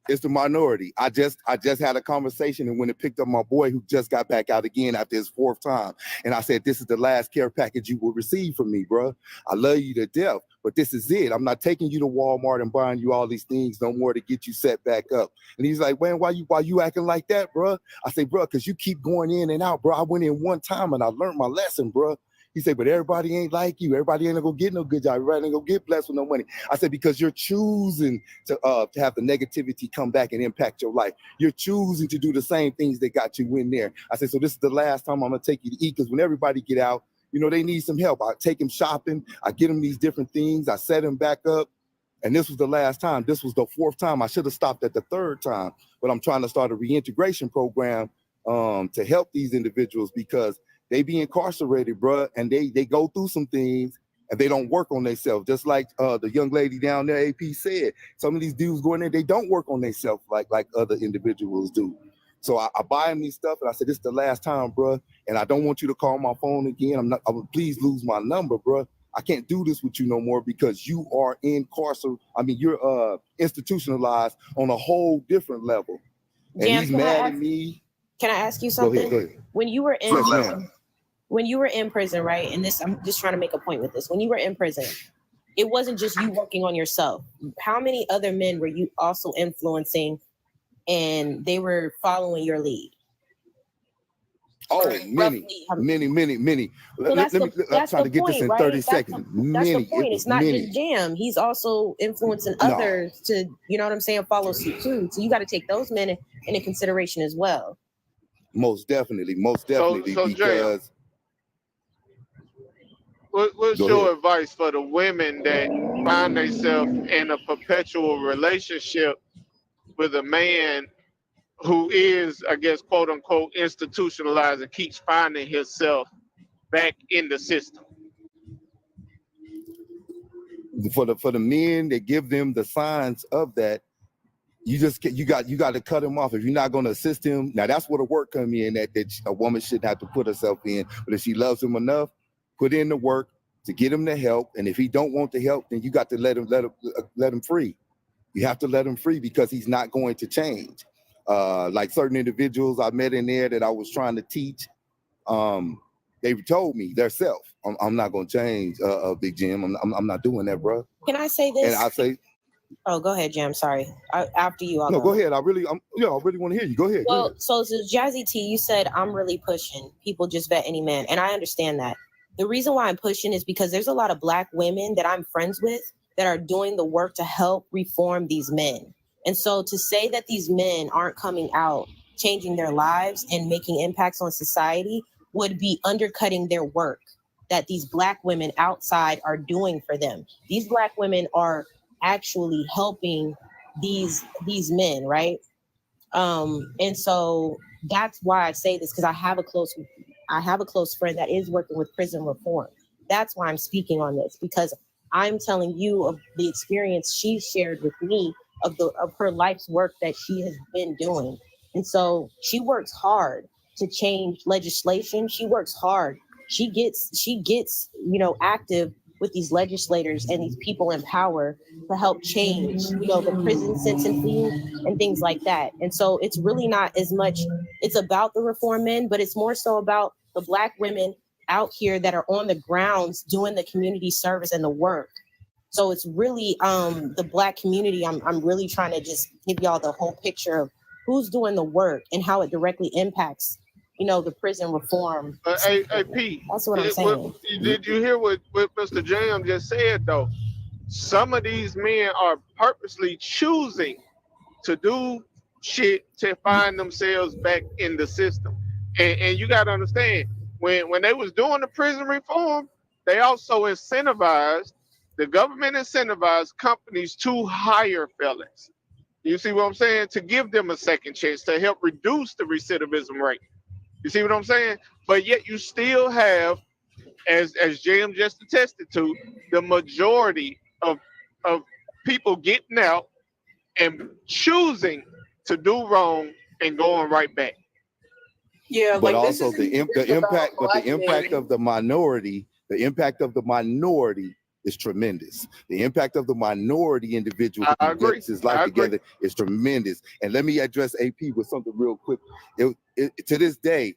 it's the minority. I just had a conversation and when it picked up my boy who just got back out again after his fourth time. And I said, this is the last care package you will receive from me, bro. I love you to death, but this is it. I'm not taking you to Walmart and buying you all these things no more to get you set back up. And he's like, man, why you acting like that, bro? I say, bro, because you keep going in and out, bro. I went in one time and I learned my lesson, bro. He said, but everybody ain't like you. Everybody ain't gonna get no good job. Everybody ain't gonna get blessed with no money. I said, because you're choosing to have the negativity come back and impact your life. You're choosing to do the same things that got you in there. I said, so this is the last time I'm gonna take you to eat, because when everybody get out, they need some help. I take them shopping. I get them these different things. I set them back up. And this was the last time. This was the fourth time. I should have stopped at the third time. But I'm trying to start a reintegration program to help these individuals because they be incarcerated, bro, and they go through some things and they don't work on themselves. Just like the young lady down there, AP said, some of these dudes go in there, they don't work on themselves like other individuals do. So I buy them these stuff and I said, this is the last time, bro, and I don't want you to call my phone again. I would please lose my number, bro. I can't do this with you no more because you are incarcerated. I mean, you're institutionalized on a whole different level. And Jam, he's mad at me. Can I ask you something? Go ahead. When you were in Yes, ma'am. when you were in prison, right? And this, I'm just trying to make a point with this. When you were in prison, it wasn't just you working on yourself. How many other men were you also influencing and they were following your lead? Oh, or many. So that's Let me. I'm that's trying the to get this point, in right? 30 seconds. That's the Many. point. It It's was not many. just Jam. He's also influencing No. others to, you know what I'm saying, follow suit too. So you got to take those men into consideration as well. Most definitely. So Jam, Because what's go your ahead. advice for the women that find themselves in a perpetual relationship with a man who is, I guess, quote unquote, institutionalized and keeps finding himself back in the system? For the men that give them the signs of that, you got to cut him off if you're not going to assist him. Now that's where the work come in that a woman shouldn't have to put herself in. But if she loves him enough, put in the work to get him the help. And if he don't want the help, then you got to let him free. You have to let him free because he's not going to change. Like certain individuals I met in there that I was trying to teach, they told me themselves, I'm not going to change, Big Jim. I'm not doing that, bro. Can I say this? And I say, oh, go ahead, Jam. Sorry. After you, I'll no, go. go ahead. I really want to hear you. Go ahead. Well, so Jazzy T, you said I'm really pushing. People just vet any man. And I understand that. The reason why I'm pushing is because there's a lot of Black women that I'm friends with that are doing the work to help reform these men. And so to say that these men aren't coming out, changing their lives and making impacts on society would be undercutting their work that these Black women outside are doing for them. These Black women are actually helping these men, right? And so that's why I say this, because I have a close friend that is working with prison reform. That's why I'm speaking on this, because I'm telling you of the experience she shared with me of her life's work that she has been doing. And so she works hard to change legislation. She works hard. She gets, active with these legislators and these people in power to help change, the prison sentencing and things like that. And so it's really not as much, it's about the reform men, but it's more so about the Black women out here that are on the grounds doing the community service and the work. So it's really the Black community. I'm really trying to just give y'all the whole picture of who's doing the work and how it directly impacts, the prison reform. Hey, Pete, that's what I'm saying. Did you hear what Mr. Jam just said, though? Some of these men are purposely choosing to do shit to find themselves back in the system. And you got to understand, when they was doing the prison reform, they also the government incentivized companies to hire felons. You see what I'm saying? To give them a second chance, to help reduce the recidivism rate. You see what I'm saying? But yet you still have, as Jam just attested to, the majority of people getting out and choosing to do wrong and going right back. Yeah, but also the impact of the minority, is tremendous. The impact of the minority individual who gets his life together is tremendous. And let me address AP with something real quick. To this day,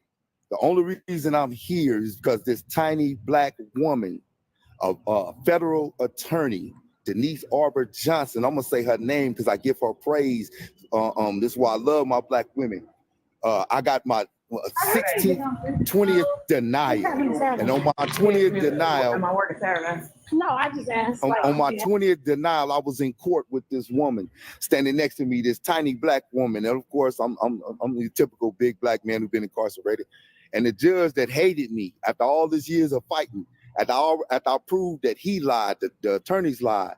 the only reason I'm here is because this tiny Black woman, a federal attorney, Denise Arbor Johnson, I'm gonna say her name because I give her praise. This is why I love my Black women. I got my 20th denial, and on my 20th denial, No, I just asked. on my 20th denial, I was in court with this woman standing next to me, this tiny Black woman, and of course, I'm the typical big Black man who's been incarcerated, and the judge that hated me after all these years of fighting, after I proved that he lied, the attorneys lied.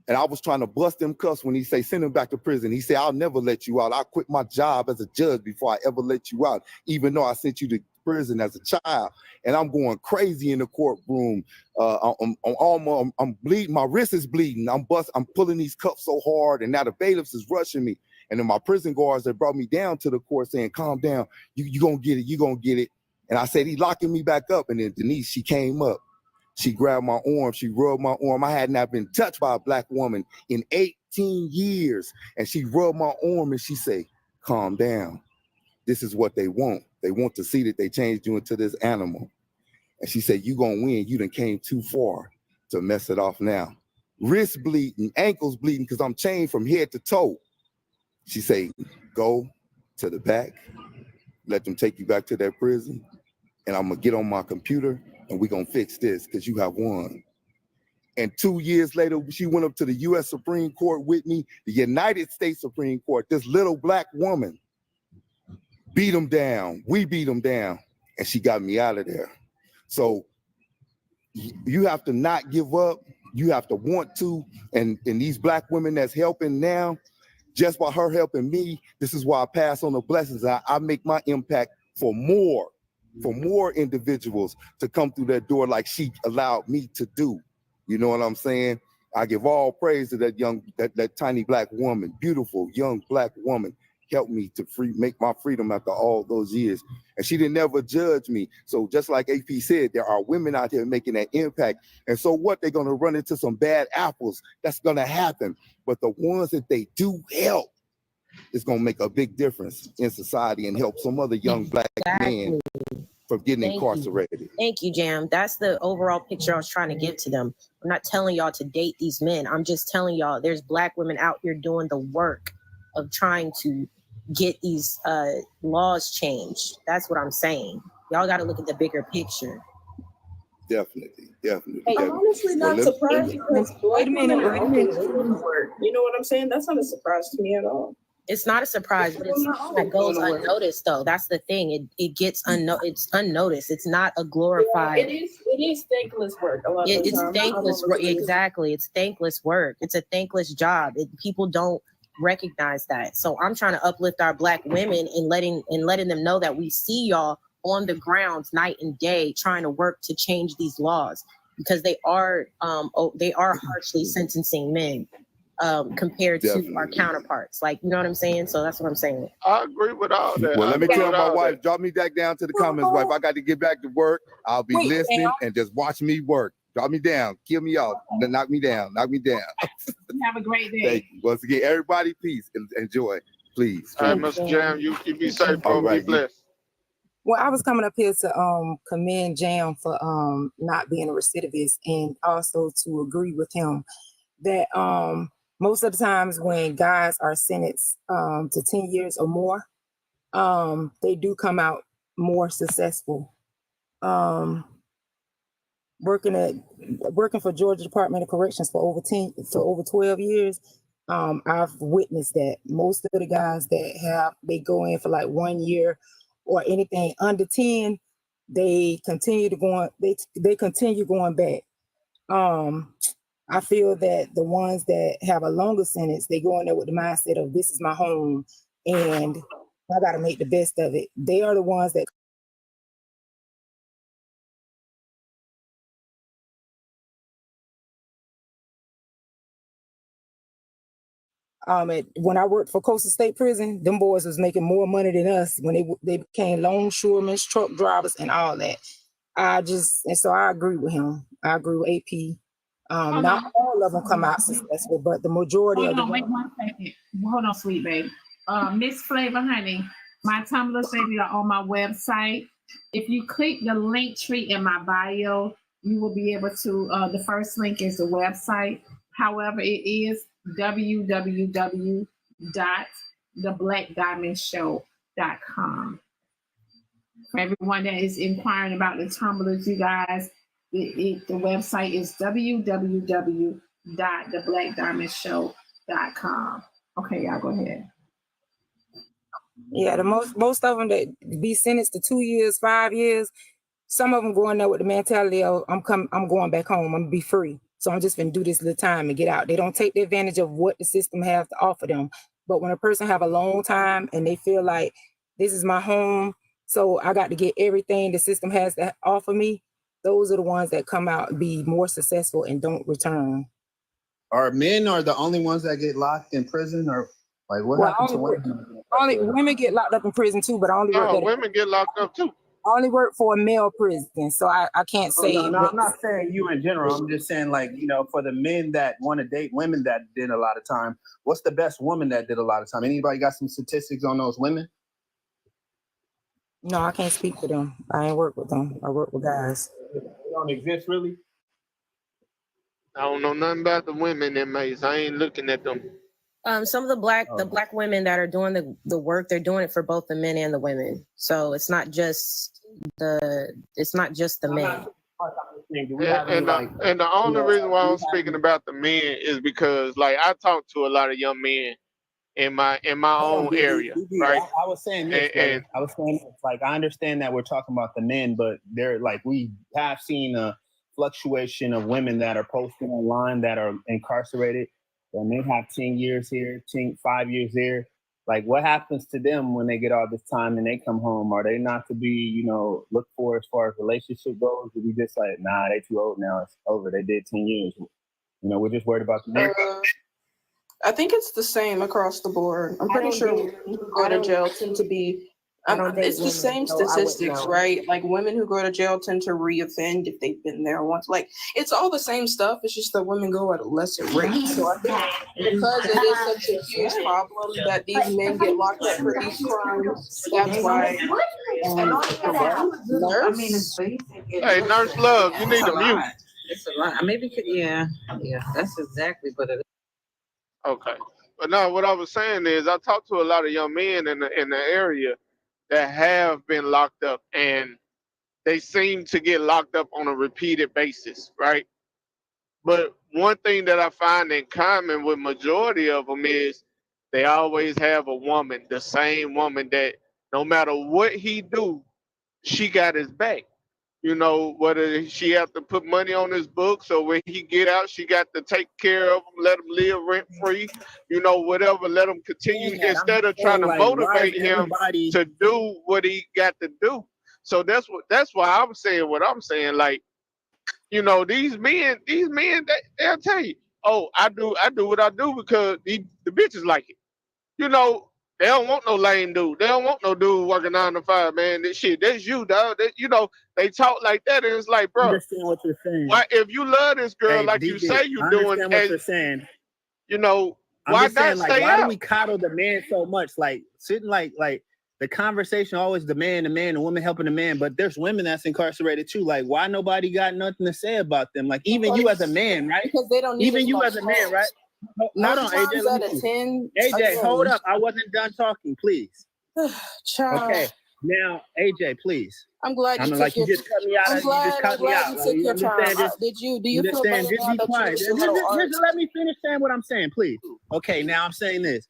And I was trying to bust them cuffs when he say, send him back to prison. He said, I'll never let you out. I'll quit my job as a judge before I ever let you out, even though I sent you to prison as a child. And I'm going crazy in the courtroom. I'm bleeding. My wrist is bleeding. I'm pulling these cuffs so hard, and now the bailiffs is rushing me. And then my prison guards that brought me down to the court saying, calm down. You gonna get it. You gonna get it. And I said, he locking me back up. And then Denise, she came up. She grabbed my arm. She rubbed my arm. I had not been touched by a Black woman in 18 years. And she rubbed my arm and she said, calm down. This is what they want. They want to see that they changed you into this animal. And she said, you gonna win. You done came too far to mess it off now. Wrist bleeding, ankles bleeding because I'm chained from head to toe. She said, go to the back let them take you back to that prison, and I'm gonna get on my computer and we're gonna fix this because you have won. And 2 years later, she went up to the U.S. Supreme Court with me, the United States Supreme Court. This little black woman beat them down. We beat them down, and she got me out of there. So you have to not give up. You have to want to. And these black women that's helping now, just by her helping me, this is why I pass on the blessings. I make my impact for more individuals to come through that door like she allowed me to do. You know what I'm saying? I give all praise to that tiny black woman, beautiful young black woman, helped me to make my freedom after all those years. And she didn't ever judge me. So just like AP said, there are women out there making that impact. And so what? They're gonna run into some bad apples. That's gonna happen. But the ones that they do help, it's gonna make a big difference in society and help some other young black men from getting incarcerated. Thank you, Jam. That's the overall picture I was trying to give to them. I'm not telling y'all to date these men. I'm just telling y'all there's black women out here doing the work of trying to get these laws changed. That's what I'm saying. Y'all got to look at the bigger picture. Definitely. Hey, I'm honestly not surprised because black women are out there doing the work. You know what I'm saying? That's not a surprise to me at all. It's not a surprise, but it's something that goes unnoticed, though. That's the thing. It gets it's unnoticed. It's not a glorified. Yeah, it is thankless work. A lot of it's time. thankless work. Exactly. It's thankless work. It's a thankless job. People don't recognize that. So I'm trying to uplift our black women and letting them know that we see y'all on the ground night and day trying to work to change these laws, because they are harshly sentencing men compared to our counterparts. Like, you know what I'm saying? So that's what I'm saying. I agree with all that. Well, let me tell my wife, drop me back down to the comments, wife. I got to get back to work. I'll be listening and just watch me work. Drop me down, kill me off, knock me down. Have a great day. Thank you. Once again, everybody, peace and enjoy, please. All right, Mr. Jam, you be safe, bro. Be blessed. Well, I was coming up here to commend Jam for not being a recidivist, and also to agree with him that most of the times when guys are sentenced to 10 years or more, they do come out more successful. Working for Georgia Department of Corrections for over 12 years, I've witnessed that most of the guys that they go in for like 1 year or anything under 10, they continue going back. I feel that the ones that have a longer sentence, they go in there with the mindset of this is my home and I got to make the best of it. They are the ones that when I worked for Coastal State Prison, them boys was making more money than us when they became longshoremen, truck drivers, and all that. So I agree with him. I agree with AP. Not all of them come out successful, but the majority of them. Wait 1 second. Hold on, sweet baby. Miss Flavor Honey, my Tumblr baby are on my website. If you click the link tree in my bio, you will be able to. The first link is the website. However, it is www.theblackdiamondshow.com. For everyone that is inquiring about the tumblers, you guys, the website is www.theblackdiamondshow.com. Okay, y'all go ahead. Yeah, the most of them that be sentenced to 2 years, 5 years, some of them going there with the mentality of I'm going back home, I'm gonna be free. So I'm just gonna do this little time and get out. They don't take the advantage of what the system has to offer them. But when a person have a long time and they feel like this is my home, so I got to get everything the system has to offer me, those are the ones that come out and be more successful and don't return. Are men the only ones that get locked in prison, or like what happens to women? Only women get locked up in prison too, but women get locked up too. I only work for a male prison, so I can't say. No, I'm not saying you in general. I'm just saying, like, for the men that want to date women that did a lot of time, what's the best woman that did a lot of time? Anybody got some statistics on those women? No, I can't speak for them. I ain't work with them. I work with guys. They don't exist, really? I don't know nothing about the women inmates. I ain't looking at them. Some of the black women that are doing the work, they're doing it for both the men and the women. So it's not just the men. And the only reason why I'm speaking about the men is because like I talk to a lot of young men in my own area, right? I was saying this, brother. I was saying this. Like I understand that we're talking about the men, but they're like we have seen a fluctuation of women that are posting online that are incarcerated, and they have 10 years here, 5 years there. Like what happens to them when they get all this time and they come home? Are they not to be, looked for as far as relationship goes? Or we just like, nah, they too old now. It's over. They did 10 years. We're just worried about the men. I think it's the same across the board. I'm pretty sure women who go to jail tend to be. It's the same statistics, right? Like women who go to jail tend to reoffend if they've been there once. Like it's all the same stuff. It's just that women go at a lesser rate. So I think because it is such a huge problem that these men get locked up for these crimes, that's why. Nurse. Hey, Nurse Love, you need to mute. It's a lot. Maybe, yeah, that's exactly what it is. Okay. But no, what I was saying is I talked to a lot of young men in the area that have been locked up, and they seem to get locked up on a repeated basis, right? But one thing that I find in common with majority of them is they always have a woman, the same woman that no matter what he do, she got his back. Whether she have to put money on his books or when he get out, she got to take care of him, let him live rent free, whatever, let him continue instead of trying to motivate him to do what he got to do. So that's why I'm saying what I'm saying. Like, these men, they'll tell you, oh, I do what I do because the bitches like it. They don't want no lame dude. They don't want no dude working 9 to 5, man. That's you, dog. They talk like that, and it's like, bro. I understand what you're saying. Why, if you love this girl Hey, like DJ, you say you I doing, understand what you're saying. I'm why just saying, not stay why out? do we coddle the man so much? Like sitting like the conversation always the man, the woman helping the man, but there's women that's incarcerated too. Like why nobody got nothing to say about them? Like even you as a man, right? Because they don't need even as you much as a man, right? Hold on, AJ. times out of 10, AJ, hold up. I wasn't done talking, please. Child. Okay. Now, AJ, please. I'm glad you took your. You just cut me out. I'm glad You you took your time. Do you feel better Just now be that quiet. you did your Just let me finish saying what I'm saying, please. Okay, now I'm saying this.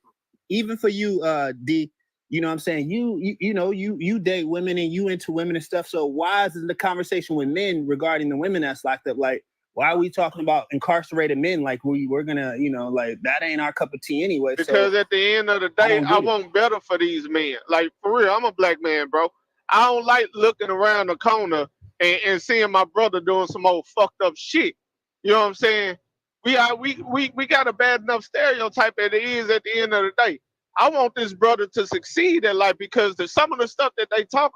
Even for you, D, you know what I'm saying? You date women and you into women and stuff. So why is the conversation with men regarding the women that's locked up? Like, why are we talking about incarcerated men? Like we're gonna, like that ain't our cup of tea anyway. Because at the end of the day, I want better for these men. Like for real, I'm a black man, bro. I don't like looking around the corner and seeing my brother doing some old fucked up shit. You know what I'm saying? We got a bad enough stereotype as it is at the end of the day. I want this brother to succeed in life because some of the stuff that they talk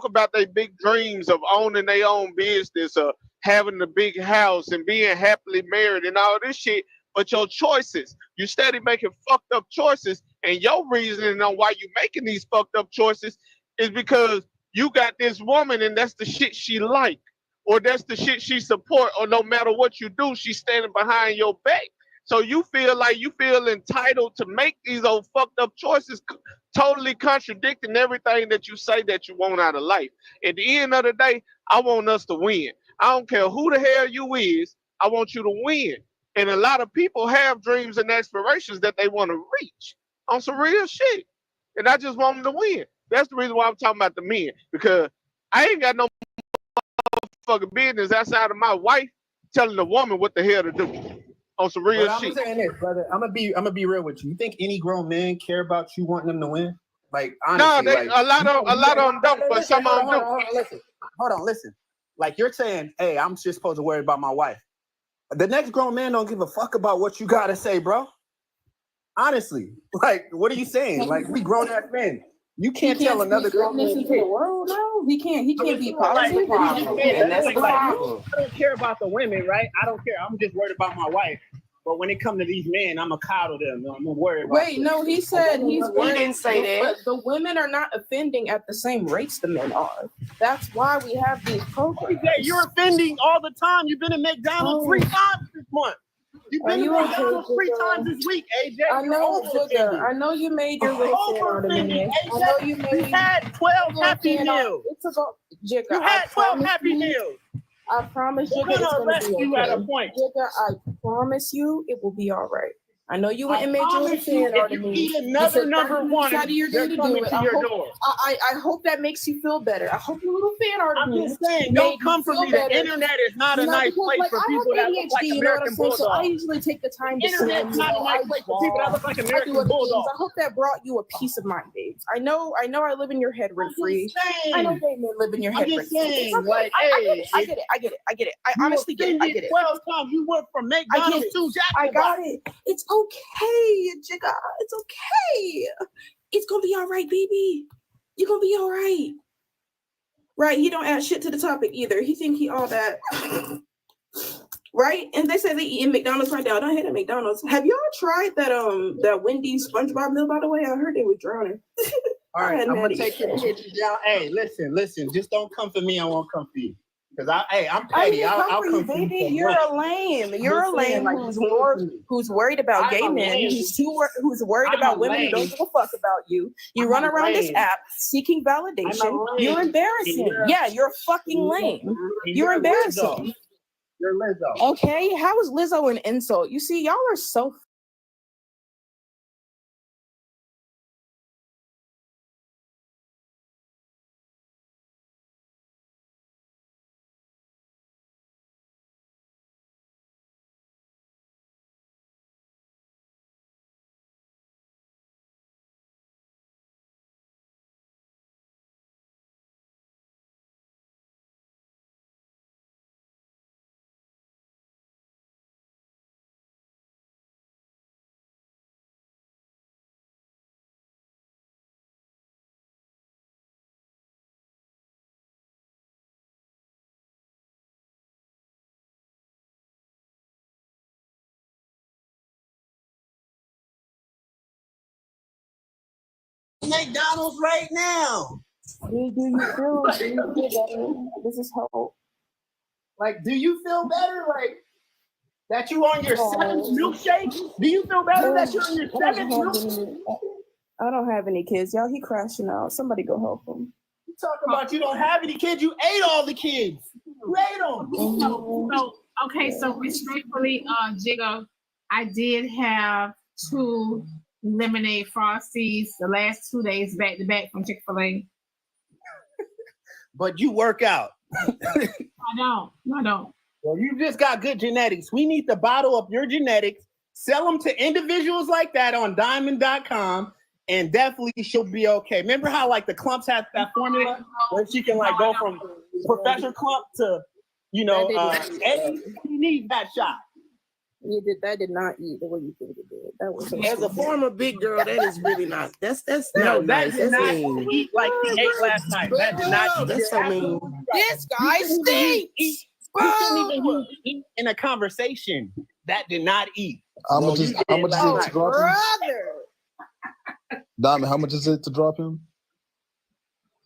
about their big dreams of owning their own business, having the big house and being happily married and all this shit. But your choices, you steady making fucked up choices, and your reasoning on why you making these fucked up choices is because you got this woman and that's the shit she like, or that's the shit she support, or no matter what you do, she's standing behind your back. So you feel entitled to make these old fucked up choices, totally contradicting everything that you say that you want out of life. At the end of the day, I want us to win. I don't care who the hell you is. I want you to win. And a lot of people have dreams and aspirations that they want to reach on some real shit. And I just want them to win. That's the reason why I'm talking about the men. Because I ain't got no fucking business outside of my wife telling the woman what the hell to do on some real I'm shit. saying this, brother. I'm gonna be real with you. You think any grown man care about you wanting them to win? Like honestly, no, a lot of them don't, but some of them do. Hold on, listen. Like you're saying, hey, I'm just supposed to worry about my wife. The next grown man don't give a fuck about what you gotta say, bro. Honestly, like, what are you saying? Like, we grown ass men. You can't tell another grown man. Into the world, no, he can't be positive. And that's the problem. I don't care about the women, right? I don't care. I'm just worried about my wife. But when it comes to these men, I'm gonna coddle them. I'm gonna worry about Wait, them. no, he said he's. He didn't say that. But the women are not offending at the same rates the men are. That's why we have these programs. You're offending all the time. You've been in McDonald's 3 times this month. You've Are been to you okay, McDonald's 3 Jigga? times this week, AJ. I You're know, Jigga. overthinking. I know you made your little fan out of me. Overthinking, I know you AJ. You made had 12 your Happy fan out. Meals. It's a go, Jigga. You had 12 Happy Meals. I promise, We're Jigga, it's gonna gonna arrest be you at a okay. point. Jigga, I promise you, it will be all right. I know you went I and made your little promise you, fan out if of you me. eat You another took number 30 one, minutes out of your day they're to coming do it. to your door. I hope that makes you feel better. I hope your little fan art of I'm me just saying, made don't you come for feel me. The better. internet is not a nice Because, place like, for I people have that look like ADHD, you know what I'm American saying? So I Bulldogs. usually take the time to Internet's swim. not a nice place for people that look like I do American other things. Bulldogs. I hope that brought you a peace of mind, babes. I know I live in your head rent free. I know gay men live in your head I'm rent just free. saying, It's okay. like, I get it. I you honestly get it. I offended get it. 12 times. You went from I get McDonald's it. to Jack I in the got Box. it. It's okay, Jigga. It's okay. It's gonna be all right, baby. You're gonna be all right. Right? He don't add shit to the topic either. He think he all that. Right? And they say they eat McDonald's right now. I don't hate at McDonald's. Have y'all tried that Wendy's SpongeBob meal, by the way? I heard they were drowning. All right, had I'm gonna Maddie. take your pictures down. Hey, listen. Just don't come for me. I won't come for you. Because I'm I petty. didn't come I'll for you, come for you. baby. for You're money. a lame. I'm You're a just saying, lame like, who's worried about I'm gay a men. lame. Who's worried I'm about a women who don't lame. give a fuck about you. You I'm run a around this lame. app seeking validation. I'm a lame. You're embarrassing. And Yeah, you're fucking lame. You're embarrassing. Lizzo. You're Lizzo. Okay, how is Lizzo an insult? You see, y'all are so McDonald's right now. do you feel better? This is hope. Like, do you feel better? Like that you on your seventh No. milkshake? Do you feel better that you're on your seventh milkshake? I don't have any kids, y'all. He crashing out. Somebody go help him. You talking about you don't have any kids? You ate all the kids. You ate them. So respectfully, Jigga, I did have 2 lemonade frosties the last 2 days back to back from Chick-fil-A. But you work out. I don't. Well, you just got good genetics. We need to bottle up your genetics, sell them to individuals like that on diamond.com, and definitely she'll be okay. Remember how like the clumps have that formula where she can like go from Professor Clump to, Eddie? You need that shot. That did not eat the way you think it did. That was As a former big girl, that is really not. That's No, not that nice. did That's not mean. eat like he ate last night. That did not eat. That's so mean. This guy stinks. You couldn't even eat in a conversation. That did not eat. How much is it to drop him? Brother. Diamond, how much is it to drop him?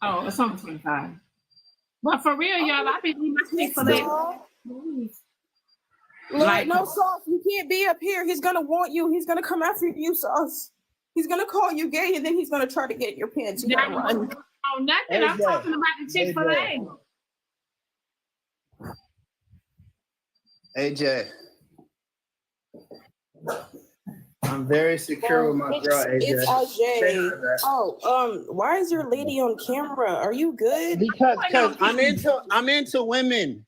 Oh, it's only 25. But for real, y'all, I've been eating my Chick-fil-A. Like, no, Sauce, you can't be up here. He's gonna want you. He's gonna come after you, Sauce. He's gonna call you gay, and then he's gonna try to get in your pants. You gotta run. Oh, nothing. I'm talking about the Chick-fil-A. AJ, I'm very secure with my girl, AJ. It's AJ. Oh, why is your lady on camera? Are you good? Because I'm into women.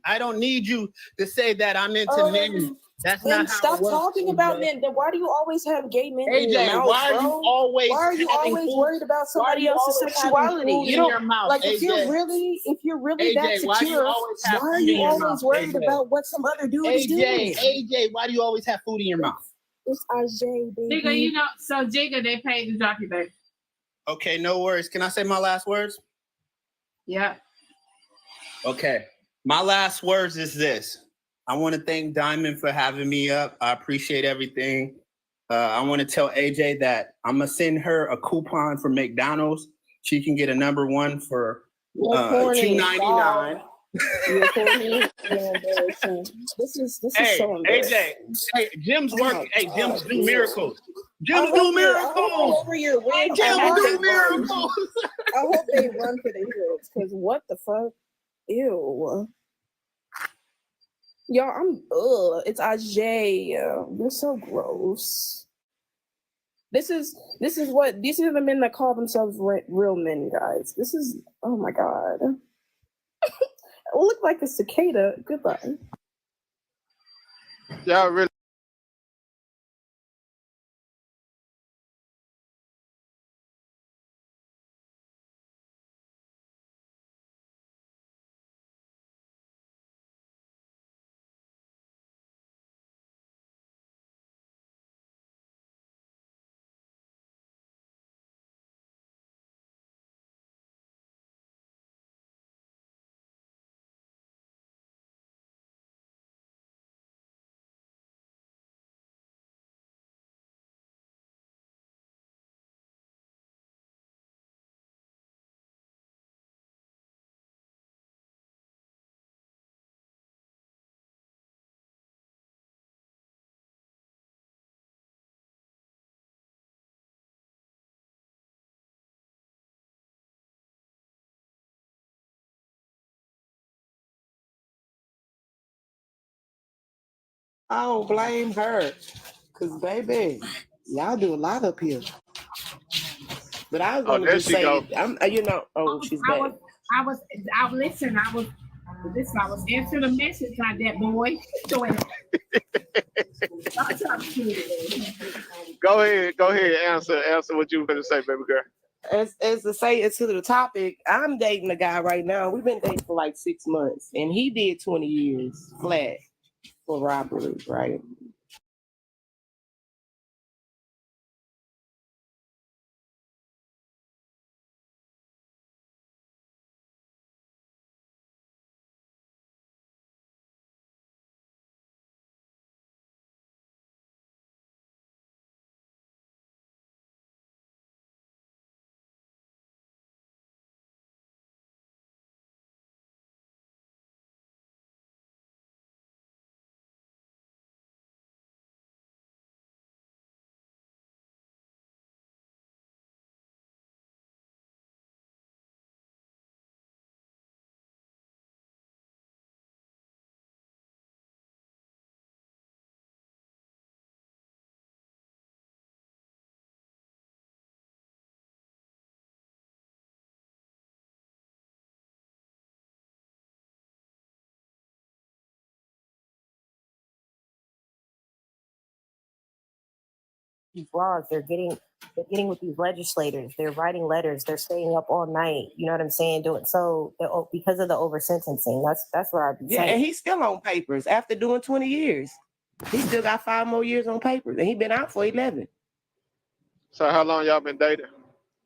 I don't need you to say that I'm into men. That's Then not how stop it works, talking about men. Then why do you always have gay men in your AJ, mouth, why are bro? you always Why are you having always food? worried about Why are somebody you else's always having sexuality? food You in don't your mouth, like if you're AJ? really that AJ, why do you secure. always have Why are food in you your always mouth, worried AJ? about what some other dude is doing? AJ, why do you always have food in your mouth? It's AJ, baby. Jigga, Jigga, they paid to drop you there. Okay, no worries. Can I say my last words? Yeah. Okay. My last words is this. I want to thank Diamond for having me up. I appreciate everything. I want to tell AJ that I'm going to send her a coupon for McDonald's. She can get a number 1 for $2.99. Yeah, Courtney, yeah, embarrassing. This is so Hey, embarrassing. AJ. Hey, Jim's Oh working. my Hey, Jim's God, do dude. miracles. I Jim's hope do miracles. whoever you're with, I Jim's hope do they run. miracles. I hope they run for the hills. Cause what the fuck? Ew. Y'all, it's Ajay. You're so gross. These are the men that call themselves real men, guys. This is, oh my God. I look like a cicada. Goodbye. Y'all really. I don't blame her, cause baby, y'all do a lot up here. But I was Oh, gonna there just she say, go. she's I back. was listen, I was answering the message like that boy. So Go ahead. Answer what you were gonna say, baby girl. As to say it to the topic, I'm dating a guy right now. We've been dating for like 6 months, and he did 20 years flat for robbery, right? These laws, they're getting with these legislators. They're writing letters. They're staying up all night. You know what I'm saying? Doing so because of the over sentencing. That's what I've been Yeah, saying. and he's still on papers after doing 20 years. He still got 5 more years on papers, and he been out for 11. So how long y'all been dating?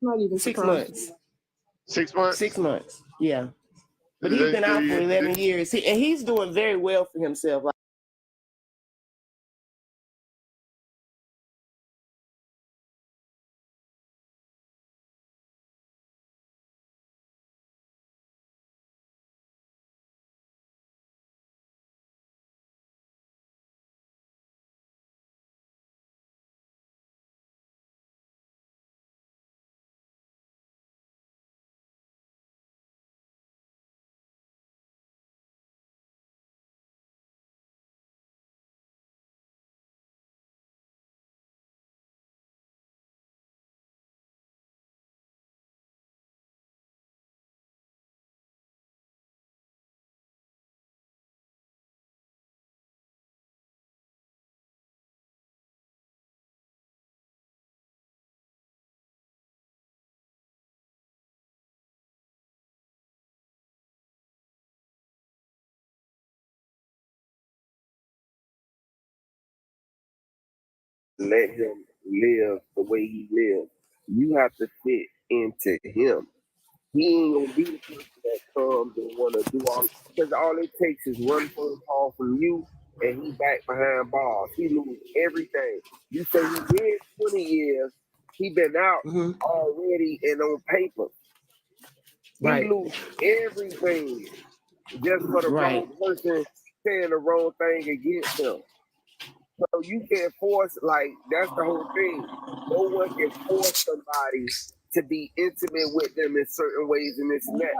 Not even 6 months. 6 months. 6 months, yeah. But he's been out for 11 years. And he's doing very well for himself. Like, let him live the way he lives. You have to fit into him. He ain't gonna be the person that comes and wanna do all because all it takes is one phone call from you and he back behind bars. He lose everything. You say he did 20 years, he been out already and on paper. He Right. lose everything. just for the Right. wrong person saying the wrong thing against them. So you can't force, like, that's the whole thing. No one can force somebody to be intimate with them in certain ways and this and that.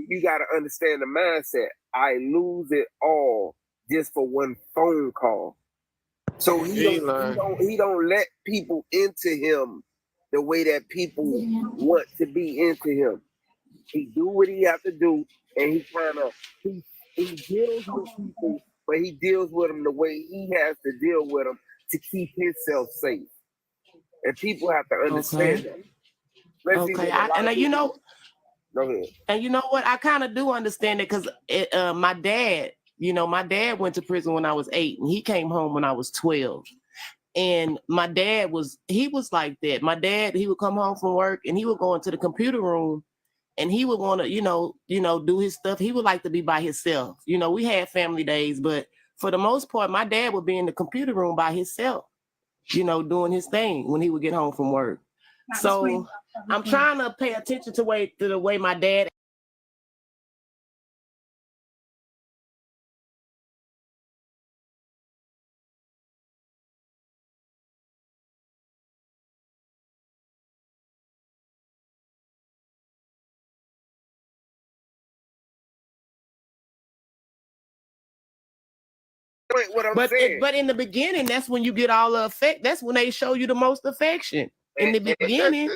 You got to understand the mindset. I lose it all just for one phone call. So he don't let people into him the way that people want to be into him. He do what he have to do, and he deals with people, but he deals with them the way he has to deal with them to keep himself safe. And people have to understand that. Especially Okay, when a lot of people- Go ahead. and you know what? I kind of do understand it because my dad, my dad went to prison when I was 8, and he came home when I was 12. And my dad he was like that. My dad, he would come home from work and he would go into the computer room and he would want to, do his stuff. He would like to be by himself. We had family days, but for the most part, my dad would be in the computer room by himself, doing his thing when he would get home from work. So I'm trying to pay attention to the way my dad. What I'm But saying. but in the beginning, that's when you get all the affect. That's when they show you the most affection. In the beginning,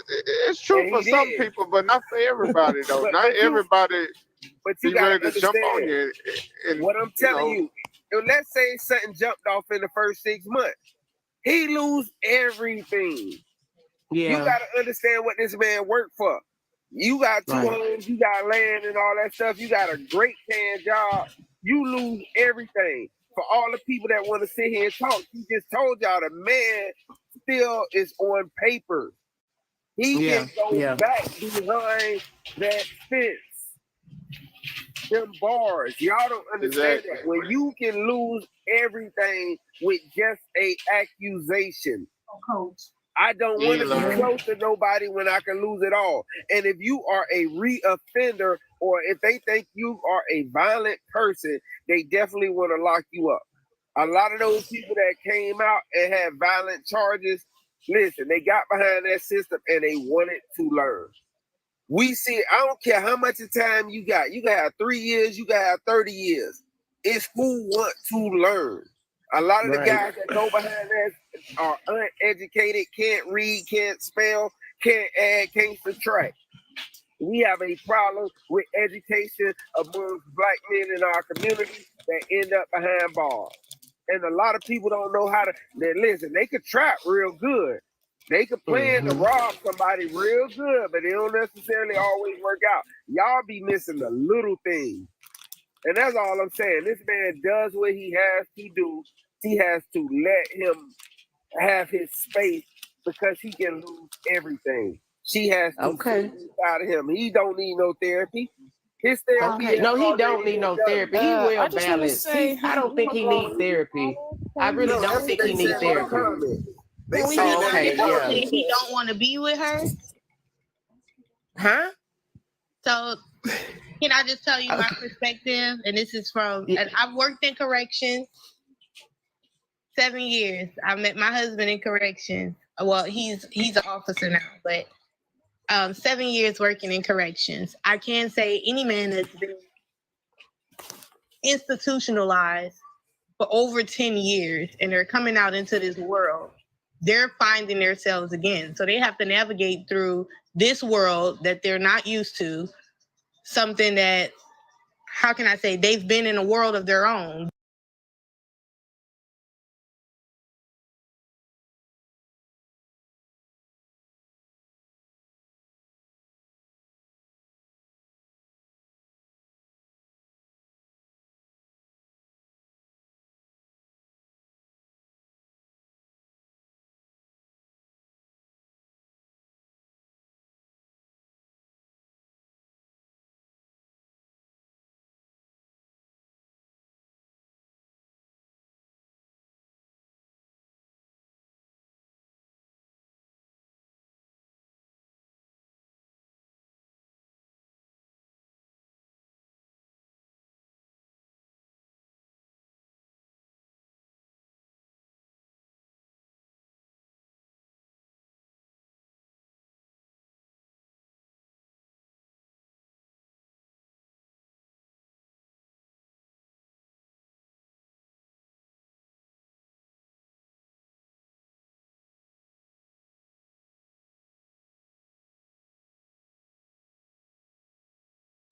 It's true for some people, but not for everybody though. Not everybody. But you be gotta ready to jump on you. And, what I'm telling you. Let's say something jumped off in the first 6 months. He lose everything. Yeah. You gotta understand what this man worked for. You got 2 homes, you got land and all that stuff. You got a great paying job. You lose everything. For all the people that want to sit here and talk, he just told y'all the man still is on paper. He can go back behind that fence. Them bars. Y'all don't understand that. When you can lose everything with just a accusation. Coach. I don't want to be close to nobody when I can lose it all. And if you are a reoffender or if they think you are a violent person, they definitely want to lock you up. A lot of those people that came out and had violent charges, listen, they got behind that system and they wanted to learn. We see, I don't care how much of time you got. You can have 3 years, you can have 30 years. It's who want to learn. A lot of the guys that go behind that are uneducated, can't read, can't spell, can't add, can't subtract. We have a problem with education amongst black men in our community that end up behind bars. And a lot of people don't know how to, listen, they could trap real good. They could plan to rob somebody real good, but it don't necessarily always work out. Y'all be missing the little things. And that's all I'm saying. This man does what he has to do. He has to let him have his space because he can lose everything. She has to out of him. He don't need no therapy. His therapy. no, he don't need no therapy. He well balanced. I don't think he needs therapy. I really don't think he needs therapy. He don't want to be with her. Huh? So can I just tell you my perspective? And this is from, and I've worked in corrections 7 years. I met my husband in corrections. Well, he's an officer now, but 7 years working in corrections. I can say any man that's been institutionalized for over 10 years and they're coming out into this world, they're finding themselves again. So they have to navigate through this world that they're not used to, something that, how can I say, they've been in a world of their own.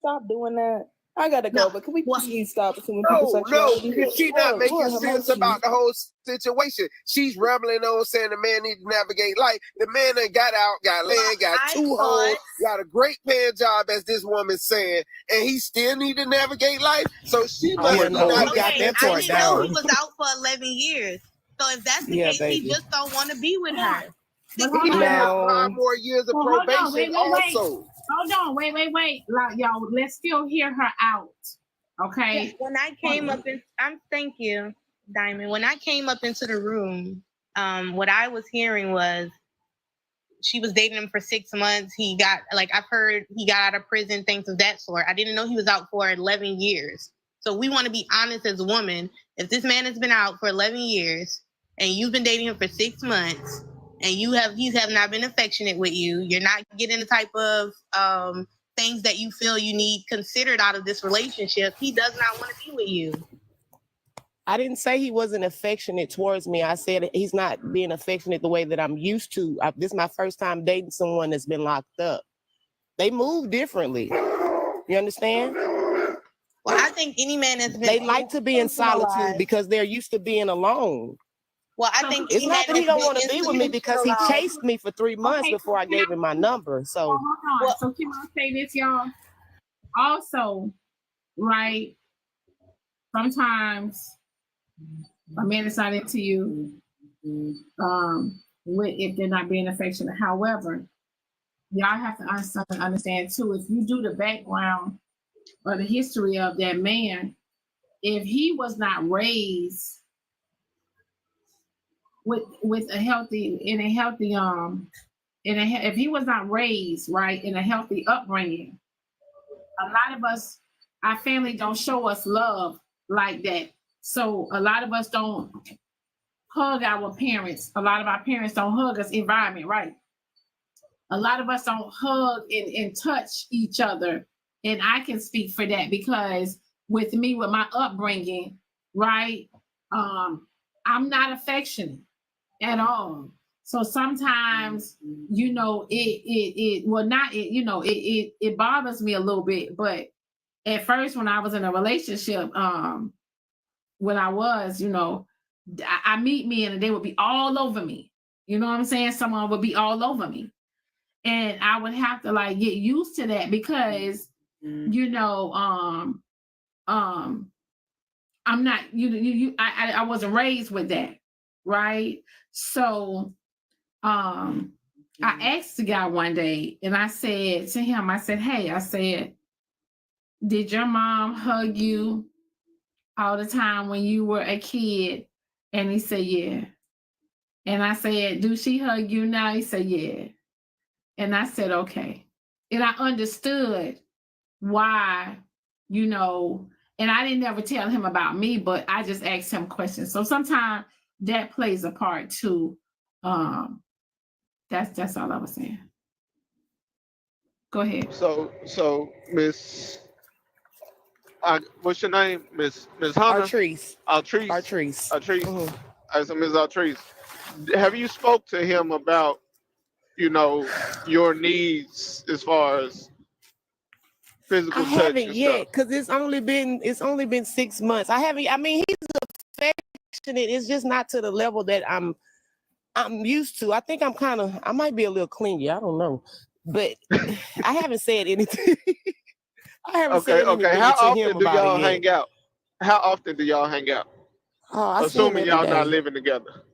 stop doing that? I gotta go, but can we please stop assuming people's No, sexuality? because she's not Lord, making Lord, have sense mercy. about the whole situation. She's rambling on saying the man needs to navigate life. The man done got out, got land, got two hoes, got a great paying job, as this woman's saying, and he still need to navigate life. So she must be not I didn't know he was out for 11 years. So if that's the case, he just don't want to be with her. But He hold might have on. 5 more years of Well, hold probation on, wait. also. Hold on, wait. Like, y'all, let's still hear her out. Okay. When I came up in, thank you, Diamond. When I came up into the room, what I was hearing was she was dating him for 6 months. He got, like, I've heard he got out of prison, things of that sort. I didn't know he was out for 11 years. So we want to be honest as a woman. If this man has been out for 11 years and you've been dating him for 6 months and he have not been affectionate with you, you're not getting the type of things that you feel you need considered out of this relationship, he does not want to be with you. I didn't say he wasn't affectionate towards me. I said he's not being affectionate the way that I'm used to. This is my first time dating someone that's been locked up. They move differently. You understand? Well, I think any man that's been... They like to be in solitude because they're used to being alone. Well, I think it's not that he don't want to be with me because he chased me for 3 months before I gave him my number. So, hold on. So can I say this, y'all? Also, right? Sometimes a man is not into you, if they're not being affectionate. However, y'all have to understand too. If you do the background or the history of that man, if he was not raised with a healthy, if he was not raised right in a healthy upbringing, a lot of us, our family don't show us love like that. So a lot of us don't hug our parents. A lot of our parents don't hug us. Environment, right? A lot of us don't hug and touch each other. And I can speak for that because with me, with my upbringing, right? I'm not affectionate at all. So sometimes, it bothers me a little bit. But at first, when I was in a relationship, when I was, I meet men and they would be all over me. You know what I'm saying? Someone would be all over me. And I would have to like get used to that because, I'm not, I wasn't raised with that. Right. So, I asked the guy one day and I said to him, hey, did your mom hug you all the time when you were a kid? And he said, yeah. And I said, do she hug you now? He said, yeah. And I said, okay. And I understood why, and I didn't ever tell him about me, but I just asked him questions. So sometimes that plays a part too. That's all I was saying. Go ahead. So Miss, what's your name, Miss Hunter? Artrice. Mm-hmm. So Miss Artrice, have you spoke to him about, your needs as far as physical touch? I haven't yet because it's only been 6 months. I mean, he's affectionate. It's just not to the level that I'm used to. I think I might be a little clingy. I don't know, but I haven't said anything. Okay. How often do y'all hang out? Assuming y'all not living together.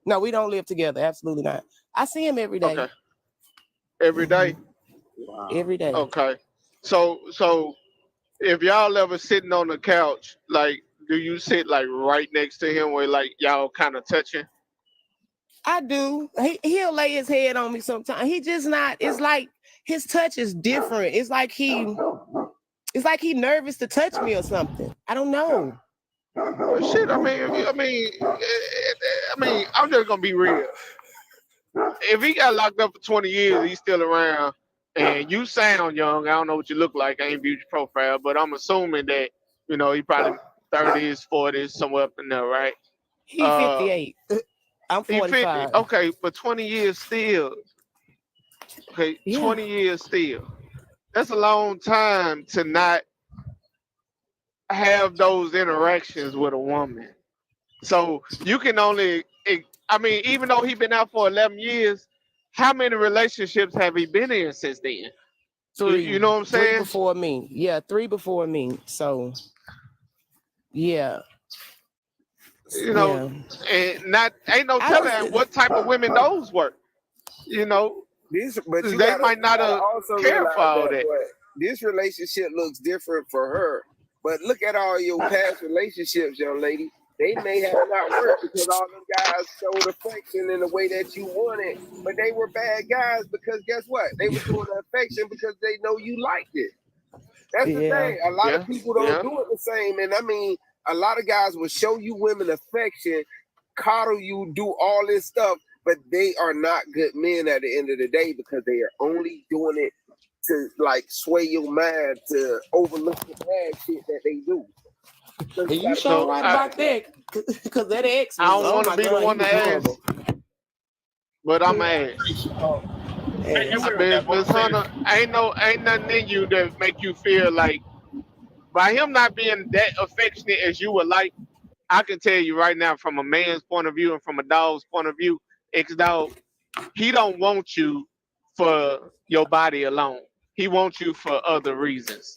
No, we don't live together. Absolutely not. I see him every day. Okay. Every day? Wow. Every day. Okay. So if y'all ever sitting on the couch, like, do you sit like right next to him where like y'all kind of touching? I do. He'll lay his head on me sometimes. He just not. It's like his touch is different. It's like he nervous to touch me or something. I don't know. Shit. I mean, I'm just gonna be real. If he got locked up for 20 years, he's still around, and you sound young. I don't know what you look like. I ain't viewed your profile, but I'm assuming that he probably 30s, 40s, somewhere up in there, right? He's 58. I'm 45. 50. Okay, but 20 years still. Okay, yeah. 20 years still. That's a long time to not have those interactions with a woman. So you can only, I mean, even though he been out for 11 years, how many relationships have he been in since then? 3. You know what I'm 3 saying? before me. Yeah, 3 before me. So, yeah. You know, and ain't no telling what type of women those were. You know, but you they gotta, might not have also cared realize for all that that. this relationship looks different for her. But look at all your past relationships, young lady. They may have not worked because all them guys showed affection in the way that you wanted, but they were bad guys because guess what? They were doing the affection because they know you liked it. That's the thing. A lot of people don't do it the same. And I mean, a lot of guys will show you women affection, coddle you, do all this stuff, but they are not good men at the end of the day because they are only doing it to like sway your mind to overlook the bad shit that they do. And you sure right about that, because that ex was, I don't want to be the one to ask, but I'm gonna ask. Miss Hunter, ain't nothing in you that make you feel like by him not being that affectionate as you would like. I can tell you right now, from a man's point of view and from a dog's point of view, ex-dog, he don't want you for your body alone. He wants you for other reasons.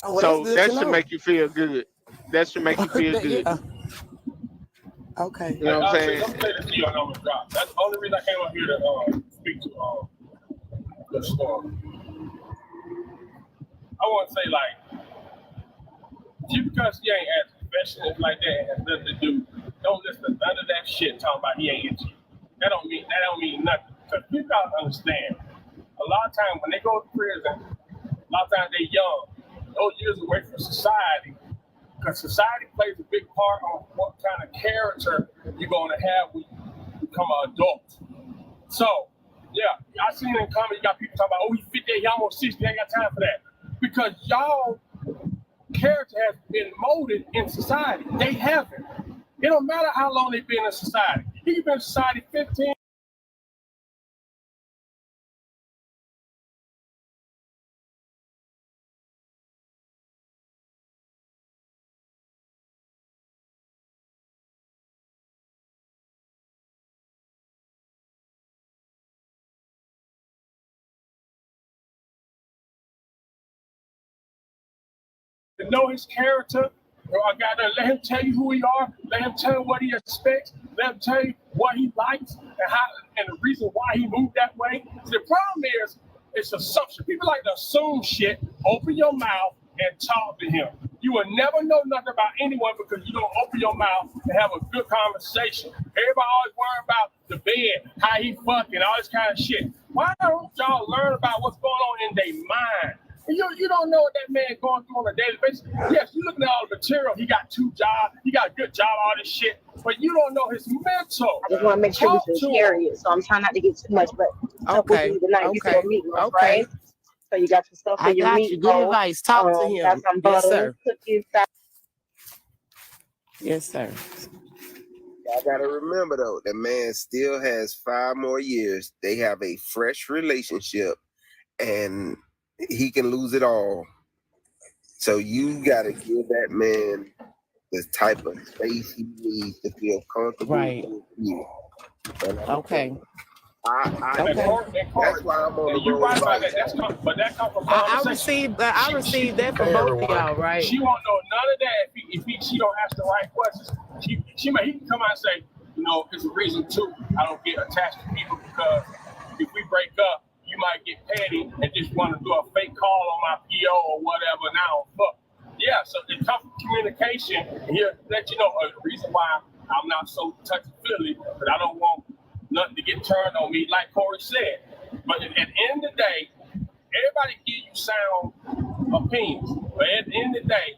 Oh, well, So that's good that to should know. make you feel good. That should make you feel good. Yeah. Okay. You know what I'm saying? I'm saying this to you on the drop. That's the only reason I came up here to speak to the storm. I want to say, like, just because he ain't as professional like that and has nothing to do, don't listen to none of that shit talking about he ain't into you. That don't mean nothing. Because people gotta understand. A lot of times when they go to prison, a lot of times they young. Those years away from society. Because society plays a big part on what kind of character you're gonna have when you become an adult. So, yeah, I seen in comedy, you got people talking about, oh, he's 50, he almost 60, I ain't got time for that. Because y'all character has been molded in society. They haven't. It don't matter how long they've been in society. He's been in society 15. To know his character, I gotta let him tell you who he are, let him tell you what he expects, let him tell you what he likes and the reason why he moved that way. The problem is it's assumption. People like to assume shit, open your mouth and talk to him. You will never know nothing about anyone because you don't open your mouth and have a good conversation. Everybody always worry about the bed, how he fucking, all this kind of shit. Why don't y'all learn about what's going on in their mind? You don't know what that man going through on a daily basis. Yes, you looking at all the material. He got 2 jobs. He got a good job, all this shit. But you don't know his mental. I just want to make sure we can carry it. So I'm trying not to get too much, but Okay. tonight before meatloaf, right? So you got your stuff for I your got meatloaf. you. Good advice. Talk to him. Got some Yes, butter, sir. cookies. Yes, sir. I gotta remember though, the man still has 5 more years. They have a fresh relationship, and he can lose it all. So you gotta give that man the type of space he needs to feel comfortable with you. Okay. That's why I'm on the You're road right about right that. now. But that comes from I conversation. received that from both of y'all, right? She won't know none of that if she don't ask the right questions. He can come out and say, you know, it's a reason too. I don't get attached to people because if we break up, you might get petty and just want to do a fake call on my PO or whatever. Now, fuck. Yeah, so it comes from communication. And he'll let you know a reason why I'm not so touchy-feely, but I don't want nothing to get turned on me, like Corey said. But at the end of the day, everybody give you sound opinions. But at the end of the day,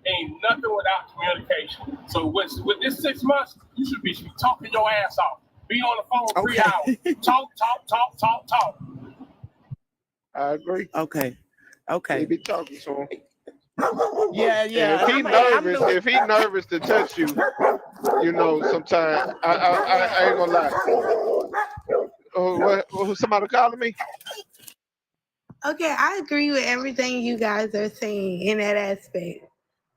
ain't nothing without communication. So with this 6 months, you should be talking your ass off. Be on the phone 3 hours. Talk. I agree. Okay. He be talking to him. Yeah. And if he nervous to touch you, you know, sometimes I ain't gonna lie. Oh, what, somebody calling me? Okay, I agree with everything you guys are saying in that aspect.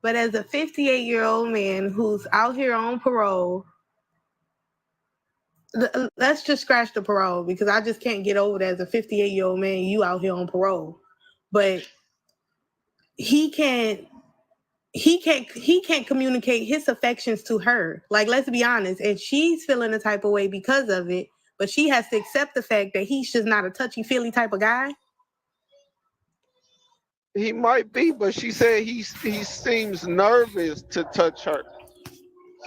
But as a 58-year-old man who's out here on parole, let's just scratch the parole because I just can't get over that as a 58-year-old man, you out here on parole. But he can't communicate his affections to her. Like, let's be honest. And she's feeling a type of way because of it, but she has to accept the fact that he's just not a touchy-feely type of guy. He might be, but she said he seems nervous to touch her.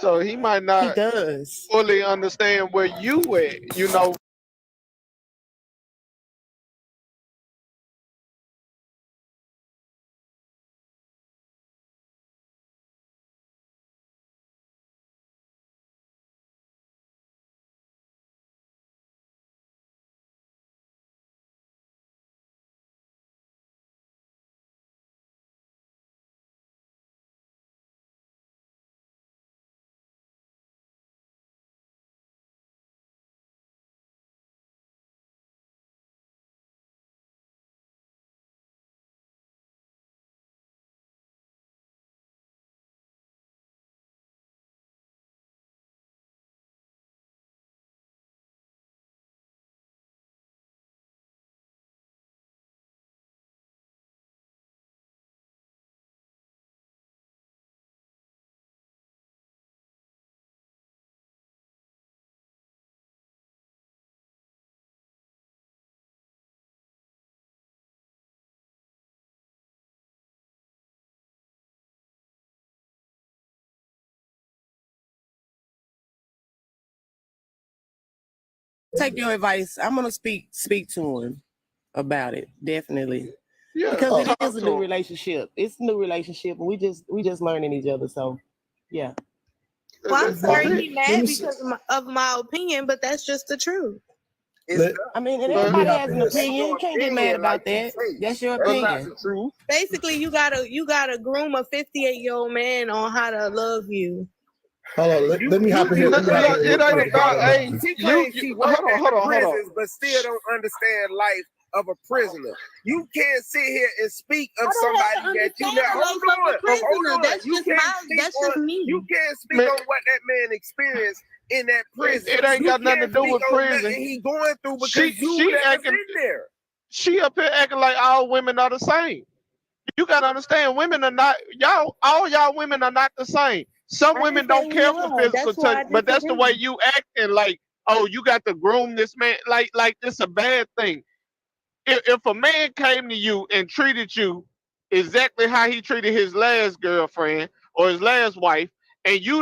So he might not fully understand where you at, you know. Take your advice. I'm gonna speak to him about it, definitely. Yeah, because it is a new relationship. It's a new relationship, and we just learning each other. So, yeah. Well, I'm sorry he mad because of my opinion, but that's just the truth. I mean, and everybody has an opinion. You can't get mad about that. That's your opinion. Basically, you gotta groom a 58-year-old man on how to love you. Hold on, let me hop in here. It ain't about age. She claims she worked at the prisons, but still don't understand life of a prisoner. You can't sit here and speak of somebody that you never. Hold on. That's just me. You can't speak on what that man experienced in that prison. It ain't got nothing to do with prison. He going through because you never been there. She up here acting like all women are the same. You gotta understand, women are not all y'all women are not the same. Some women don't care for physical touch, but that's the way you acting like, oh, you got to groom this man like this a bad thing. If a man came to you and treated you exactly how he treated his last girlfriend or his last wife, and you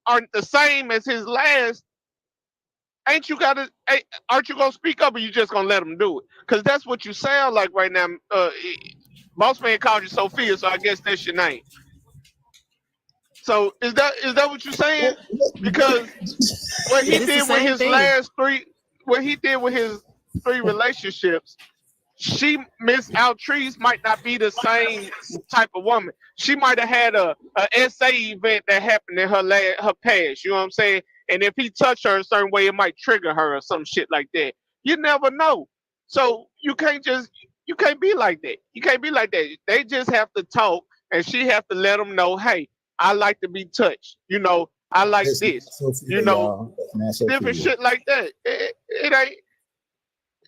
aren't the same as his last, aren't you gonna speak up, or you just gonna let him do it? Because that's what you sound like right now. Boss man called you Sophia, so I guess that's your name. So is that what you're saying? Because what he did with his three relationships, Miss Altrice might not be the same type of woman. She might have had a SA event that happened in her past. You know what I'm saying? And if he touched her a certain way, it might trigger her or some shit like that. You never know. So you can't be like that. You can't be like that. They just have to talk, and she have to let them know, hey, I like to be touched. You know, I like this. You know, different shit like that. It ain't.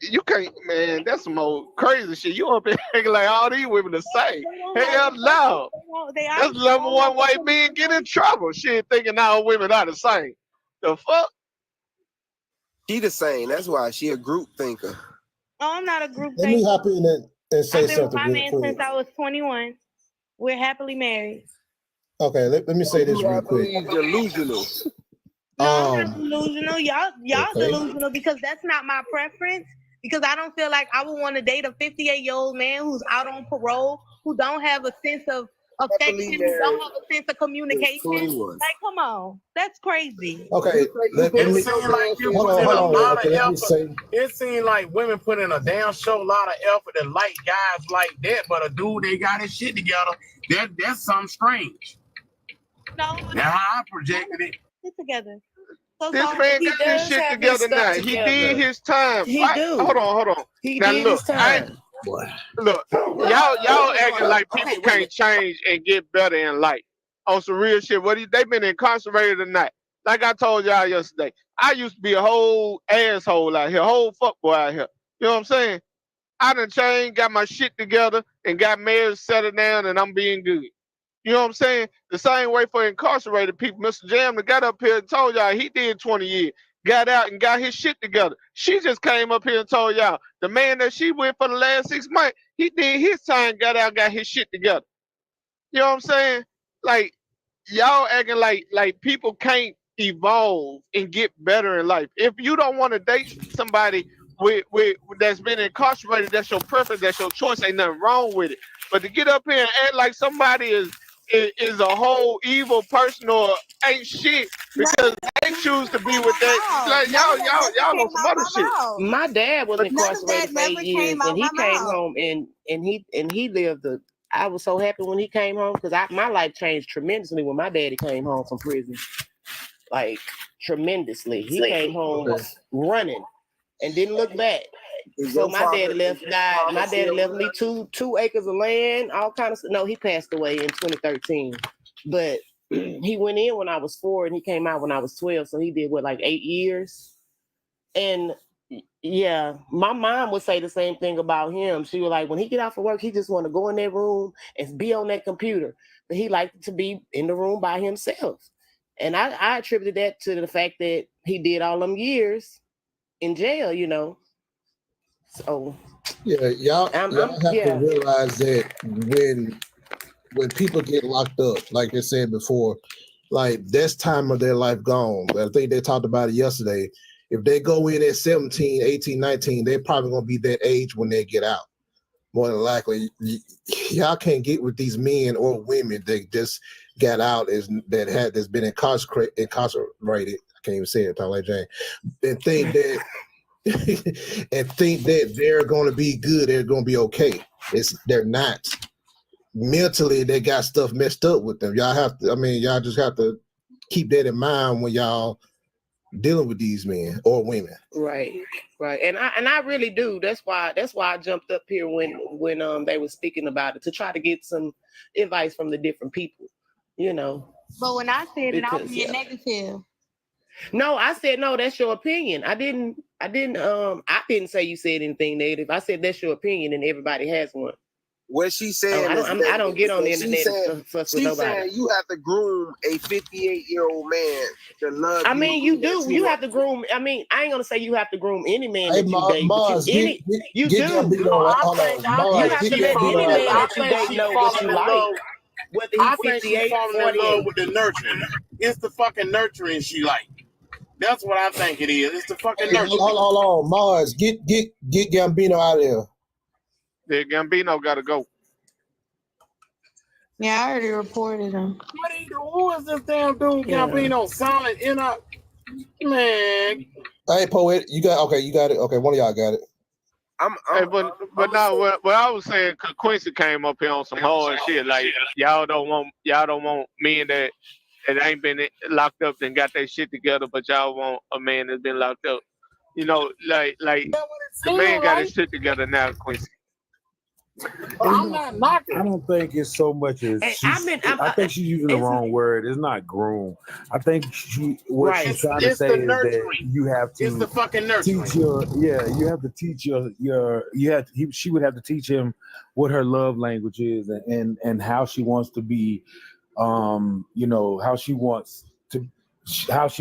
You can't, man. That's some old crazy shit. You up here acting like all these women the same. Hell no. That's level one white men get in trouble. Shit, thinking all women are the same. The fuck? She the same. That's why she a group thinker. No, I'm not a group Let me thinker. hop in and say I've been with something my real man quick. since I was 21. We're happily married. Okay, let me say this real quick. Delusional. No, I'm not delusional. Y'all okay. delusional because that's not my preference. Because I don't feel like I would want to date a 58-year-old man who's out on parole, who don't have a sense of affection, who don't have a sense of communication. Like, come on, that's crazy. Okay, let me seems like you hold put in a on. lot Okay, of let me effort. say. It seems like women put in a damn show lot of effort to like guys like that, but a dude they got his shit together, that's something strange. No, that's how I projected it. Get together. This man got his shit together now. He did his time. He do. Hold on. He Now did look, his time. boy. Look, y'all acting like people can't change and get better in life. On some real shit. They been incarcerated or not? Like I told y'all yesterday, I used to be a whole asshole out here, whole fuckboy out here. You know what I'm saying? I done changed, got my shit together, and got married, settled down, and I'm being good. You know what I'm saying? The same way for incarcerated people. Mr. Jam got up here and told y'all he did 20 years. Got out and got his shit together. She just came up here and told y'all the man that she with for the last 6 months, he did his time, got out, got his shit together. You know what I'm saying? Like, y'all acting like people can't evolve and get better in life. If you don't want to date somebody with that's been incarcerated, that's your preference, that's your choice, ain't nothing wrong with it. But to get up here and act like somebody is a whole evil person or ain't shit because they choose to be with that, like y'all on some other shit. My dad was incarcerated for 8 years, and he came home and he lived a. I was so happy when he came home because my life changed tremendously when my daddy came home from prison, like tremendously. He came home running and didn't look back. So my daddy died. My daddy left me two acres of land, all kind of stuff. No, he passed away in 2013, but he went in when I was 4 and he came out when I was 12. So he did like 8 years. And yeah, my mom would say the same thing about him. She was like, when he get out for work, he just want to go in that room and be on that computer. But he liked to be in the room by himself. And I attributed that to the fact that he did all them years in jail, you know. So yeah, y'all have to realize that when people get locked up, like I said before, like that's time of their life gone. I think they talked about it yesterday. If they go in at 17, 18, 19, they're probably going to be that age when they get out. More than likely, y'all can't get with these men or women that just got out that's been incarcerated. I can't even say it, like Jane. And think that they're going to be good. They're going to be okay. They're not. Mentally, they got stuff messed up with them. Y'all just have to keep that in mind when y'all dealing with these men or women. Right. And I really do. That's why I jumped up here when they were speaking about it to try to get some advice from the different people, you know. But when I said it, I was being negative. No, I said no, that's your opinion. I didn't say you said anything negative. I said that's your opinion and everybody has one. What she's saying I don't get on the internet and fuss with nobody. Saying you have to groom a 58-year-old man to love you. I mean, you do. You have to groom. I mean, I ain't gonna say you have to groom any man that you date. Mars, you do. You have to let any man that you date know what you like. Whether I he's think she's 58, falling in 48. love with the nurturing. It's the fucking nurturing she like. That's what I think it is. It's the fucking nurturing. Hold on, Mars, get Gambino out of there. Yeah, Gambino got to go. Yeah, I already reported him. Who is this damn dude, Gambino? Silent in a man. Hey, Poet, you got it. Okay, one of y'all got it. But no, what I was saying, cause Quincy came up here on some hard shit. Like y'all don't want men that ain't been locked up and got their shit together, but y'all want a man that's been locked up. You know, like the man got his shit together now, Quincy. I'm not knocking. I don't think it's so much as I think she's using the wrong word. It's not groom. I think she's trying to say is that you have to. It's the fucking nurturing. You have to teach she would have to teach him what her love language is and how she wants to be, how she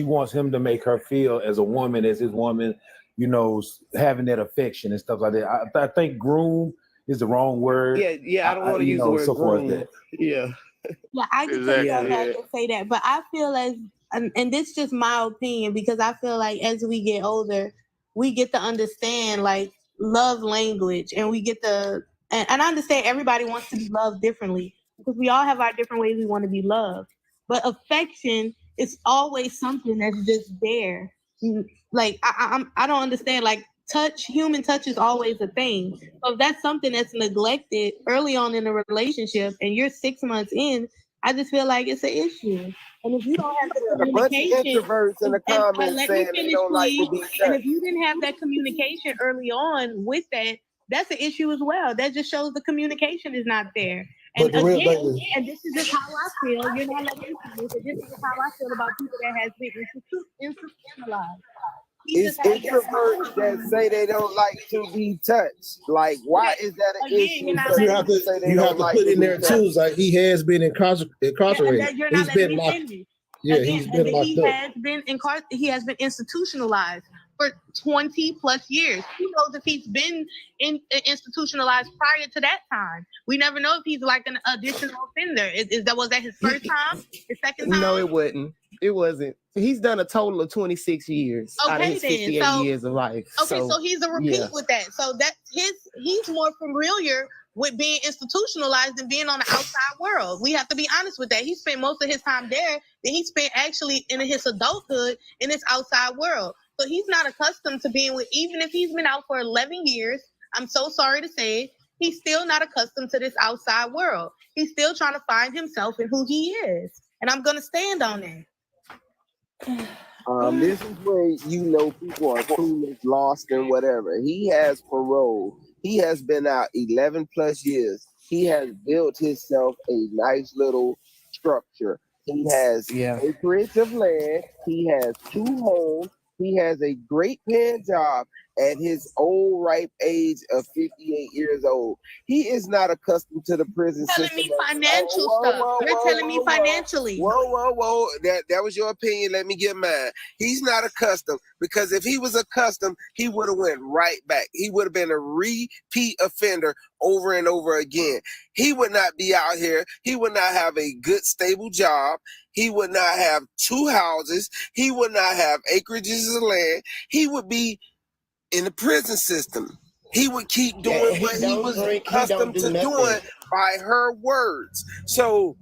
wants him to make her feel as a woman, as his woman, having that affection and stuff like that. I think groom is the wrong word. Yeah, I don't want to use the word groom. Yeah, I can tell you I can say that, but I feel and this is just my opinion, because I feel like as we get older, we get to understand like love language, and we get to, and I understand everybody wants to be loved differently because we all have our different ways we want to be loved. But affection is always something that's just there. Like I don't understand, like human touch is always a thing. So if that's something that's neglected early on in a relationship and you're 6 months in, I just feel like it's an issue. And if you don't have the communication, introverts in the comments let saying me finish, they don't like to be and if you didn't have that communication early on with that, That's an issue as well. That just shows the communication is not there. But And the real again, thing is, and this is just how I feel. You're not letting me finish. But this is just how I feel about people that has been institutionalized. It's introverts that say they don't like to be touched. Like, why is that an issue? you have to put in there too. It's like he has been incarcerated. You're not He's letting been me locked. finish. Yeah, Again, he's been locked up. He has been institutionalized for 20 plus years. Who knows if he's been institutionalized prior to that time? We never know if he's like an additional offender. Was that his first time? His second time? No, it wasn't. It wasn't. He's done a total of 26 years out of his 58 years of life. Okay, so he's a repeat with that. So that's he's more familiar with being institutionalized than being on the outside world. We have to be honest with that. He spent most of his time there, then he spent actually in his adulthood in this outside world. So he's not accustomed to being with, even if he's been out for 11 years, I'm so sorry to say, he's still not accustomed to this outside world. He's still trying to find himself and who he is. And I'm going to stand on that. This is where you know people are clueless, lost, and whatever. He has parole. He has been out 11 plus years. He has built himself a nice little structure. He has acreage of land. He has 2 homes. He has a great paying job at his old ripe age of 58 years old. He is not accustomed to the prison system. Telling me financial stuff. You're telling me financially. Whoa. That was your opinion. Let me get mine. He's not accustomed, because if he was accustomed, he would have went right back. He would have been a repeat offender over and over again. He would not be out here. He would not have a good, stable job. He would not have 2 houses. He would not have acreages of land. He would be in the prison system. He would keep doing what he was accustomed to doing by her words. So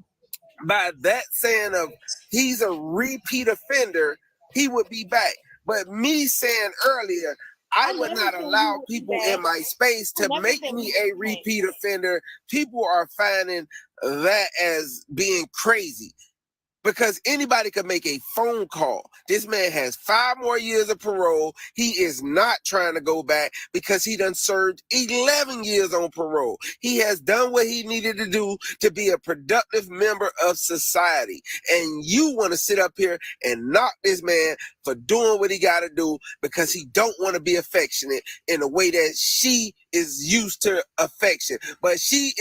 by that saying of he's a repeat offender, he would be back. But me saying earlier, I would not allow people in my space to make me a repeat offender. People are finding that as being crazy, because anybody could make a phone call. This man has 5 more years of parole. He is not trying to go back because he done served 11 years on parole. He has done what he needed to do to be a productive member of society. And you want to sit up here and knock this man for doing what he got to do because he don't want to be affectionate in a way that she is used to affection. But she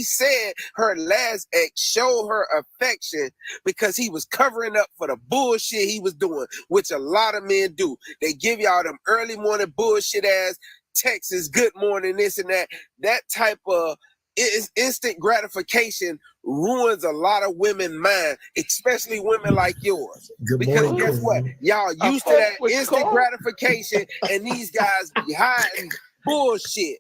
said her last ex showed her affection because he was covering up for the bullshit he was doing, which a lot of men do. They give y'all them early morning bullshit ass texts, good morning, this and that. That type of instant gratification ruins a lot of women's mind, especially women like yours. Because guess what? Y'all used to that instant gratification, and these guys be hiding bullshit.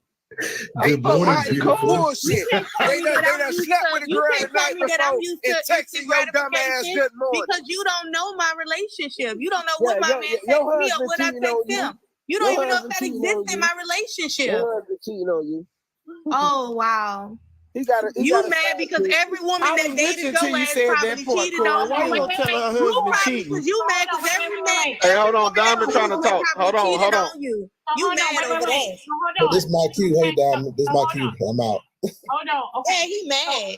Good morning, beautiful. Bullshit. They done slept with a girl the night before and texting your dumb ass good morning. Because you don't know my relationship. You don't know what my man texts me or what I text him. You don't even know if that exists in my relationship. Your husband cheating on you. Oh, wow. You mad because every woman that dated your ass probably cheated on Why you gonna tell her husband cheating? Because you mad because every man. Hey, hold on, Diamond trying to talk. Hold on. You mad over that. Oh, this is my cue. Hey, Diamond, this is my cue. I'm out. Hold on. Okay. Yeah, he mad.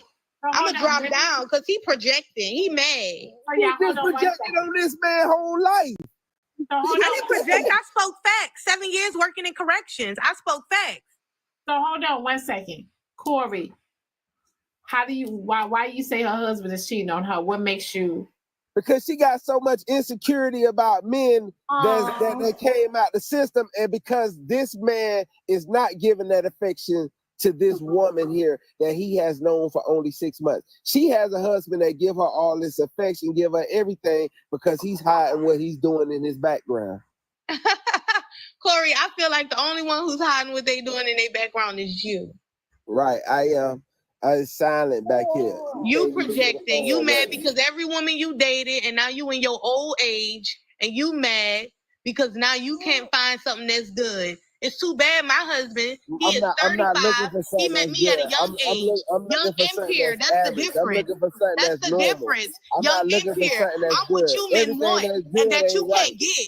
I'm gonna drop down because he projecting. He mad. He just projected on this man whole life. I didn't project. I spoke facts. 7 years working in corrections. I spoke facts. So hold on 1 second. Corey, why you say her husband is cheating on her? What makes you? Because she got so much insecurity about men that came out the system, and because this man is not giving that affection to this woman here that he has known for only 6 months. She has a husband that give her all this affection, give her everything, because he's hiding what he's doing in his background. Corey, I feel like the only one who's hiding what they doing in their background is you. Right. I silent back here. You projecting. You mad because every woman you dated, and now you in your old age, and you mad because now you can't find something that's good. It's too bad my husband, he is 35. He met me at a young age. Young and pure. That's the difference. That's the difference. Young and pure. I'm what you men want and that you can't get.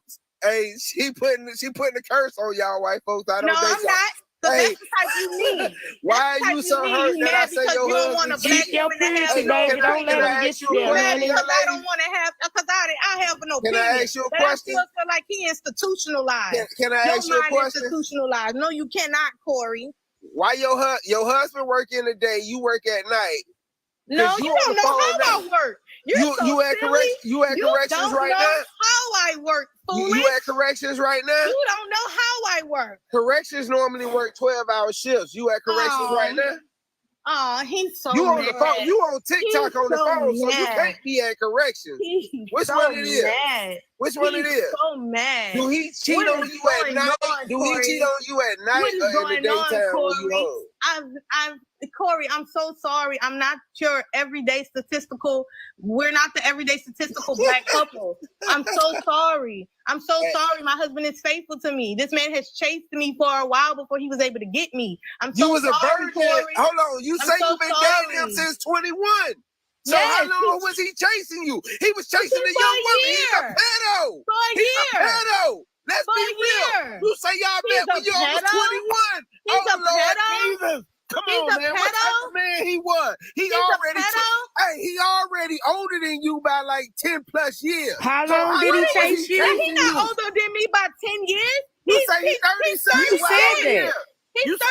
folks. Hey, she putting a curse on y'all white folks. I don't No, think I'm not. Because Hey, that's the type you need. why That's the are you type so need. hurt You that I mad say because your you don't want a husband black cheat? Your woman to have purity, no baby. Don't let Can him I get ask you you a there, mad question, honey. young because I lady? don't want to have, because I have an Can I opinion. ask you a But I question? still feel like he institutionalized. Can I Your ask you a mind question? institutionalized. No, you cannot, Corey. Why your husband work in the day, you work at night? No, Cause you on don't the know phone how now. I work. You're so You at silly. You corrections don't right know now? how I work, foolish. You at corrections right now? You don't know how I work. Corrections normally work 12-hour shifts. You at corrections right now? Oh, he's so You on mad. the phone? You on TikTok He's on the so phone, so you mad. can't be at corrections. He's Which so one it is? mad. Which one it He's is? so mad. Do he cheat What on is you at going night? on, Do he Corey? cheat on you at night What is or in the going on, daytime when you Corey? home? Corey, I'm so sorry. I'm not your everyday statistical. We're not the everyday statistical black couple. I'm so sorry. I'm so sorry. My husband is faithful to me. This man has chased me for a while before he was able to get me. I'm so You was a sorry, virgin. Corey. Hold on. You I'm say so you've been sorry. dating him since 21. So Yes, how long was he chasing you? He was chasing a for young a woman. He's a year. pedo. For a He's year. a pedo. Let's For be a real. year. You say y'all He's met when a you was pedo? 21. He's Oh, a Lord pedo? Jesus. Come He's on, a man. What type pedo? of man he was? He's a pedo? He already older than you by like 10 plus years. How So long did he was chase you? He chasing not you? older than me by 10 years. You say he's 37. You said that. He's 36.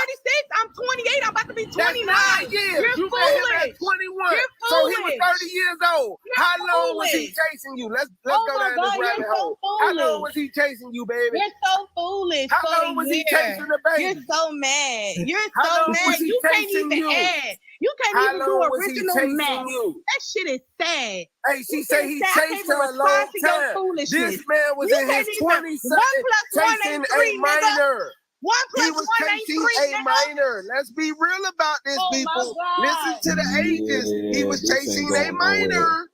I'm 28. I'm about to be 29. That's 9 years. You're You met him foolish. at 21. You're So he was foolish. 30 years old. You're How long was he foolish. chasing you? Let's Oh go my down this God, rabbit you're hole. so How long foolish. was he chasing you, baby? You're so foolish. How for long a was he year. chasing the baby? You're so mad. You're How so long was mad. he You can't chasing even you? add. You can't How even do long was he original chasing math. you? That shit is sad. Hey, she say he I can't chased even her a respond long to your time. foolishness. This man was You in his can't even- 20s 1 + 1 chasing ain't a 3, nigga. minor. 1 + He was 1 ain't chasing 3, a nigga. minor. Let's be real about this, Oh my people. God. Listen to the ages. He was this ain't chasing a going nowhere. minor.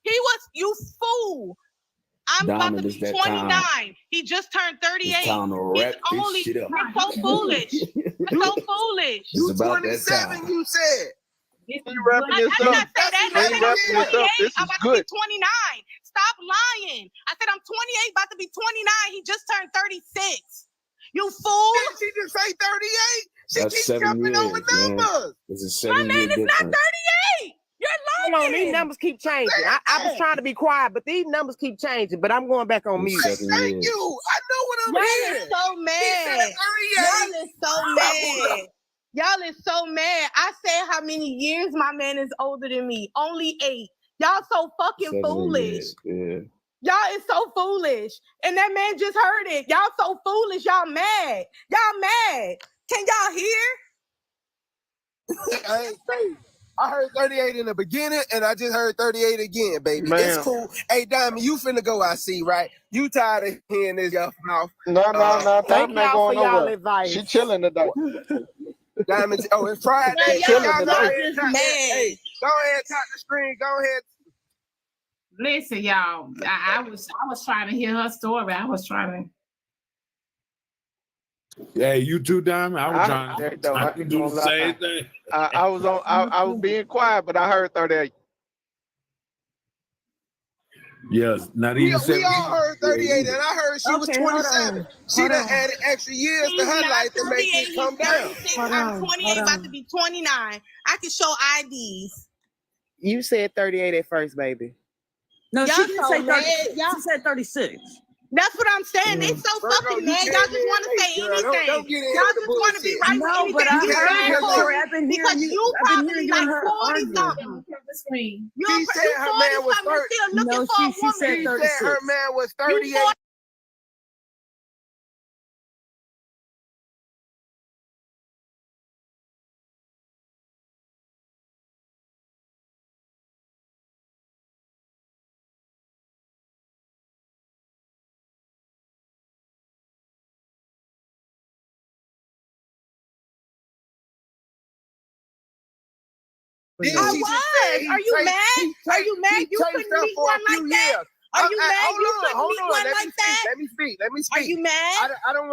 He was, you fool. I'm about Diamond, to it's be that 29. time. He just turned 38. It's time to He's wrap this only, shit up. you're so foolish. You're so foolish. It's about that 27, time. you said. You wrapping I did yourself. not say that. I You said I'm wrapping yourself. 28. This I'm is about to good. be 29. Stop lying. I said I'm 28, about to be 29. He just turned 36. You fool. Did she just say 38? She That's keeps 7 jumping years, over man. numbers. It's a My 7 man year is not difference. 38. You're lying. Hold on, these numbers keep changing. I was trying to be quiet, but these numbers keep changing. But I'm going back on mute. It's 7 Thank years. you. I know what I'm Y'all hearing. is so He mad. said 38. Y'all is so mad. Y'all is so mad. I said how many years my man is older than me. Only 8. Y'all so fucking 7 foolish. years. Y'all is so foolish. And that man just heard it. Y'all so foolish. Y'all mad. Y'all mad. Can y'all hear? I ain't crazy. I heard 38 in the beginning, and I just heard 38 again, baby. Man. It's cool. Hey, Diamond, you finna go, I see, right? You tired of hearing this your mouth. No. Thank Diamond ain't y'all for going y'all nowhere. advice. She chilling today. Diamond, oh, it's Friday. Man, chilling y'all today. just mad. Hey, go ahead, tap the screen. Go ahead. Listen, y'all. I was trying to hear her story. I was trying to. Hey, you too, Diamond. I was trying to do the same thing. I was being quiet, but I heard 38. Yes, not We even 7 all heard 38, and I heard she was Okay, hold 27. on. She Hold done on. added extra years He's to her not life to make 38, it come he's down. 36. Hold I'm on, 28, hold about on. to be 29. I can show IDs. You said 38 at first, baby. No, Y'all she didn't so say mad. 36. Y'all, She said 36. that's what I'm saying. They so Virgo, fucking you mad. came Y'all just in want to say late, girl. anything. Don't get in Y'all with the just want to be bullshit. right with No, anything. but I You heard mad, her, Corey, Corey. I've been because hearing you. you I've been probably hearing you and like her 40 arguing. something. Screen. You She said her 40 man was something 30. still looking No, for a she woman. said She 36. said her man was You 38. 40. Then I she just said was. he Are you chased- mad? he Are you chased- mad? he You chased couldn't her meet for one a few like that? years. Are you mad? Hold You on, couldn't hold meet on. one Let like me speak. that? Let me speak. Let me speak. Are you mad? I don't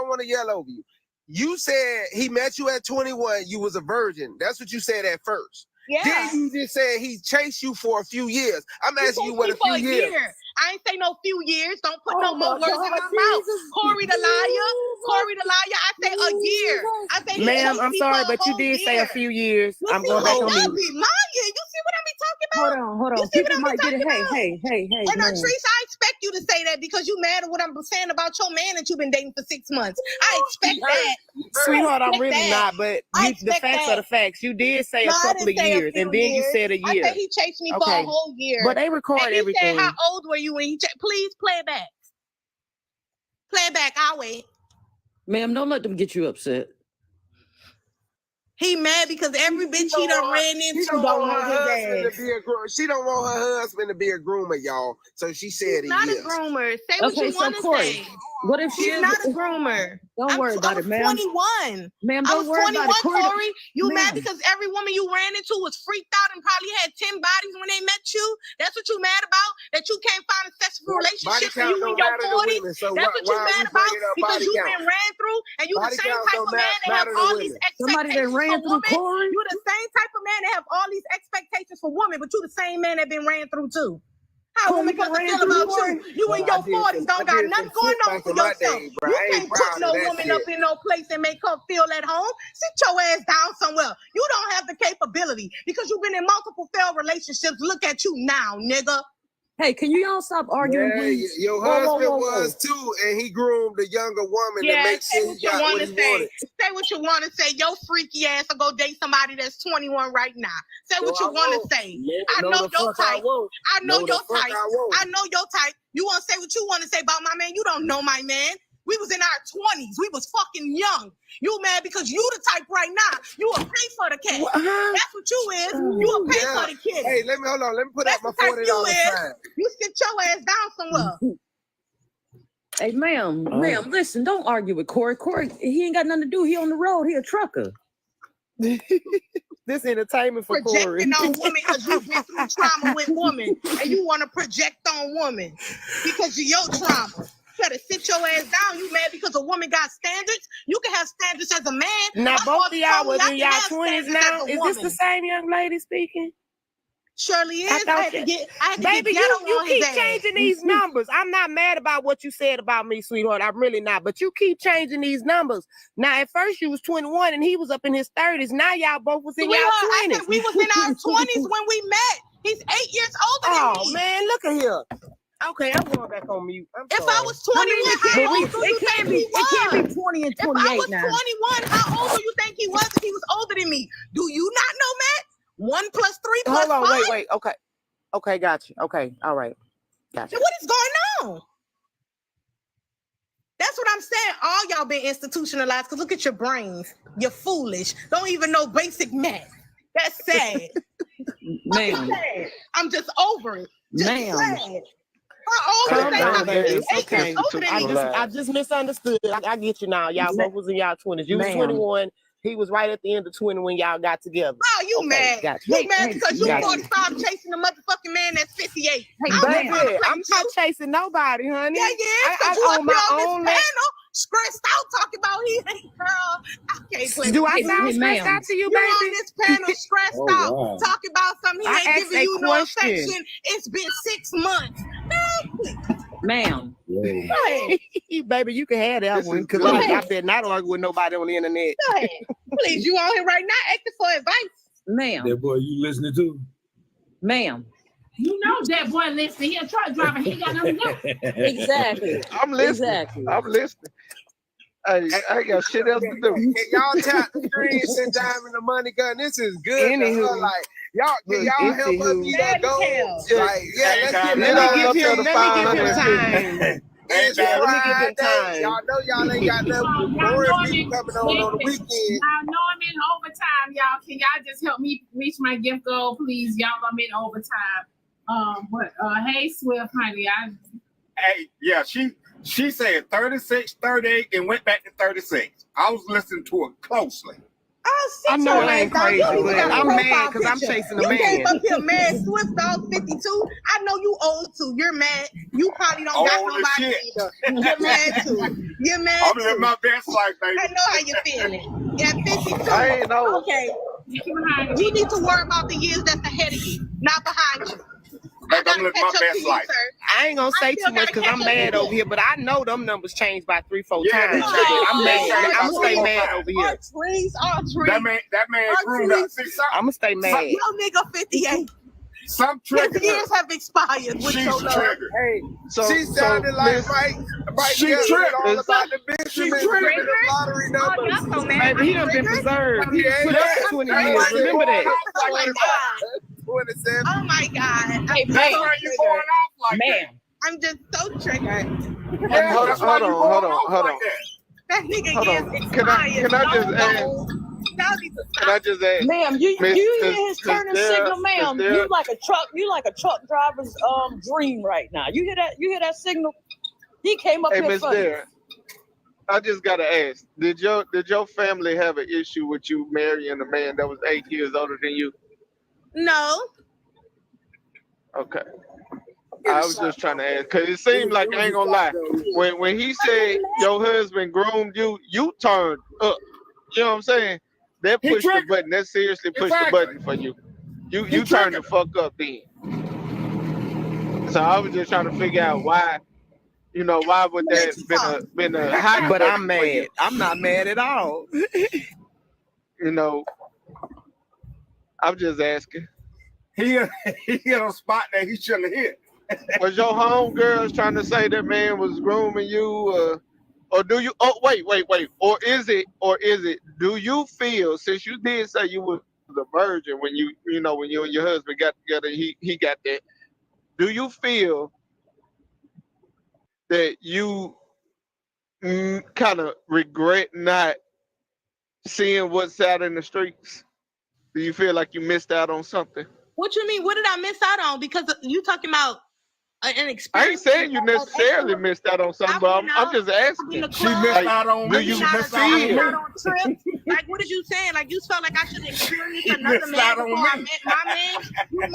want to yell over you. You said he met you at 21. You was a virgin. That's what you said at first. Yeah. Then you just said he chased you for a few years. I'm He asking you chased what me a few for a years. year. I ain't say no few years. Don't put no more words in my mouth. Corey the liar. Corey the liar. I say a year. I say he Ma'am, chased I'm me sorry, for a but you whole did say a year. few years. You I'm see going what back on I mute. be lying? You see what I be talking about? Hold on. You see what People I might be get it. talking about? Hey, And man. Artrice, I expect you to say that because you mad at what I'm saying about your man that you've been dating for 6 months. I expect that. Sweetheart, I'm expect really that. not, but I the expect facts that. are the facts. You did say No, a I couple of didn't say a years, few and then you years. said a year. I said he chased me for a whole year. But they record and he everything. said, how old were you when he chased? Please play it back. Play it back. I'll wait. Ma'am, don't let them get you upset. He mad because every bitch he done ran into don't want his ass. She don't want her husband to be a groomer, y'all. So she said He's not a groomer. Say what you want to say. What if she's not a groomer? Don't worry about it, ma'am. I was 21. Ma'am, I don't was worry 21, about it. Corey. You mad Ma'am. because every woman you ran into was freaked out and probably had 10 bodies when they met you? That's what you mad about? That you can't find a successful relationship for you in your 40s? So That's what you mad about? Because you've been ran through and you the Body same count type don't of man that have matter to all these women. Somebody that expectations ran for through women. Corey? You the same type of man that have all these expectations for women, but you the same man that been ran through too. How a woman supposed to feel about you? You in your 40s don't got nothing going on for yourself. You can't put no woman up in no place and make her feel at home. Sit your ass down somewhere. You don't have the capability because you've been in multiple failed relationships. Look at you now, nigga. Hey, can you all stop arguing, Yeah, please? your Whoa, husband whoa. was too, and he groomed a younger woman to Yeah, make say sure what he you got want what to he say. wanted. Say what you want to say. Your freaky ass will go date somebody that's 21 right now. Say what you I want won't. to say. No, I no, know the your fuck I type. won't. I know No, the your fuck type. I won't. I know your type. You want to say what you want to say about my man? You don't know my man. We was in our 20s. We was fucking young. You mad because you the type right now. You will pay for the cat. That's what you is. You will pay for the kid. Hey, let me hold on. Let me put That's out my the type you $40 is. sign. You sit your ass down somewhere. Hey, ma'am, listen, don't argue with Corey. Corey, he ain't got nothing to do. He on the road. He a trucker. This entertainment for Corey. Projecting on women because you've been through trauma with women and you want to project on women because of your trauma. You better sit your ass down. You mad because a woman got standards? You can have standards as a man. Now, My both father of y'all told me was I in can y'all have 20s standards now. as a Is this the woman. same young lady speaking? Surely is. I had to get Baby, ghetto you on his keep ass. changing these numbers. I'm not mad about what you said about me, sweetheart. I'm really not. But you keep changing these numbers. Now, at first you was 21 and he was up in his 30s. Now y'all both was in y'all 20s. I said we was in our 20s when we met. He's 8 years older than me. Oh, man, look at here. Okay, I'm going back on mute. If I was 21, how old do you think he was? It can't be 20 and 28 If I was now. 21, how old do you think he was if he was older than me? Do you not know, Matt? 1 plus 3 plus Hold on, 5? wait. Okay, got you. Okay, all right. Gotcha. So what is going on? That's what I'm saying. All y'all been institutionalized because look at your brains. You're foolish. Don't even know basic math. That's sad. Ma'am. Sad. I'm just over it. Just Ma'am. sad. How old is Baby, He's it's 8 okay. years older than me. I just misunderstood. I get you now. Y'all both was in y'all 20s. You was Ma'am. 21. He was right at the end of 20 when y'all got together. Oh, you mad? Gotcha. You mad because you gotcha. 45 chasing a motherfucking man that's 58. Baby, I'm not chasing nobody, honey. Yeah, because you I up own here my on this own panel stressed out talking about he ain't girl. I can't play Do with I you. sound stressed out to you, You're baby? on this panel stressed Oh, out wow. talking about something he I ain't asked giving a you no question. affection. It's been 6 months. Ma'am. Go ahead. Baby, you can have that one because Go I ahead. better not argue with nobody on the internet. Go ahead. Please, you on here right now asking for advice. Ma'am. That boy you listening to? Ma'am. You know that boy listening. He a truck driver. He got nothing to do. Exactly. I'm listening. Exactly. I'm listening. Hey, I ain't got shit else to do. Can y'all tap the screen, send Diamond the money gun? This is good. Anywho. Like y'all, can y'all help us be that goal? Like, yeah, let's get Let me give him time. It's Let me give Friday. him time. Y'all know y'all ain't got nothing boring people coming on the weekend. Y'all know I'm in overtime, y'all. Can y'all just help me reach my gift goal, please? Y'all, I'm in overtime. Hey, Swift, honey, Hey, yeah, she said 36, 38, and went back to 36. I was listening to her closely. Oh, I know it ain't crazy, but I'm mad because because I'm chasing a You came man. up here mad, Swift Dog 52. I know you old too. You're mad. You probably don't got Old as nobody shit. either. You're mad too. You're mad I'm too. living my best life, baby. I know how you're feeling. At 52. I ain't old. Okay. You need to worry about the years that's ahead of you, not behind you. Baby, I'm living my best life. I ain't gonna say too much because I'm mad over here, but I know them numbers changed by 3-4 times. I'm mad. I'm gonna stay mad over here. Our trees. That man groomed up. See, I'm gonna stay mad. Your nigga 58. Some His triggered her. years have expired. With She's your love. triggered. Hey, So- she sounded so, like Miss- right she there, triggered. all about the Benjamin triggered. lottery numbers. Baby, he done been preserved. He Yeah, put up for 20 years. Remember that. Oh my God. 27. Oh my God. Hey, That's why you going off like that. I'm just so triggered. Yeah, Hold that's on, why hold you on, going hold on, off hold like on. that. That nigga Hold is on. expired. Can I just ask? Y'all need to Can I just ask? Ma'am, you Miss- hear is- his is turning there- signal, is ma'am. there- You like a truck driver's dream right now. You hear that? You hear that signal? He came up Hey, here Miss funny. Dare, I just gotta ask: Did your family have an issue with you marrying a man that was 8 years older than you? No. Okay. I was just trying to ask because it seemed like, I ain't gonna lie, when he said your husband groomed you, you turned up. You know what I'm saying? That He pushed the triggered. button. That seriously pushed Exactly. the button for you. You He turned the triggered. fuck up then. So I was just trying to figure out why. Why would that been a hot But button I'm for you? mad. I'm not mad at all. I'm just asking. He hit a spot that he shouldn't have hit. Was your homegirls trying to say that man was grooming you, or do you? Oh, wait. Or is it? Do you feel, since you did say you was a virgin when you and your husband got together, he got that? Do you feel that you kind of regret not seeing what's out in the streets? Do you feel like you missed out on something? What you mean? What did I miss out on? Because you talking about an I experience. ain't saying you necessarily missed out on something, but I'm just asking. She missed out on Do me. you She missed out on feel? me. Out on trips. Like, what is you saying? Like, you felt like I should experience You another missed man out on before I me. met my man? You mad,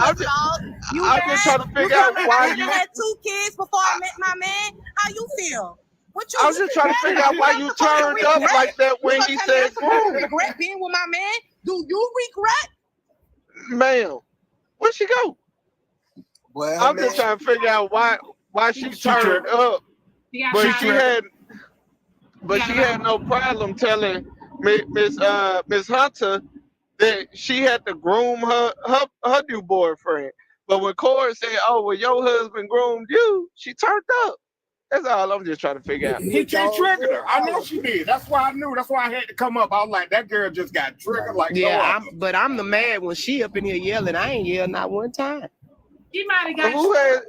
I'm sweat just- dog? You I'm mad? just trying to You figure felt out like why I should you. have had 2 kids before I met my man? How you feel? What you? I was just trying to figure out why you turned up like that when he said groom. Regret being with my man? Do you regret? Ma'am, where'd she go? Well, I'm just trying to figure out why she turned up, but she had no problem telling Miss Hunter that she had to groom her new boyfriend. But when Corey said, "Oh, well, your husband groomed you," she turned up. That's all I'm just trying to figure out. He triggered her. I know she did. That's why I knew. That's why I had to come up. I was like, that girl just got triggered like no Yeah, other. I'm the mad when she up in here yelling. I ain't yelled not one time. She might have Who got had-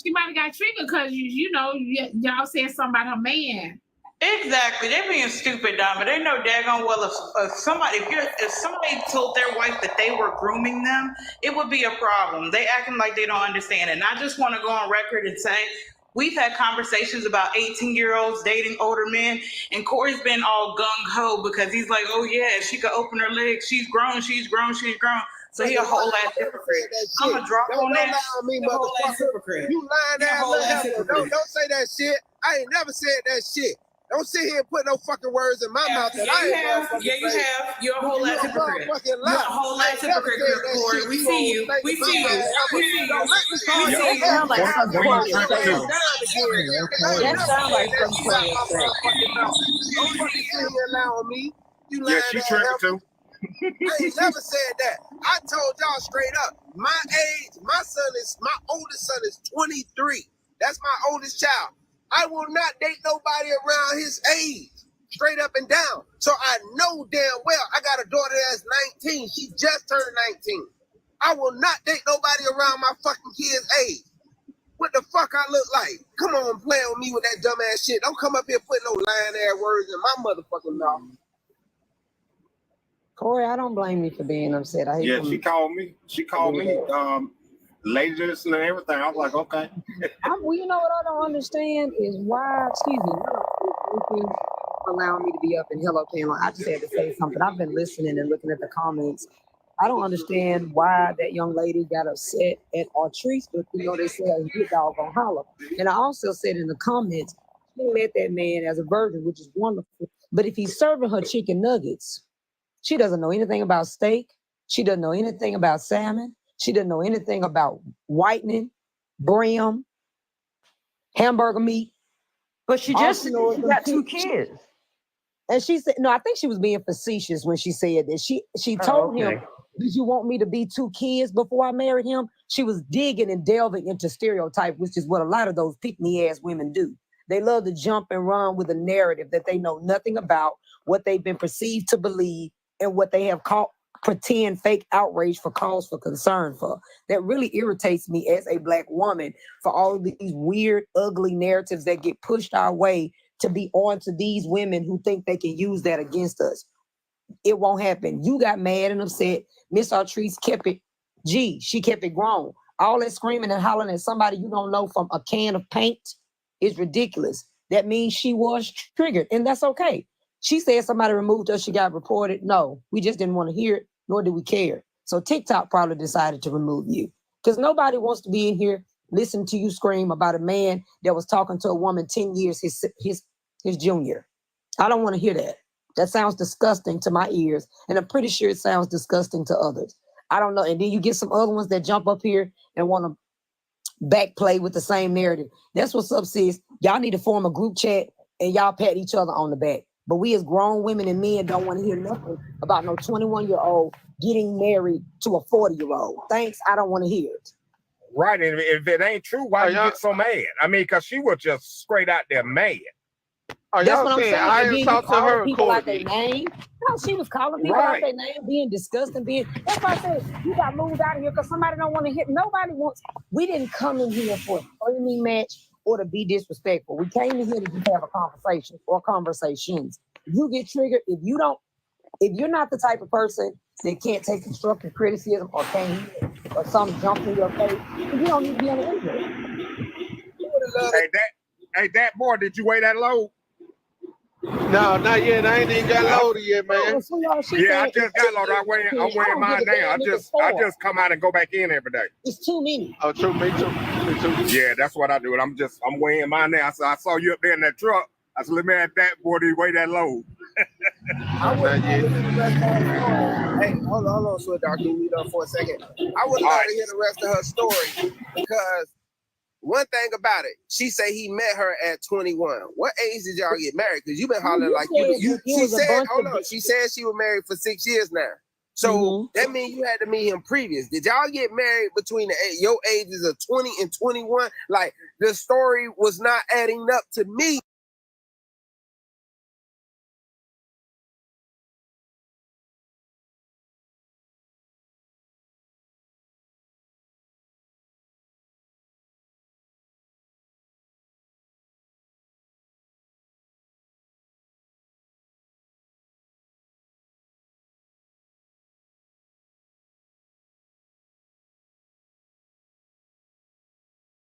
she might have got triggered because y'all said something about her man. Exactly, they're being stupid, Diamond. They know daggone well if somebody told their wife that they were grooming them, it would be a problem. They acting like they don't understand it. And I just want to go on record and say we've had conversations about 18-year-olds dating older men, and Corey's been all gung-ho because he's like, oh yeah, if she could open her legs, she's grown. So he a whole ass hypocrite. I'm gonna drop on that. Don't lie on me, He a whole ass motherfucker. hypocrite. You lying He a ass whole ass little hypocrite. Don't say that shit. I ain't never said that shit. Don't sit here and put no fucking words in my mouth that I ain't motherfucking Yeah, you say. have. You're a whole ass hypocrite. Motherfucking You're a lie. whole I ass ain't never hypocrite, said that Corey. shit. We see you. Don't We make see me you. mad. We see you. Don't make me call We you see you. out. Sound like I'm some gonna Corey put your say. ass down again. I ain't That never sound like said that some shit out Corey my say. motherfucking mouth. Don't fucking sit here and lie on me. You lying Yeah, she ass triggered heifer. too. I ain't never said that. I told y'all straight up, my age, my oldest son is 23. That's my oldest child. I will not date nobody around his age, straight up and down. So I know damn well I got a daughter that's 19. She just turned 19. I will not date nobody around my fucking kid's age. What the fuck I look like? Come on, play on me with that dumbass shit. Don't come up here putting no lying ass words in my motherfucking mouth. Corey, I don't blame you for being upset. I hate Yeah, when- she called me. She called me. Latest and everything. I was like, okay. Well, you know what I don't understand is why, excuse me, thank you for allowing me to be up in Hello Panel. I just had to say something. I've been listening and looking at the comments. I don't understand why that young lady got upset at Artrice, but they said a good dog gonna holler. And I also said in the comments, she met that man as a virgin, which is wonderful. But if he's serving her chicken nuggets, she doesn't know anything about steak. She doesn't know anything about salmon. She didn't know anything about whitening, brim, hamburger meat. But she All just she said knows she them got two 2 kids. And she said, no, I think she was being facetious when she said that. She told him, did you want me to be 2 kids before I married him? She was digging and delving into stereotype, which is what a lot of those pick-me-ass women do. They love to jump and run with a narrative that they know nothing about, what they've been perceived to believe, and what they have called pretend fake outrage for cause for concern for. That really irritates me as a Black woman for all of these weird, ugly narratives that get pushed our way to be on to these women who think they can use that against us. It won't happen. You got mad and upset. Miss Artrice kept it she kept it grown. All that screaming and hollering at somebody you don't know from a can of paint is ridiculous. That means she was triggered, and that's okay. She said somebody removed her, she got reported. No, we just didn't want to hear it, nor did we care. So TikTok probably decided to remove you because nobody wants to be in here listening to you scream about a man that was talking to a woman 10 years his junior. I don't want to hear that. That sounds disgusting to my ears, and I'm pretty sure it sounds disgusting to others. I don't know. And then you get some other ones that jump up here and want to backplay with the same narrative. That's what's up, sis. Y'all need to form a group chat and y'all pat each other on the back. But we as grown women and men don't want to hear nothing about no 21-year-old getting married to a 40-year-old. Thanks, I don't want to hear it. Right, and if it ain't true, why you get so mad? I mean, because she was just straight out there mad. Are That's y'all what I'm saying saying. I And then ain't you talked to her, calling people out Courtney? their name. No, she was calling people out Right. their name, being disgusting, that's why I said you got moved out of here because somebody don't want to hear. Nobody wants. We didn't come in here for a screaming match or to be disrespectful. We came in here to just have a conversation or conversations. You get triggered if you're not the type of person that can't take constructive criticism or can't hear it, or something jumps in your face, you don't need to be on the internet. Hey, that boy, did you weigh that load? No, not yet. I ain't even got loaded yet, man. Yeah, I just got loaded. I'm weighing mine now. I just come out and go back in every day. It's too many. Oh, true, me too. Yeah, that's what I do. And I'm weighing mine now. So I saw you up there in that truck. I said, let me have that boy to weigh that load. Not yet. Hey, hold on, so Dr. Mute up for a second. I would love to hear the rest of her story because one thing about it, she say he met her at 21. What age did y'all get married? Because you've been hollering like you. She said, hold on. She said she was married for 6 years now. So that means you had to meet him previous. Did y'all get married between your ages of 20 and 21? Like the story was not adding up to me.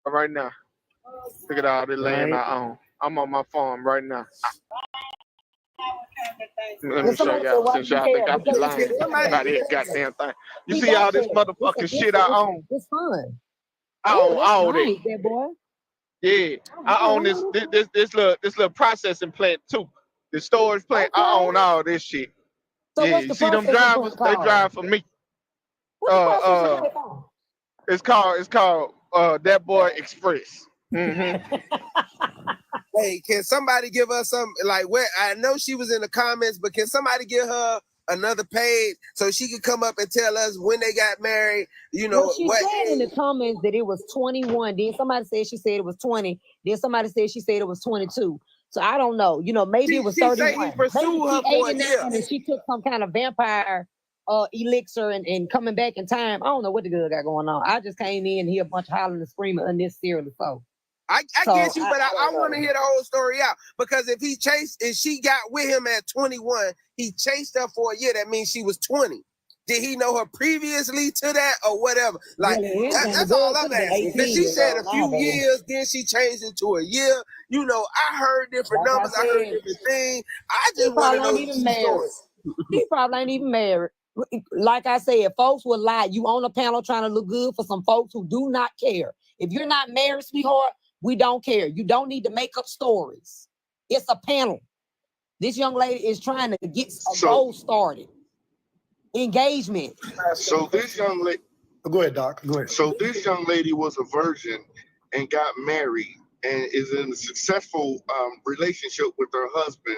Right now. Look at all the land I own. I'm on my farm right now. Let me show y'all since y'all think I be lying about this goddamn thing. You see all this motherfucking shit I own? It's fun. I own all nice, that. that boy. Yeah, I own this little processing plant too. The storage plant, I own all this shit. So yeah, what's you the see them processing drivers? plant They called? drive for me. What's the processing plant called? It's called That Boy Express. Mm-hmm. Hey, can somebody give us some, like, where I know she was in the comments, but can somebody give her another page so she can come up and tell us when they got married? You know, Well, she said in the comments that it was 21. Then somebody said she said it was 20. Then somebody said she said it was 22. So I don't know. You know, maybe it was 31. She say he pursued her for a year. And she took some kind of vampire elixir and coming back in time. I don't know what the girl got going on. I just came in and hear a bunch of hollering and screaming unnecessarily. So I get you, but I want to hear the whole story out, because if she got with him at 21, he chased her for a year. That means she was 20. Did he know her previously to that or whatever? Like, that's all I'm asking. Because she said a few years, then she changed it to a year. You know, I heard different numbers. I heard different things. I just want to know the story. He probably ain't even married. Like I said, folks will lie. You on a panel trying to look good for some folks who do not care. If you're not married, sweetheart, we don't care. You don't need to make up stories. It's a panel. This young lady is trying to get a goal started. Engagement. So this young lady, Go ahead, Doc. Go ahead. So this young lady was a virgin and got married and is in a successful relationship with her husband.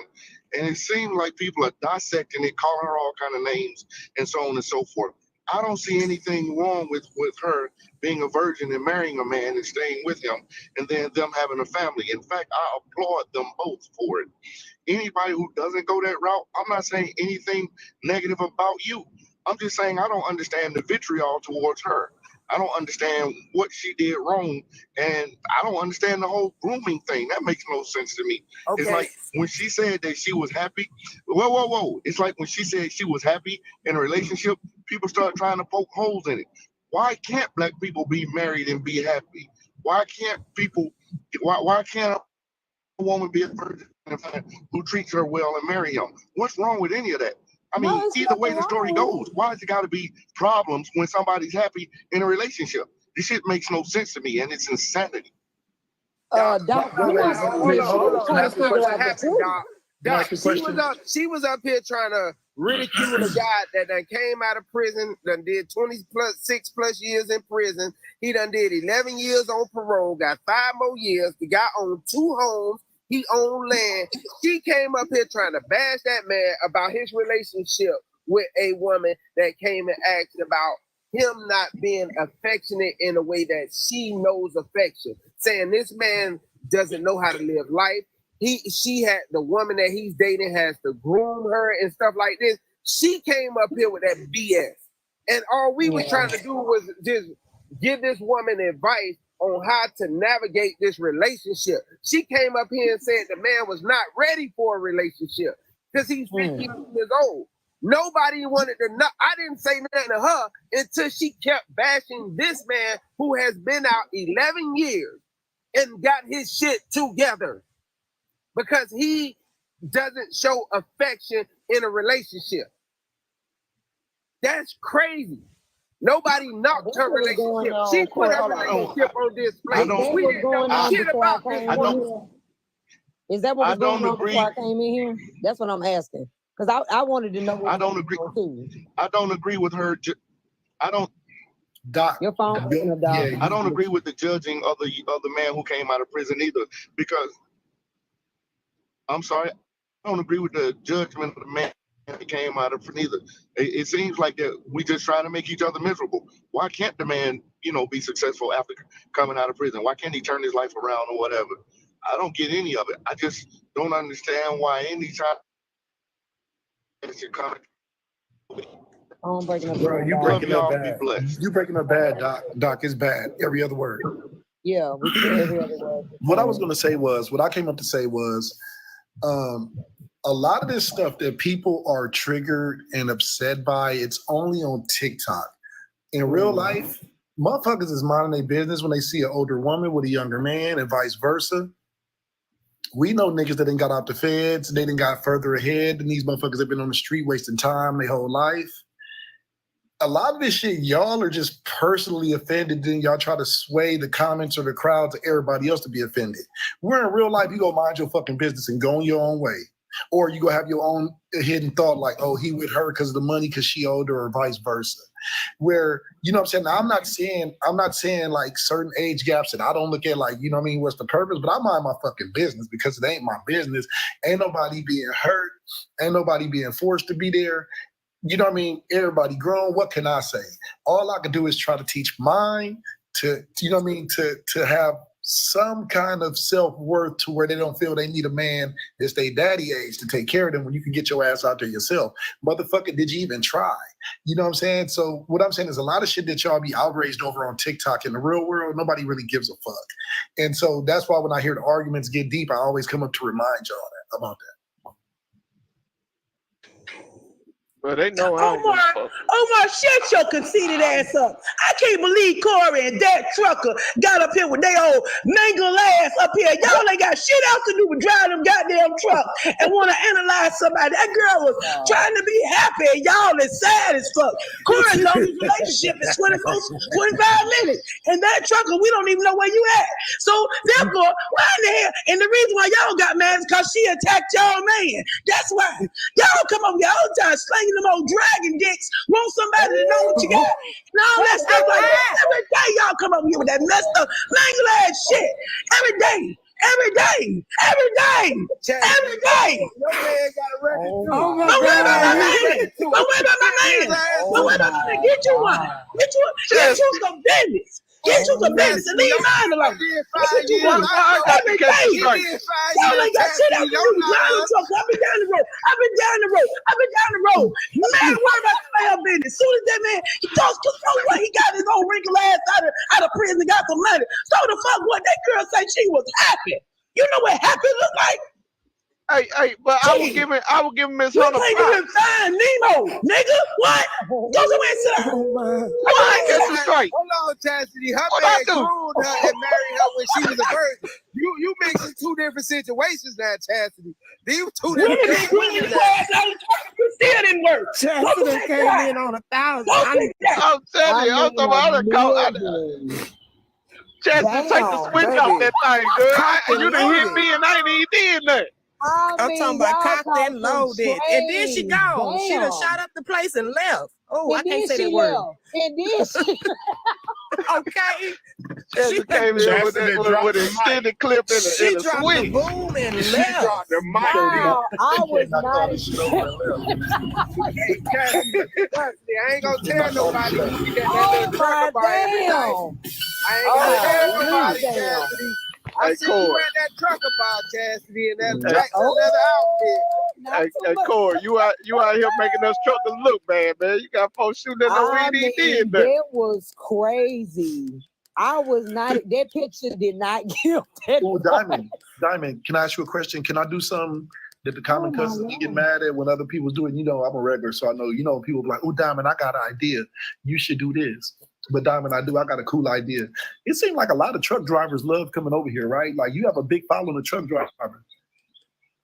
And it seemed like people are dissecting it, calling her all kind of names and so on and so forth. I don't see anything wrong with her being a virgin and marrying a man and staying with him and then them having a family. In fact, I applaud them both for it. Anybody who doesn't go that route, I'm not saying anything negative about you. I'm just saying I don't understand the vitriol towards her. I don't understand what she did wrong, and I don't understand the whole grooming thing. That makes no sense to me. Okay. It's like when she said that she was happy. Whoa. It's like when she said she was happy in a relationship, people start trying to poke holes in it. Why can't black people be married and be happy? Why can't people? Why can't a woman be a virgin who treats her well and marry him? What's wrong with any of that? I mean, either way the story goes, why has it got to be problems when somebody's happy in a relationship? This shit makes no sense to me, and it's insanity. Doc, hold on. That's not what happened, Doc. Doc, she was up here trying to ridicule a guy that done came out of prison, done did 6 plus years in prison. He done did 11 years on parole, got 5 more years. The guy owned 2 homes. He owned land. She came up here trying to bash that man about his relationship with a woman that came and asked about him not being affectionate in a way that she knows affection, saying this man doesn't know how to live life. She had the woman that he's dating has to groom her and stuff like this. She came up here with that BS, and all we was trying to do was just give this woman advice on how to navigate this relationship. She came up here and said the man was not ready for a relationship because he's 50 years old. Nobody wanted to know. I didn't say nothing to her until she kept bashing this man who has been out 11 years and got his shit together because he doesn't show affection in a relationship. That's crazy. Nobody knocked her relationship. She put her relationship on display. We didn't know shit about this. Is that what was going on before I came in here? That's what I'm asking. Because I wanted to know what I don't agree. I don't agree with her. I don't. Doc, your phone. I don't agree with the judging of the man who came out of prison either. Because I'm sorry, I don't agree with the judgment of the man who came out of prison either. It seems like that we just trying to make each other miserable. Why can't the man, be successful after coming out of prison? Why can't he turn his life around or whatever? I don't get any of it. I just don't understand why any time. Bro, you breaking up bad. You breaking up bad, Doc. Doc, is bad. Every other word. Yeah, we can every other word. What I was going to say was, what I came up to say was, a lot of this stuff that people are triggered and upset by, it's only on TikTok. In real life, motherfuckers is minding their business when they see an older woman with a younger man and vice versa. We know niggas that done got out the feds, they done got further ahead than these motherfuckers have been on the street wasting time their whole life. A lot of this shit, y'all are just personally offended, then y'all try to sway the comments or the crowd to everybody else to be offended. We're in real life, you go mind your fucking business and go on your own way. Or you go have your own hidden thought like, oh, he with her because of the money because she older or vice versa. Where, you know what I'm saying? Now, I'm not saying like certain age gaps and I don't look at like, you know what I mean, what's the purpose? But I mind my fucking business because it ain't my business. Ain't nobody being hurt. Ain't nobody being forced to be there. You know what I mean? Everybody grown. What can I say? All I can do is try to teach mine to, you know what I mean, to have some kind of self-worth to where they don't feel they need a man that's their daddy age to take care of them when you can get your ass out there yourself. Motherfucker, did you even try? You know what I'm saying? So what I'm saying is a lot of shit that y'all be outraged over on TikTok in the real world, nobody really gives a fuck. And so that's why when I hear the arguments get deep, I always come up to remind y'all about that. Well, they know Omar, shut your conceited ass up. I can't believe Corey and that trucker got up here with their old mangled ass up here. Y'all ain't got shit else to do but drive them goddamn truck and want to analyze somebody. That girl was trying to be happy and y'all is sad as fuck. Corey's longest relationship is 25 minutes. And that trucker, we don't even know where you at. So therefore, why in the hell? And the reason why y'all got mad is because she attacked y'all man. That's why. Y'all come up here all the time slinging need no more dragon dicks. Want somebody to know what you got. And all that stuff like that. Every day y'all come up here with that messed up, mangled ass shit. Every day. Every day. Every day. Every day. Your man got a record too. Don't worry about my man. Don't worry about my man. Don't worry about my man. Get you one. Get you some business. Get you some business and leave mine alone. That's what you want. Every day. Y'all ain't got shit out to do. Driving trucks. I've been down the road. No matter what about the damn business. As soon as that man, he talks to what he got his old wrinkled ass out of prison, got some money. So the fuck what that girl say she was happy. You know what happy look like? Hey, but I will give him Miss Hunter props. You ain't fine Nemo, nigga. What? Go somewhere and sit down. Hold on, Chastity. Her man groomed her and married her when she was a virgin. You mixing two different situations now, Chastity. These two different situations. Still didn't work. Chastity came in on 1,000. I'm telling you, I'm talking about Chastity, take the switch off that thing, girl. You done hit me and I ain't even did nothing. I'm talking about cocked and loaded. And then she gone. She done shot up the place and left. Oh, I can't say that word. And then she okay. She came in with an extended clip and she a dropped switch. the boom and She left. dropped the mic. Wow, I was not I ain't gonna tell nobody. Oh my damn. I ain't gonna tell nobody, damn. Chastity. I Hey, see you Corey. at that trucker bar, Chastity, and that black leather outfit. Hey, Corey, you out here making us truckers look bad, man. You got folks shooting at the weed he did that. That was crazy. I was not. That picture did not give that. Oh, Diamond, can I ask you a question? Can I do something that the common cousins get mad at when other people do it? You know, I'm a regular, so I know, people be like, oh, Diamond, I got an idea. You should do this. But Diamond, I got a cool idea. It seems like a lot of truck drivers love coming over here, right? Like you have a big following of truck drivers.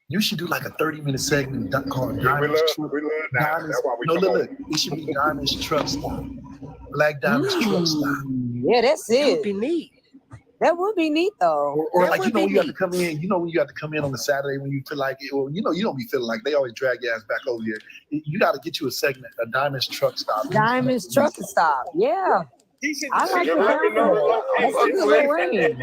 You should do like a 30-minute segment called Diamond's Truck. Look. It should be Diamond's Truck Stop. Black Diamond's Truck Stop. Yeah, that's it. That would be neat. That would be neat though. Or like, when you have to come in, when you have to come in on a Saturday when you feel like it, or you don't be feeling like they always drag your ass back over here. You got to get you a segment, a Diamond's Truck Stop. Diamond's Truck Stop. Yeah. I like the That's a good range.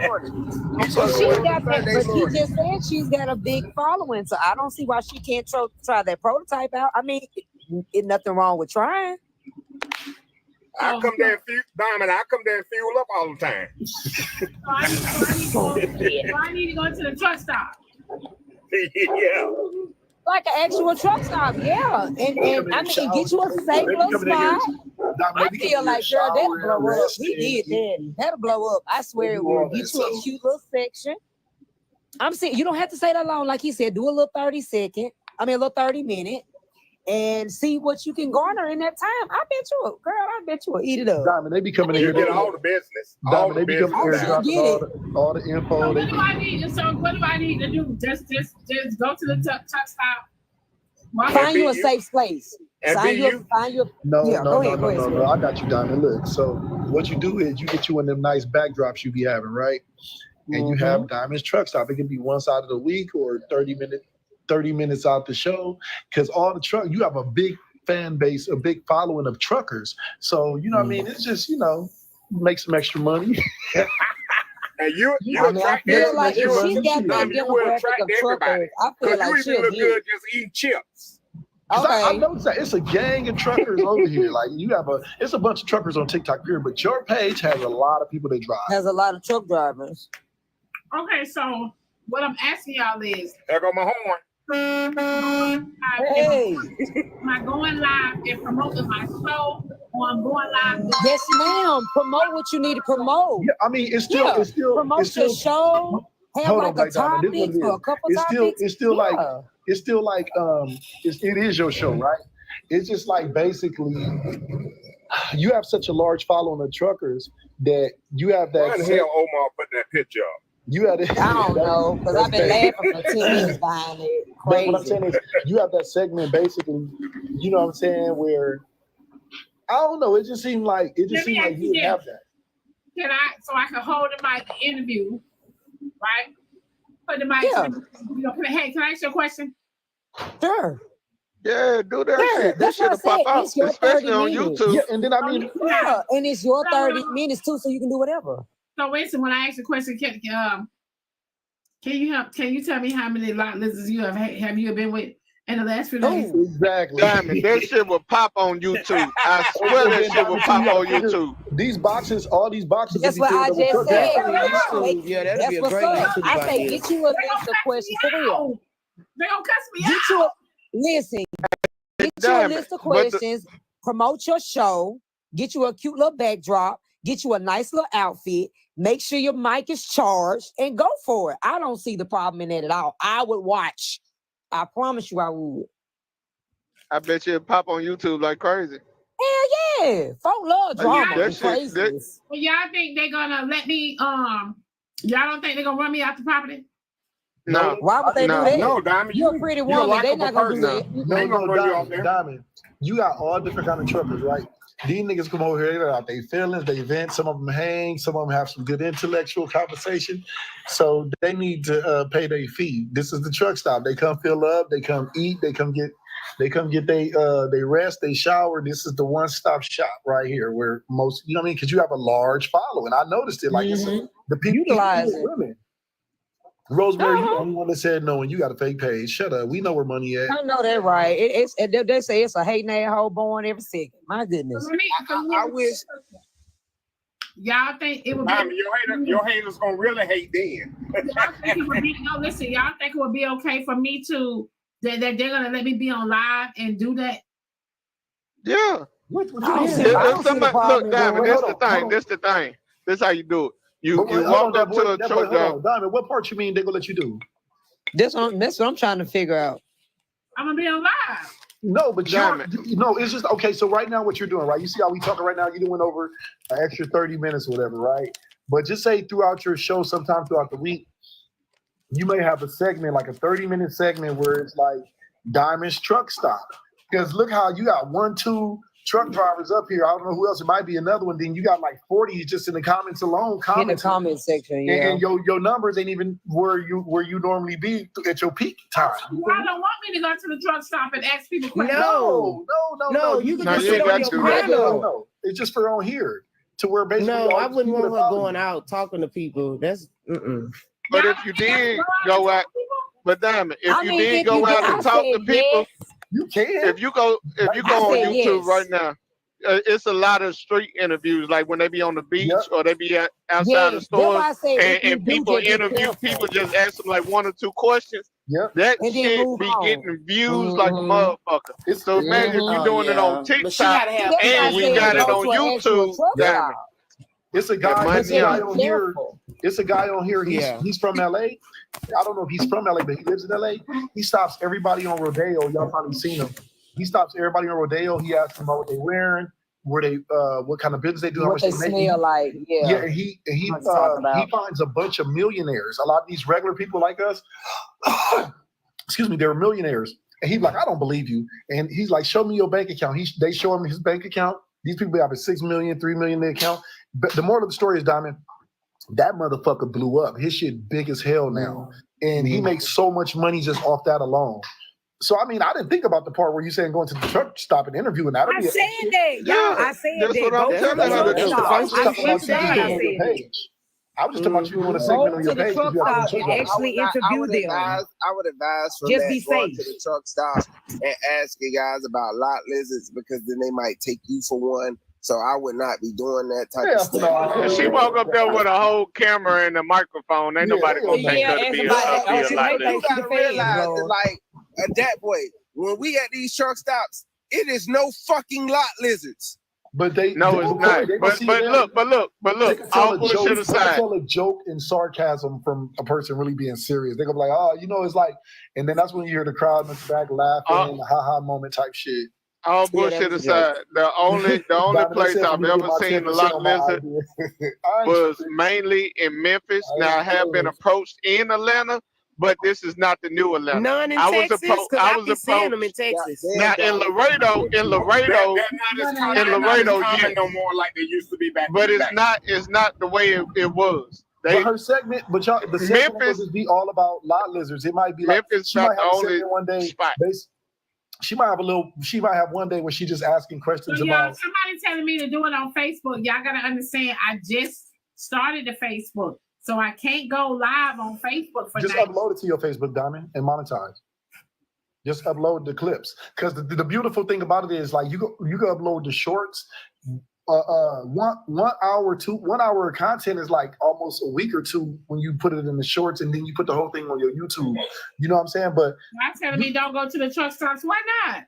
She got that, but he just said she's got a big following, so I don't see why she can't try that prototype out. I mean, it's nothing wrong with trying. I come there and fuel up all the time. I need to go to the truck stop. Yeah. Like an actual truck stop, yeah. And I mean, get you a safe little spot. I feel like, girl, that'll blow up. He did that. That'll blow up. I swear it will. Get you a cute little section. I'm saying, you don't have to say that long. Like he said, do a little 30 minute. And see what you can garner in that time. I bet you will eat it up. Diamond, they be coming in here. Get all the business. Diamond, they be coming here dropping all the info. So what do I need to do? Just go to the truck stop. Find you a safe place. No, I got you, Diamond. Look, so what you do is you get you one of them nice backdrops you be having, right? And you have Diamond's Truck Stop. It can be one side of the week or 30 minutes out the show, because all the truck, you have a big fan base, a big following of truckers. So, you know what I mean? It's just, make some extra money. And you I feel like if she's got that demographic of truckers, I feel like she'll look good just eating chips. Okay. I noticed that it's a gang of truckers over here. Like it's a bunch of truckers on TikTok here, but your page has a lot of people that drive. Has a lot of truck drivers. Okay, so what I'm asking y'all is, there go my horn. Am I going live and promoting my show, or I'm going live? Yes, ma'am. Promote what you need to promote. Yeah, I mean, it's still promote your show. Have like a topic for a couple topics. It is your show, right? It's just like basically you have such a large following of truckers that you have that. Why the hell Omar put that picture up? You had it. I don't know, because I've been laughing for 10 minutes behind it. Crazy. But what I'm saying is, you have that segment basically, you know what I'm saying, where I don't know, it just seemed like you didn't have that. So I can hold the mic interview, right? Put the mic. Yeah. Hey, can I ask you a question? Sure. Yeah, do that Yeah, shit. That that's what I shit'll pop said. out, It's your especially 30 on minutes. YouTube. Yeah, and then I mean, Yeah, and it's your 30 minutes too, so you can do whatever. So listen, when I ask the question, can you tell me how many lot lizards you have you been with in the last few days? exactly. Diamond, that shit will pop on YouTube. I swear And that then shit will Diamond, too, pop you gotta on figure YouTube. these boxes, all these boxes that That's be what filled I up with just truck said. drivers. That's what's up. I say get you a list of questions for real. They gonna cuss me Get you out. listen. Get you a Diamond, list of but the- questions. Promote your show. Get you a cute little backdrop. Get you a nice little outfit. Make sure your mic is charged and go for it. I don't see the problem in that at all. I would watch. I promise you I would. I bet you it'll pop on YouTube like crazy. Hell yeah. Folk love drama that and shit- that- craziness. Well, y'all think they're gonna let me? Y'all don't think they're gonna run me out the property? No. Why would they No, do that? no, Diamond. You're a pretty woman. They're not gonna do that. Diamond. You got all different kind of truckers, right? These niggas come over here, they're out their feelings, they vent. Some of them hang, some of them have some good intellectual conversation. So they need to pay their fee. This is the truck stop. They come fill up, they come eat, they come get they rest, they shower. This is the one-stop shop right here where most, you know what I mean? Because you have a large following. I noticed it. Like the people, Utilize it. women. Rosemary, you the only one that said no, and you got a fake page. Shut up. We know where money at. I know that right. They say it's a hating asshole born every second. My goodness. I wish. Y'all think it would be? Diamond, your haters gonna really hate then. Y'all think it would be? No, listen. Y'all think it would be okay for me to that they're gonna let me be on live and do that? Yeah. What Look, Diamond, this the thing. This the thing. This how you do it. You walk up to a truck stop. Diamond, what part you mean they gonna let you do? That's what I'm trying to figure out. I'm gonna be on live. No, but no, it's just okay. So right now, what you're doing, right? You see how we talking right now? You doing over an extra 30 minutes or whatever, right? But just say throughout your show, sometime throughout the week, you may have a segment, like a 30-minute segment where it's like Diamond's truck stop. Because look how you got 1-2 truck drivers up here. I don't know who else. It might be another one. Then you got like 40 just in the comments alone. In the comment section, yeah. And your numbers ain't even where you normally be at your peak time. Y'all don't want me to go to the truck stop and ask people questions. No. You can just sit on your panel. No, it's just for on here to where basically. No, all I these wouldn't people want that her follow going you. out talking to people. That's But if you did go out, but Diamond, if I you mean, did if go you out did, and I talk to said people, yes. You can. If you go I on said YouTube yes. right now, it's a lot of street interviews, like when they be on the beach or they be outside the Yes, that's why stores, I say if you and do, people just be interview careful. people, just ask them like 1 or 2 questions. Yep. That And then shit move be on. getting views like a motherfucker. So imagine if you're doing it on But she gotta TikTok have That's why I and we said got it go on to an actual YouTube. truck Diamond. stop. It's a guy. money It's a guy on. on here. Careful. It's a guy on here. He's from LA. I don't know if he's from LA, but he lives in LA. He stops everybody on Rodeo. Y'all probably seen him. He stops everybody on Rodeo. He asks them about what they wearing, where they, what kind of business they do, how What much they they make. smell like, yeah. Yeah, and he What you talking about. he finds a bunch of millionaires. A lot of these regular people like us, excuse me, they were millionaires. And he's like, I don't believe you. And he's like, show me your bank account. They show him his bank account. These people have a 6 million, 3 million in their account. But the moral of the story is, Diamond, that motherfucker blew up. His shit big as hell now. And he makes so much money just off that alone. So, I mean, I didn't think about the part where you saying going to the truck stop and interviewing that. I said that, y'all. I said that's that. what I'm Go to telling the her to truck do. stop. I was just I talking about said you that. just doing your page. I was just talking about you doing a segment Go on to your the page. truck You have stop a truck and stop. actually interview them. I would advise from Just that be going safe. to the truck stop and asking guys about lot lizards, because then they might take you for one. So I would not be doing that type of stuff. And she walk up there with a whole camera and a microphone. Ain't nobody gonna take her to be a lot You like this. gotta realize that, like, that way, when we at these truck stops, it is no fucking lot lizards. But they No, it's not. But look. All bullshit They can aside. tell a joke and sarcasm from a person really being serious. They go be like, oh, you know, it's like, and then that's when you hear the crowd in the back laughing, ha moment type shit. All bullshit aside, the only place I've ever seen a lot lizard was mainly in Memphis. Now I have been approached in Atlanta, but this is not the new Atlanta. none in I was Texas approached. because I I was be seeing them in approached. Texas. Now in Laredo, They're not as common yeah. no more like they used to be back. But in the it's not the way it was. But her segment, the segment will just be all about lot lizards. It might be like Memphis she might not have the a only segment one day. spot. She might have one day where she just asking questions So y'all, about. somebody telling me to do it on Facebook. Y'all gotta understand. I just started the Facebook, so I can't go live on Facebook for Just that. upload it to your Facebook, Diamond, and monetize. Just upload the clips, because the beautiful thing about it is like you can upload the shorts. 1 hour of content is like almost a week or two when you put it in the shorts, and then you put the whole thing on your YouTube. You know what I'm saying? But Y'all telling me don't go to the truck stops. Why not?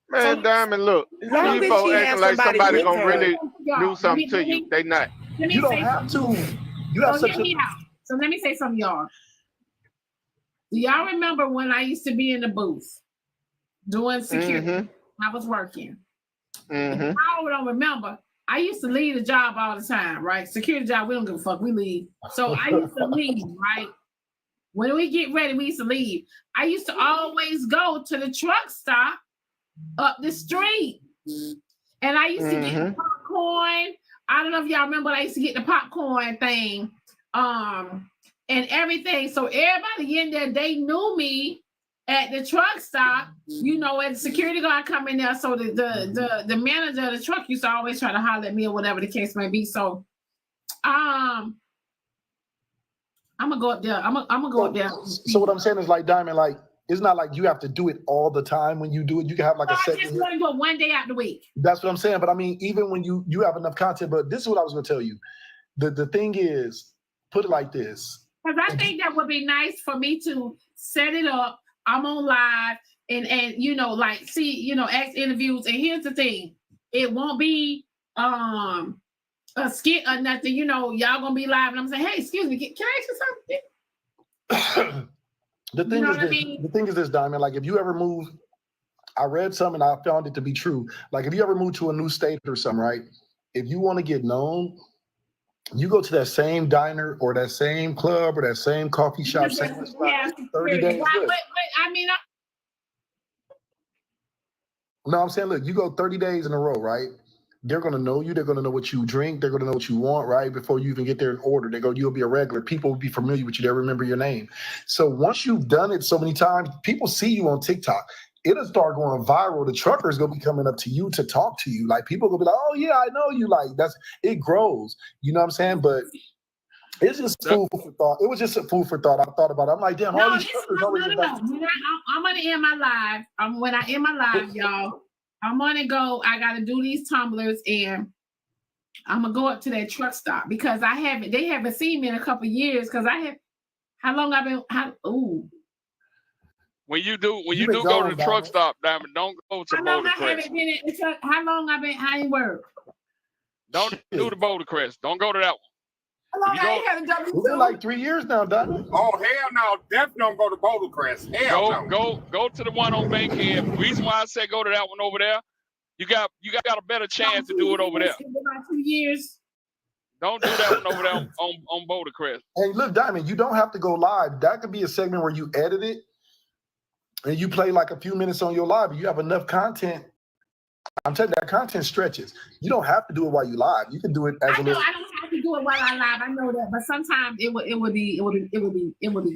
Man, Diamond, look, long these as folks she acting has like somebody somebody with gonna her. really Y'all, do let something me- to let you. me- They not. Let me You don't say have something. to. You have So such hear me out. So let me say something, y'all. Do y'all remember when I used to be in the booth doing security? Mm-hmm. I was working. Mm-hmm. I don't remember. I used to leave the job all the time, right? Security job, we don't give a fuck. We leave. So I used to leave, right? When we get ready, we used to leave. I used to always go to the truck stop up the street. And I used to get the popcorn. I don't know if y'all remember, I used to get the popcorn thing. And everything. So everybody in there, they knew me at the truck stop, you know, and security guard come in there. So the manager of the truck used to always try to holler at me or whatever the case may be. So I'm gonna go up there. I'm gonna go up there. So what I'm saying is like Diamond, like it's not like you have to do it all the time when you do it. You can have like So a I segment. just want to do it one day out the week. That's what I'm saying. But I mean, even when you have enough content, but this is what I was gonna tell you. The thing is, put it like this. Because I think that would be nice for me to set it up. I'm on live and you know, like see, you know, ask interviews. And here's the thing, it won't be a skit or nothing. You know, y'all gonna be live and I'm saying, hey, excuse me, can I ask you something? The thing is this, the thing is this, Diamond. Like if you ever move, I read something and I found it to be true. Like if you ever move to a new state or something, right? If you want to get known, you go to that same diner or that same club or that same coffee shop, same restaurant, 30 days. But I mean, No, I'm saying, look, you go 30 days in a row, right? They're gonna know you. They're gonna know what you drink. They're gonna know what you want, right? Before you even get there and order, you'll be a regular. People will be familiar with you. They'll remember your name. So once you've done it so many times, people see you on TikTok. It'll start going viral. The truckers gonna be coming up to you to talk to you. Like people gonna be like, "Oh yeah, I know you." Like it grows. You know what I'm saying? But it's just food for thought. It was just a food for thought. I thought about it. I'm like, damn, all these truckers always invest. When I'm gonna end my live. When I end my live, y'all, I'm gonna go. I gotta do these tumblers and I'm gonna go up to that truck stop because they haven't seen me in a couple years because how long I've been When you do go to the truck stop, Diamond, don't go to Boulder Crest. How long I ain't worked? Don't do the Boulder Crest. Don't go to that one. How long I ain't had a W2? It's been like 3 years now, Diamond. Oh hell no! Definitely don't go to Boulder Crest. Hell no. Go to the one on Bankhead. Reason why I say go to that one over there, you got a better chance to do it over there. About 2 years. Don't do that one over there on Boulder Crest. Hey, look, Diamond, you don't have to go live. That could be a segment where you edit it and you play like a few minutes on your live. You have enough content. I'm telling you, that content stretches. You don't have to do it while you live. You can do it as a little. I don't have to do it while I live. I know that, but sometimes it would be good. I'm gonna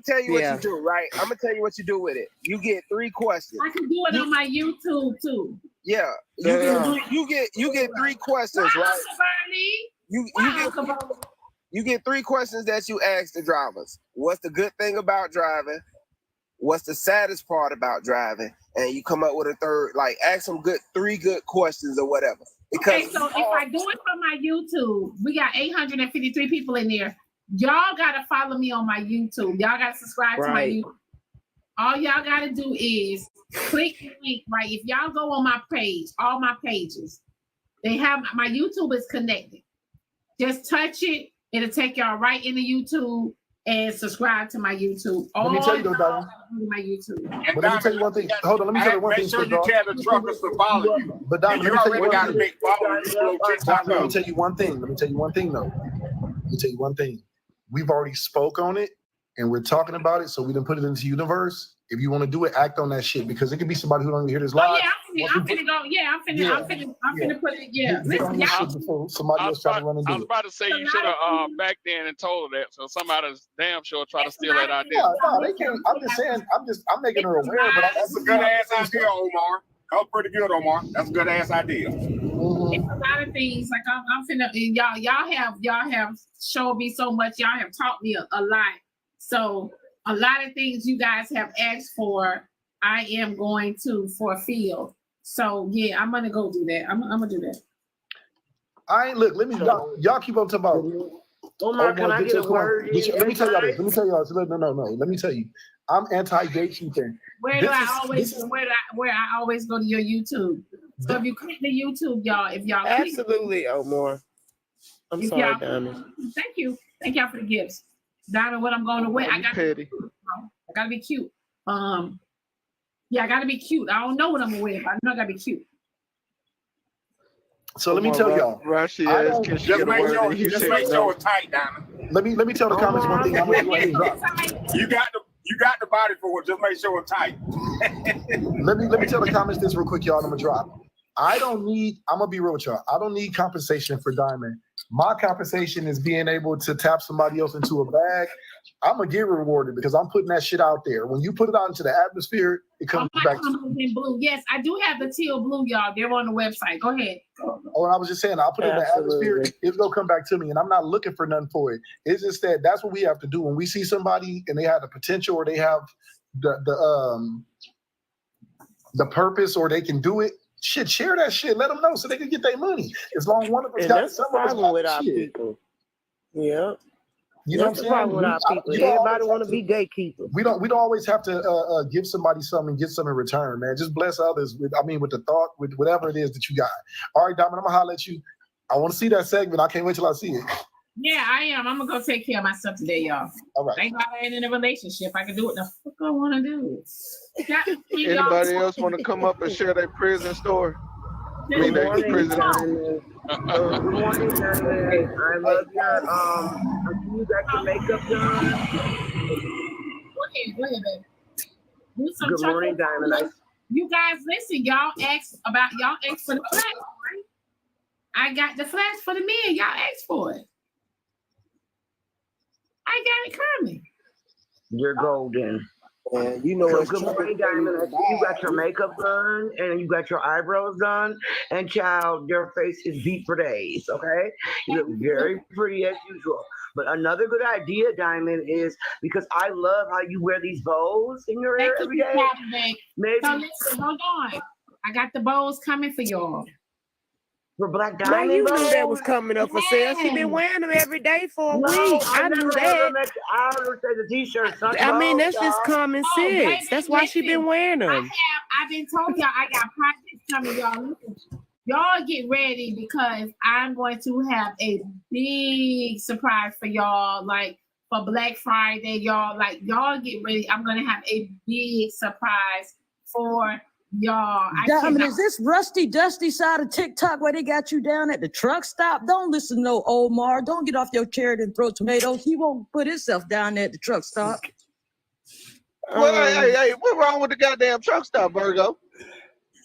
tell you what you do, right? I'm gonna tell you what you do with it. You get 3 questions. I can do it on my YouTube too. Yeah, you get 3 questions, right? You get 3 questions that you ask the drivers. What's the good thing about driving? What's the saddest part about driving? And you come up with a third, like ask them 3 good questions or whatever. Okay, so if I do it for my YouTube, we got 853 people in there. Y'all gotta follow me on my YouTube. Y'all gotta subscribe to my YouTube. All y'all gotta do is click the link, right? If y'all go on my page, all my pages, they have my YouTube is connected. Just touch it, it'll take y'all right into YouTube and subscribe to my YouTube. Let me tell you though, Diamond. My YouTube. But let me tell you one thing. Hold on, let me tell you one thing. Make sure you tell the truckers to follow you. But Diamond, let me tell you one thing. Let me tell you one thing. Let me tell you one thing though. Let me tell you one thing. We've already spoke on it. and we're talking about it, so we didn't put it into universe. If you want to do it, act on that shit because it could be somebody who don't even hear this live. I'm finna go. Yeah, I'm finna put it. Yeah, listen, y'all. Somebody else try to run and do I was about to say you should have back then and told her that, so somebody's damn sure try to steal that idea. No, they can't. I'm just saying. I'm making her aware. But that's a good ass idea, Omar. That was pretty good, Omar. That's a good ass idea. It's a lot of things. Like I'm finna. Y'all have showed me so much. Y'all have taught me a lot. So a lot of things you guys have asked for, I am going to fulfill. So yeah, I'm gonna go do that. I'm gonna do that. Look. Let me y'all keep on talking about. Omar, can I get a word? Let me tell y'all this. No. Let me tell you. I'm anti-gatekeeping. Where I always go to your YouTube. So if you click the YouTube, y'all, absolutely, Omar. I'm sorry, Diamond. Thank you all for the gifts, Diamond. What I'm going to wear? I gotta be cute. Yeah, I gotta be cute. I don't know what I'm gonna wear, but I know I gotta be cute. So let me tell y'all. Just make sure it's tight, Diamond. Let me tell the comments one thing. You got the body for it. Just make sure it's tight. let me tell the comments this real quick, y'all. I'm gonna drop. I'm gonna be real with y'all. I don't need compensation for Diamond. My compensation is being able to tap somebody else into a bag. I'm gonna get rewarded because I'm putting that shit out there. When you put it out into the atmosphere, it comes back. In blue. Yes, I do have the teal blue, y'all. They're on the website. Go ahead. Oh, and I was just saying, I'll put it in the atmosphere. It's gonna come back to me, and I'm not looking for nothing for it. It's just that's what we have to do when we see somebody and they have the potential or they have the purpose or they can do it. Shit, share that shit. Let them know so they can get their money. As long as one of us got some problem with our people. Yeah. You know what I'm saying? Problem with our people. Everybody want to be gatekeepers. We don't always have to give somebody something and get something in return, man. Just bless others with the thought, with whatever it is that you got. All right, Diamond, I'm gonna holler at you. I want to see that segment. I can't wait till I see it. Yeah, I am. I'm gonna go take care of myself today, y'all. All right. Thank God I ain't in a relationship. I can do what the fuck I want to do. Anybody else want to come up and share their prison story? Good morning, Diamond. Good morning, Diamond. I love your you got your makeup done. Go ahead, baby. Good morning, Diamond. You guys, listen. Y'all asked for the flash, right? I got the flash for the men. Y'all asked for it. I got it coming. You're golden. And you know so good morning, Diamond. You got your makeup done and you got your eyebrows done. And child, your face is beat for days, okay? You look very pretty as usual. But another good idea, Diamond, is because I love how you wear these bows in your hair every day. Maybe. So listen, hold on. I got the bows coming for y'all. For Black Man, Diamond, you knew that was coming up for sale. She been wearing them every day for a week. I knew that. I understand the t-shirt. I mean, that's just common sense. Baby, that's why she been wearing them. I've been told y'all I got projects coming, y'all. Listen, y'all get ready because I'm going to have a big surprise for y'all. Like for Black Friday, y'all. Like y'all get ready. I'm gonna have a big surprise for y'all. Diamond, is this rusty, dusty side of TikTok where they got you down at the truck stop? Don't listen to no Omar. Don't get off your chair and throw tomatoes. He won't put himself down there at the truck stop. Well, hey, what wrong with the goddamn truck stop, Virgo?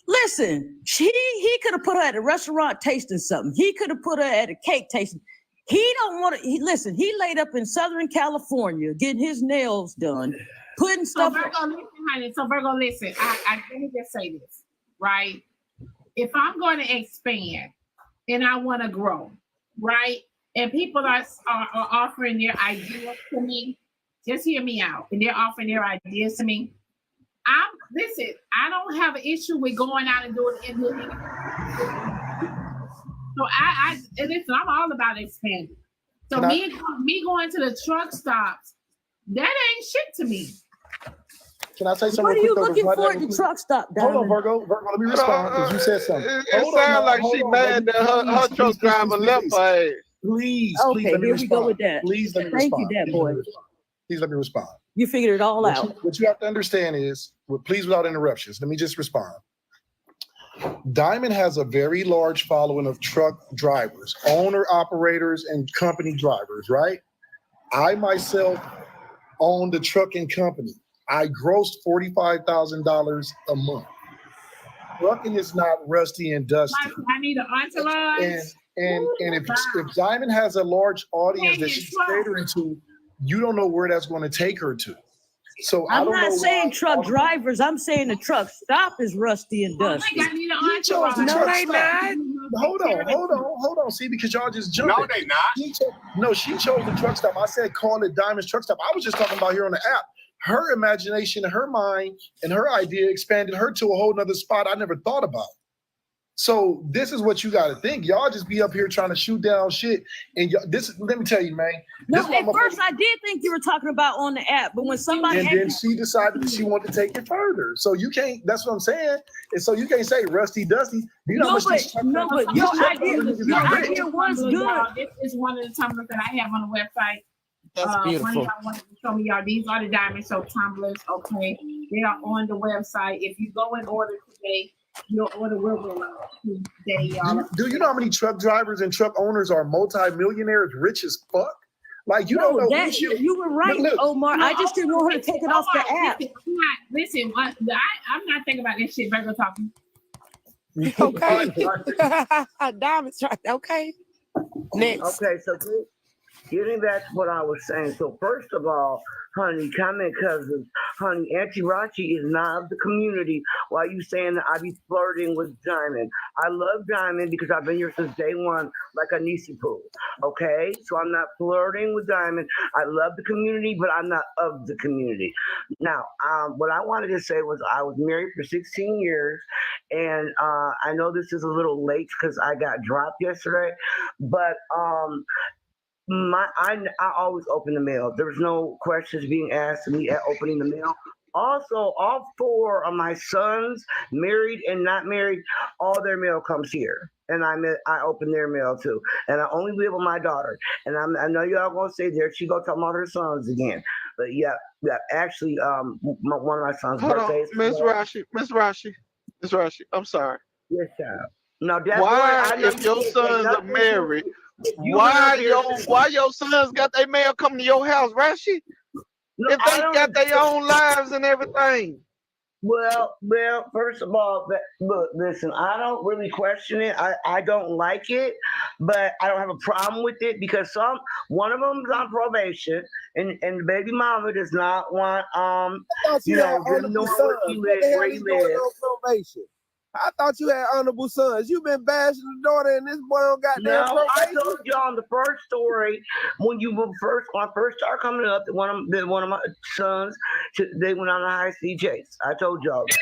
Listen, he could have put her at a restaurant tasting something. He could have put her at a cake tasting. He don't want to. Listen, he laid up in Southern California getting his nails done. Putting stuff. So Virgo, listen, honey. So Virgo, listen. I let me just say this, right? If I'm going to expand and I want to grow, right? And people are offering their ideas to me, just hear me out. And they're offering their ideas to me. Listen. I don't have an issue with going out and doing it. So listen. I'm all about expanding. So me going to the truck stops, that ain't shit to me. Can I say something? What are you looking for at the truck stop, Diamond? Hold on, Virgo. Let me respond because you said something. It sounds like she mad that her truck driver left her. Please, okay, let me here respond. we go with that. Please let me Thank respond. you, that boy. Please let me respond. You figured it all out. What you have to understand is, please without interruptions, let me just respond. Diamond has a very large following of truck drivers, owner operators, and company drivers, right? I myself owned a trucking company. I grossed $45,000 a month. Trucking is not rusty and dusty. I need an entourage. And if Diamond has a large audience that she's catering to, you don't know where that's going to take her to. So I'm not saying truck drivers. I'm saying the truck stop is rusty and dusty. He chose the truck stop. Hold on. See, because y'all just jumped. No, they not. She chose the truck stop. I said call it Diamond's truck stop. I was just talking about here on the app. Her imagination, her mind, and her idea expanded her to a whole nother spot I never thought about. So this is what you got to think. Y'all just be up here trying to shoot down shit. And let me tell you, man. No, at first I did think you were talking about on the app, but when somebody and then she decided that she wanted to take it further. So you can't. That's what I'm saying. And so you can't say rusty dusty. You know but your idea was good. This is one of the tumblers that I have on the website. That's beautiful. One of y'all wanted to show me y'all. These are the Diamond Show tumblers. Okay, they are on the website. If you go and order today, your order will go out today, y'all. Do you know how many truck drivers and truck owners are multi-millionaires, rich as fuck? Like you don't know. You were right, Omar. I just didn't want her to take it off the app. Listen, I'm not thinking about this shit. Virgo talking. Okay. Diamond's right. Okay. Next. Okay, so getting back to what I was saying. So first of all, honey, comment cousins, honey, Auntie Rachi is not of the community. Why you saying that I be flirting with Diamond? I love Diamond because I've been here since day one, like a Nisi Poo. Okay, so I'm not flirting with Diamond. I love the community, but I'm not of the community. Now, what I wanted to say was I was married for 16 years, and I know this is a little late because I got dropped yesterday, but I always open the mail. There's no questions being asked of me at opening the mail. Also, all 4 of my sons, married and not married, all their mail comes here, and I open their mail too. And I only live with my daughter. And I know y'all gonna say there she go talking about her sons again, but yeah. Actually, one of my sons' birthdays. Miss Rashi, I'm sorry. Yes, child. No, why, if your sons are married, why your sons got their mail coming to your house, Rashi? No, if they got their own lives and everything. Well, first of all, look, listen, I don't really question it. I don't like it, but I don't have a problem with it because one of them is on probation, and the baby mama does not want where he lives. I thought you had honorable sons. You've been bashing the daughter, and this boy don't got damn probation. I told you on the first story when I first started coming up that one of my sons they went on a high speed chase. I told y'all that.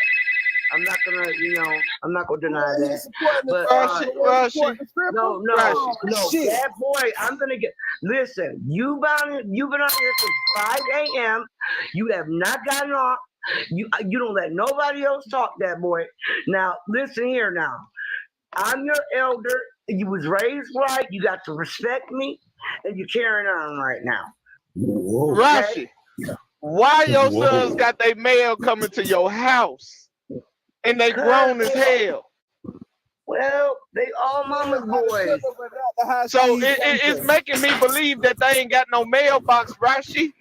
I'm not gonna deny that. But no, bad boy, I'm gonna get. Listen, you've been on here since 5 a.m. You have not gotten off. You don't let nobody else talk, that boy. Now, listen here now. I'm your elder. You was raised right. You got to respect me, and you're carrying on right now. Whoa. Rashi, why your sons got their mail coming to your house, and they grown as hell? Well, they all mama's boys. So it's making me believe that they ain't got no mailbox, Rashi.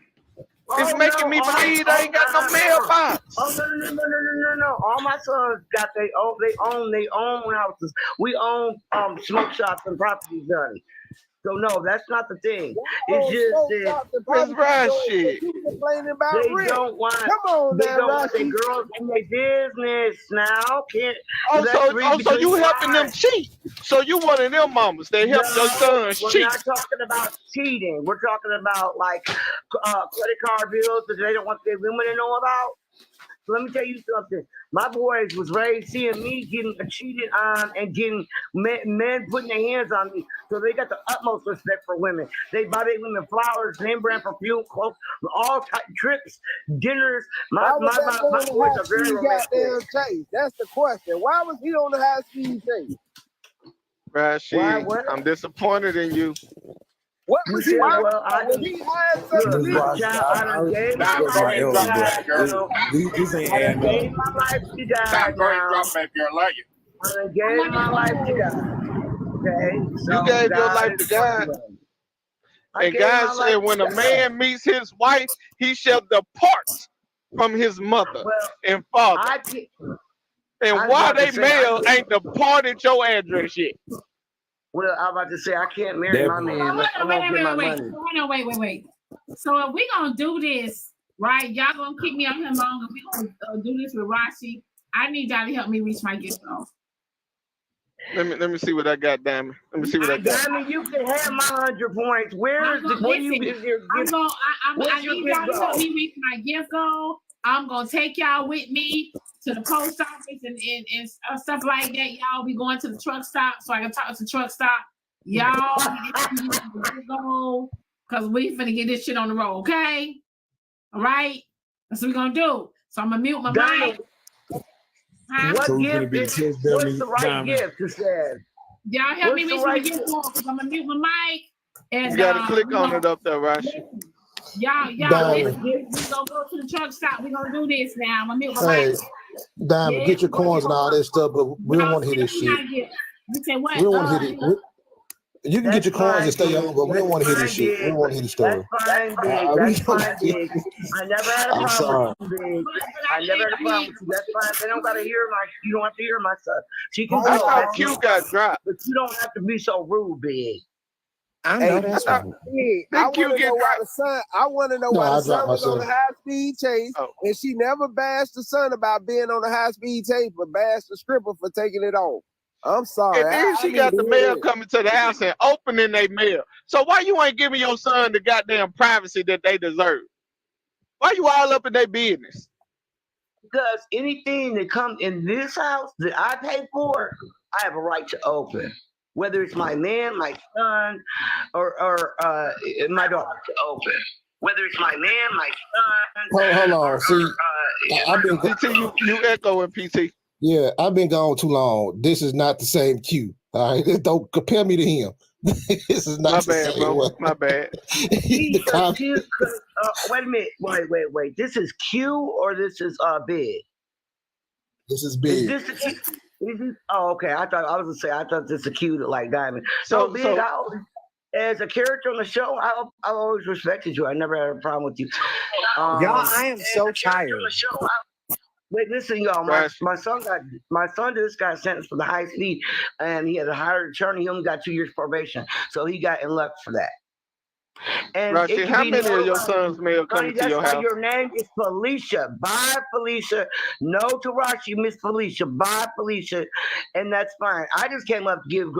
It's making me believe they ain't got no mailbox. No. All my sons got they own their own houses. We own smoke shops and properties done. So no, that's not the thing. It's just that Miss Rashi. They don't want their girls in their business now. So you helping them cheat. So you one of them mamas that help your sons cheat. We're not talking about cheating. We're talking about like credit card bills that they don't want their women to know about. So let me tell you something. My boys was raised seeing me getting cheated on and getting men putting their hands on me. So they got the utmost respect for women. They buy their women flowers, name brand perfume, clothes, all type trips, dinners. My boys are very romantic. That's the question. Why was he on the high speed chase? Rashi, I'm disappointed in you. What was he? This ain't Andy. Stop going drop back there, like it. I gave my life to God. Okay, you gave your life to God. And God said, when a man meets his wife, he shall depart from his mother and father. And why they male ain't departed your address yet? Well, I'm about to say I can't marry my man unless I'm gonna get my money. Wait. So if we gonna do this, right? Y'all gonna keep me on here long. If we gonna do this with Rashi, I need y'all to help me reach my gift goal. Let me see what I got, Diamond. Let me see what I got. Diamond, you can have my 100 points. Where is the what you is your gift? I need y'all to help me reach my gift goal. I'm gonna take y'all with me to the post office and stuff like that. Y'all be going to the truck stop so I can talk to the truck stop. Y'all go because we finna get this shit on the road, okay? All right, that's what we're gonna do. So I'm gonna mute my mic. What gift is what's the right gift to say? Y'all help me reach my gift goal because I'm gonna mute my mic. And You gotta click on it up there, Rashi. Y'all, listen, we gonna go to the truck stop. We gonna do this now. I'm gonna mute my mic. Diamond, get your coins and all that stuff, but we don't want to hear this shit. You say what? We don't want to hear it. You can get your coins and stay on, but we don't want to hear this shit. We don't want to hear the story. That's fine, Big. That's fine, Big. I never had a problem with you, Big. I never had a problem with you. That's fine. They don't gotta hear you don't have to hear my stuff. She can I thought Q got dropped. But you don't have to be so rude, Big. I know that's right. I want to know why the son. I want to know why the son was on a high-speed chase, and she never bashed the son about being on a high-speed chase, but bashed the stripper for taking it off. I'm sorry. And then she got the mail coming to the house and opening their mail. So why you ain't giving your son the goddamn privacy that they deserve? Why you all up in their business? Because anything that comes in this house that I pay for, I have a right to open. Whether it's my man, my son, or my daughter to open. Whether it's my man, my son. Hold on. See, I've been PT, you echoing PT. Yeah, I've been gone too long. This is not the same Q. All right, don't compare me to him. This is not my the bad, same bro. one. My bad. Wait a minute. Wait. This is Q or this is Big? This is Big. Is this oh, okay. I thought this is Q like Diamond. So Big, as a character on the show, I've always respected you. I never had a problem with you. Y'all, I am so tired. Wait, listen, y'all. My son just got sentenced for the high speed, and he had a higher attorney. He only got 2 years probation, so he got in luck for that. And Rashi, how many of your sons may have come to your house? Your name is Felicia. Bye, Felicia. No to Rashi, Miss Felicia. Bye, Felicia. And that's fine. I just came up to give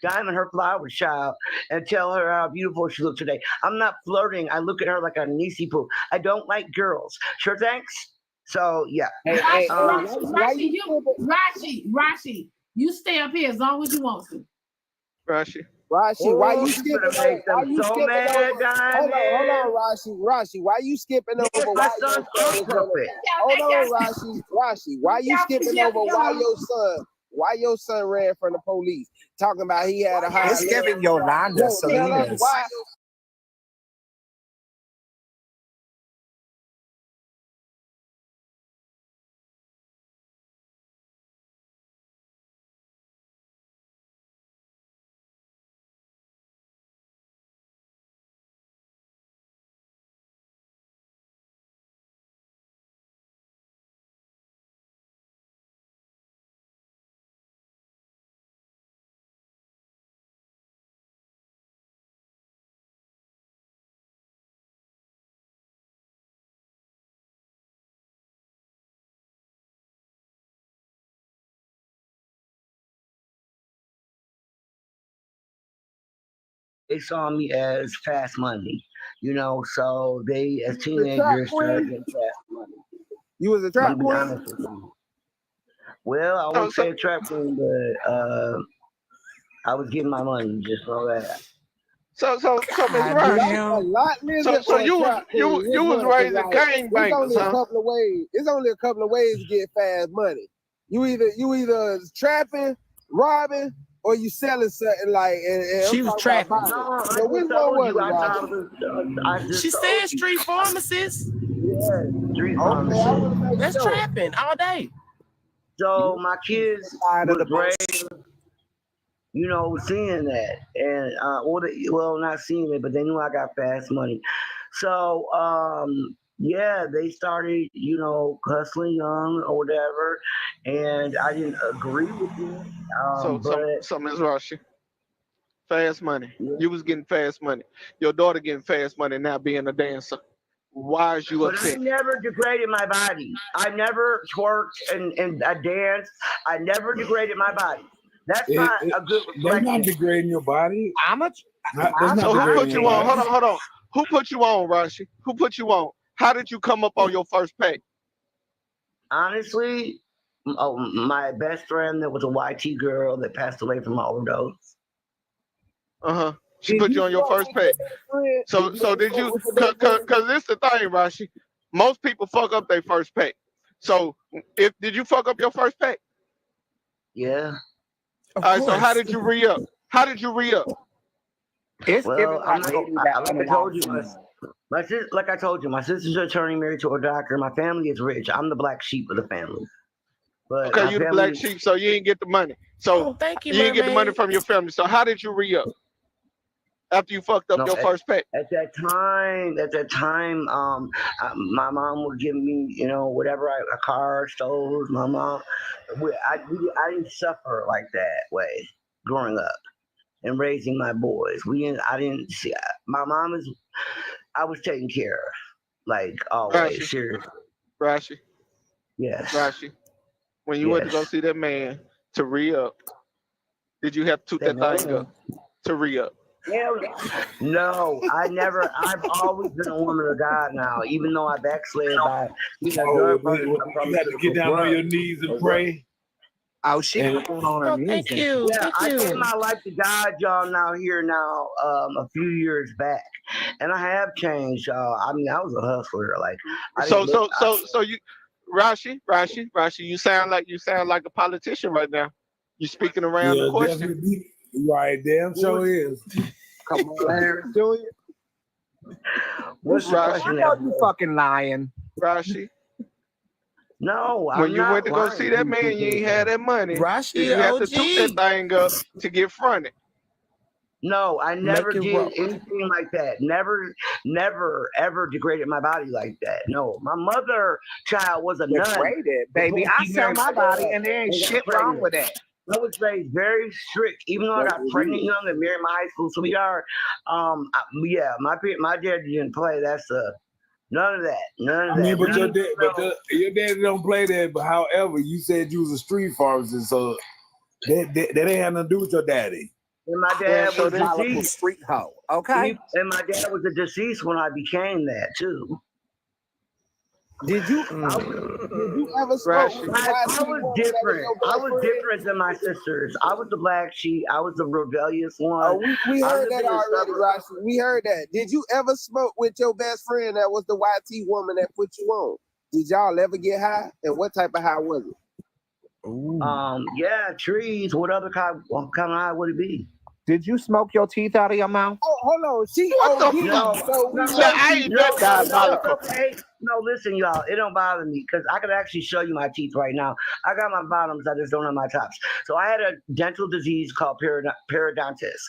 Diamond her flowers, child, and tell her how beautiful she looks today. I'm not flirting. I look at her like a Nisi poo. I don't like girls. Sure, thanks. So yeah. Rashi, you stay up here as long as you want to. Rashi, why you skipping over? Hold on, Rashi, why you skipping over? My son's perfect. Hold on, Rashi, why you skipping over? Why your son ran from the police? Talking about he had a high. It's giving Yolanda Salinas. They saw me as fast money, so they, as teenagers, started getting fast money. You was a trap queen? Honest with you. Well, I wouldn't say a trap queen, but I was getting my money just for that. So Mr. Rashi, so you was raised in gangbangers, huh? It's only a couple of ways to get fast money. You either trapping, robbing, or you selling something like. And she was trapping. So which one was it? She said street pharmacist. Yeah, street pharmacist. That's trapping all day. So my kids was raised. seeing that, and well, not seeing it, but they knew I got fast money. So yeah, they started, hustling young or whatever, and I didn't agree with it. So Ms. Rashi, fast money. You was getting fast money. Your daughter getting fast money now being a dancer. Why is you But upset? I never degraded my body. I never twerked and I danced. I never degraded my body. That's not a good That's reflection. not degrading your body. How much? So who put you on? Hold on. Who put you on, Rashi? Who put you on? How did you come up on your first pay? Honestly, my best friend that was a YT girl that passed away from an overdose. She put you on your first pay. So did you? Cause this the thing, Rashi. Most people fuck up their first pay. So did you fuck up your first pay? Yeah. All right. So how did you re-up? How did you re-up? Well, like I told you, my sister's an attorney married to a doctor. My family is rich. I'm the black sheep of the family. But Okay, you the black sheep, so you ain't get the money. So thank you, you ain't get the money mermaid. from your family. So how did you re-up after you fucked up your first pay? At that time, my mom would give me, whatever a car, stoves. My mom, I didn't suffer like that way growing up and raising my boys. I didn't see. My mom I was taken care of, like always. Rashi. Seriously. Rashi. Yes. Rashi. When you went to go see that man to re-up, did you have to toot that thing up to re-up? Hell no, I've always been a woman of God now, even though I backslid by you got to get down on your knees and pray. Oh, she put on her knees. Thank you. Yeah, I gave my life to God, y'all. Now, a few years back, and I have changed, y'all. I mean, I was a hustler. Like, So you, Rashi, you sound like a politician right now. You speaking around the question. Right, damn sure is. Come on, Larry, do you? What's the question? I know you fucking lying, Rashi. No, when you went to go see that man, you ain't had that money. Rashi, you have to toot that thing up to get fronted. No, I never did anything like that. Never, ever degraded my body like that. No, my mother child was a nun. Degraded, baby. I sell my body, and there ain't shit wrong with that. I was raised very strict, even though I got pregnant young and married my high school sweetheart. My dad didn't play. That's none of that. None of that. I mean, but your daddy don't play that. But however, you said you was a street pharmacist, so that ain't had nothing to do with your daddy. And my dad was deceased. Street hoe, okay? And my dad was a deceased when I became that too. Did you ever smoke? I was different. I was different than my sisters. I was the black sheep. I was the rebellious one. Oh, we heard that already, Rashi. We heard that. Did you ever smoke with your best friend that was the YT woman that put you on? Did y'all ever get high? And what type of high was it? Yeah, trees. What other kind of high would it be? Did you smoke your teeth out of your mouth? Oh, hold on. No, listen, y'all. It don't bother me because I could actually show you my teeth right now. I got my bottoms. I just don't have my tops. So I had a dental disease called periodontitis.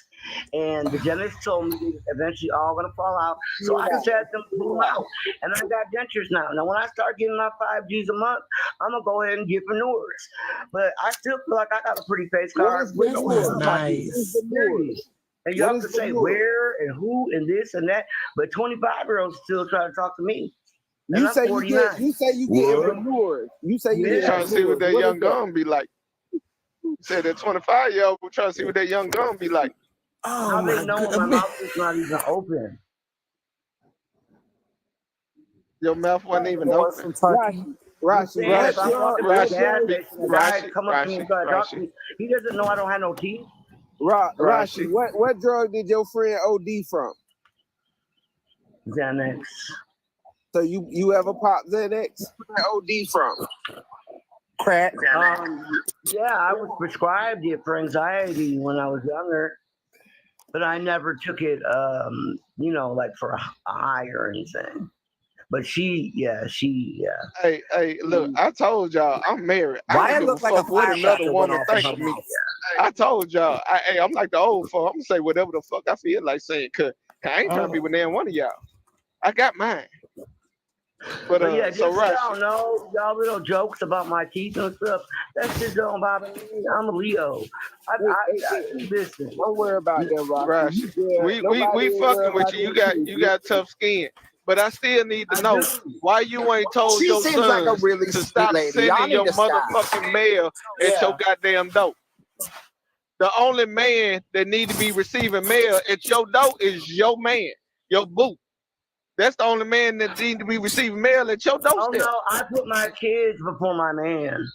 And the dentist told me they're eventually all going to fall out. So I just had them pull them out. And I got dentures now. Now, when I start getting my 5 G's a month, I'm going to go ahead and get veneers. But I still feel like I got a pretty face card. That's nice. And y'all can say where and who and this and that. But 25-year-olds still try to talk to me. You say you get veneers. You say you trying to see what that young gun be like. You said that 25-year-old trying to see what that young gun be like. Oh, how they know my mouth is not even open? Your mouth wasn't even open. Rashi, come up to me and start talking to me. He doesn't know I don't have no teeth. Rashi, what drug did your friend OD from? Xanax. So you ever pop Xanax? Where OD from? Crack. Yeah, I was prescribed it for anxiety when I was younger. But I never took it, like for a high or anything. But she. Hey, look, I told y'all I'm married. I Why don't it give a look like a fuck what another firecracker went woman off in think her of me. mouth? I told y'all, I'm like the old fuck. I'm gonna say whatever the fuck I feel like saying, cause I ain't trying to be with damn one of y'all. I got mine. But yeah, just so so Rashi, y'all know, y'all little jokes about my teeth and stuff, that shit don't bother me. I'm a Leo. Listen. Don't worry about them, Rocky. Rashi, we Nobody ain't worried fucking with about you. them You got tough skin. But I still need to know why you ain't told She your seems like a sons really to sweet stop lady. Y'all sending need your to stop. motherfucking mail at your goddamn door. The only man that need to be receiving mail at your door is your man, your boo. That's the only man that need to be receiving mail at your Oh doorstep. no, I put my kids before my man.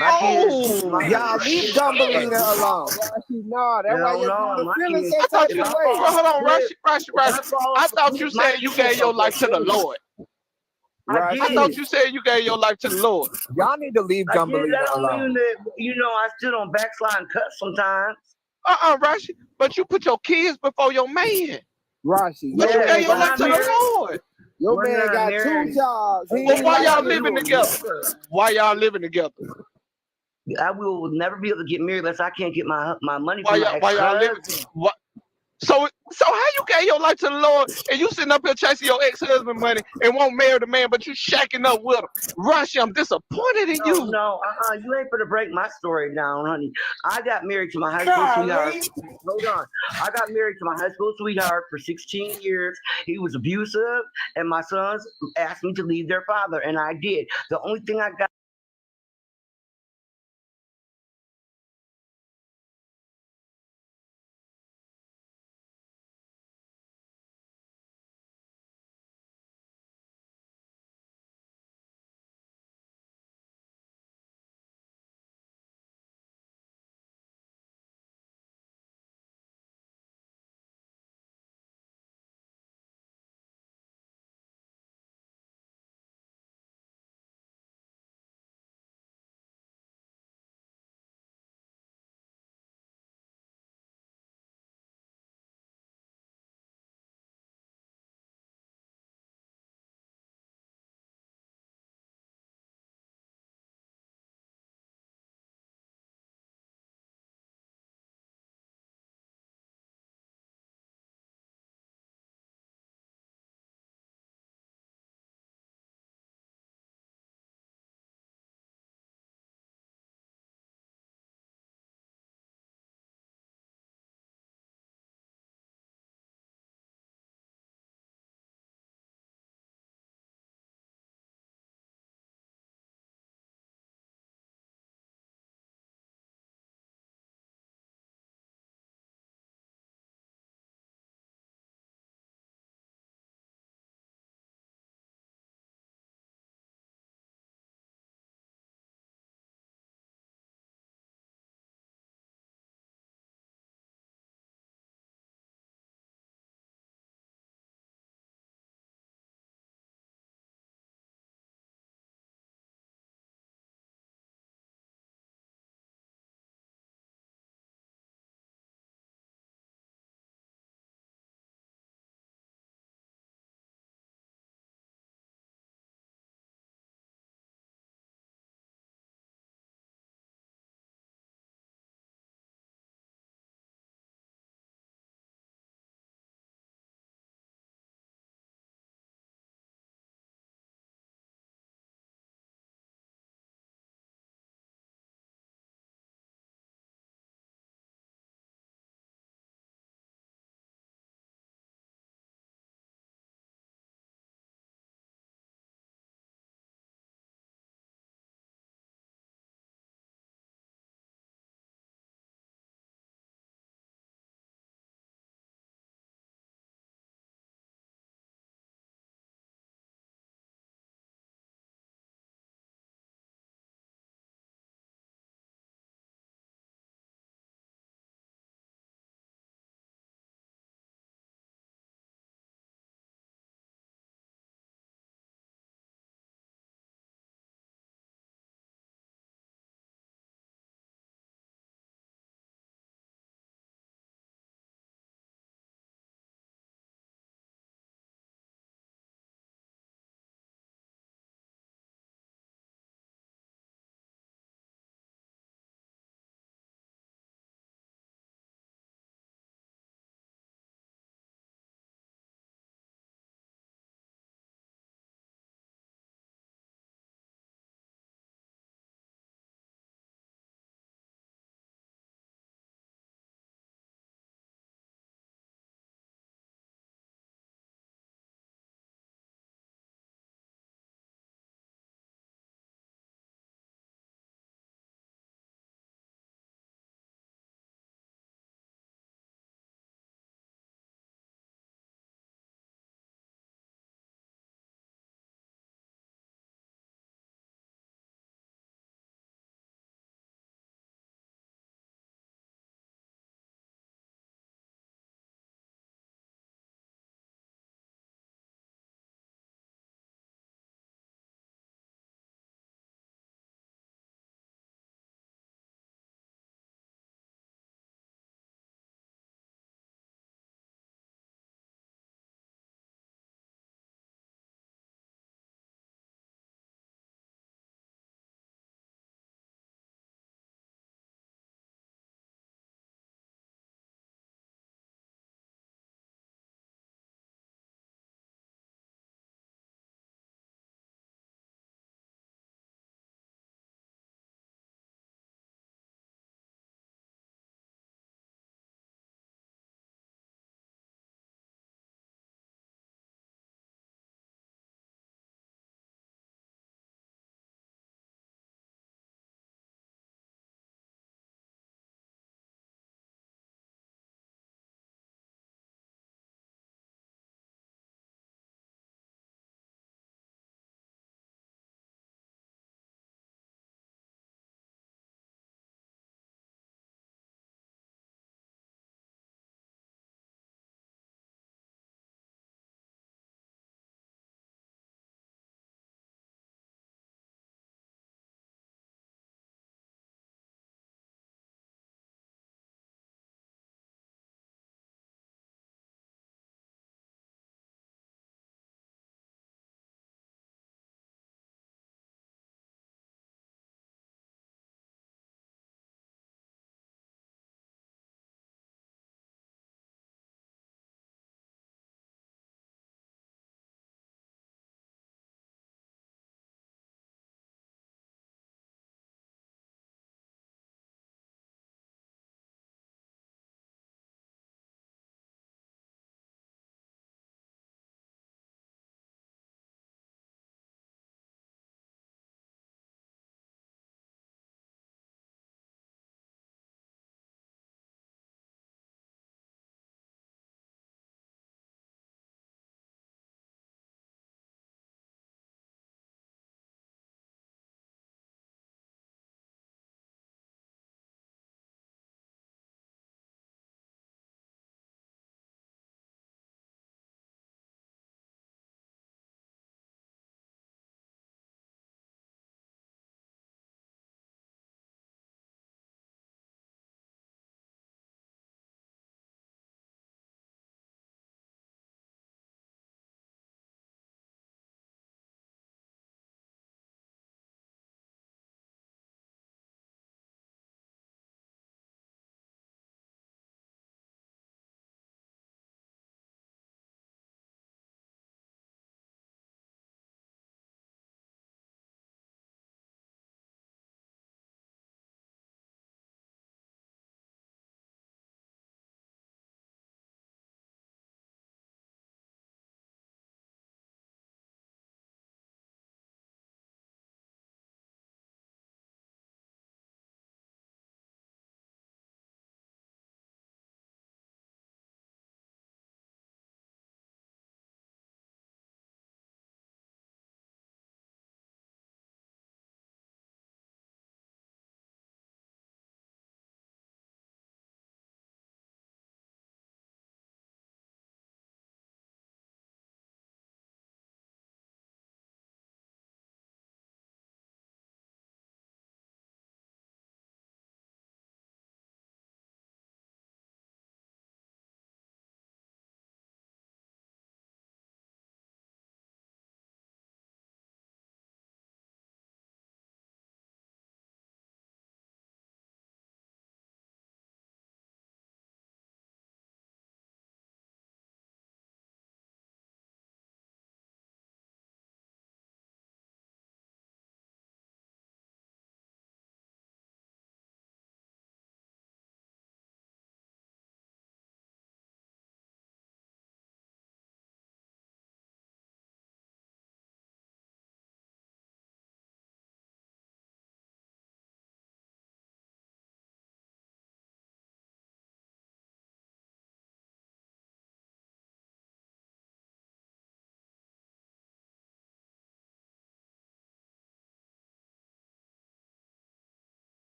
Y'all leave Dumbledore alone. No, that's why your daughter feeling some I thought type you. of way. Hold on, Rashi. I thought you said you gave your life to the Lord. I thought you said you gave your life to the Lord. Y'all need to leave Dumbledore alone. You know, I still don't backslide and cut sometimes. Rashi. But you put your kids before your man. Rashi, But you gave your life to the Lord. Your man got two jobs. Well, why y'all living together? Why y'all living together? I will never be able to get married unless I can't get my money Why from y'all my living? ex-husband. What? So how you gave your life to the Lord and you sitting up here chasing your ex-husband money and won't marry the man, but you shacking up with him? Rashi, I'm disappointed in you. No, you ain't gonna break my story down, honey. I got married to my high school sweetheart. Hold on. I got married to my high school sweetheart for 16 years. He was abusive, and my sons asked me to leave their father, and I did. The only thing I got